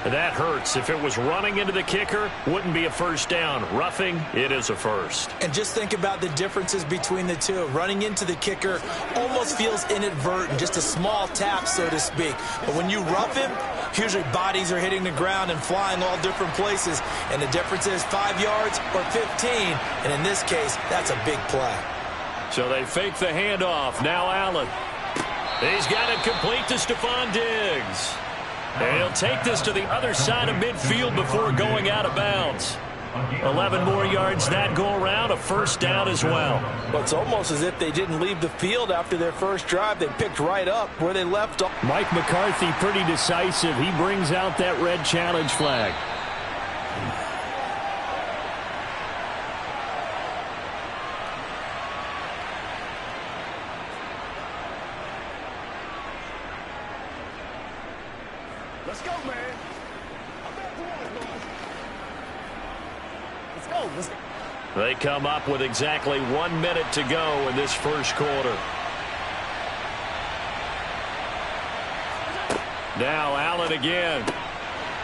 That hurts. If it was running into the kicker, wouldn't be a 1st down. Roughing, it is a 1st. And just think about the differences between the two. Running into the kicker almost feels inadvertent, just a small tap, so to speak. But when you rough him, usually bodies are hitting the ground and flying all different places. And the difference is 5 yards or 15. And in this case, that's a big play. So they fake the handoff. Now Allen. He's got it complete to Stephon Diggs. And he'll take this to the other side of midfield before going out of bounds. 11 more yards that go around, a 1st down as well. Well, it's almost as if they didn't leave the field after their first drive. They picked right up where they left off. Mike McCarthy pretty decisive. He brings out that red challenge flag. Let's go, man. I'm back to work, boys. Let's go. Let's go. They come up with exactly 1 minute to go in this 1st quarter. Now Allen again.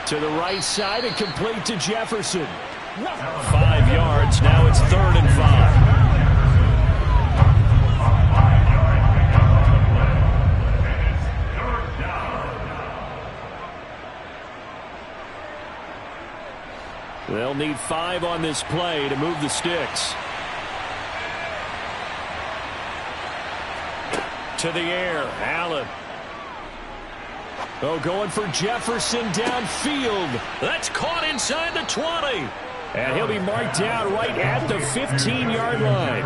To the right side and complete to Jefferson. 5 yards. Now it's 3rd and 5. They'll need 5 on this play to move the sticks. To the air, Allen. Oh, going for Jefferson downfield. That's caught inside the 20. And he'll be marked down right at the 15-yard line.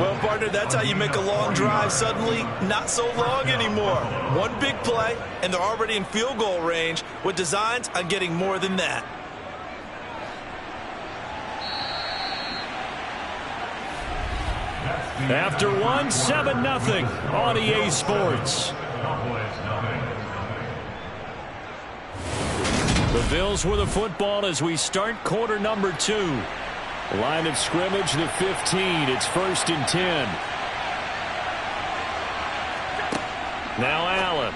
Well, partner, that's how you make a long drive suddenly not so long anymore. One big play, and they're already in field goal range with designs on getting more than that. That's After one, 7-0 on EA Sports. The Bills with the football as we start quarter number 2. Line of scrimmage, the 15. It's 1st and 10. Now Allen.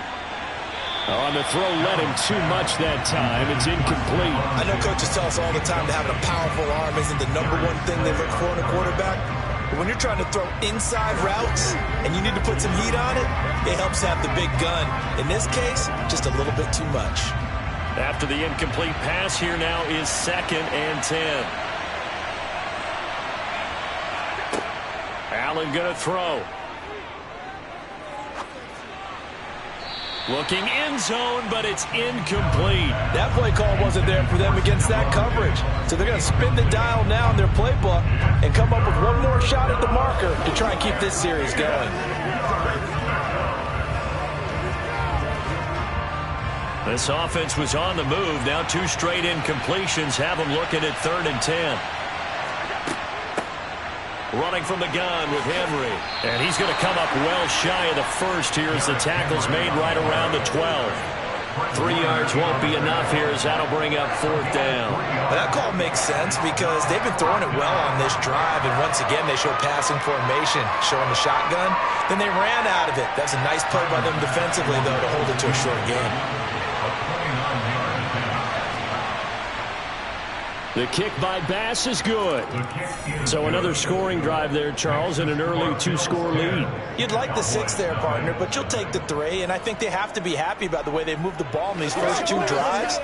On the throw, led him too much that time. It's incomplete. I know coaches tell us all the time that having a powerful arm isn't the #1 thing they look for in a quarterback. But when you're trying to throw inside routes and you need to put some heat on it, it helps have the big gun. In this case, just a little bit too much. After the incomplete pass, here now is 2nd and 10. Allen going to throw. Looking end zone, but it's incomplete. That play call wasn't there for them against that coverage. So they're going to spin the dial now in their playbook and come up with one more shot at the marker to try and keep this series going. This offense was on the move. Now 2 straight incompletions have them looking at 3rd and 10. Running from the gun with Henry. And he's going to come up well shy of the first here as the tackle's made right around the 12. 3 yards won't be enough here as that'll bring up 4th down. Well, that call makes sense because they've been throwing it well on this drive, and once again they show passing formation, showing the shotgun. Then they ran out of it. That's a nice play by them defensively, though, to hold it to a short game. The kick by Bass is good. So another scoring drive there, Charles, and an early 2-score lead. You'd like the 6 there, partner, but you'll take the 3, and I think they have to be happy about the way they moved the ball in these first 2 drives.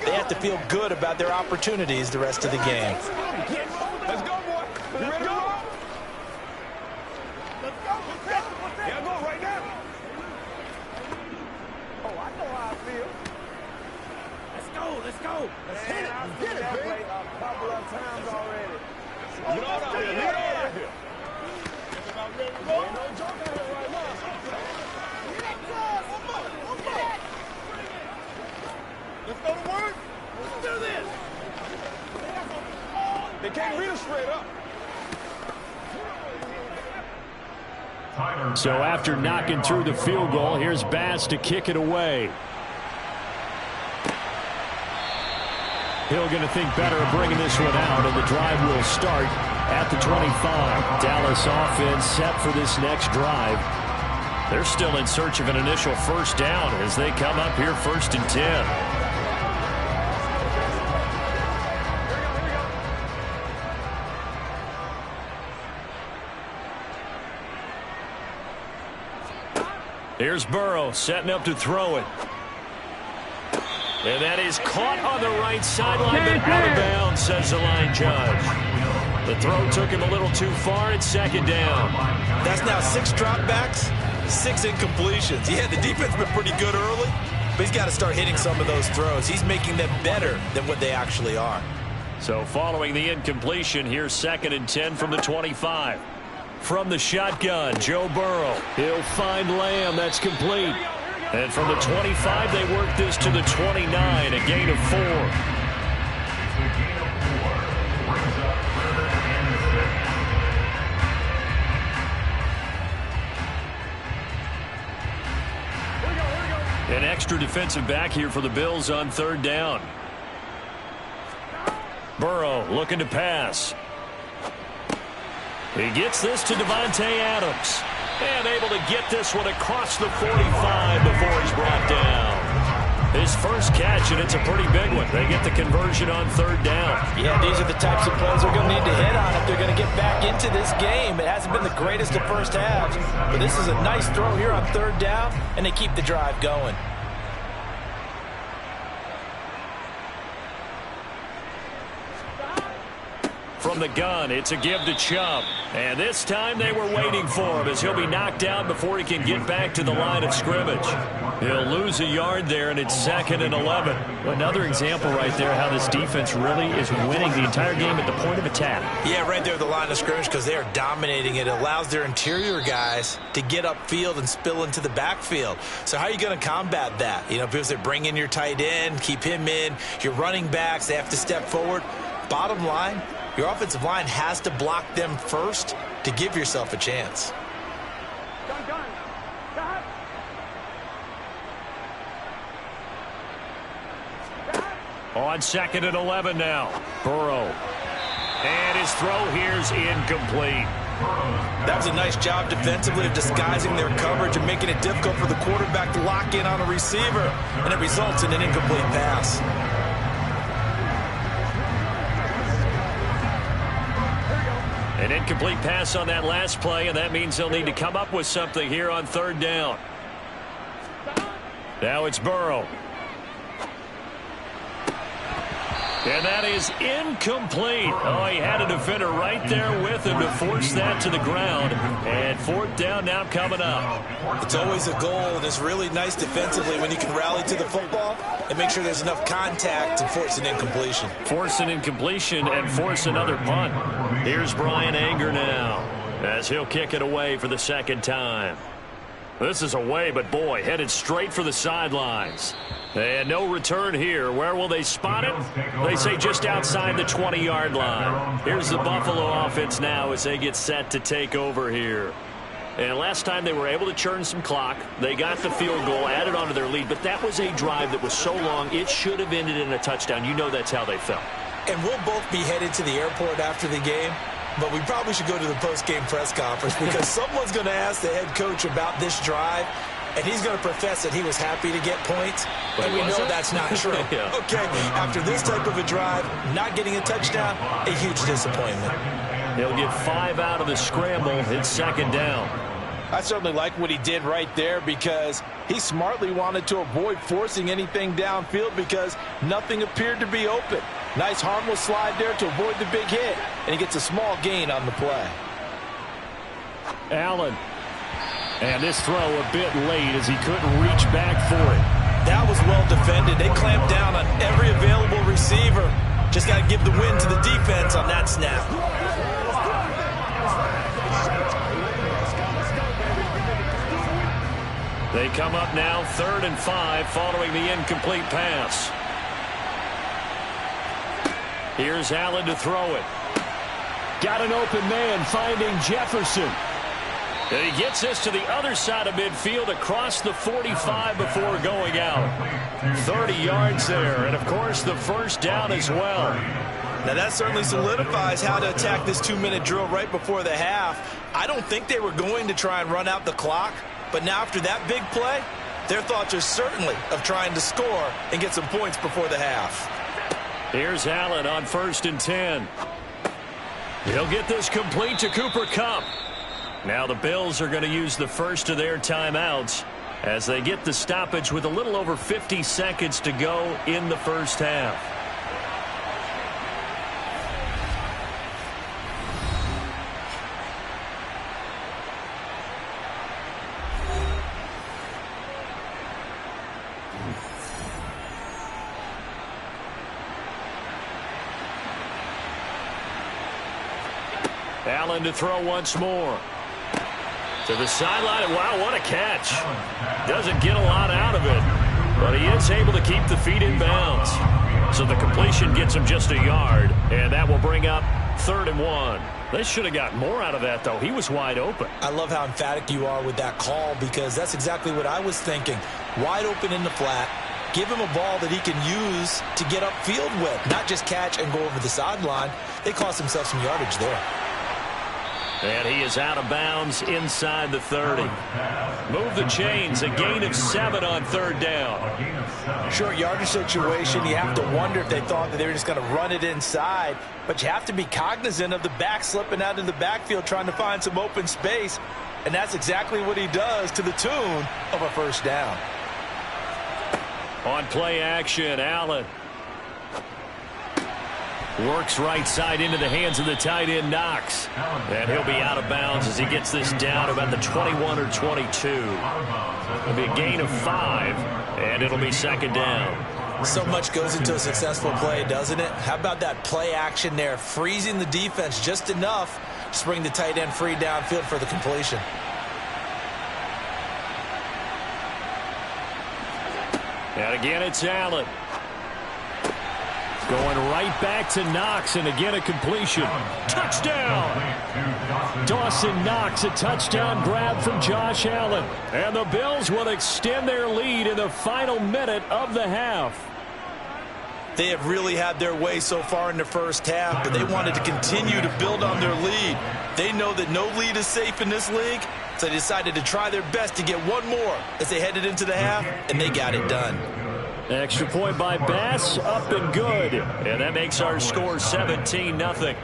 They have to feel good about their opportunities the rest of the game. Let's go, boy. You ready to roll? Let's go. Yeah, go right now. Oh, I know how I feel. Let's go. Let's hit it. Get it, baby. A couple of times already. Lead on out here. Lead on out here. Ain't no joke out here right now. Let's go to work. Let's do this. They can't read us straight up. So after knocking through the field goal, here's Bass to kick it away. Hill going to think better of bringing this one out, and the drive will start at the 25. Dallas offense set for this next drive. They're still in search of an initial first down as they come up here 1st and 10. Here's Burrow setting up to throw it. And that is caught on the right sideline, but out of bounds, says the line judge. The throw took him a little too far. It's 2nd down. That's now 6 dropbacks, 6 incompletions. Yeah, the defense has been pretty good early, but he's got to start hitting some of those throws. He's making them better than what they actually are. So following the incompletion, here's 2nd and 10 from the 25. From the shotgun, Joe Burrow. He'll find Lamb. That's complete. And from the 25, they work this to the 29, a gain of 4. An extra defensive back here for the Bills on 3rd down. Burrow looking to pass. He gets this to Davante Adams. And able to get this one across the 45 before he's brought down. His first catch, and it's a pretty big one. They get the conversion on 3rd down. Yeah, these are the types of plays they're going to need to hit on if they're going to get back into this game. It hasn't been the greatest of first halves, but this is a nice throw here on 3rd down, and they keep the drive going. From the gun, it's a give to Chubb. And this time they were waiting for him as he'll be knocked down before he can get back to the line of scrimmage. He'll lose a yard there, and it's 2nd and 11. Another example right there how this defense really is winning the entire game at the point of attack. Yeah, right there at the line of scrimmage because they are dominating it. It allows their interior guys to get upfield and spill into the backfield. So how are you going to combat that? You know, because they bring in your tight end, keep him in. Your running backs, they have to step forward. Bottom line, your offensive line has to block them first to give yourself a chance. On 2nd and 11 now. Burrow. And his throw here's incomplete. That was a nice job defensively of disguising their coverage and making it difficult for the quarterback to lock in on a receiver. And it results in an incomplete pass. An incomplete pass on that last play, and that means they'll need to come up with something here on 3rd down. Now it's Burrow. And that is incomplete. Oh, he had a defender right there with him to force that to the ground. And 4th down now coming up. It's always a goal, and it's really nice defensively when you can rally to the football and make sure there's enough contact to force an incompletion. Force an incompletion and force another punt. Here's Bryan Anger now as he'll kick it away for the 2nd time. This is away, but boy, headed straight for the sidelines. And no return here. Where will they spot it? They say just outside the 20-yard line. Here's the Buffalo offense now as they get set to take over here. And last time they were able to churn some clock. They got the field goal, added on to their lead, but that was a drive that was so long it should have ended in a touchdown. You know that's how they felt. And we'll both be headed to the airport after the game, but we probably should go to the post-game press conference because someone's going to ask the head coach about this drive, and he's going to profess that he was happy to get points, and we know that's not true. Yeah. Okay, after this type of a drive, not getting a touchdown, a huge disappointment. He'll get 5 out of the scramble. It's 2nd down. I certainly like what he did right there because he smartly wanted to avoid forcing anything downfield because nothing appeared to be open. Nice harmless slide there to avoid the big hit, and he gets a small gain on the play. Allen. And this throw a bit late as he couldn't reach back for it. That was well defended. They clamped down on every available receiver. Just got to give the win to the defense on that snap. They come up now 3rd and 5 following the incomplete pass. Here's Allen to throw it. Got an open man finding Jefferson. And he gets this to the other side of midfield across the 45 before going out. 30 yards there, and of course the 1st down as well. Now that certainly solidifies how to attack this 2-minute drill right before the half. I don't think they were going to try and run out the clock, but now after that big play, their thoughts are certainly of trying to score and get some points before the half. Here's Allen on 1st and 10. He'll get this complete to Cooper Kupp. Now the Bills are going to use the first of their timeouts as they get the stoppage with a little over 50 seconds to go in the 1st half. Allen to throw once more. To the sideline. Wow, what a catch. Doesn't get a lot out of it, but he is able to keep the feet in bounds. So the completion gets him just a yard, and that will bring up 3rd and 1. They should have got more out of that, though. He was wide open. I love how emphatic you are with that call because that's exactly what I was thinking. Wide open in the flat. Give him a ball that he can use to get upfield with, not just catch and go over the sideline. They cost themselves some yardage there. And he is out of bounds inside the 30. Move the chains. A gain of 7 on 3rd down. Short yardage situation. You have to wonder if they thought that they were just going to run it inside. But you have to be cognizant of the back slipping out of the backfield trying to find some open space. And that's exactly what he does to the tune of a 1st down. On play action, Allen. Works right side into the hands of the tight end, Knox. And he'll be out of bounds as he gets this down about the 21 or 22. It'll be a gain of 5, and it'll be 2nd down. So much goes into a successful play, doesn't it? How about that play action there, freezing the defense just enough to bring the tight end free downfield for the completion. And again, it's Allen. Going right back to Knox, and again a completion. Touchdown! Dawson Knox, a touchdown grab from Josh Allen. And the Bills will extend their lead in the final minute of the half. They have really had their way so far in the first half, but they wanted to continue to build on their lead. They know that no lead is safe in this league, so they decided to try their best to get one more as they headed into the half, and they got it done. Extra point by Bass, up and good. And that makes our score 17-0.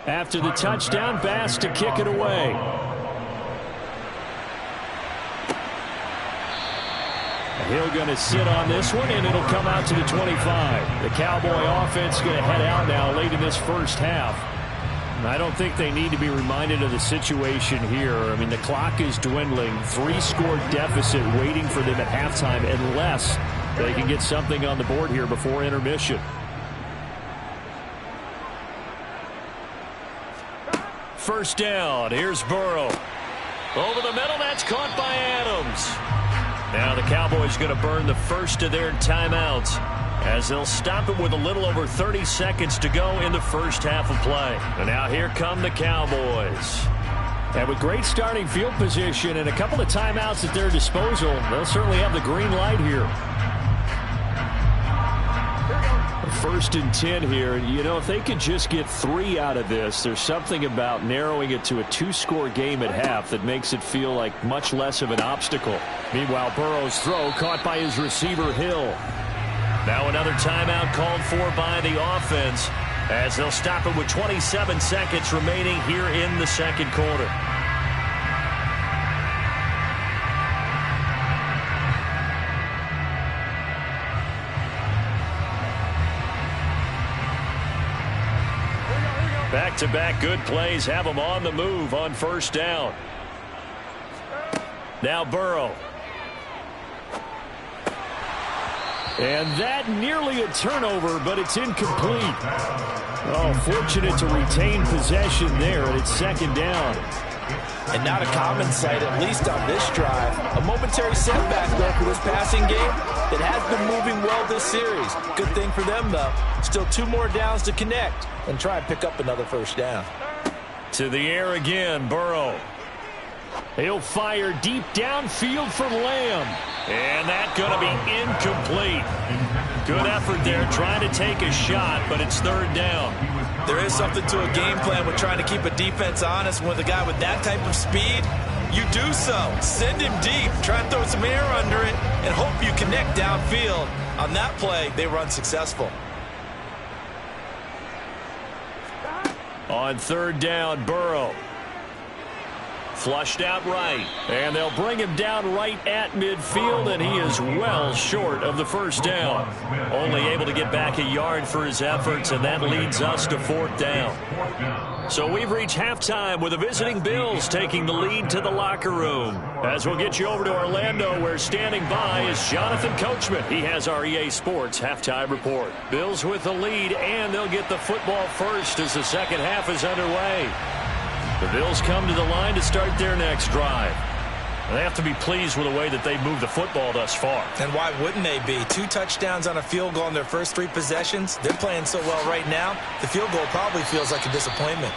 After the touchdown, Bass to kick it away. Hill going to sit on this one, and it'll come out to the 25. The Cowboy offense going to head out now late in this first half. I don't think they need to be reminded of the situation here. I mean, the clock is dwindling. 3-score deficit waiting for them at halftime unless they can get something on the board here before intermission. First down. Here's Burrow. Over the middle. That's caught by Adams. Now the Cowboys going to burn the first of their timeouts as they'll stop it with a little over 30 seconds to go in the first half of play. And now here come the Cowboys. And with great starting field position and a couple of timeouts at their disposal, they'll certainly have the green light here. First and 10 here. You know, if they could just get 3 out of this, there's something about narrowing it to a 2-score game at half that makes it feel like much less of an obstacle. Meanwhile, Burrow's throw caught by his receiver, Hill. Now another timeout called for by the offense as they'll stop it with 27 seconds remaining here in the second quarter. Back-to-back good plays have them on the move on first down. Now Burrow. And that nearly a turnover, but it's incomplete. Oh, fortunate to retain possession there, and it's second down. And not a common sight, at least on this drive. A momentary setback, though, for this passing game that has been moving well this series. Good thing for them, though. Still 2 more downs to connect and try and pick up another first down. To the air again, Burrow. He'll fire deep downfield for Lamb. And that's going to be incomplete. Good effort there trying to take a shot, but it's third down. There is something to a game plan with trying to keep a defense honest. With a guy with that type of speed, you do so. Send him deep. Try and throw some air under it and hope you connect downfield. On that play, they run successful. On third down, Burrow. Flushed out right. And they'll bring him down right at midfield, and he is well short of the first down. Only able to get back a yard for his efforts, and that leads us to fourth down. So we've reached halftime with the visiting Bills taking the lead to the locker room. As we'll get you over to Orlando, where standing by is Jonathan Coachman. He has our EA Sports halftime report. Bills with the lead, and they'll get the football first as the second half is underway. The Bills come to the line to start their next drive. They have to be pleased with the way that they've moved the football thus far. And why wouldn't they be? 2 touchdowns on a field goal in their first 3 possessions. They're playing so well right now, the field goal probably feels like a disappointment.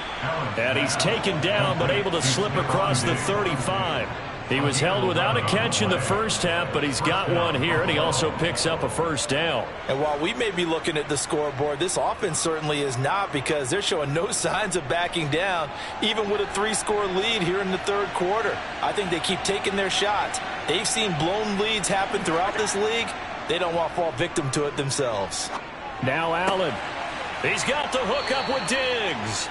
And he's taken down but able to slip across the 35. He was held without a catch in the first half, but he's got one here, and he also picks up a first down. And while we may be looking at the scoreboard, this offense certainly is not, because they're showing no signs of backing down, even with a 3-score lead here in the third quarter. I think they keep taking their shots. They've seen blown leads happen throughout this league. They don't want to fall victim to it themselves. Now Allen. He's got the hook up with Diggs.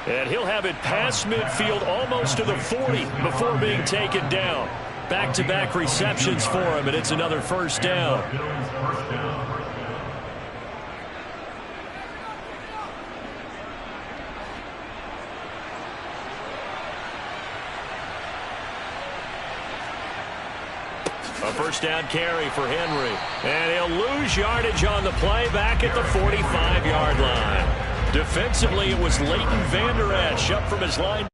And he'll have it past midfield almost to the 40 before being taken down. Back-to-back receptions for him, and it's another first down. Bills first down. A first down carry for Henry. And he'll lose yardage on the play back at the 45-yard line. Defensively, it was Leighton Vander Esch up from his line.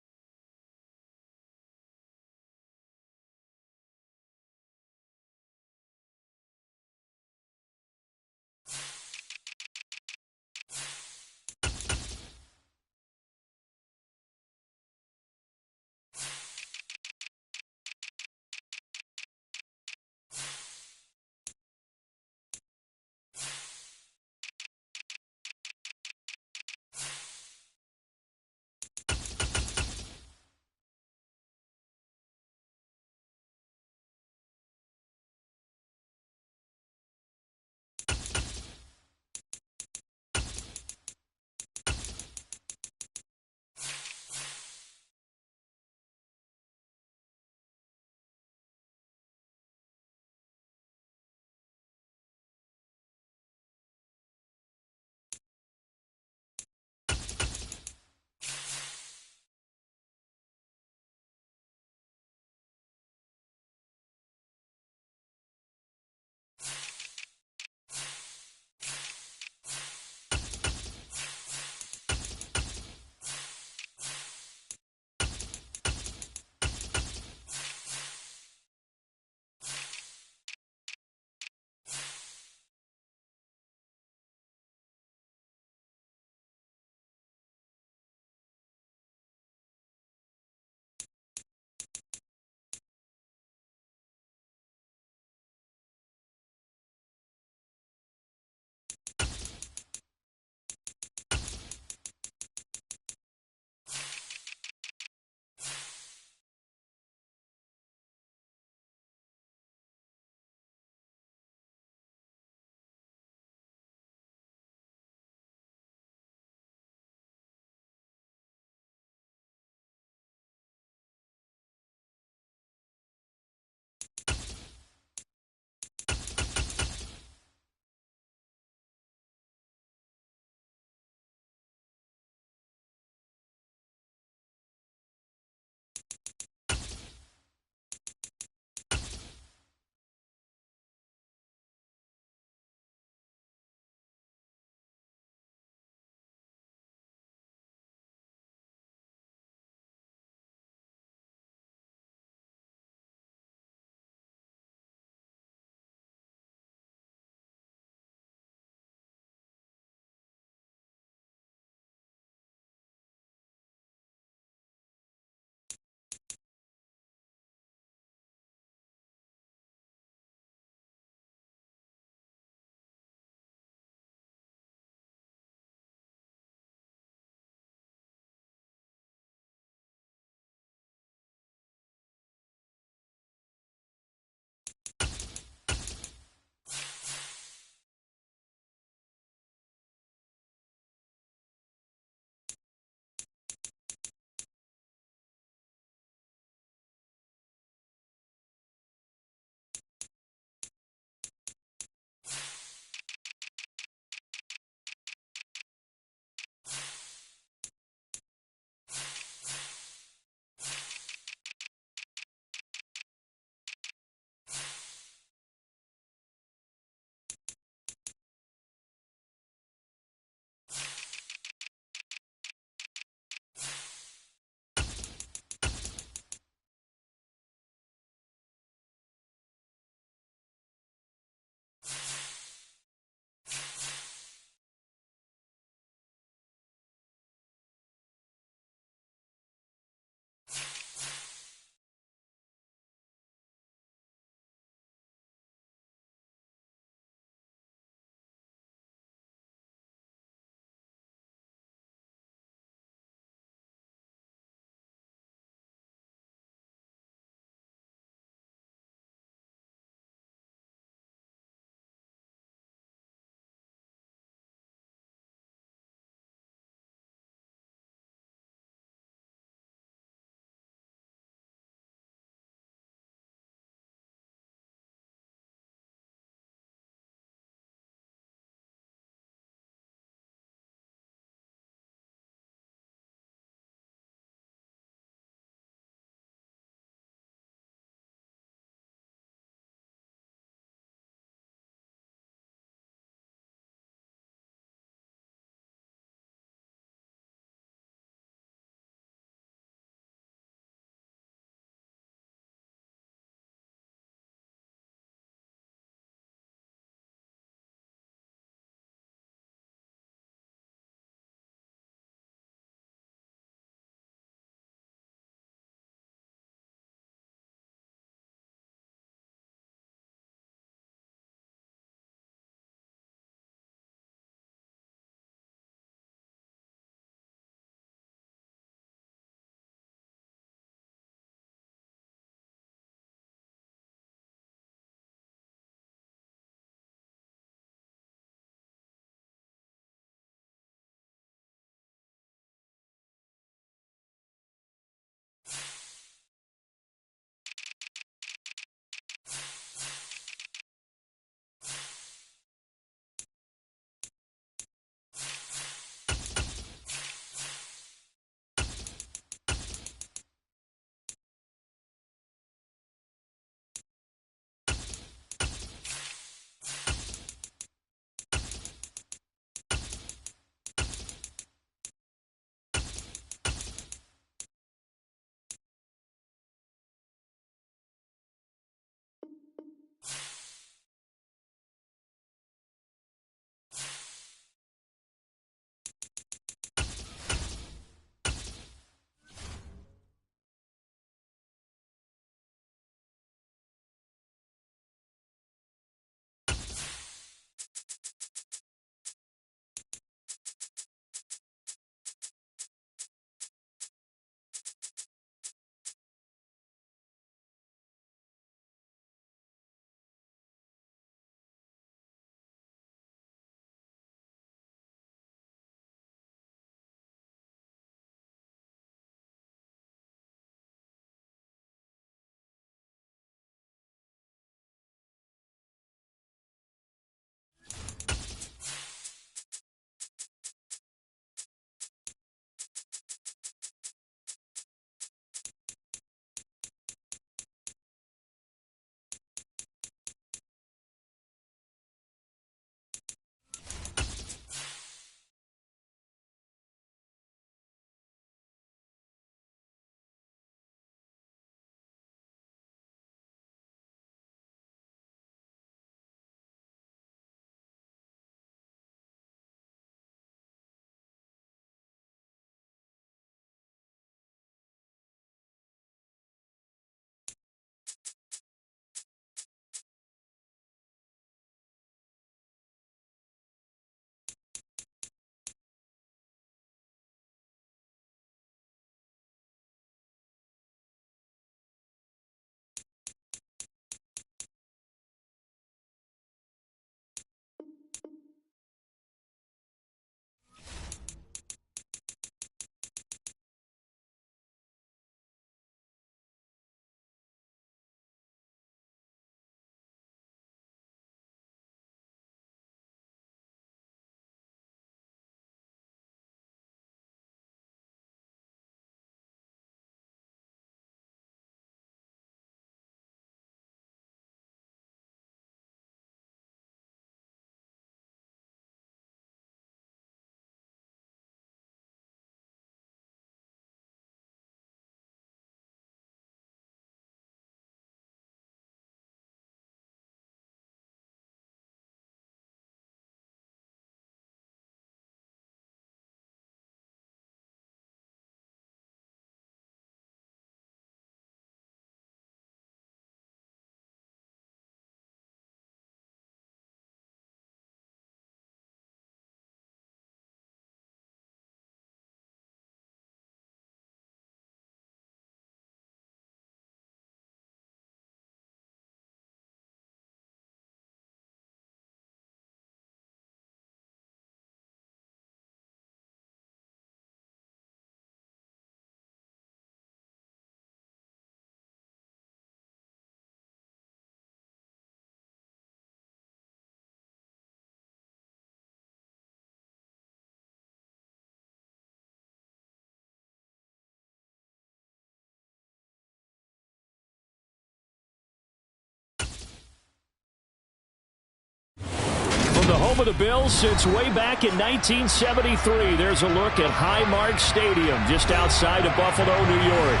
home of the Bills since way back in 1973. There's a look at Highmark Stadium just outside of Buffalo, New York.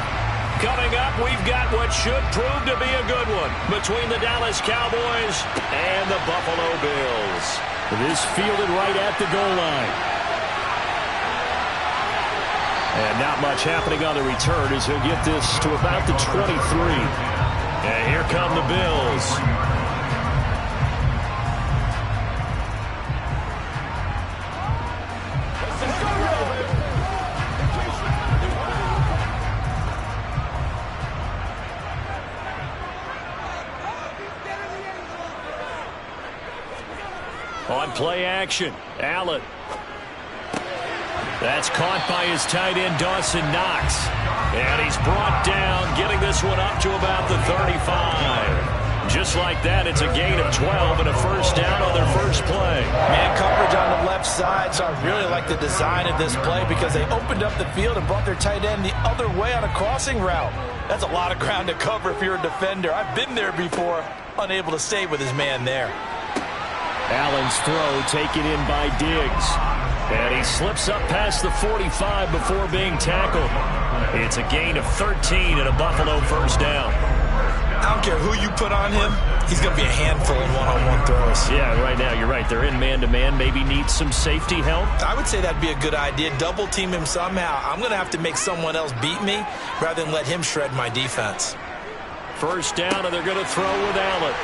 Coming up, we've got what should prove to be a good one between the Dallas Cowboys and the Buffalo Bills. This fielded right at the goal line. And not much happening on the return as he'll get this to about the 23. And here come the Bills. On play action, Allen. That's caught by his tight end, Dawson Knox. And he's brought down, getting this one up to about the 35. Just like that, it's a gain of 12 and a first down on their first play. Man coverage on the left side, so I really like the design of this play because they opened up the field and brought their tight end the other way on a crossing route. That's a lot of ground to cover if you're a defender. I've been there before, unable to stay with his man there. Allen's throw taken in by Diggs. And he slips up past the 45 before being tackled. It's a gain of 13 and a Buffalo first down. I don't care who you put on him, he's going to be a handful in one-on-one throws. Yeah, right now, you're right. They're in man-to-man. Maybe needs some safety help. I would say that'd be a good idea. Double team him somehow. I'm going to have to make someone else beat me rather than let him shred my defense. First down, and they're going to throw with Allen.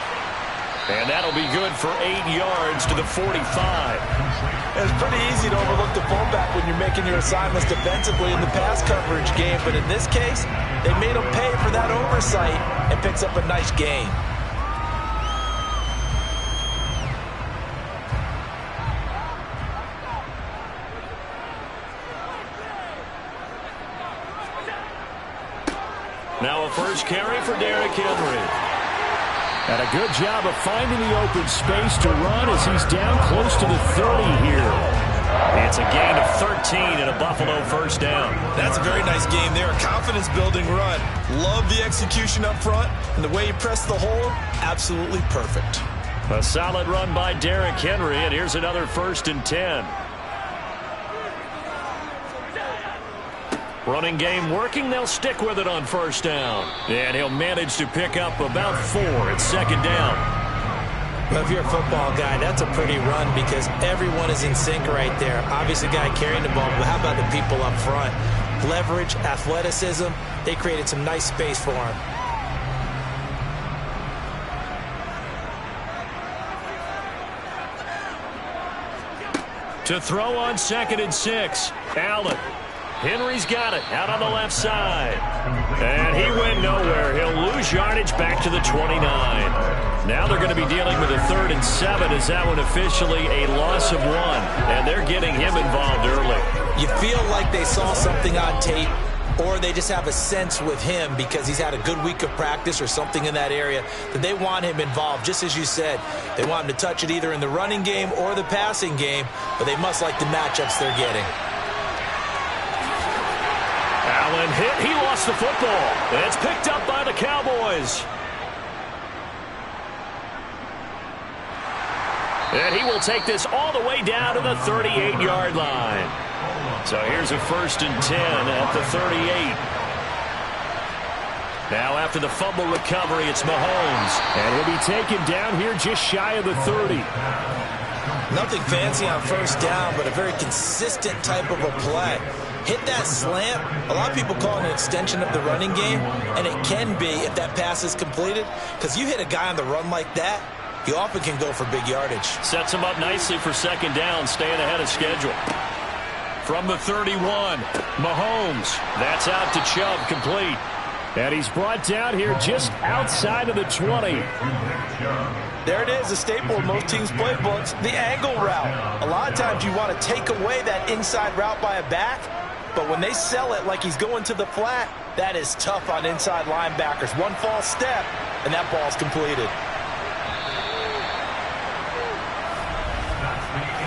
And that'll be good for 8 yards to the 45. It's pretty easy to overlook the fullback when you're making your assignments defensively in the pass coverage game. But in this case, they made him pay for that oversight and picks up a nice gain. Now a first carry for Derrick Henry. And a good job of finding the open space to run as he's down close to the 30 here. It's a gain of 13 and a Buffalo first down. That's a very nice game there. A confidence-building run. Love the execution up front. And the way he pressed the hole, absolutely perfect. A solid run by Derrick Henry, and here's another 1st and 10. Running game working. They'll stick with it on first down. And he'll manage to pick up about 4 at second down. Well, if you're a football guy, that's a pretty run because everyone is in sync right there. Obviously, the guy carrying the ball, but how about the people up front? Leverage, athleticism, they created some nice space for him. To throw on 2nd and 6, Allen. Henry's got it out on the left side. And he went nowhere. He'll lose yardage back to the 29. Now they're going to be dealing with a 3rd and 7 as that one officially a loss of 1. And they're getting him involved early. You feel like they saw something on tape or they just have a sense with him because he's had a good week of practice or something in that area that they want him involved. Just as you said, they want him to touch it either in the running game or the passing game, but they must like the matchups they're getting. Allen hit. He lost the football. It's picked up by the Cowboys. And he will take this all the way down to the 38-yard line. So here's a 1st and 10 at the 38. Now after the fumble recovery, it's Mahomes. And he'll be taken down here just shy of the 30. Nothing fancy on first down, but a very consistent type of a play. Hit that slant. A lot of people call it an extension of the running game, and it can be if that pass is completed, because you hit a guy on the run like that, you often can go for big yardage. Sets him up nicely for second down, staying ahead of schedule. From the 31, Mahomes. That's out to Chubb, complete. And he's brought down here just outside of the 20. There it is, a staple of most teams' playbooks, the angle route. A lot of times you want to take away that inside route by a back, but when they sell it like he's going to the flat, that is tough on inside linebackers. One false step, and that ball's completed.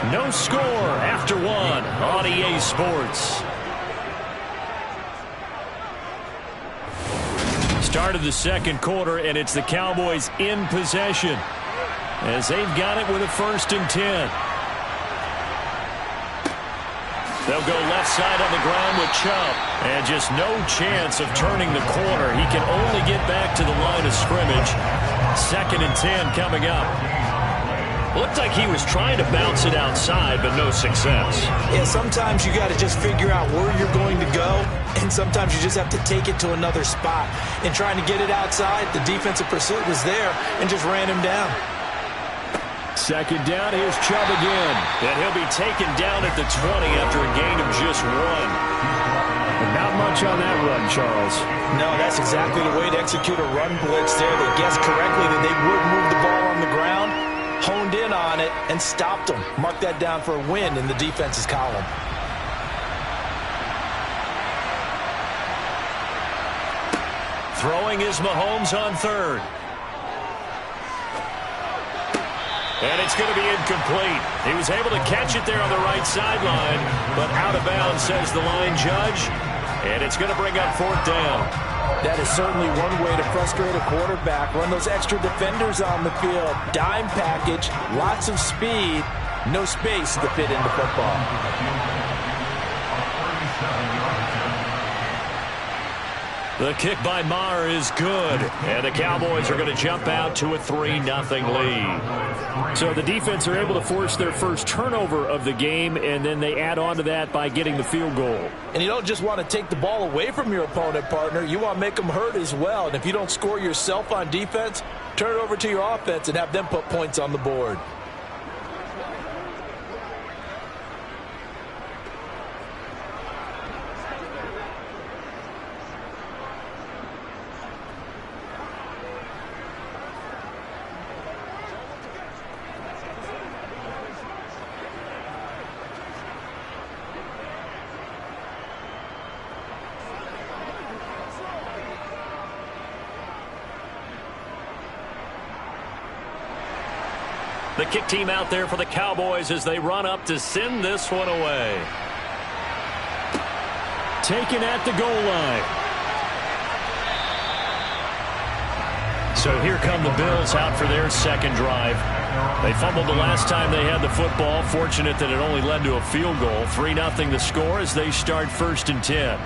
No score after 1 on EA Sports. Start of the second quarter, and it's the Cowboys in possession. as they've got it with a 1st and 10. They'll go left side on the ground with Chubb. And just no chance of turning the corner. He can only get back to the line of scrimmage. 2nd and 10 coming up. Looked like he was trying to bounce it outside, but no success. Yeah, sometimes you got to just figure out where you're going to go, and sometimes you just have to take it to another spot. And trying to get it outside, the defensive pursuit was there and just ran him down. 2nd down, here's Chubb again. And he'll be taken down at the 20 after a gain of just 1. Not much on that run, Charles. No, that's exactly the way to execute a run blitz there. They guessed correctly that they would move the ball on the ground, honed in on it, and stopped them. Mark that down for a win in the defense's column. Throwing is Mahomes on 3rd. And it's going to be incomplete. He was able to catch it there on the right sideline, but out of bounds, says the line judge. And it's going to bring up 4th down. That is certainly one way to frustrate a quarterback. Run those extra defenders on the field. Dime package, lots of speed, no space to fit into football. The kick by Maher is good, and the Cowboys are going to jump out to a 3-0 lead. So the defense are able to force their first turnover of the game, and then they add on to that by getting the field goal. And you don't just want to take the ball away from your opponent, partner. You want to make them hurt as well. And if you don't score yourself on defense, turn it over to your offense and have them put points on the board. The kick team out there for the Cowboys as they run up to send this one away. Taken at the goal line. So here come the Bills out for their 2nd drive. They fumbled the last time they had the football. Fortunate that it only led to a field goal. 3-0 the score as they start 1st and 10.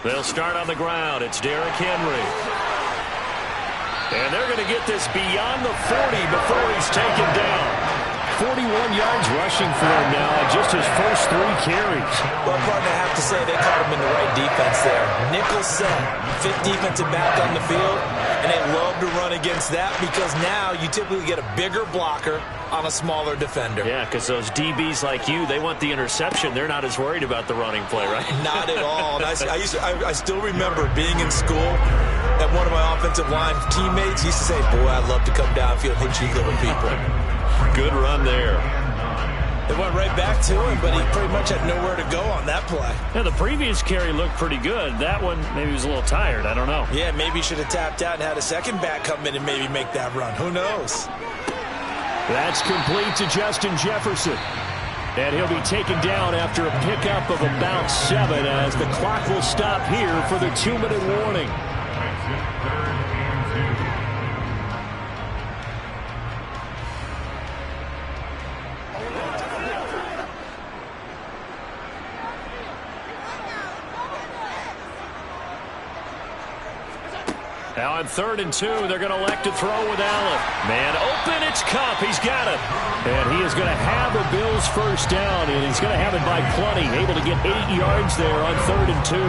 They'll start on the ground. It's Derrick Henry. And they're going to get this beyond the 40 before he's taken down. 41 yards rushing for him now on just his first 3 carries. Well, partner, I have to say they caught him in the right defense there. Nickel set, 5th defensive back on the field, and they love to run against that because now you typically get a bigger blocker on a smaller defender. Yeah, because those DBs like you, they want the interception. They're not as worried about the running play, right? Not at all. And I still remember being in school, and one of my offensive line teammates used to say, boy, I'd love to come downfield and hit you little people. Good run there. It went right back to him, but he pretty much had nowhere to go on that play. Yeah, the previous carry looked pretty good. That one, maybe he was a little tired. I don't know. Yeah, maybe he should have tapped out and had a second back come in and maybe make that run. Who knows? That's complete to Justin Jefferson. And he'll be taken down after a pickup of about 7 as the clock will stop here for the 2-minute warning. Now on 3rd and 2, they're going to elect to throw with Allen. Man open, it's Kupp. He's got it. And he is going to have the Bills' first down, and he's going to have it by plenty. Able to get 8 yards there on 3rd and 2.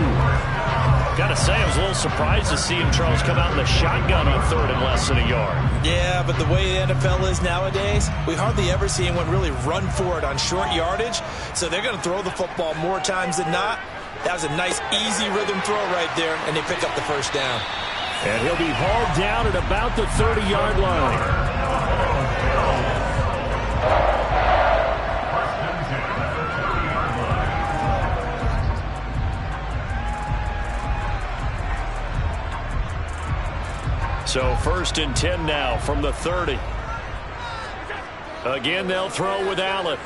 Got to say, I was a little surprised to see him, Charles, come out in the shotgun on 3rd and less than a yard. Yeah, but the way the NFL is nowadays, we hardly ever see anyone really run for it on short yardage. So they're going to throw the football more times than not. That was a nice, easy rhythm throw right there, and they pick up the first down. And he'll be hauled down at about the 30-yard line. So 1st and 10 now from the 30. Again, they'll throw with Allen.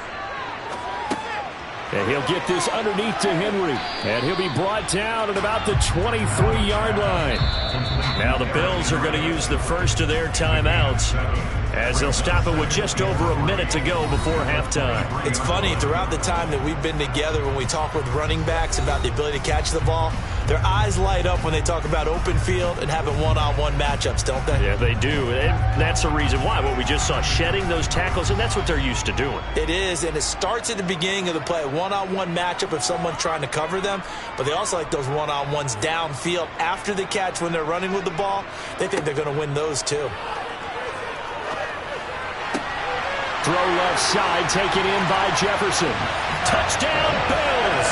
And he'll get this underneath to Henry. And he'll be brought down at about the 23-yard line. Now the Bills are going to use the first of their timeouts as they'll stop it with just over a minute to go before halftime. It's funny, throughout the time that we've been together, when we talk with running backs about the ability to catch the ball, their eyes light up when they talk about open field and having one-on-one matchups, don't they? Yeah, they do. And that's the reason why. What we just saw, shedding those tackles, and that's what they're used to doing. It is, and it starts at the beginning of the play. One-on-one matchup if someone's trying to cover them, but they also like those one-on-ones downfield after the catch when they're running with the ball. They think they're going to win those too. Throw left side, taken in by Jefferson. Touchdown, Bills!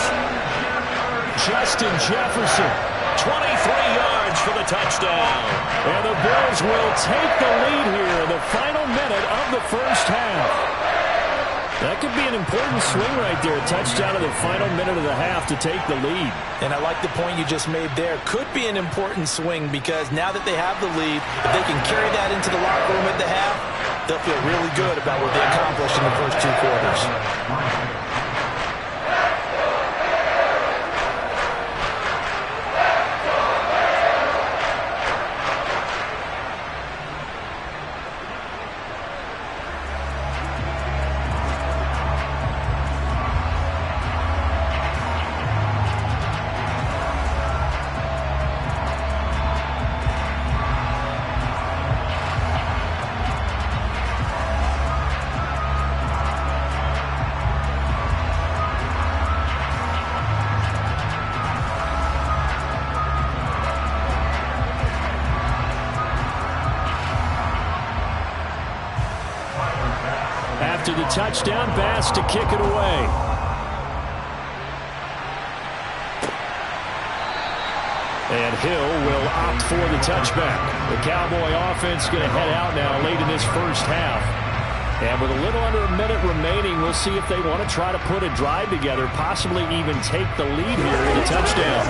Justin Jefferson. 23 yards for the touchdown. And the Bills will take the lead here in the final minute of the first half. That could be an important swing right there. A touchdown in the final minute of the half to take the lead. And I like the point you just made there. Could be an important swing because now that they have the lead, if they can carry that into the locker room at the half, they'll feel really good about what they accomplished in the first two quarters. After the touchdown, Bass to kick it away. And Hill will opt for the touchback. The Cowboy offense going to head out now late in this first half. And with a little under a minute remaining, we'll see if they want to try to put a drive together, possibly even take the lead here in a touchdown.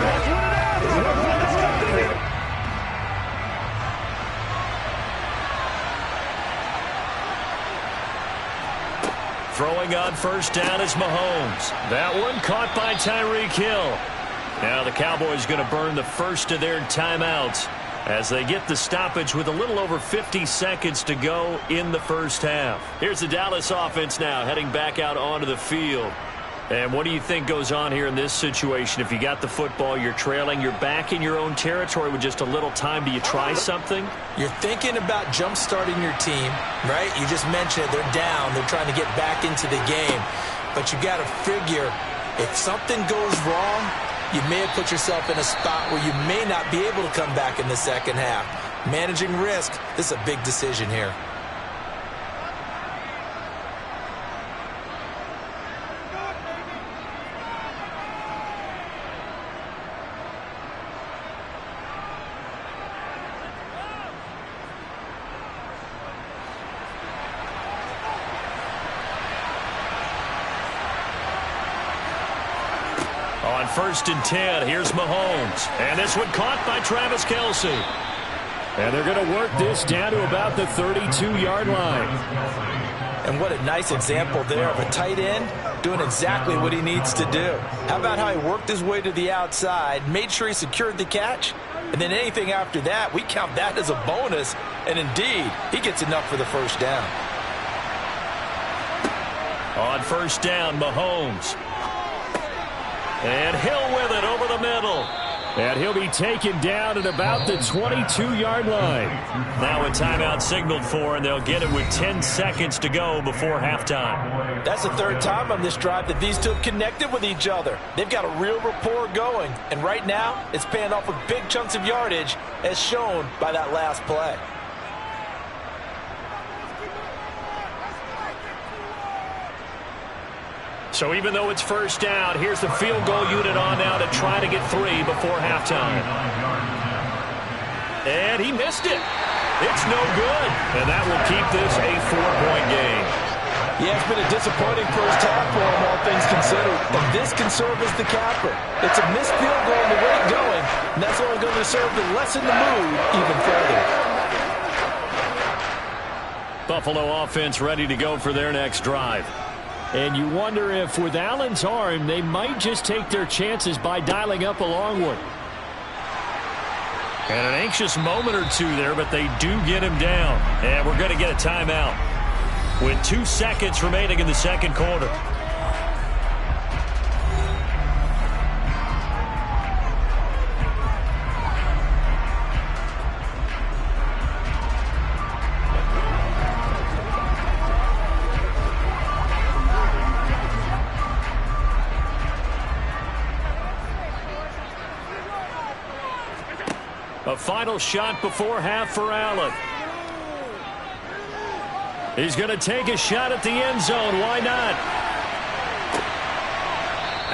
Throwing on first down is Mahomes. That one caught by Tyreek Hill. Now the Cowboys going to burn the first of their timeouts as they get the stoppage with a little over 50 seconds to go in the first half. Here's the Dallas offense now heading back out onto the field. And what do you think goes on here in this situation? If you got the football, you're trailing, you're back in your own territory with just a little time. Do you try something? You're thinking about jump-starting your team, right? You just mentioned it. They're down. They're trying to get back into the game. But you got to figure if something goes wrong, you may have put yourself in a spot where you may not be able to come back in the second half. Managing risk, this is a big decision here. On 1st and 10, here's Mahomes. And this one caught by Travis Kelce. And they're going to work this down to about the 32-yard line. And what a nice example there of a tight end doing exactly what he needs to do. How about how he worked his way to the outside, made sure he secured the catch, and then anything after that, we count that as a bonus. And indeed, he gets enough for the first down. On 1st down, Mahomes. And Hill with it over the middle. And he'll be taken down at about the 22-yard line. Now a timeout signaled for, and they'll get it with 10 seconds to go before halftime. That's the third time on this drive that these two have connected with each other. They've got a real rapport going. And right now, it's paying off with big chunks of yardage, as shown by that last play. So even though it's first down, here's the field goal unit on now to try to get 3 before halftime. And he missed it. It's no good. And that will keep this a 4-point game. Yeah, it's been a disappointing first half for him, all things considered. But this can serve as the capper. It's a missed field goal in the way going, and that's only going to serve to lessen the mood even further. Buffalo offense ready to go for their next drive. And you wonder if with Allen's arm, they might just take their chances by dialing up a long one. And an anxious moment or two there, but they do get him down. And we're going to get a timeout with 2 seconds remaining in the second quarter. A final shot before half for Allen. He's going to take a shot at the end zone. Why not?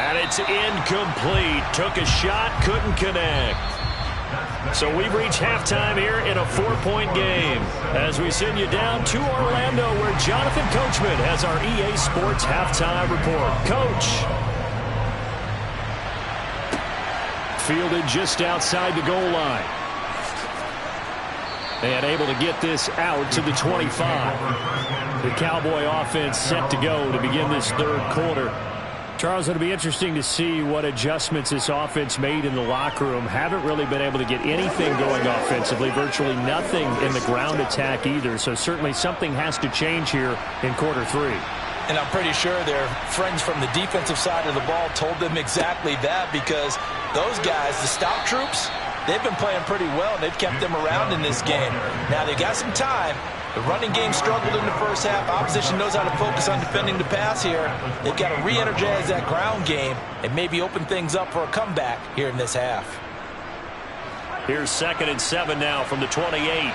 And it's incomplete. Took a shot, couldn't connect. So we've reached halftime here in a 4-point game. As we send you down to Orlando, where Jonathan Coachman has our EA Sports halftime report. Coach. Fielded just outside the goal line. And able to get this out to the 25. The Cowboy offense set to go to begin this third quarter. Charles, it'll be interesting to see what adjustments this offense made in the locker room. Haven't really been able to get anything going offensively. Virtually nothing in the ground attack either. So certainly something has to change here in quarter 3. And I'm pretty sure their friends from the defensive side of the ball told them exactly that, because those guys, the stop troops, they've been playing pretty well. They've kept them around in this game. Now, they got some time. The running game struggled in the first half. Opposition knows how to focus on defending the pass here. They've got to re-energize that ground game and maybe open things up for a comeback here in this half. Here's 2nd and 7 now from the 28.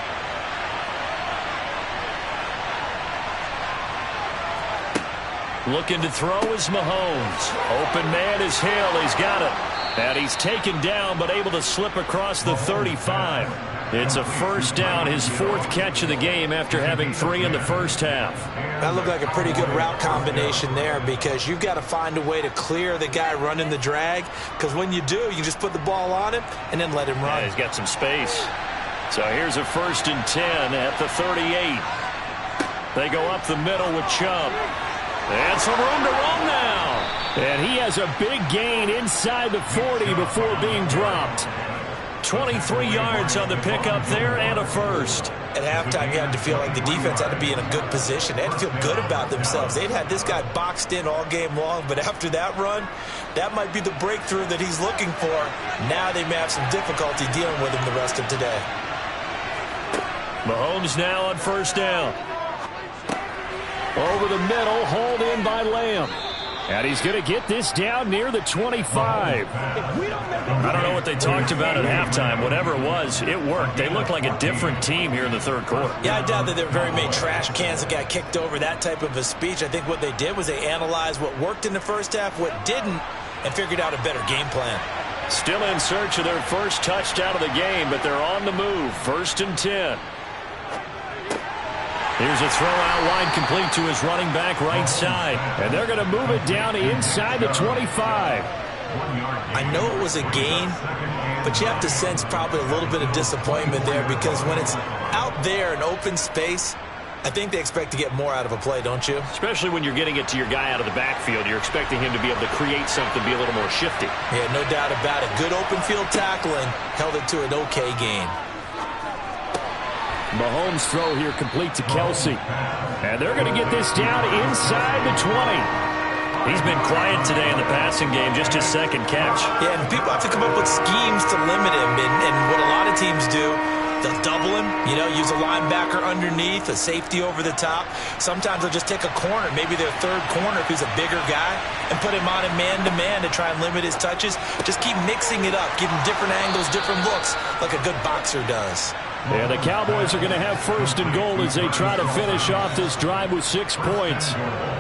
Looking to throw is Mahomes. Open man is Hill. He's got it. And he's taken down, but able to slip across the 35. It's a first down, his 4th catch of the game after having 3 in the first half. That looked like a pretty good route combination there, because you've got to find a way to clear the guy running the drag, because when you do, you just put the ball on him and then let him run. Yeah, he's got some space. So here's a 1st and 10 at the 38. They go up the middle with Chubb. And some room to run now. And he has a big gain inside the 40 before being dropped. 23 yards on the pickup there and a first. At halftime, you had to feel like the defense had to be in a good position. They had to feel good about themselves. They'd had this guy boxed in all game long, but after that run, that might be the breakthrough that he's looking for. Now they may have some difficulty dealing with him the rest of today. Mahomes now on first down. Over the middle, hauled in by Lamb. And he's going to get this down near the 25. I don't know what they talked about at halftime. Whatever it was, it worked. They look like a different team here in the third quarter. Yeah, I doubt that there were very many trash cans that got kicked over, that type of a speech. I think what they did was they analyzed what worked in the first half, what didn't, and figured out a better game plan. Still in search of their first touchdown of the game, but they're on the move. 1st and 10. Here's a throw out wide, complete to his running back right side. And they're going to move it down inside the 25. I know it was a gain, but you have to sense probably a little bit of disappointment there, because when it's out there in open space, I think they expect to get more out of a play, don't you? Especially when you're getting it to your guy out of the backfield. You're expecting him to be able to create something, be a little more shifty. Yeah, no doubt about it. Good open field tackling, held it to an okay gain. Mahomes' throw here complete to Kelsey. And they're going to get this down inside the 20. He's been quiet today in the passing game, just his 2nd catch. Yeah, and people have to come up with schemes to limit him. And what a lot of teams do, they'll double him, use a linebacker underneath, a safety over the top. Sometimes they'll just take a corner, maybe their 3rd corner if he's a bigger guy, and put him on a man-to-man to try and limit his touches. Just keep mixing it up, give him different angles, different looks, like a good boxer does. And the Cowboys are going to have 1st and goal as they try to finish off this drive with 6 points.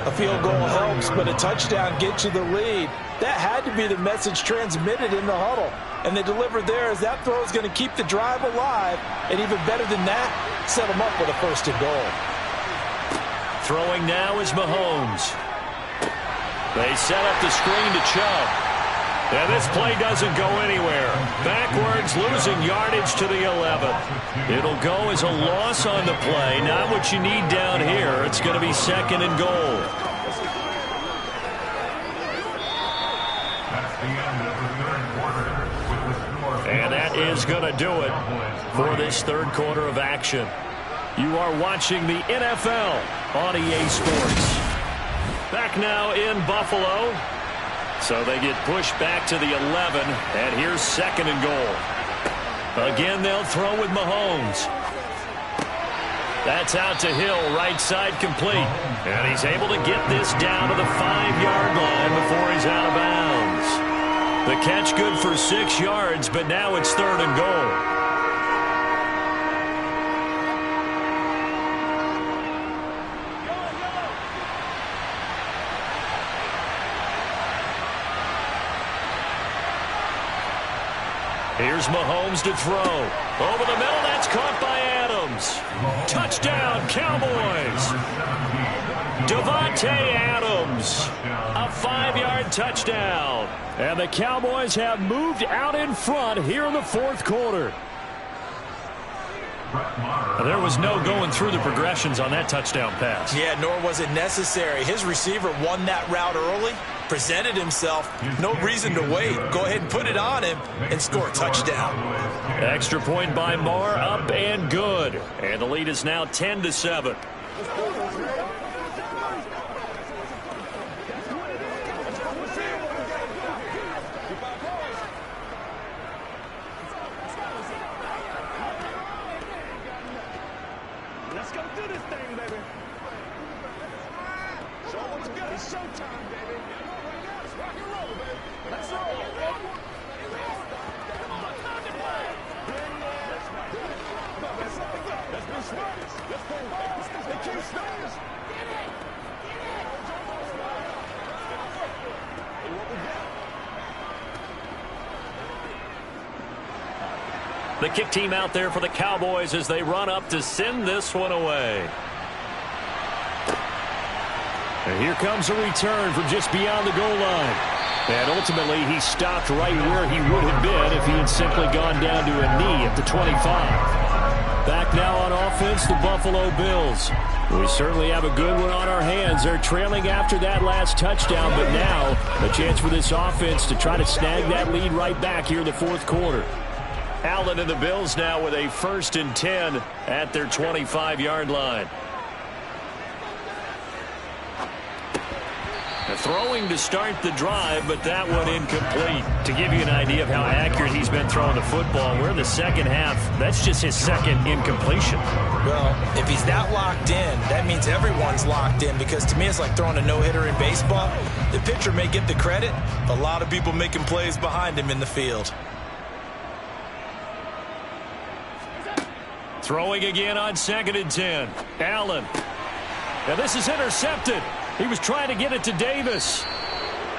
A field goal helps, but a touchdown gets you the lead. That had to be the message transmitted in the huddle. And they delivered there, as that throw is going to keep the drive alive. And even better than that, set them up with a 1st and goal. Throwing now is Mahomes. They set up the screen to Chubb. And this play doesn't go anywhere. Backwards, losing yardage to the 11. It'll go as a loss on the play. Not what you need down here. It's going to be 2nd and goal. is going to do it for this third quarter of action. You are watching the NFL on EA Sports. Back now in Buffalo. So they get pushed back to the 11, and here's 2nd and goal. Again, they'll throw with Mahomes. That's out to Hill, right side complete. And he's able to get this down to the 5-yard line before he's out of bounds. The catch good for 6 yards, but now it's 3rd and goal. Here's Mahomes to throw. Over the middle, that's caught by Adams. Touchdown, Cowboys. Davante Adams. A 5-yard touchdown. And the Cowboys have moved out in front here in the 4th quarter. There was no going through the progressions on that touchdown pass. Yeah, nor was it necessary. His receiver won that route early, presented himself. No reason to wait. Go ahead and put it on him and score a touchdown. Extra point by Marr, up and good. And the lead is now 10-7. Let's go do this thing, baby. Show what's good. It's showtime, baby. Let's rock and roll, baby. Let's roll. Let's be smart. Let's play ball. They can't stop us. The kick team out there for the Cowboys as they run up to send this one away. And here comes a return from just beyond the goal line. And ultimately, he stopped right where he would have been if he had simply gone down to a knee at the 25. Back now on offense, the Buffalo Bills. We certainly have a good one on our hands. They're trailing after that last touchdown, but now a chance for this offense to try to snag that lead right back here in the 4th quarter. Allen and the Bills now with a 1st and 10 at their 25-yard line. Throwing to start the drive, but that one incomplete. To give you an idea of how accurate he's been throwing the football, we're in the second half. That's just his 2nd incompletion. Well, if he's that locked in, that means everyone's locked in, because to me it's like throwing a no-hitter in baseball. The pitcher may get the credit, a lot of people making plays behind him in the field. Throwing again on 2nd and 10. Allen. Now this is intercepted. He was trying to get it to Davis.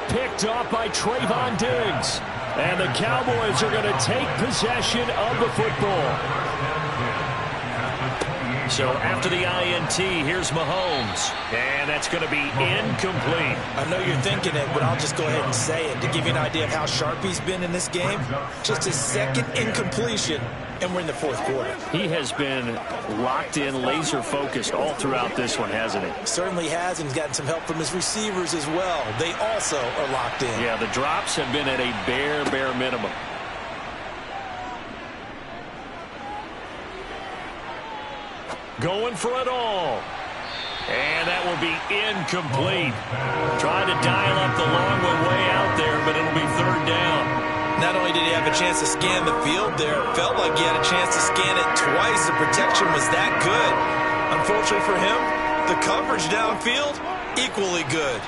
Picked off by Trayvon Diggs. And the Cowboys are going to take possession of the football. So after the INT, here's Mahomes. And that's going to be incomplete. I know you're thinking it, but I'll just go ahead and say it to give you an idea of how sharp he's been in this game. Just his 2nd incompletion, and we're in the 4th quarter. He has been locked in, laser-focused all throughout this one, hasn't he? Certainly has, and he's gotten some help from his receivers as well. They also are locked in. Yeah, the drops have been at a bare minimum. Going for it all. And that will be incomplete. Trying to dial up the long one way out there, but it'll be 3rd down. Not only did he have a chance to scan the field there, it felt like he had a chance to scan it twice. The protection was that good. Unfortunately for him, the coverage downfield, equally good.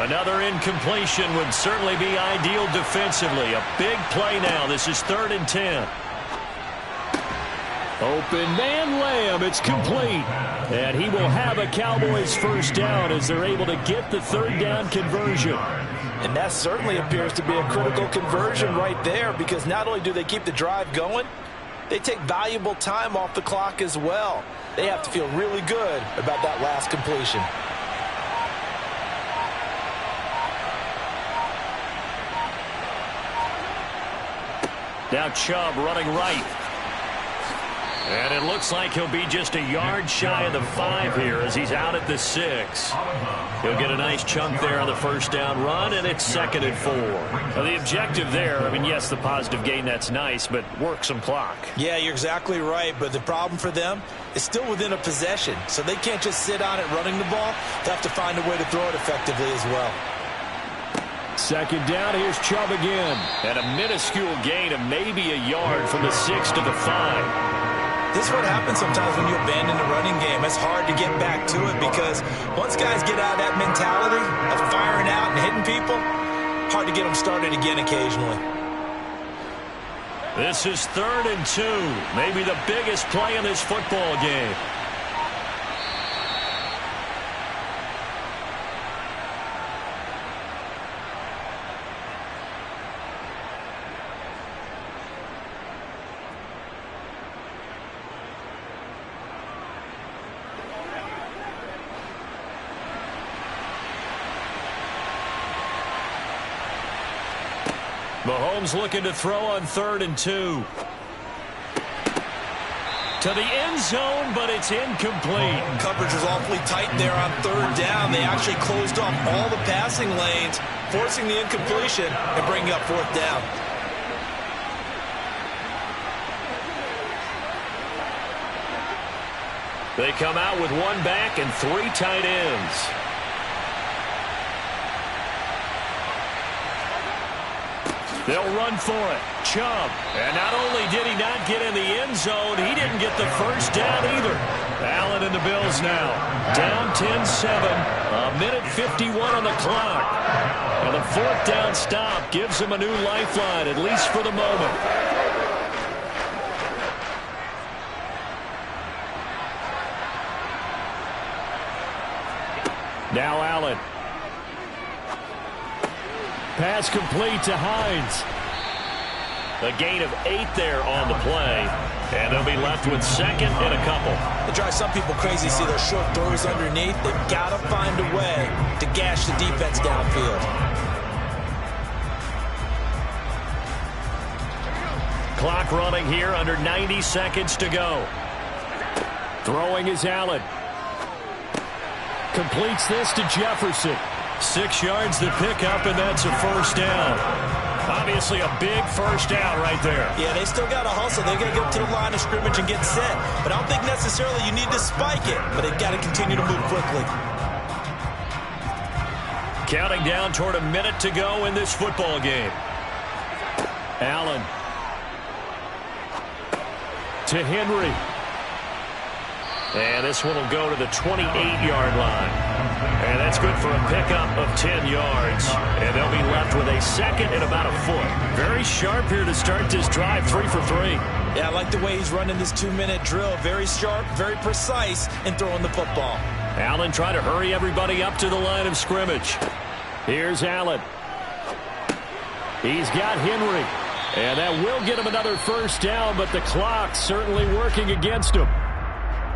Another incompletion would certainly be ideal defensively. A big play now. This is 3rd and 10. Open man Lamb, it's complete. And he will have a Cowboys 1st down as they're able to get the 3rd down conversion. And that certainly appears to be a critical conversion right there, because not only do they keep the drive going, they take valuable time off the clock as well. They have to feel really good about that last completion. Now Chubb running right. And it looks like he'll be just a yard shy of the 5 here as he's out at the 6. He'll get a nice chunk there on the first down run, and it's 2nd and 4. Well, the objective there, I mean, yes, the positive gain, that's nice, but work some clock. Yeah, you're exactly right, but the problem for them is still within a possession, so they can't just sit on it running the ball. They have to find a way to throw it effectively as well. 2nd down, here's Chubb again. And a minuscule gain of maybe a yard from the 6 to the 5. This is what happens sometimes when you abandon the running game. It's hard to get back to it because once guys get out of that mentality of firing out and hitting people, hard to get them started again occasionally. This is 3rd and 2, maybe the biggest play in this football game. Mahomes looking to throw on 3rd and 2. To the end zone, but it's incomplete. Coverage was awfully tight there on 3rd down. They actually closed off all the passing lanes, forcing the incompletion and bringing up 4th down. They come out with 1 back and 3 tight ends. They'll run for it. Chubb. And not only did he not get in the end zone, he didn't get the first down either. Allen and the Bills now. Down 10-7. A minute 51 on the clock. And the 4th down stop gives him a new lifeline, at least for the moment. Now Allen. Pass complete to Hines. A gain of 8 there on the play. And they'll be left with 2nd and a couple. It drives some people crazy to see those short throws underneath. They've got to find a way to gash the defense downfield. Clock running here, under 90 seconds to go. Throwing is Allen. Completes this to Jefferson. 6 yards to pick up, and that's a first down. Obviously a big first down right there. Yeah, they still got to hustle. They got to get to the line of scrimmage and get set. But I don't think necessarily you need to spike it, but they've got to continue to move quickly. Counting down toward a minute to go in this football game. Allen. To Henry. And this one will go to the 28-yard line. And that's good for a pickup of 10 yards. And they'll be left with a 2nd and about a foot. Very sharp here to start this drive, 3 for 3. Yeah, I like the way he's running this 2-minute drill. Very sharp, very precise in throwing the football. Allen trying to hurry everybody up to the line of scrimmage. Here's Allen. He's got Henry. And that will get him another first down, but the clock's certainly working against him.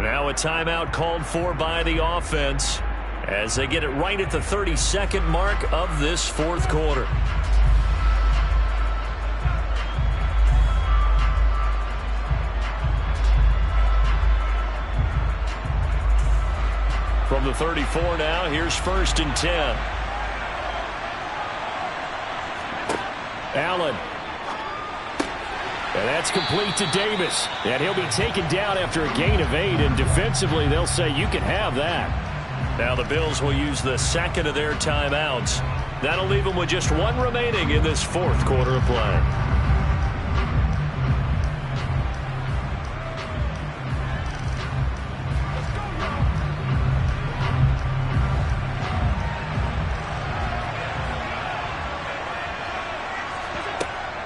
Now a timeout called for by the offense as they get it right at the 32nd mark of this 4th quarter. From the 34 now, here's 1st and 10. Allen. And that's complete to Davis. And he'll be taken down after a gain of 8. And defensively, they'll say you can have that. Now the Bills will use the 2nd of their timeouts. That'll leave them with just 1 remaining in this 4th quarter of play.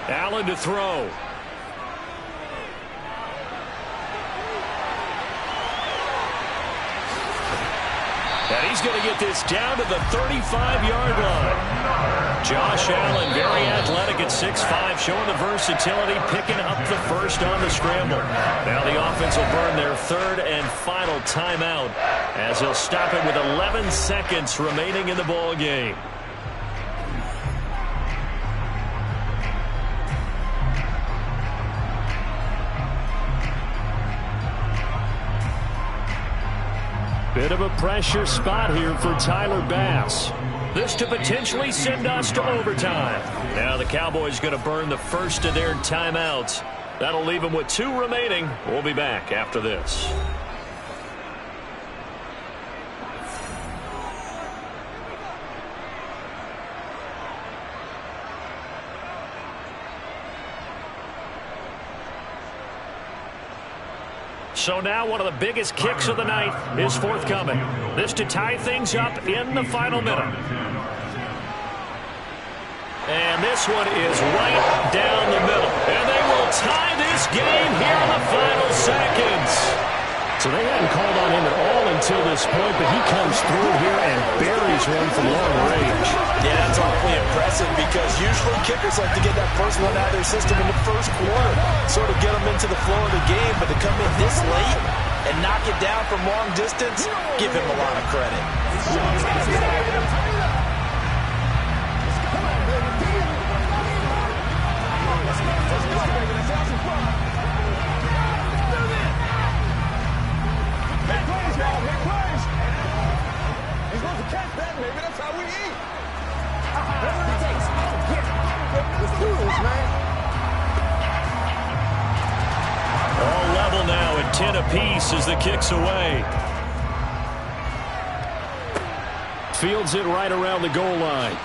Allen to throw. And he's going to get this down to the 35-yard line. Josh Allen, very athletic at 6'5", showing the versatility, picking up the first on the scramble. Now the offense will burn their 3rd and final timeout as they'll stop it with 11 seconds remaining in the ball game. Bit of a pressure spot here for Tyler Bass. This to potentially send us to overtime. Now the Cowboys going to burn the first of their timeouts. That'll leave them with 2 remaining. We'll be back after this. So now one of the biggest kicks of the night is forthcoming. This to tie things up in the final minute. And this one is right down the middle. And they will tie this game here in the final seconds. So they hadn't called on him at all until this point, but he comes through here and buries one from long range. Yeah, that's awfully impressive because usually kickers like to get that first one out of their system in the first quarter, sort of get them into the flow of the game, but to come in this late and knock it down from long distance, give him a lot of credit. All level now at 10 apiece as the kick's away. Fields it right around the goal line.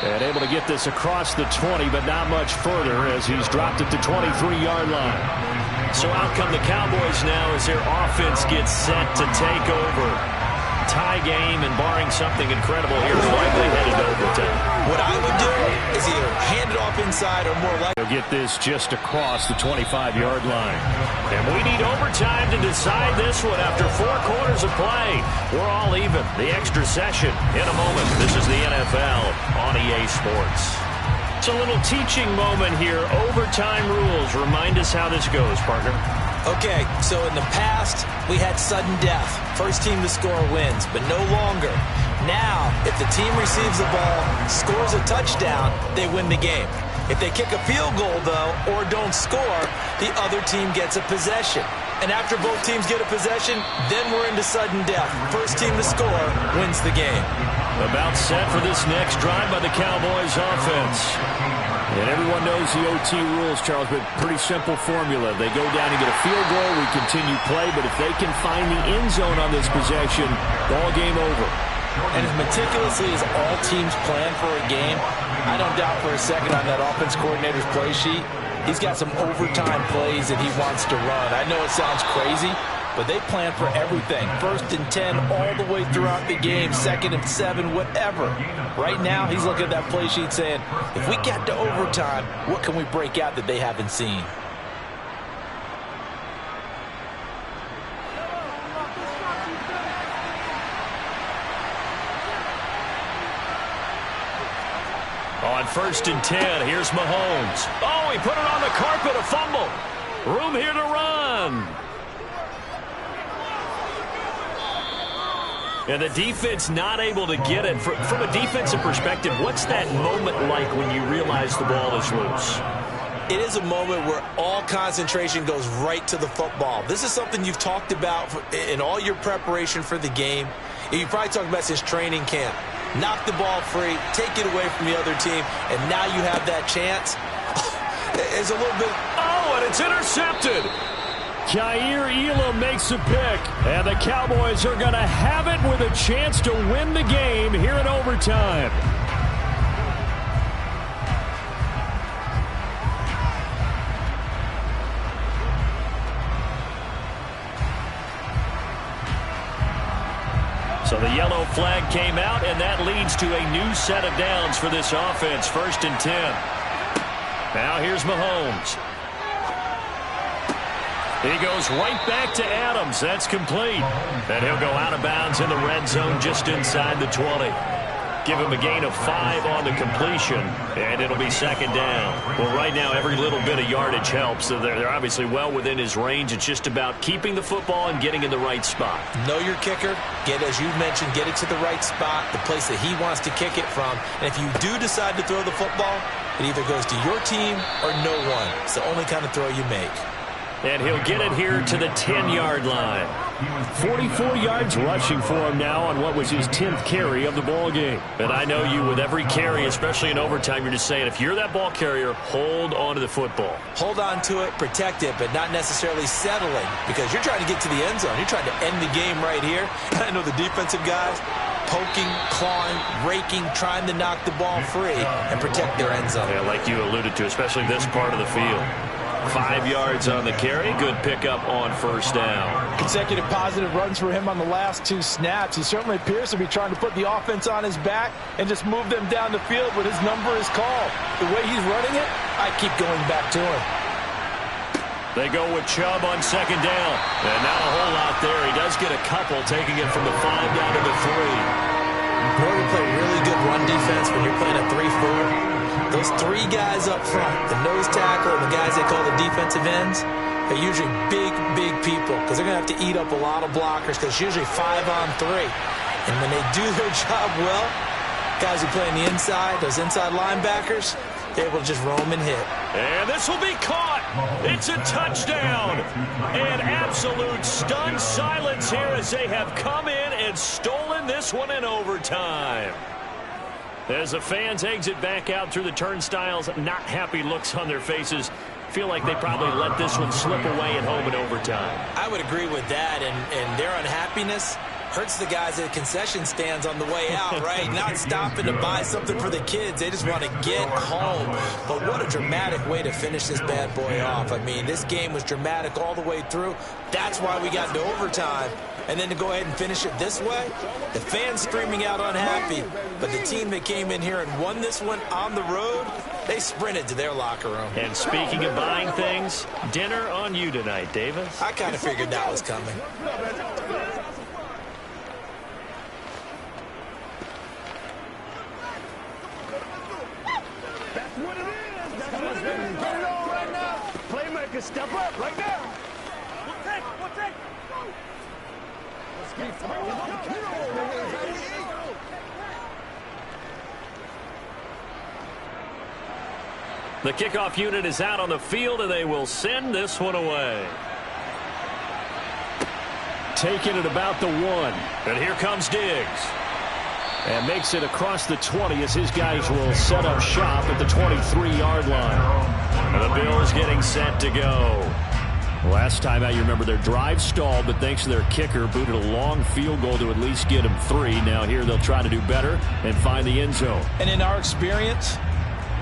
And able to get this across the 20, but not much further as he's dropped it to 23-yard line. So out come the Cowboys now as their offense gets set to take over. Tie game, and barring something incredible here, likely headed to overtime. What I would do is either hand it off inside or more likely He'll get this just across the 25-yard line. And we need overtime to decide this one after 4 quarters of play. We're all even. The extra session in a moment. This is the NFL on EA Sports. It's a little teaching moment here. Overtime rules. Remind us how this goes, partner. Okay, so in the past, we had sudden death. First team to score wins, but no longer. Now, if the team receives the ball, scores a touchdown, they win the game. If they kick a field goal, though, or don't score, the other team gets a possession. And after both teams get a possession, then we're into sudden death. First team to score wins the game. About set for this next drive by the Cowboys offense. And everyone knows the OT rules, Charles, but pretty simple formula. They go down and get a field goal, we continue play, but if they can find the end zone on this possession, ball game over. And as meticulously as all teams plan for a game, I don't doubt for a second on that offense coordinator's play sheet, he's got some overtime plays that he wants to run. I know it sounds crazy, but they plan for everything. 1st and 10 all the way throughout the game, 2nd and 7, whatever. Right now, he's looking at that play sheet saying, if we get to overtime, what can we break out that they haven't seen? On 1st and 10, here's Mahomes. Oh, he put it on the carpet, a fumble. Room here to run. And the defense not able to get it. From a defensive perspective, what's that moment like when you realize the ball is loose? It is a moment where all concentration goes right to the football. This is something you've talked about in all your preparation for the game. You probably talked about since training camp. Knock the ball free, take it away from the other team, and now you have that chance. It's a little bit... Oh, and it's intercepted. Kaiir Elam makes a pick, and the Cowboys are going to have it with a chance to win the game here in overtime. So the yellow flag came out, and that leads to a new set of downs for this offense. 1st and 10. Now here's Mahomes. He goes right back to Adams. That's complete. And he'll go out of bounds in the red zone just inside the 20. Give him a gain of 5 on the completion, and it'll be 2nd down. Well, right now, every little bit of yardage helps. So they're obviously well within his range. It's just about keeping the football and getting in the right spot. Know your kicker. As you mentioned, get it to the right spot, the place that he wants to kick it from. And if you do decide to throw the football, it either goes to your team or no one. It's the only kind of throw you make. And he'll get it here to the 10-yard line. 44 yards rushing for him now on what was his 10th carry of the ball game. And I know you, with every carry, especially in overtime, you're just saying, if you're that ball carrier, hold on to the football. Hold on to it, protect it, but not necessarily settling, because you're trying to get to the end zone. You're trying to end the game right here. And I know the defensive guys poking, clawing, raking, trying to knock the ball free and protect their end zone. Yeah, like you alluded to, especially this part of the field. 5 yards on the carry. Good pickup on first down. Consecutive positive runs for him on the last 2 snaps. He certainly appears to be trying to put the offense on his back and just move them down the field when his number is called. The way he's running it, I keep going back to him. They go with Chubb on second down. And not a whole lot there. He does get a couple, taking it from the 5 down to the 3. Boy, we play really good run defense when you're playing a 3-4. Those 3 guys up front, the nose tackle and the guys they call the defensive ends, are usually big, big people because they're going to have to eat up a lot of blockers because it's usually 5 on 3. And when they do their job well, guys who play on the inside, those inside linebackers, they're able to just roam and hit. And this will be caught. It's a touchdown. And absolute stunned silence here as they have come in and stolen this one in overtime. As the fans exit back out through the turnstiles, not happy looks on their faces. Feel like they probably let this one slip away at home in overtime. I would agree with that, and their unhappiness hurts the guys at concession stands on the way out, right? Not stopping to buy something for the kids. They just want to get home. But what a dramatic way to finish this bad boy off. I mean, this game was dramatic all the way through. That's why we got into overtime. And then to go ahead and finish it this way, the fans screaming out unhappy. But the team that came in here and won this one on the road, they sprinted to their locker room. And speaking of buying things, dinner on you tonight, Davis. I kind of figured that was coming. That's what it is. That's what it is. Get it on right now. Playmaker, step up right now. We'll take. The kickoff unit is out on the field, and they will send this one away. Taking it about the 1. And here comes Diggs. And makes it across the 20 as his guys will set up shop at the 23-yard line. And the Bills getting set to go. Last time out, you remember their drive stalled, but thanks to their kicker, booted a long field goal to at least get them 3. Now here they'll try to do better and find the end zone. And in our experience,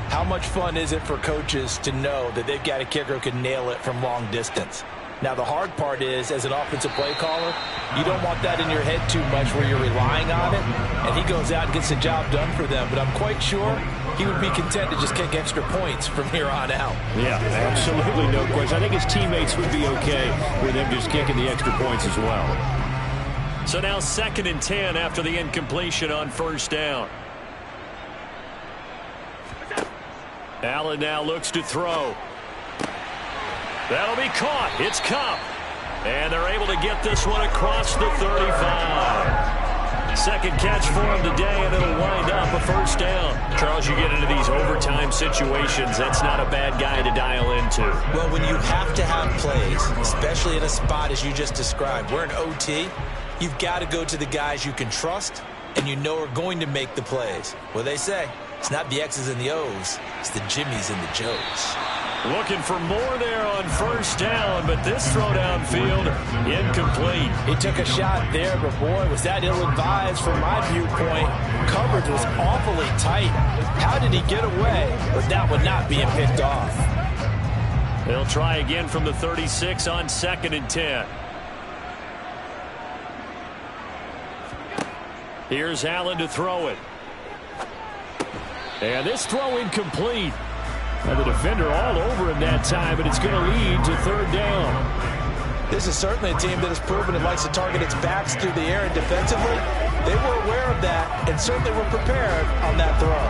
how much fun is it for coaches to know that they've got a kicker who can nail it from long distance? Now, the hard part is, as an offensive play caller, you don't want that in your head too much where you're relying on it, and he goes out and gets the job done for them. But I'm quite sure he would be content to just kick extra points from here on out. Yeah, absolutely no question. I think his teammates would be okay with him just kicking the extra points as well. So now 2nd and 10 after the incompletion on first down. Allen now looks to throw. That'll be caught. It's Kupp. And they're able to get this one across the 35. Second catch for him today, and it'll wind up a first down. Charles, you get into these overtime situations, that's not a bad guy to dial into. Well, when you have to have plays, especially in a spot as you just described, we're in OT, you've got to go to the guys you can trust and you know are going to make the plays. Well, they say, it's not the X's and the O's, it's the Jimmies and the Joes. Looking for more there on first down, but this throw downfield incomplete. He took a shot there, but boy, was that ill-advised from my viewpoint. Coverage was awfully tight. How did he get away with that one not being picked off? They'll try again from the 36 on 2nd and 10. Here's Allen to throw it. And this throw incomplete. And the defender all over him that time, but it's going to lead to 3rd down. This is certainly a team that has proven it likes to target its backs through the air and defensively. They were aware of that and certainly were prepared on that throw.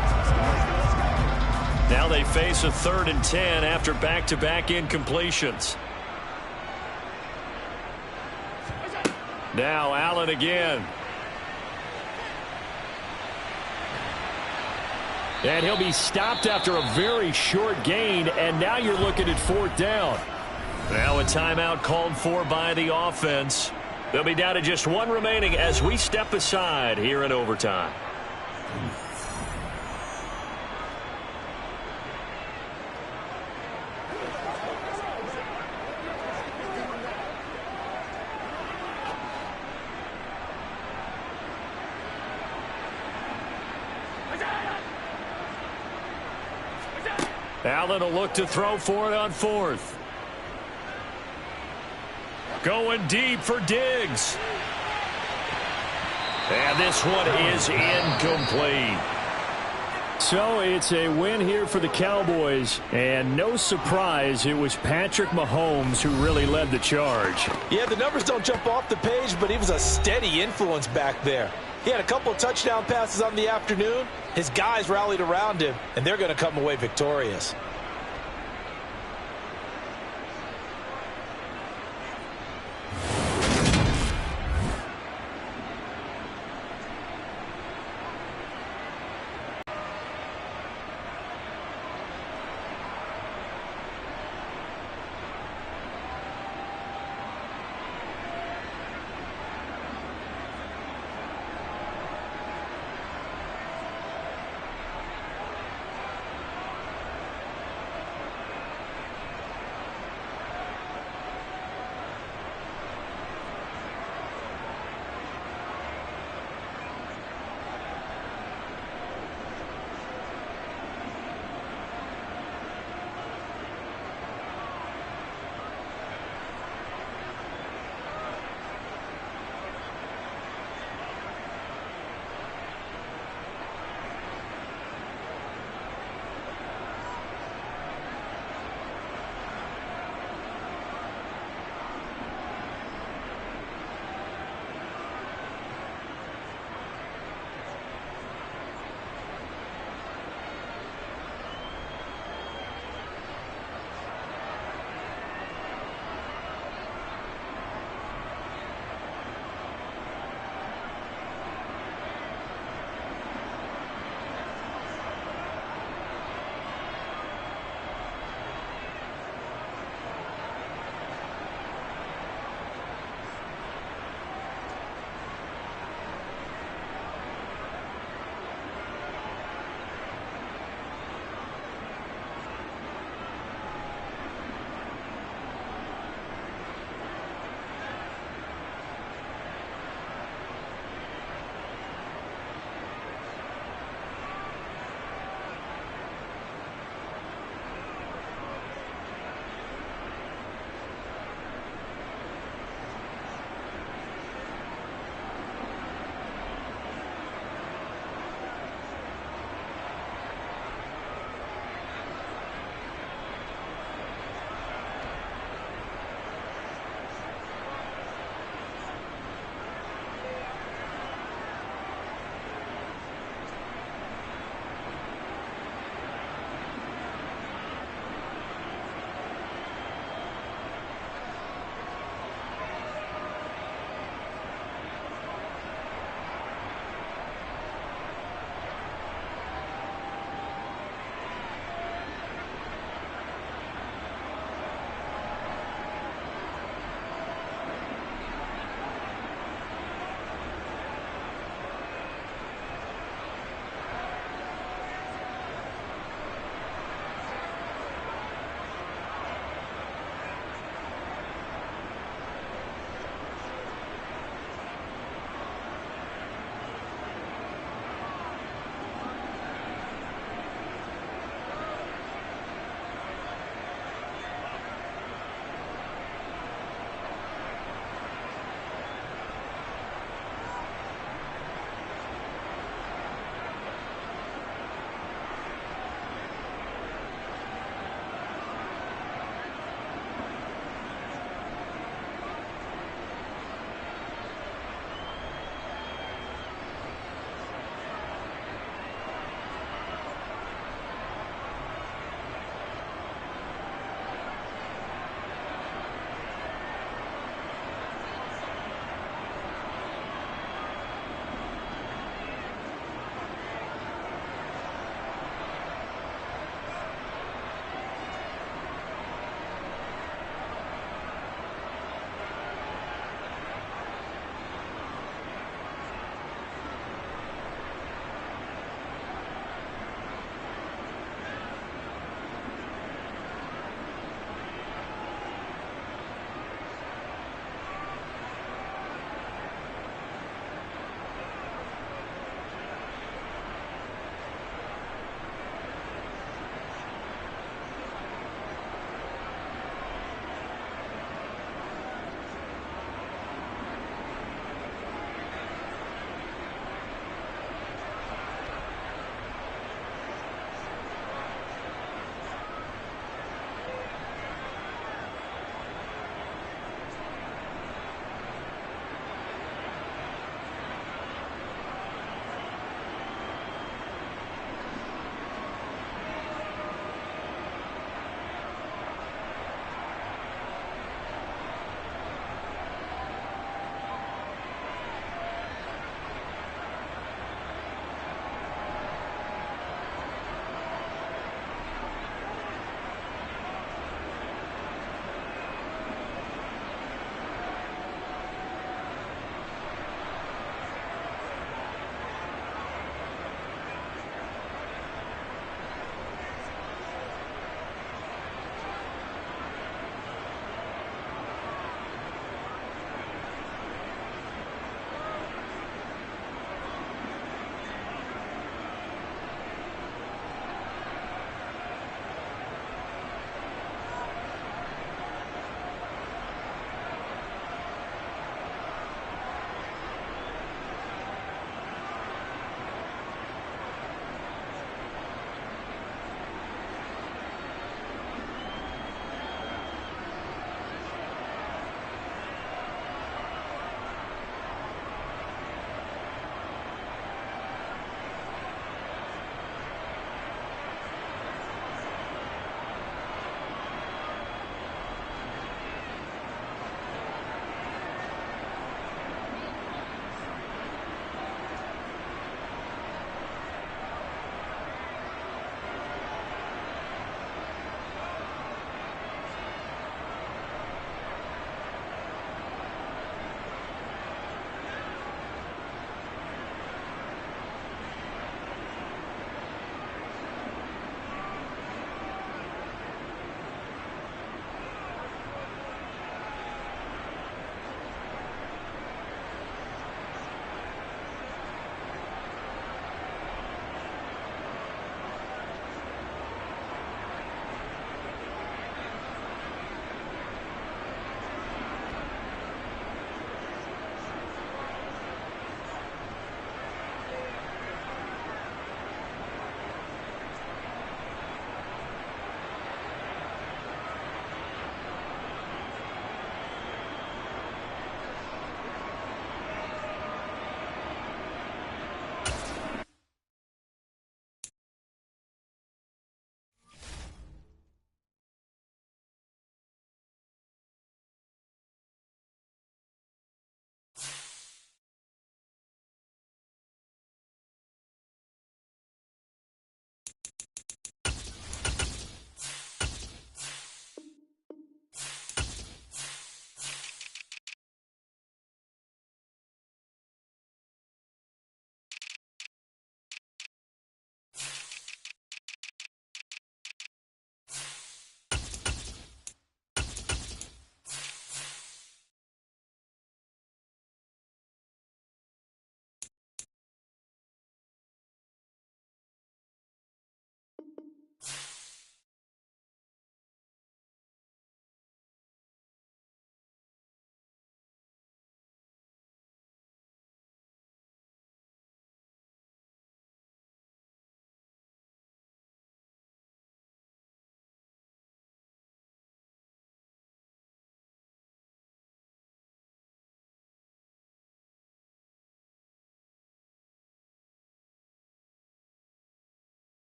Now they face a 3rd and 10 after back-to-back incompletions. Now Allen again. And he'll be stopped after a very short gain, and now you're looking at 4th down. Now a timeout called for by the offense. They'll be down to just one remaining as we step aside here in overtime. Allen will look to throw for it on fourth. Going deep for Diggs. And this one is incomplete. So it's a win here for the Cowboys. And no surprise, it was Patrick Mahomes who really led the charge. Yeah, the numbers don't jump off the page, but he was a steady influence back there. He had a couple of touchdown passes on the afternoon. His guys rallied around him, and they're going to come away victorious.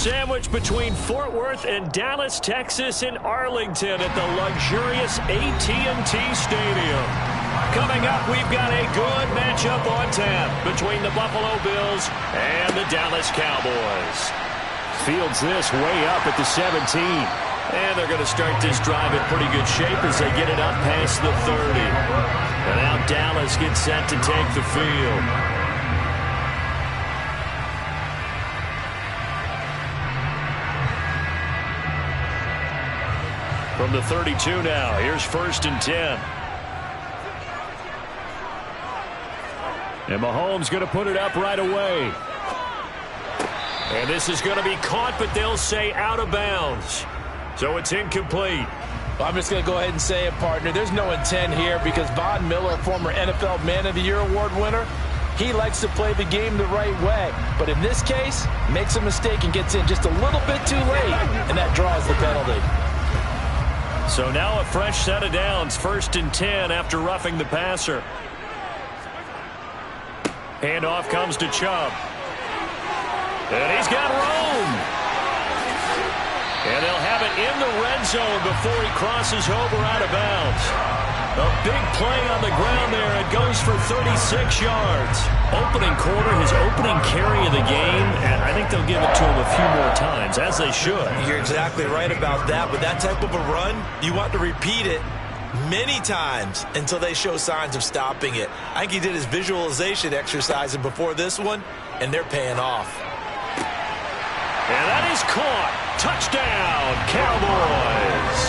sandwiched between Fort Worth and Dallas, Texas in Arlington at the luxurious AT&T Stadium. Coming up, we've got a good matchup on tap between the Buffalo Bills and the Dallas Cowboys. Fields this way up at the 17. And they're going to start this drive in pretty good shape as they get it up past the 30. And now Dallas gets set to take the field. From the 32 now, here's 1st and 10. And Mahomes going to put it up right away. And this is going to be caught, but they'll say out of bounds. So it's incomplete. I'm just going to go ahead and say it, partner. There's no intent here because Von Miller, former NFL Man of the Year award winner, he likes to play the game the right way. But in this case, makes a mistake and gets in just a little bit too late, and that draws the penalty. So now a fresh set of downs, 1st and 10 after roughing the passer. Handoff comes to Chubb. And he's got room. And they'll have it in the red zone before he crosses over out of bounds. A big play on the ground there. It goes for 36 yards. Opening quarter, his opening carry of the game, and I think they'll give it to him a few more times, as they should. You're exactly right about that. With that type of a run, you want to repeat it many times until they show signs of stopping it. I think he did his visualization exercise before this one, and they're paying off. And that is caught. Touchdown, Cowboys.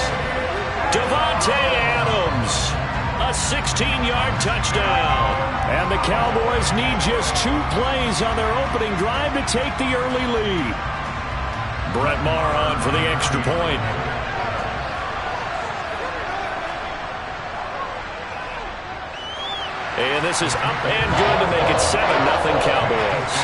Davante Adams, a 16-yard touchdown. And the Cowboys need just 2 plays on their opening drive to take the early lead. Brett Maher on for the extra point. And this is up and good to make it 7-0 Cowboys.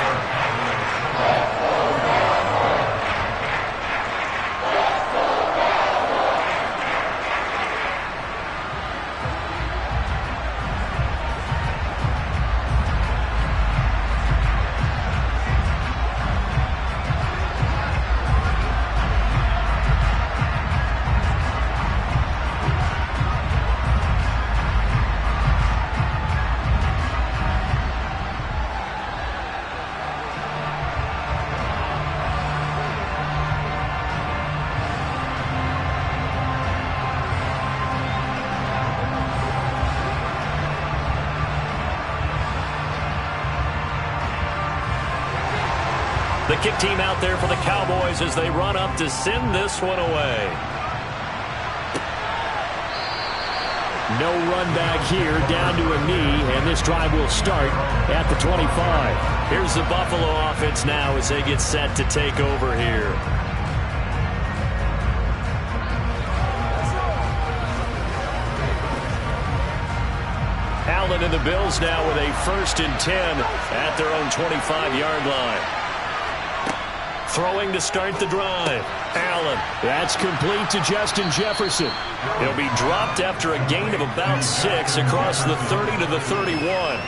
The kick team out there for the Cowboys as they run up to send this one away. No run back here, down to a knee, and this drive will start at the 25. Here's the Buffalo offense now as they get set to take over here. Allen and the Bills now with a 1st and 10 at their own 25-yard line. Throwing to start the drive. Allen. That's complete to Justin Jefferson. He'll be dropped after a gain of about 6 across the 30 to the 31.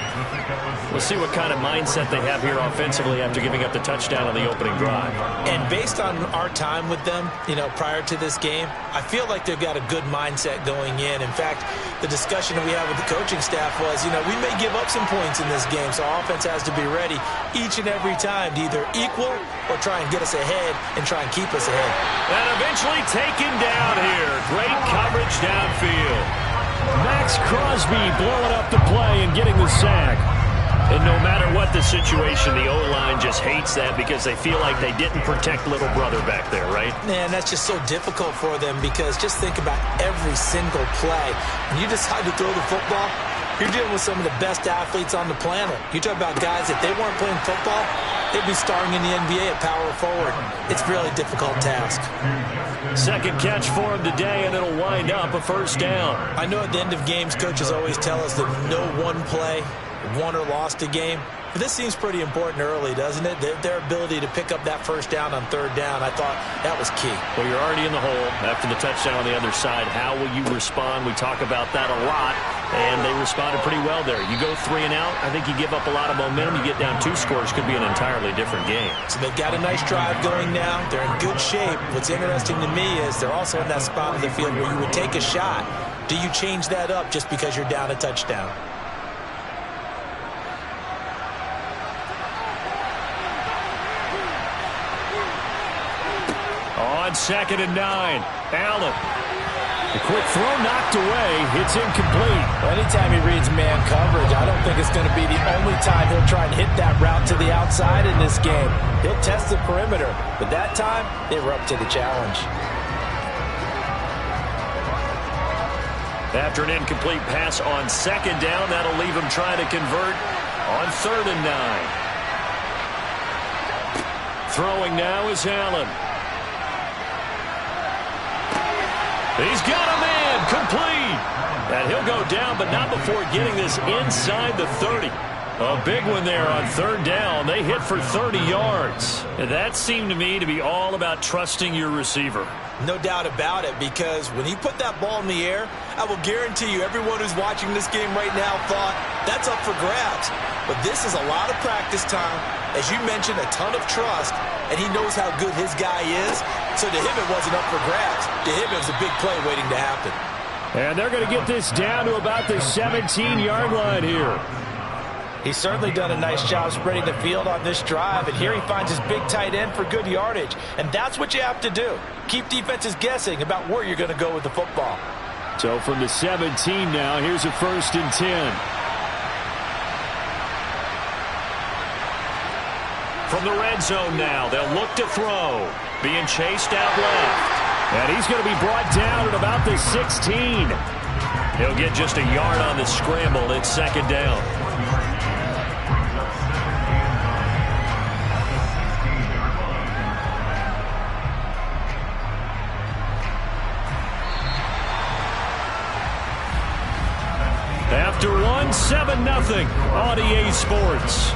We'll see what kind of mindset they have here offensively after giving up the touchdown on the opening drive. And based on our time with them, prior to this game, I feel like they've got a good mindset going in. In fact, the discussion that we had with the coaching staff was, we may give up some points in this game, so our offense has to be ready each and every time to either equal or try and get us ahead and try and keep us ahead. And eventually taken down here. Great coverage downfield. Max Crosby blowing up the play and getting the sack. And no matter what the situation, the O-line just hates that because they feel like they didn't protect little brother back there, right? Man, that's just so difficult for them because just think about every single play. When you decide to throw the football, you're dealing with some of the best athletes on the planet. You talk about guys, if they weren't playing football, they'd be starring in the NBA at power forward. It's a really difficult task. Second catch for him today, and it'll wind up a 1st down. I know at the end of games, coaches always tell us that no one play won or lost a game. But this seems pretty important early, doesn't it? Their ability to pick up that 1st down on 3rd down, I thought that was key. Well, you're already in the hole after the touchdown on the other side. How will you respond? We talk about that a lot and they responded pretty well there. You go 3 and out, I think you give up a lot of momentum. You get down 2 scores, could be an entirely different game. So they've got a nice drive going now. They're in good shape. What's interesting to me is they're also in that spot of the field where you would take a shot. Do you change that up just because you're down a touchdown? On 2nd and 9, Allen. The quick throw knocked away. It's incomplete. Well, anytime he reads man coverage, I don't think it's going to be the only time he'll try and hit that route to the outside in this game. He'll test the perimeter, but that time they were up to the challenge. After an incomplete pass on 2nd down, that'll leave him trying to convert on 3rd and 9. Throwing now is Allen. He's got a man, complete. And he'll go down, but not before getting this inside the 30. A big one there on 3rd down. They hit for 30 yards. And that seemed to me to be all about trusting your receiver. No doubt about it, because when he put that ball in the air, I will guarantee you everyone who's watching this game right now thought that's up for grabs. But this is a lot of practice time. As you mentioned, a ton of trust, and he knows how good his guy is. So to him, it wasn't up for grabs. To him, it was a big play waiting to happen. And they're going to get this down to about the 17-yard line here. He's certainly done a nice job spreading the field on this drive, and here he finds his big tight end for good yardage. And that's what you have to do. Keep defenses guessing about where you're going to go with the football. So from the 17 now, here's a 1st and 10. From the red zone now, they'll look to throw. Being chased out left. And he's going to be brought down at about the 16. He'll get just a yard on the scramble. It's 2nd down. After 1, 7-0 on EA Sports.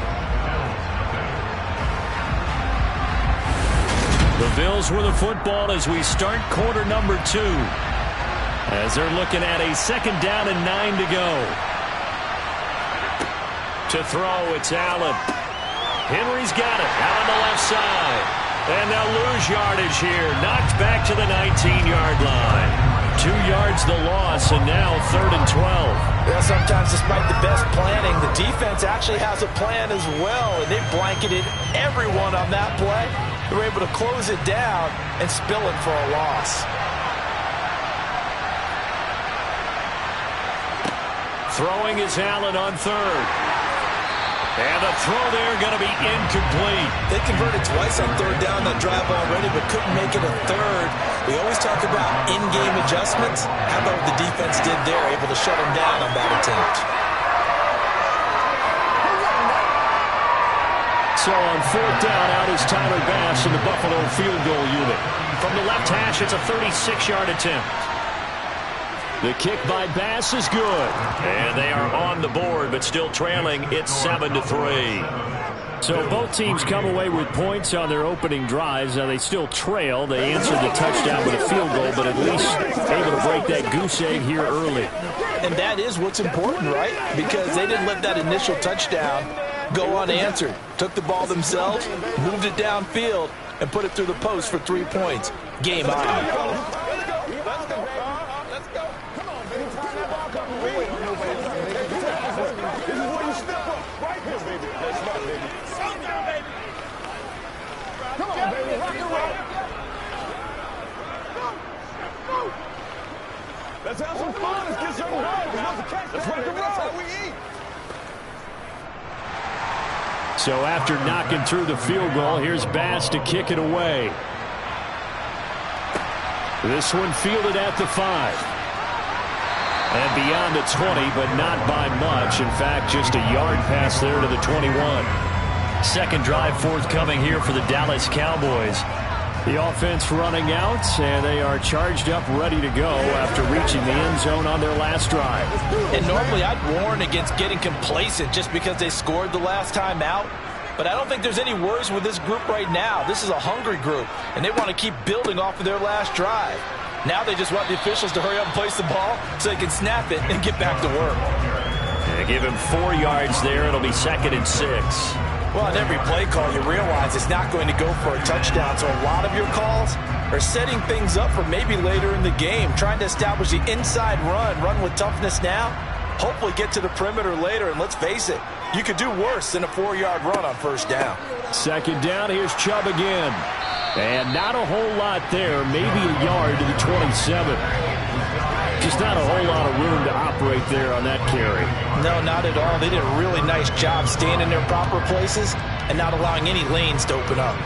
The Bills with the football as we start quarter number 2. As they're looking at a 2nd down and 9 to go. To throw, it's Allen. Henry's got it out on the left side. And they'll lose yardage here. Knocked back to the 19-yard line. 2 yards the loss, and now 3rd and 12. Yeah, sometimes despite the best planning, the defense actually has a plan as well, and they blanketed everyone on that play. They were able to close it down and spill it for a loss. Throwing is Allen on 3rd. And the throw there going to be incomplete. They converted twice on 3rd down that drive already, but couldn't make it a 3rd. We always talk about in-game adjustments. How about what the defense did there, able to shut them down on that attempt? So on 4th down, out is Tyler Bass in the Buffalo field goal unit. From the left hash, it's a 36-yard attempt. The kick by Bass is good. And they are on the board, but still trailing. It's 7-3. So both teams come away with points on their opening drives. Now they still trail. They answered the touchdown with a field goal, but at least able to break that goose egg here early. And that is what's important, right? Because they didn't let that initial touchdown go unanswered. Took the ball themselves, moved it downfield, and put it through the post for 3 points. Game on. Let's have some fun. Let's get some love. Let's rock and roll. That's how we eat. So after knocking through the field goal, here's Bass to kick it away. This one fielded at the 5. And beyond the 20, but not by much. In fact, just a yard pass there to the 21. 2nd drive forthcoming here for the Dallas Cowboys. The offense running out, and they are charged up, ready to go after reaching the end zone on their last drive. And normally I'd warn against getting complacent just because they scored the last time out. But I don't think there's any worries with this group right now. This is a hungry group, and they want to keep building off of their last drive. Now they just want the officials to hurry up and place the ball so they can snap it and get back to work. Yeah, give him 4 yards there. It'll be 2nd and 6. Well, on every play call, you realize it's not going to go for a touchdown. So a lot of your calls are setting things up for maybe later in the game, trying to establish the inside run with toughness now, hopefully get to the perimeter later. And let's face it, you could do worse than a 4-yard run on first down. 2nd down, here's Chubb again. And not a whole lot there, maybe a yard to the 27. Just not a whole lot of room to operate there on that carry. No, not at all. They did a really nice job staying in their proper places and not allowing any lanes to open up.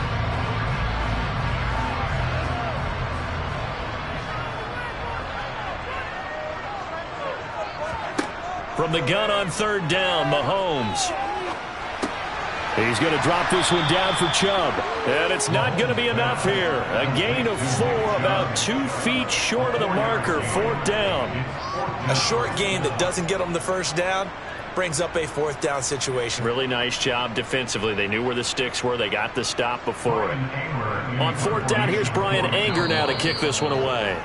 From the gun on 3rd down, Mahomes. He's going to drop this one down for Chubb. And it's not going to be enough here. A gain of 4, about 2 feet short of the marker, 4th down. A short gain that doesn't get them the first down brings up a 4th down situation. Really nice job defensively. They knew where the sticks were. They got the stop before it. On 4th down, here's Brian Anger now to kick this one away.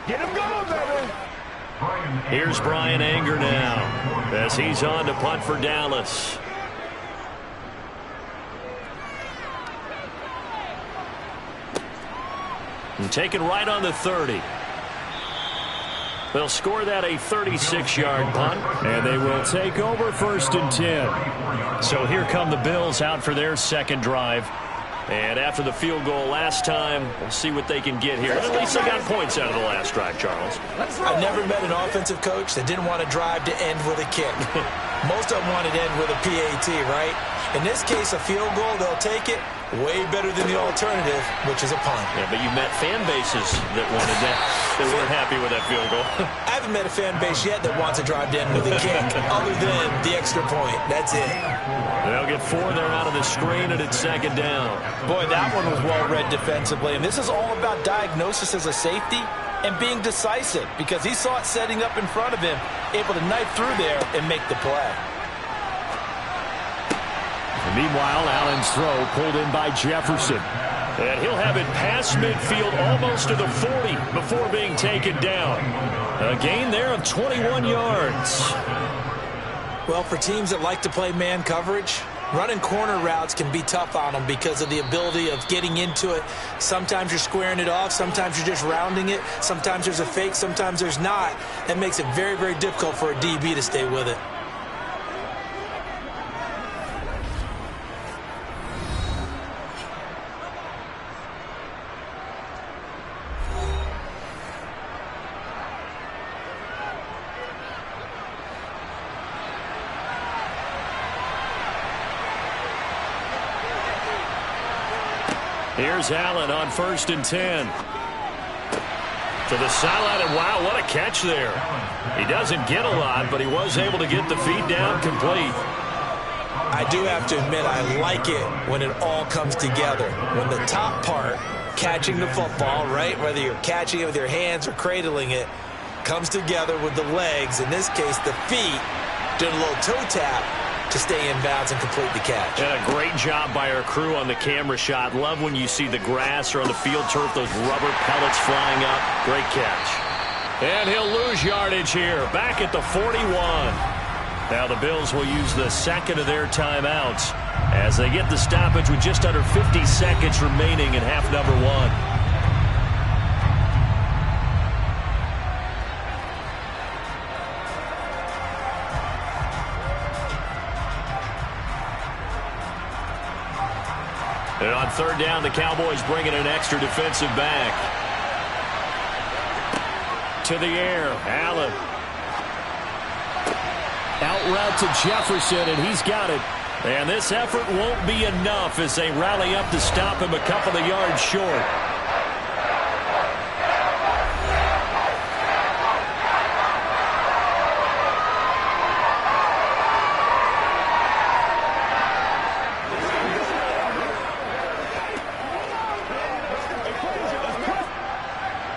Get him going, baby. Here's Brian Anger now as he's on to punt for Dallas. And taken right on the 30. They'll score that a 36-yard punt, and they will take over 1st and 10. So here come the Bills out for their 2nd drive. And after the field goal last time, we'll see what they can get here. At least they got points out of the last drive, Charles. I've never met an offensive coach that didn't want to drive to end with a kick. Most of them wanted to end with a PAT, right? In this case, a field goal, they'll take it. Way better than the alternative, which is a punt. Yeah, but you've met fan bases that wanted that, that weren't happy with that field goal. I haven't met a fan base yet that wants to drive to end with a kick, other than the extra point. That's it. They'll get 4 there out of the screen, and it's 2nd down. Boy, that one was well read defensively, and this is all about diagnosis as a safety and being decisive, because he saw it setting up in front of him, able to knife through there and make the play. Meanwhile, Allen's throw pulled in by Jefferson. And he'll have it past midfield almost to the 40 before being taken down. A gain there of 21 yards. Well, for teams that like to play man coverage, running corner routes can be tough on them because of the ability of getting into it. Sometimes you're squaring it off. Sometimes you're just rounding it. Sometimes there's a fake. Sometimes there's not. That makes it very, very difficult for a DB to stay with it. Here's Allen on 1st and 10. To the sideline, and wow, what a catch there. He doesn't get a lot, but he was able to get the feed down complete. I do have to admit, I like it when it all comes together. When the top part, catching the football, right, whether you're catching it with your hands or cradling it, comes together with the legs, in this case the feet, doing a little toe tap to stay in bounds and complete the catch. And a great job by our crew on the camera shot. Love when you see the grass or on the field turf, those rubber pellets flying up. Great catch. And he'll lose yardage here, back at the 41. Now the Bills will use the 2nd of their timeouts as they get the stoppage with just under 50 seconds remaining in half number 1. And on 3rd down, the Cowboys bring in an extra defensive back. To the air, Allen. Out route to Jefferson, and he's got it. And this effort won't be enough as they rally up to stop him a couple of yards short.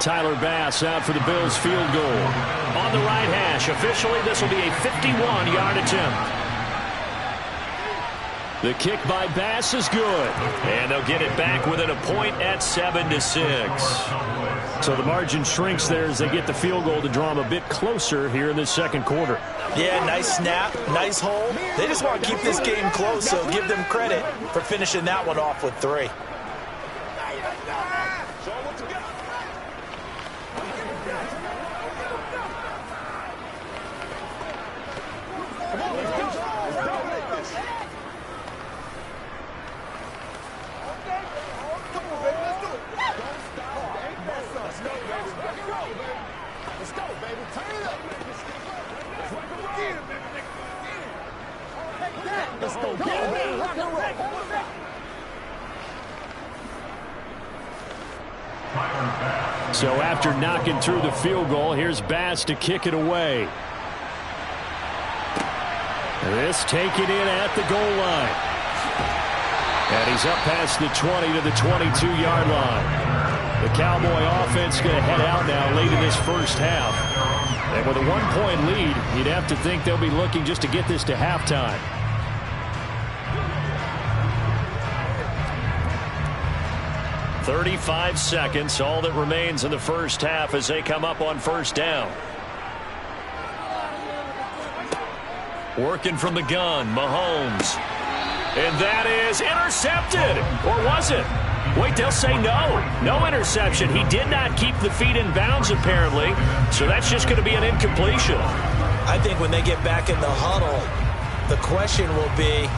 Tyler Bass out for the Bills field goal. On the right hash, officially this will be a 51-yard attempt. The kick by Bass is good. And they'll get it back within a point at 7-6. So the margin shrinks there as they get the field goal to draw them a bit closer here in the second quarter. Yeah, nice snap, nice hold. They just want to keep this game close, so give them credit for finishing that one off with 3. So after knocking through the field goal, here's Bass to kick it away. This taken in at the goal line. And he's up past the 20 to the 22-yard line. The Cowboy offense going to head out now late in this first half. And with a 1-point lead, you'd have to think they'll be looking just to get this to halftime. "35 seconds, all that remains in the first half as they come up on first down. Working from the gun, Mahomes. And that is intercepted. Or was it? Wait, they'll say no. No interception. He did not keep the feet in bounds, apparently. So that's just going to be an incompletion. I think when they get back in the huddle, the question will be,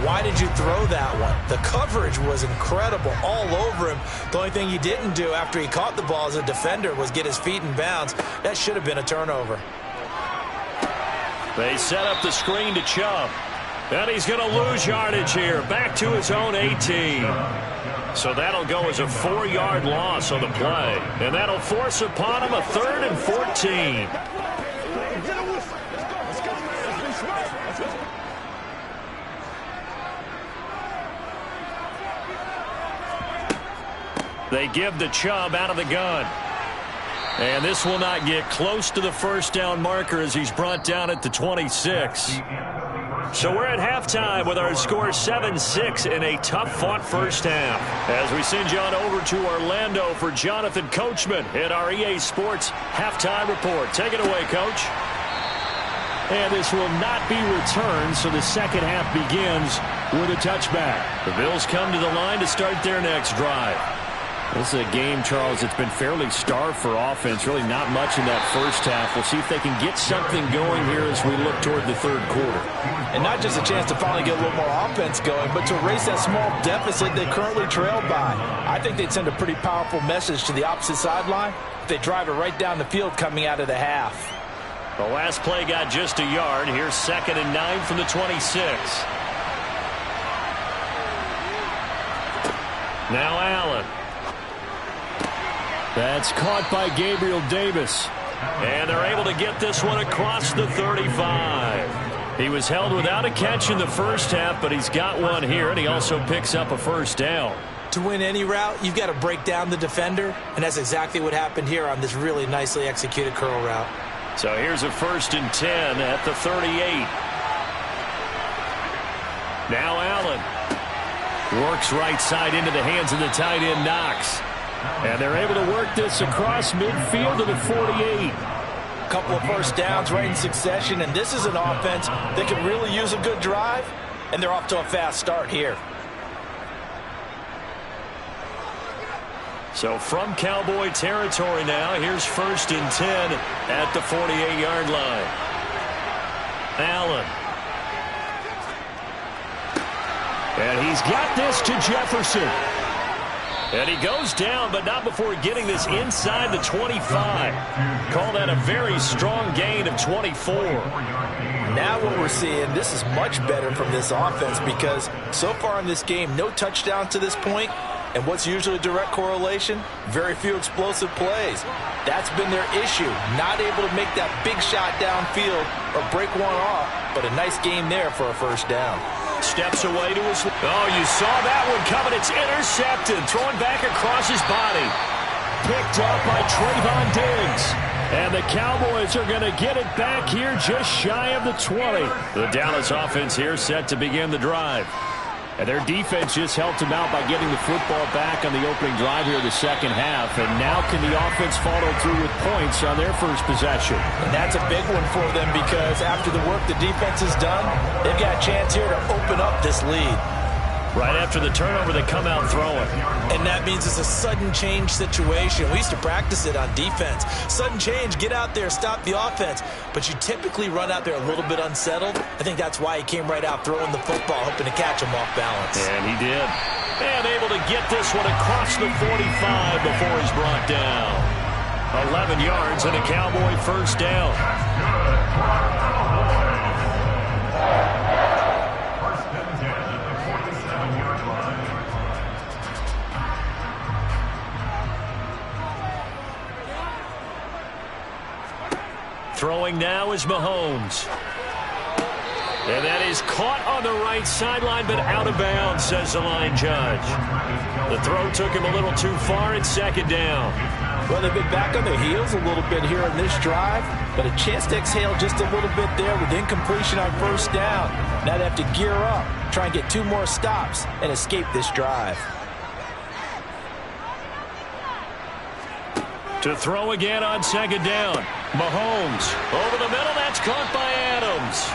why did you throw that one? The coverage was incredible all over him. The only thing he didn't do after he caught the ball as a defender was get his feet in bounds. That should have been a turnover. They set up the screen to Chubb. And he's going to lose yardage here. Back to his own 18. So that'll go as a 4-yard loss on the play. And that'll force upon him a 3rd and 14. They give the Chubb out of the gun. And this will not get close to the first down marker as he's brought down at the 26. So we're at halftime with our score 7-6 in a tough-fought first half. As we send you on over to Orlando for Jonathan Coachman in our EA Sports Halftime Report. Take it away, Coach. And this will not be returned, so the second half begins with a touchback. The Bills come to the line to start their next drive. This is a game, Charles, that's been fairly starved for offense. Really not much in that first half. We'll see if they can get something going here as we look toward the third quarter. And not just a chance to finally get a little more offense going, but to erase that small deficit they currently trailed by. I think they'd send a pretty powerful message to the opposite sideline if they drive it right down the field coming out of the half. The last play got just a yard. Here's 2nd and 9 from the 26. Now Allen. That's caught by Gabriel Davis. And they're able to get this one across the 35. He was held without a catch in the first half, but he's got one here, and he also picks up a first down. To win any route, you've got to break down the defender, and that's exactly what happened here on this really nicely executed curl route. So here's a 1st and 10 at the 38. Now Allen works right side into the hands of the tight end Knox. And they're able to work this across midfield to the 48. A couple of first downs right in succession, and this is an offense that can really use a good drive, and they're off to a fast start here. So from Cowboy territory now, here's 1st and 10 at the 48-yard line. Allen. And he's got this to Jefferson. And he goes down, but not before getting this inside the 25. Call that a very strong gain of 24. Now what we're seeing, this is much better from this offense because so far in this game, no touchdowns to this point. And what's usually a direct correlation? Very few explosive plays. That's been their issue. Not able to make that big shot downfield or break one off, but a nice game there for a first down. Steps away to his... Oh, you saw that one coming. It's intercepted. Throwing back across his body. picked up by Trayvon Diggs. And the Cowboys are going to get it back here just shy of the 20. The Dallas offense here set to begin the drive. And their defense just helped them out by getting the football back on the opening drive here in the second half. And now can the offense follow through with points on their first possession? And that's a big one for them because after the work the defense has done, they've got a chance here to open up this lead. Right after the turnover, they come out throwing. And that means it's a sudden change situation. We used to practice it on defense. Sudden change, get out there, stop the offense. But you typically run out there a little bit unsettled. I think that's why he came right out throwing the football, hoping to catch him off balance. And he did. And able to get this one across the 45 before he's brought down. 11 yards and a Cowboy first down. Throwing now is Mahomes. And that is caught on the right sideline, but out of bounds, says the line judge. The throw took him a little too far. It's second down. Well, they've been back on their heels a little bit here in this drive, but a chance to exhale just a little bit there with incompletion on first down. Now they have to gear up, try and get 2 more stops, and escape this drive. To throw again on second down. Mahomes over the middle. That's caught by Adams.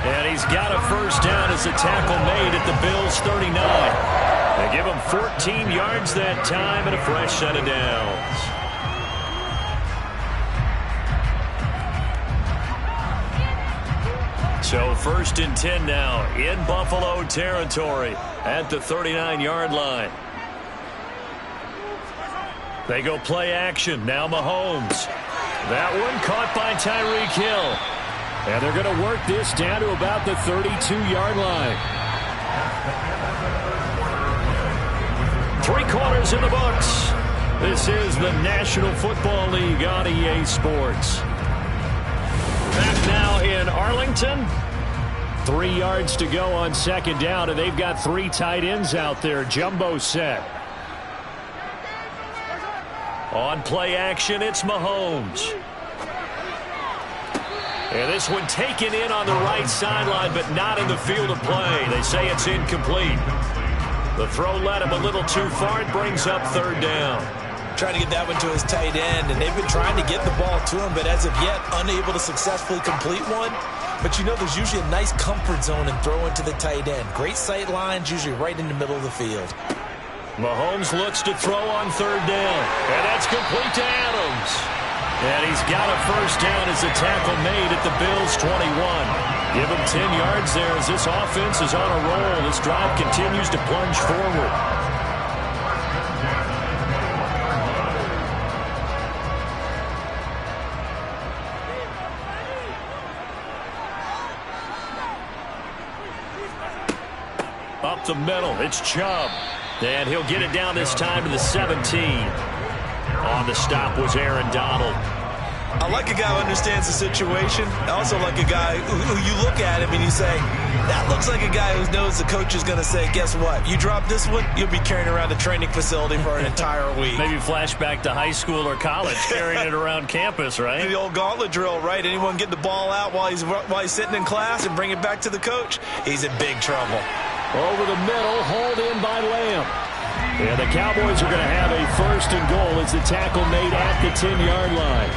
And he's got a first down as the tackle made at the Bills' 39. They give him 14 yards that time and a fresh set of downs. So first and 10 now in Buffalo territory at the 39-yard line. They go play action. Now Mahomes. That one caught by Tyreek Hill. And they're going to work this down to about the 32-yard line. 3 quarters in the books. This is the National Football League on EA Sports. Back now in Arlington. 3 yards to go on second down, and they've got 3 tight ends out there. Jumbo set. On play action, it's Mahomes. And this one taken in on the right sideline, but not in the field of play. They say it's incomplete. The throw led him a little too far. It brings up third down. Trying to get that one to his tight end, and they've been trying to get the ball to him, but as of yet, unable to successfully complete one. But you know there's usually a nice comfort zone in throwing to the tight end. Great sight lines, usually right in the middle of the field. Mahomes looks to throw on third down. And that's complete to Adams. And he's got a first down as the tackle made at the Bills' 21. Give him 10 yards there as this offense is on a roll. This drive continues to plunge forward. Up the middle, it's Chubb. And he'll get it down this time to the 17. On the stop was Aaron Donald. I like a guy who understands the situation. I also like a guy who you look at him and you say, that looks like a guy who knows the coach is going to say, guess what? You drop this one, you'll be carrying around a training facility for an entire week. Maybe flashback to high school or college, carrying it around campus, right? The old gauntlet drill, right? Anyone get the ball out while he's sitting in class and bring it back to the coach? He's in big trouble. Over the middle, hauled in by Lamb. And the Cowboys are going to have a first and goal as the tackle made at the 10-yard line.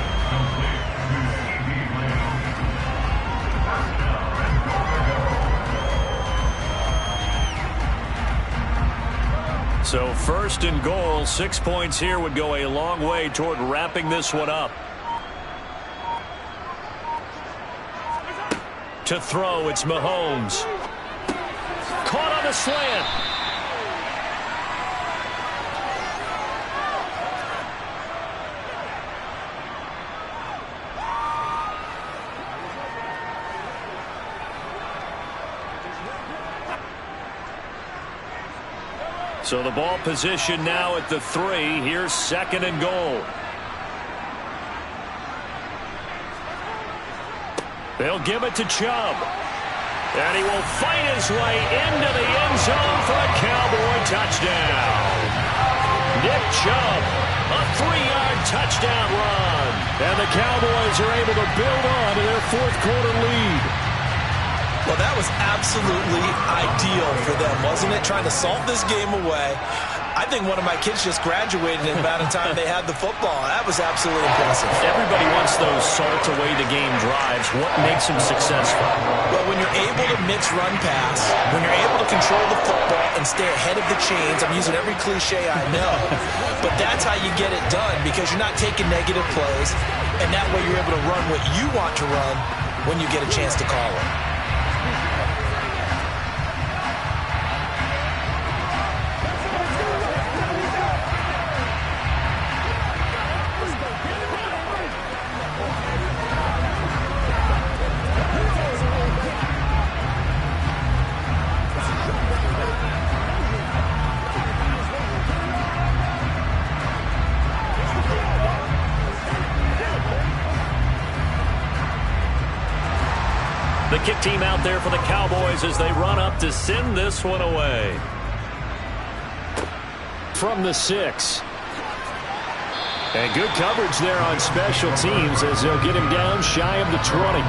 So first and goal, 6 points here would go a long way toward wrapping this one up. To throw, it's Mahomes. Caught on the slant. So the ball position now at the 3. Here's second and goal. They'll give it to Chubb. And he will fight his way into the end zone for a Cowboy touchdown. Nick Chubb A 3-yard touchdown run. And the Cowboys are able to build on to their fourth quarter lead. Well, that was absolutely ideal for them, wasn't it? Trying to salt this game away. I think one of my kids just graduated in the amount of time they had the football. That was absolutely impressive. Everybody wants those salt away the game drives. What makes them successful? Well, when you're able to mix run pass, when you're able to control the football and stay ahead of the chains, I'm using every cliche I know, but that's how you get it done because you're not taking negative plays, and that way you're able to run what you want to run when you get a chance to call it. The kick team out there for the Cowboys as they run up to send this one away. From the 6. And good coverage there on special teams as they'll get him down shy of the 20.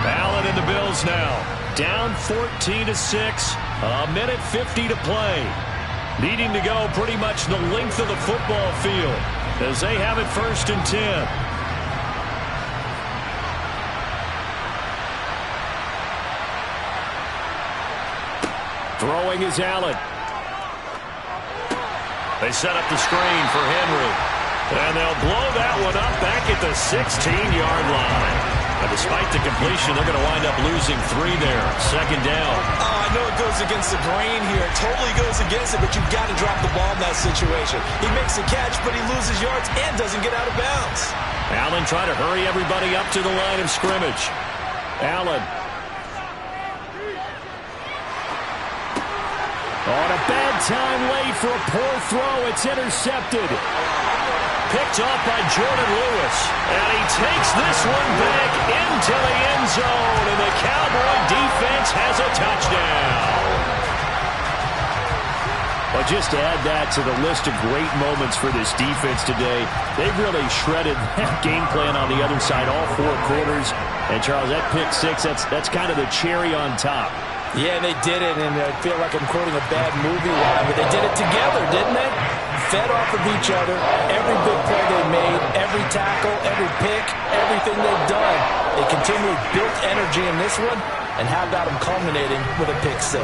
Allen and the Bills now. Down 14-6. A minute 50 to play. Needing to go pretty much the length of the football field as they have it 1st and 10. Throwing is Allen. They set up the screen for Henry. And they'll blow that one up back at the 16-yard line. And despite the completion, they're going to wind up losing 3 there. 2nd down. Oh, I know it goes against the grain here. It totally goes against it, but you've got to drop the ball in that situation. He makes a catch, but he loses yards and doesn't get out of bounds. Allen trying to hurry everybody up to the line of scrimmage. Allen. On a bad time late for a poor throw. It's intercepted. Picked off by Jordan Lewis. And he takes this one back into the end zone. And the Cowboy defense has a touchdown. Well, just to add that to the list of great moments for this defense today, they've really shredded that game plan on the other side all 4 quarters. And, Charles, that pick 6, that's kind of the cherry on top. Yeah, and they did it, and I feel like I'm quoting a bad movie line, but they did it together, didn't they? Fed off of each other, every big play they made, every tackle, every pick, everything they've done. They continually built energy in this one, and how about them culminating with a pick 6?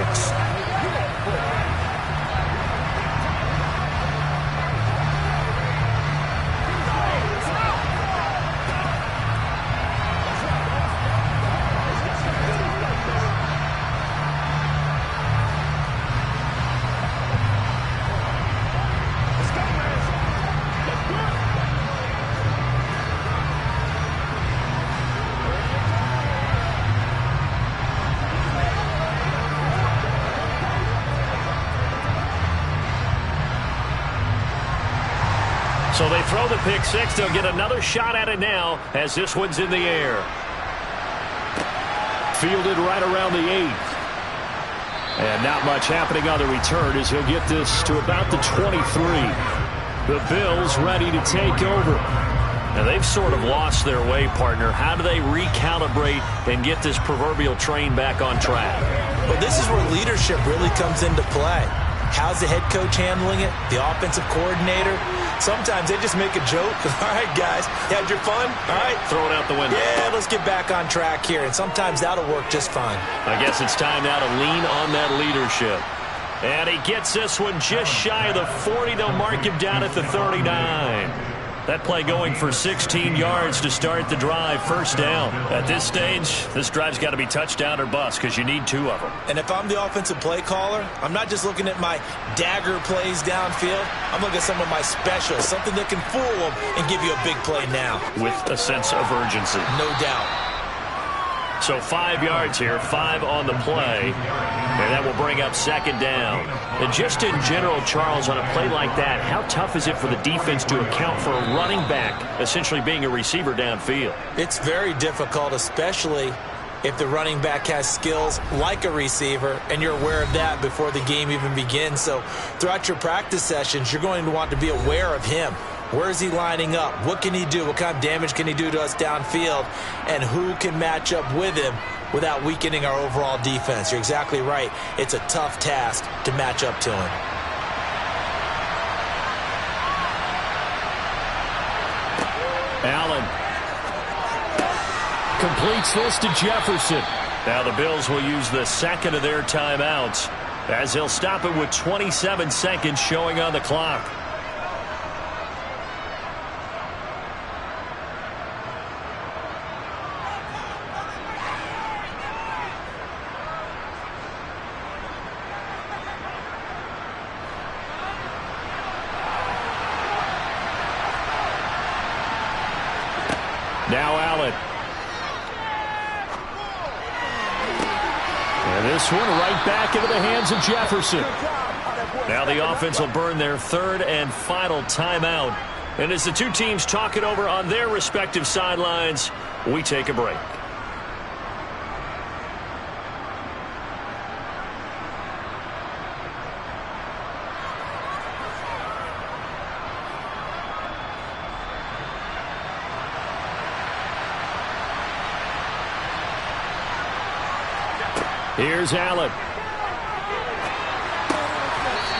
So they throw the pick 6. They'll get another shot at it now as this one's in the air. Fielded right around the 8. And not much happening on the return as he'll get this to about the 23. The Bills ready to take over. Now they've sort of lost their way, partner. How do they recalibrate and get this proverbial train back on track? Well, this is where leadership really comes into play. How's the head coach handling it? The offensive coordinator? Sometimes they just make a joke. All right, guys, you had your fun? All right. Throw it out the window. Yeah, let's get back on track here. And sometimes that'll work just fine. I guess it's time now to lean on that leadership. And he gets this one just shy of the 40. They'll mark him down at the 39. That play going for 16 yards to start the drive. 1st down. At this stage, this drive's got to be touchdown or bust because you need 2 of them. And if I'm the offensive play caller, I'm not just looking at my dagger plays downfield. I'm looking at some of my specials, something that can fool them and give you a big play now. With a sense of urgency. No doubt. So 5 yards here, 5 on the play. And that will bring up 2nd down. And just in general, Charles, on a play like that, how tough is it for the defense to account for a running back essentially being a receiver downfield? It's very difficult, especially if the running back has skills like a receiver, and you're aware of that before the game even begins. So throughout your practice sessions, you're going to want to be aware of him. Where is he lining up? What can he do? What kind of damage can he do to us downfield? And who can match up with him without weakening our overall defense? You're exactly right. It's a tough task to match up to him. Allen completes this to Jefferson. Now the Bills will use the second of their timeouts as they'll stop it with 27 seconds showing on the clock. Now Allen. And this one right back into the hands of Jefferson. Now the offense will burn their third and final timeout. And as the two teams talk it over on their respective sidelines, we take a break. Here's Allen.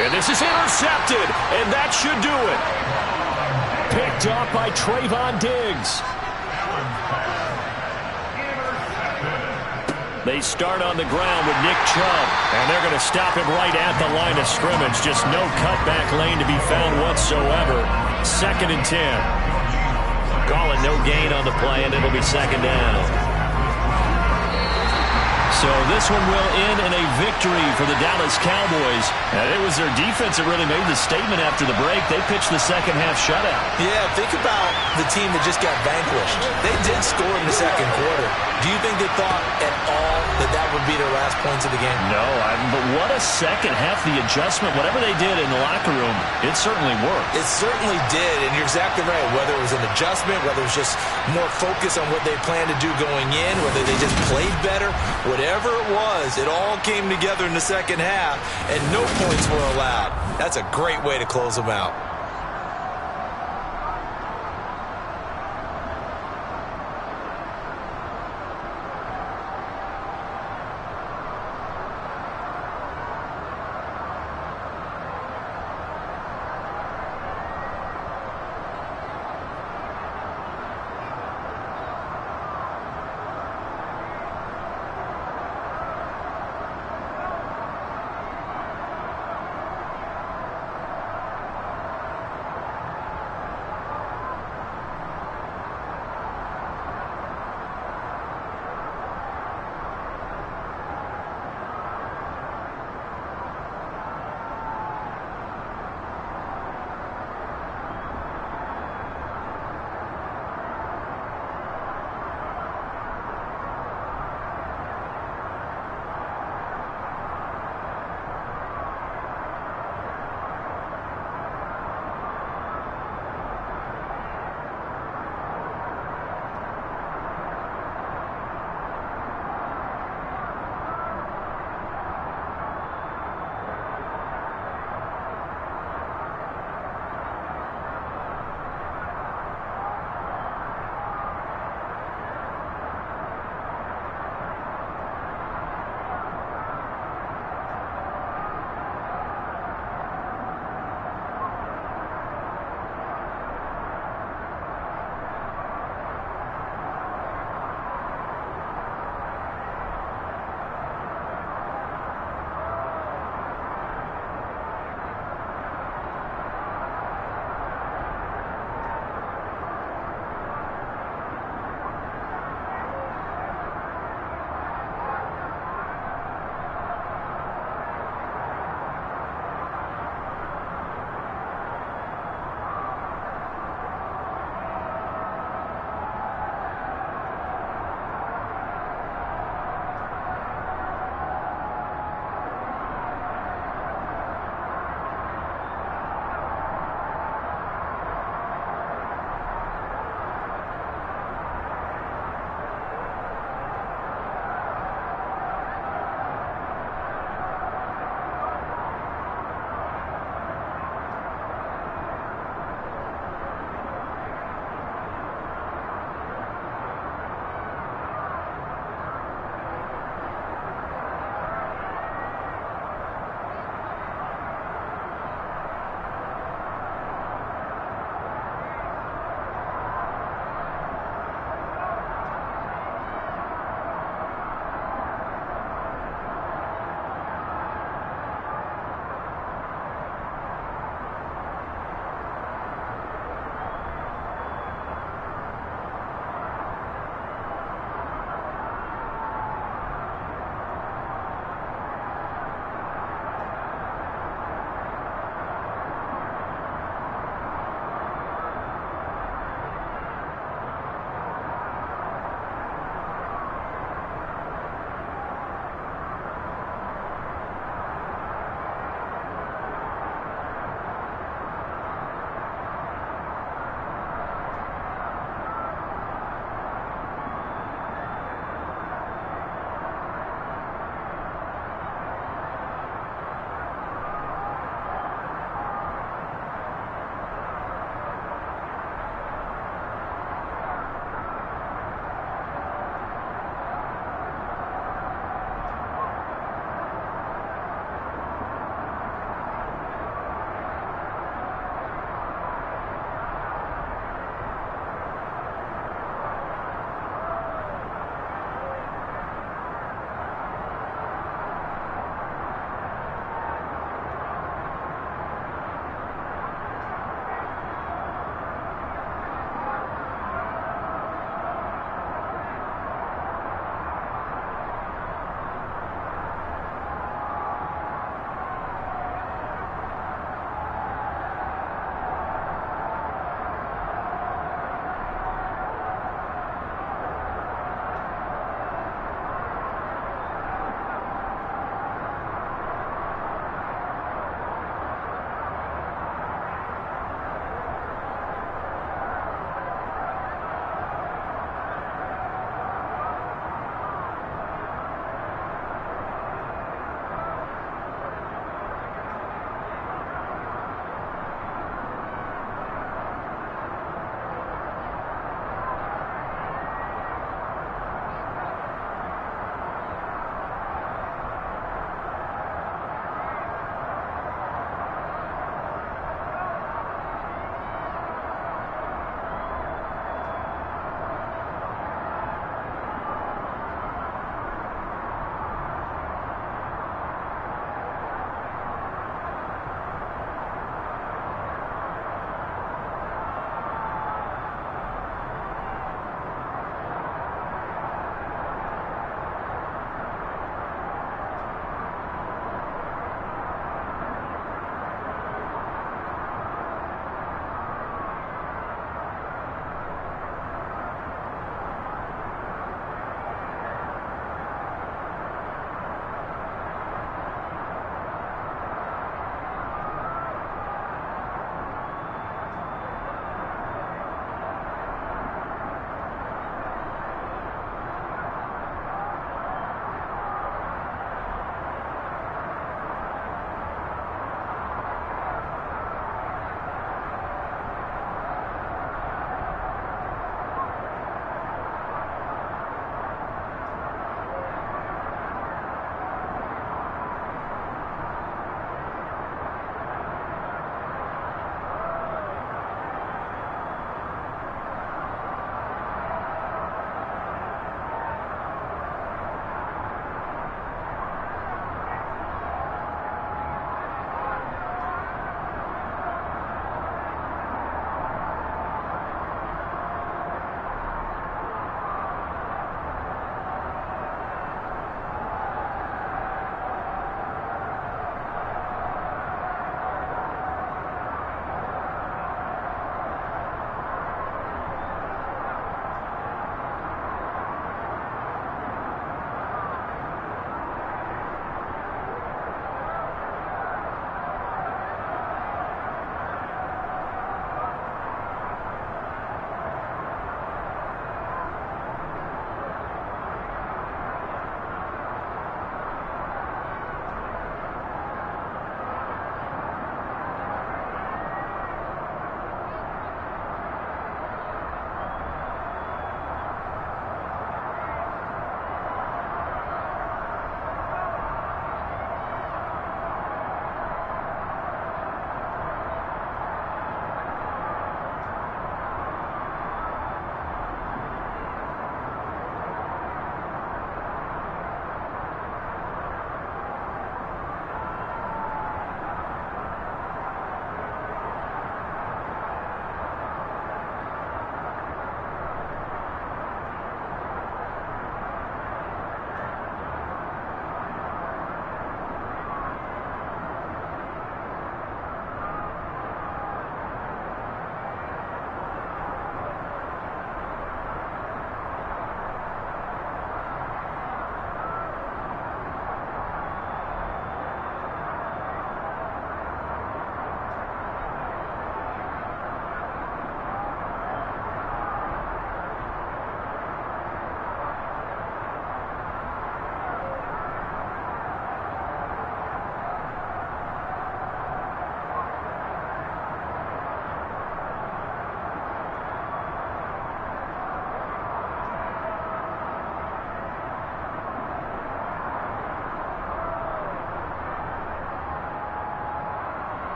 And this is intercepted, and that should do it. Picked off by Trayvon Diggs. They start on the ground with Nick Chubb, and they're going to stop him right at the line of scrimmage. Just no cutback lane to be found whatsoever. 2nd and 10. Calling no gain on the play, and it'll be 2nd down. So this one will end in a victory for the Dallas Cowboys. And it was their defense that really made the statement after the break. They pitched the second half shutout. Yeah, think about the team that just got vanquished. They did score in the second quarter. Do you think they thought at all that that would be their last points of the game? No, but what a second half. The adjustment, whatever they did in the locker room, it certainly worked. It certainly did, and you're exactly right. Whether it was an adjustment, whether it was just more focus on what they planned to do going in, whether they just played better, whatever it was, it all came together in the second half, and no points were allowed. That's a great way to close them out.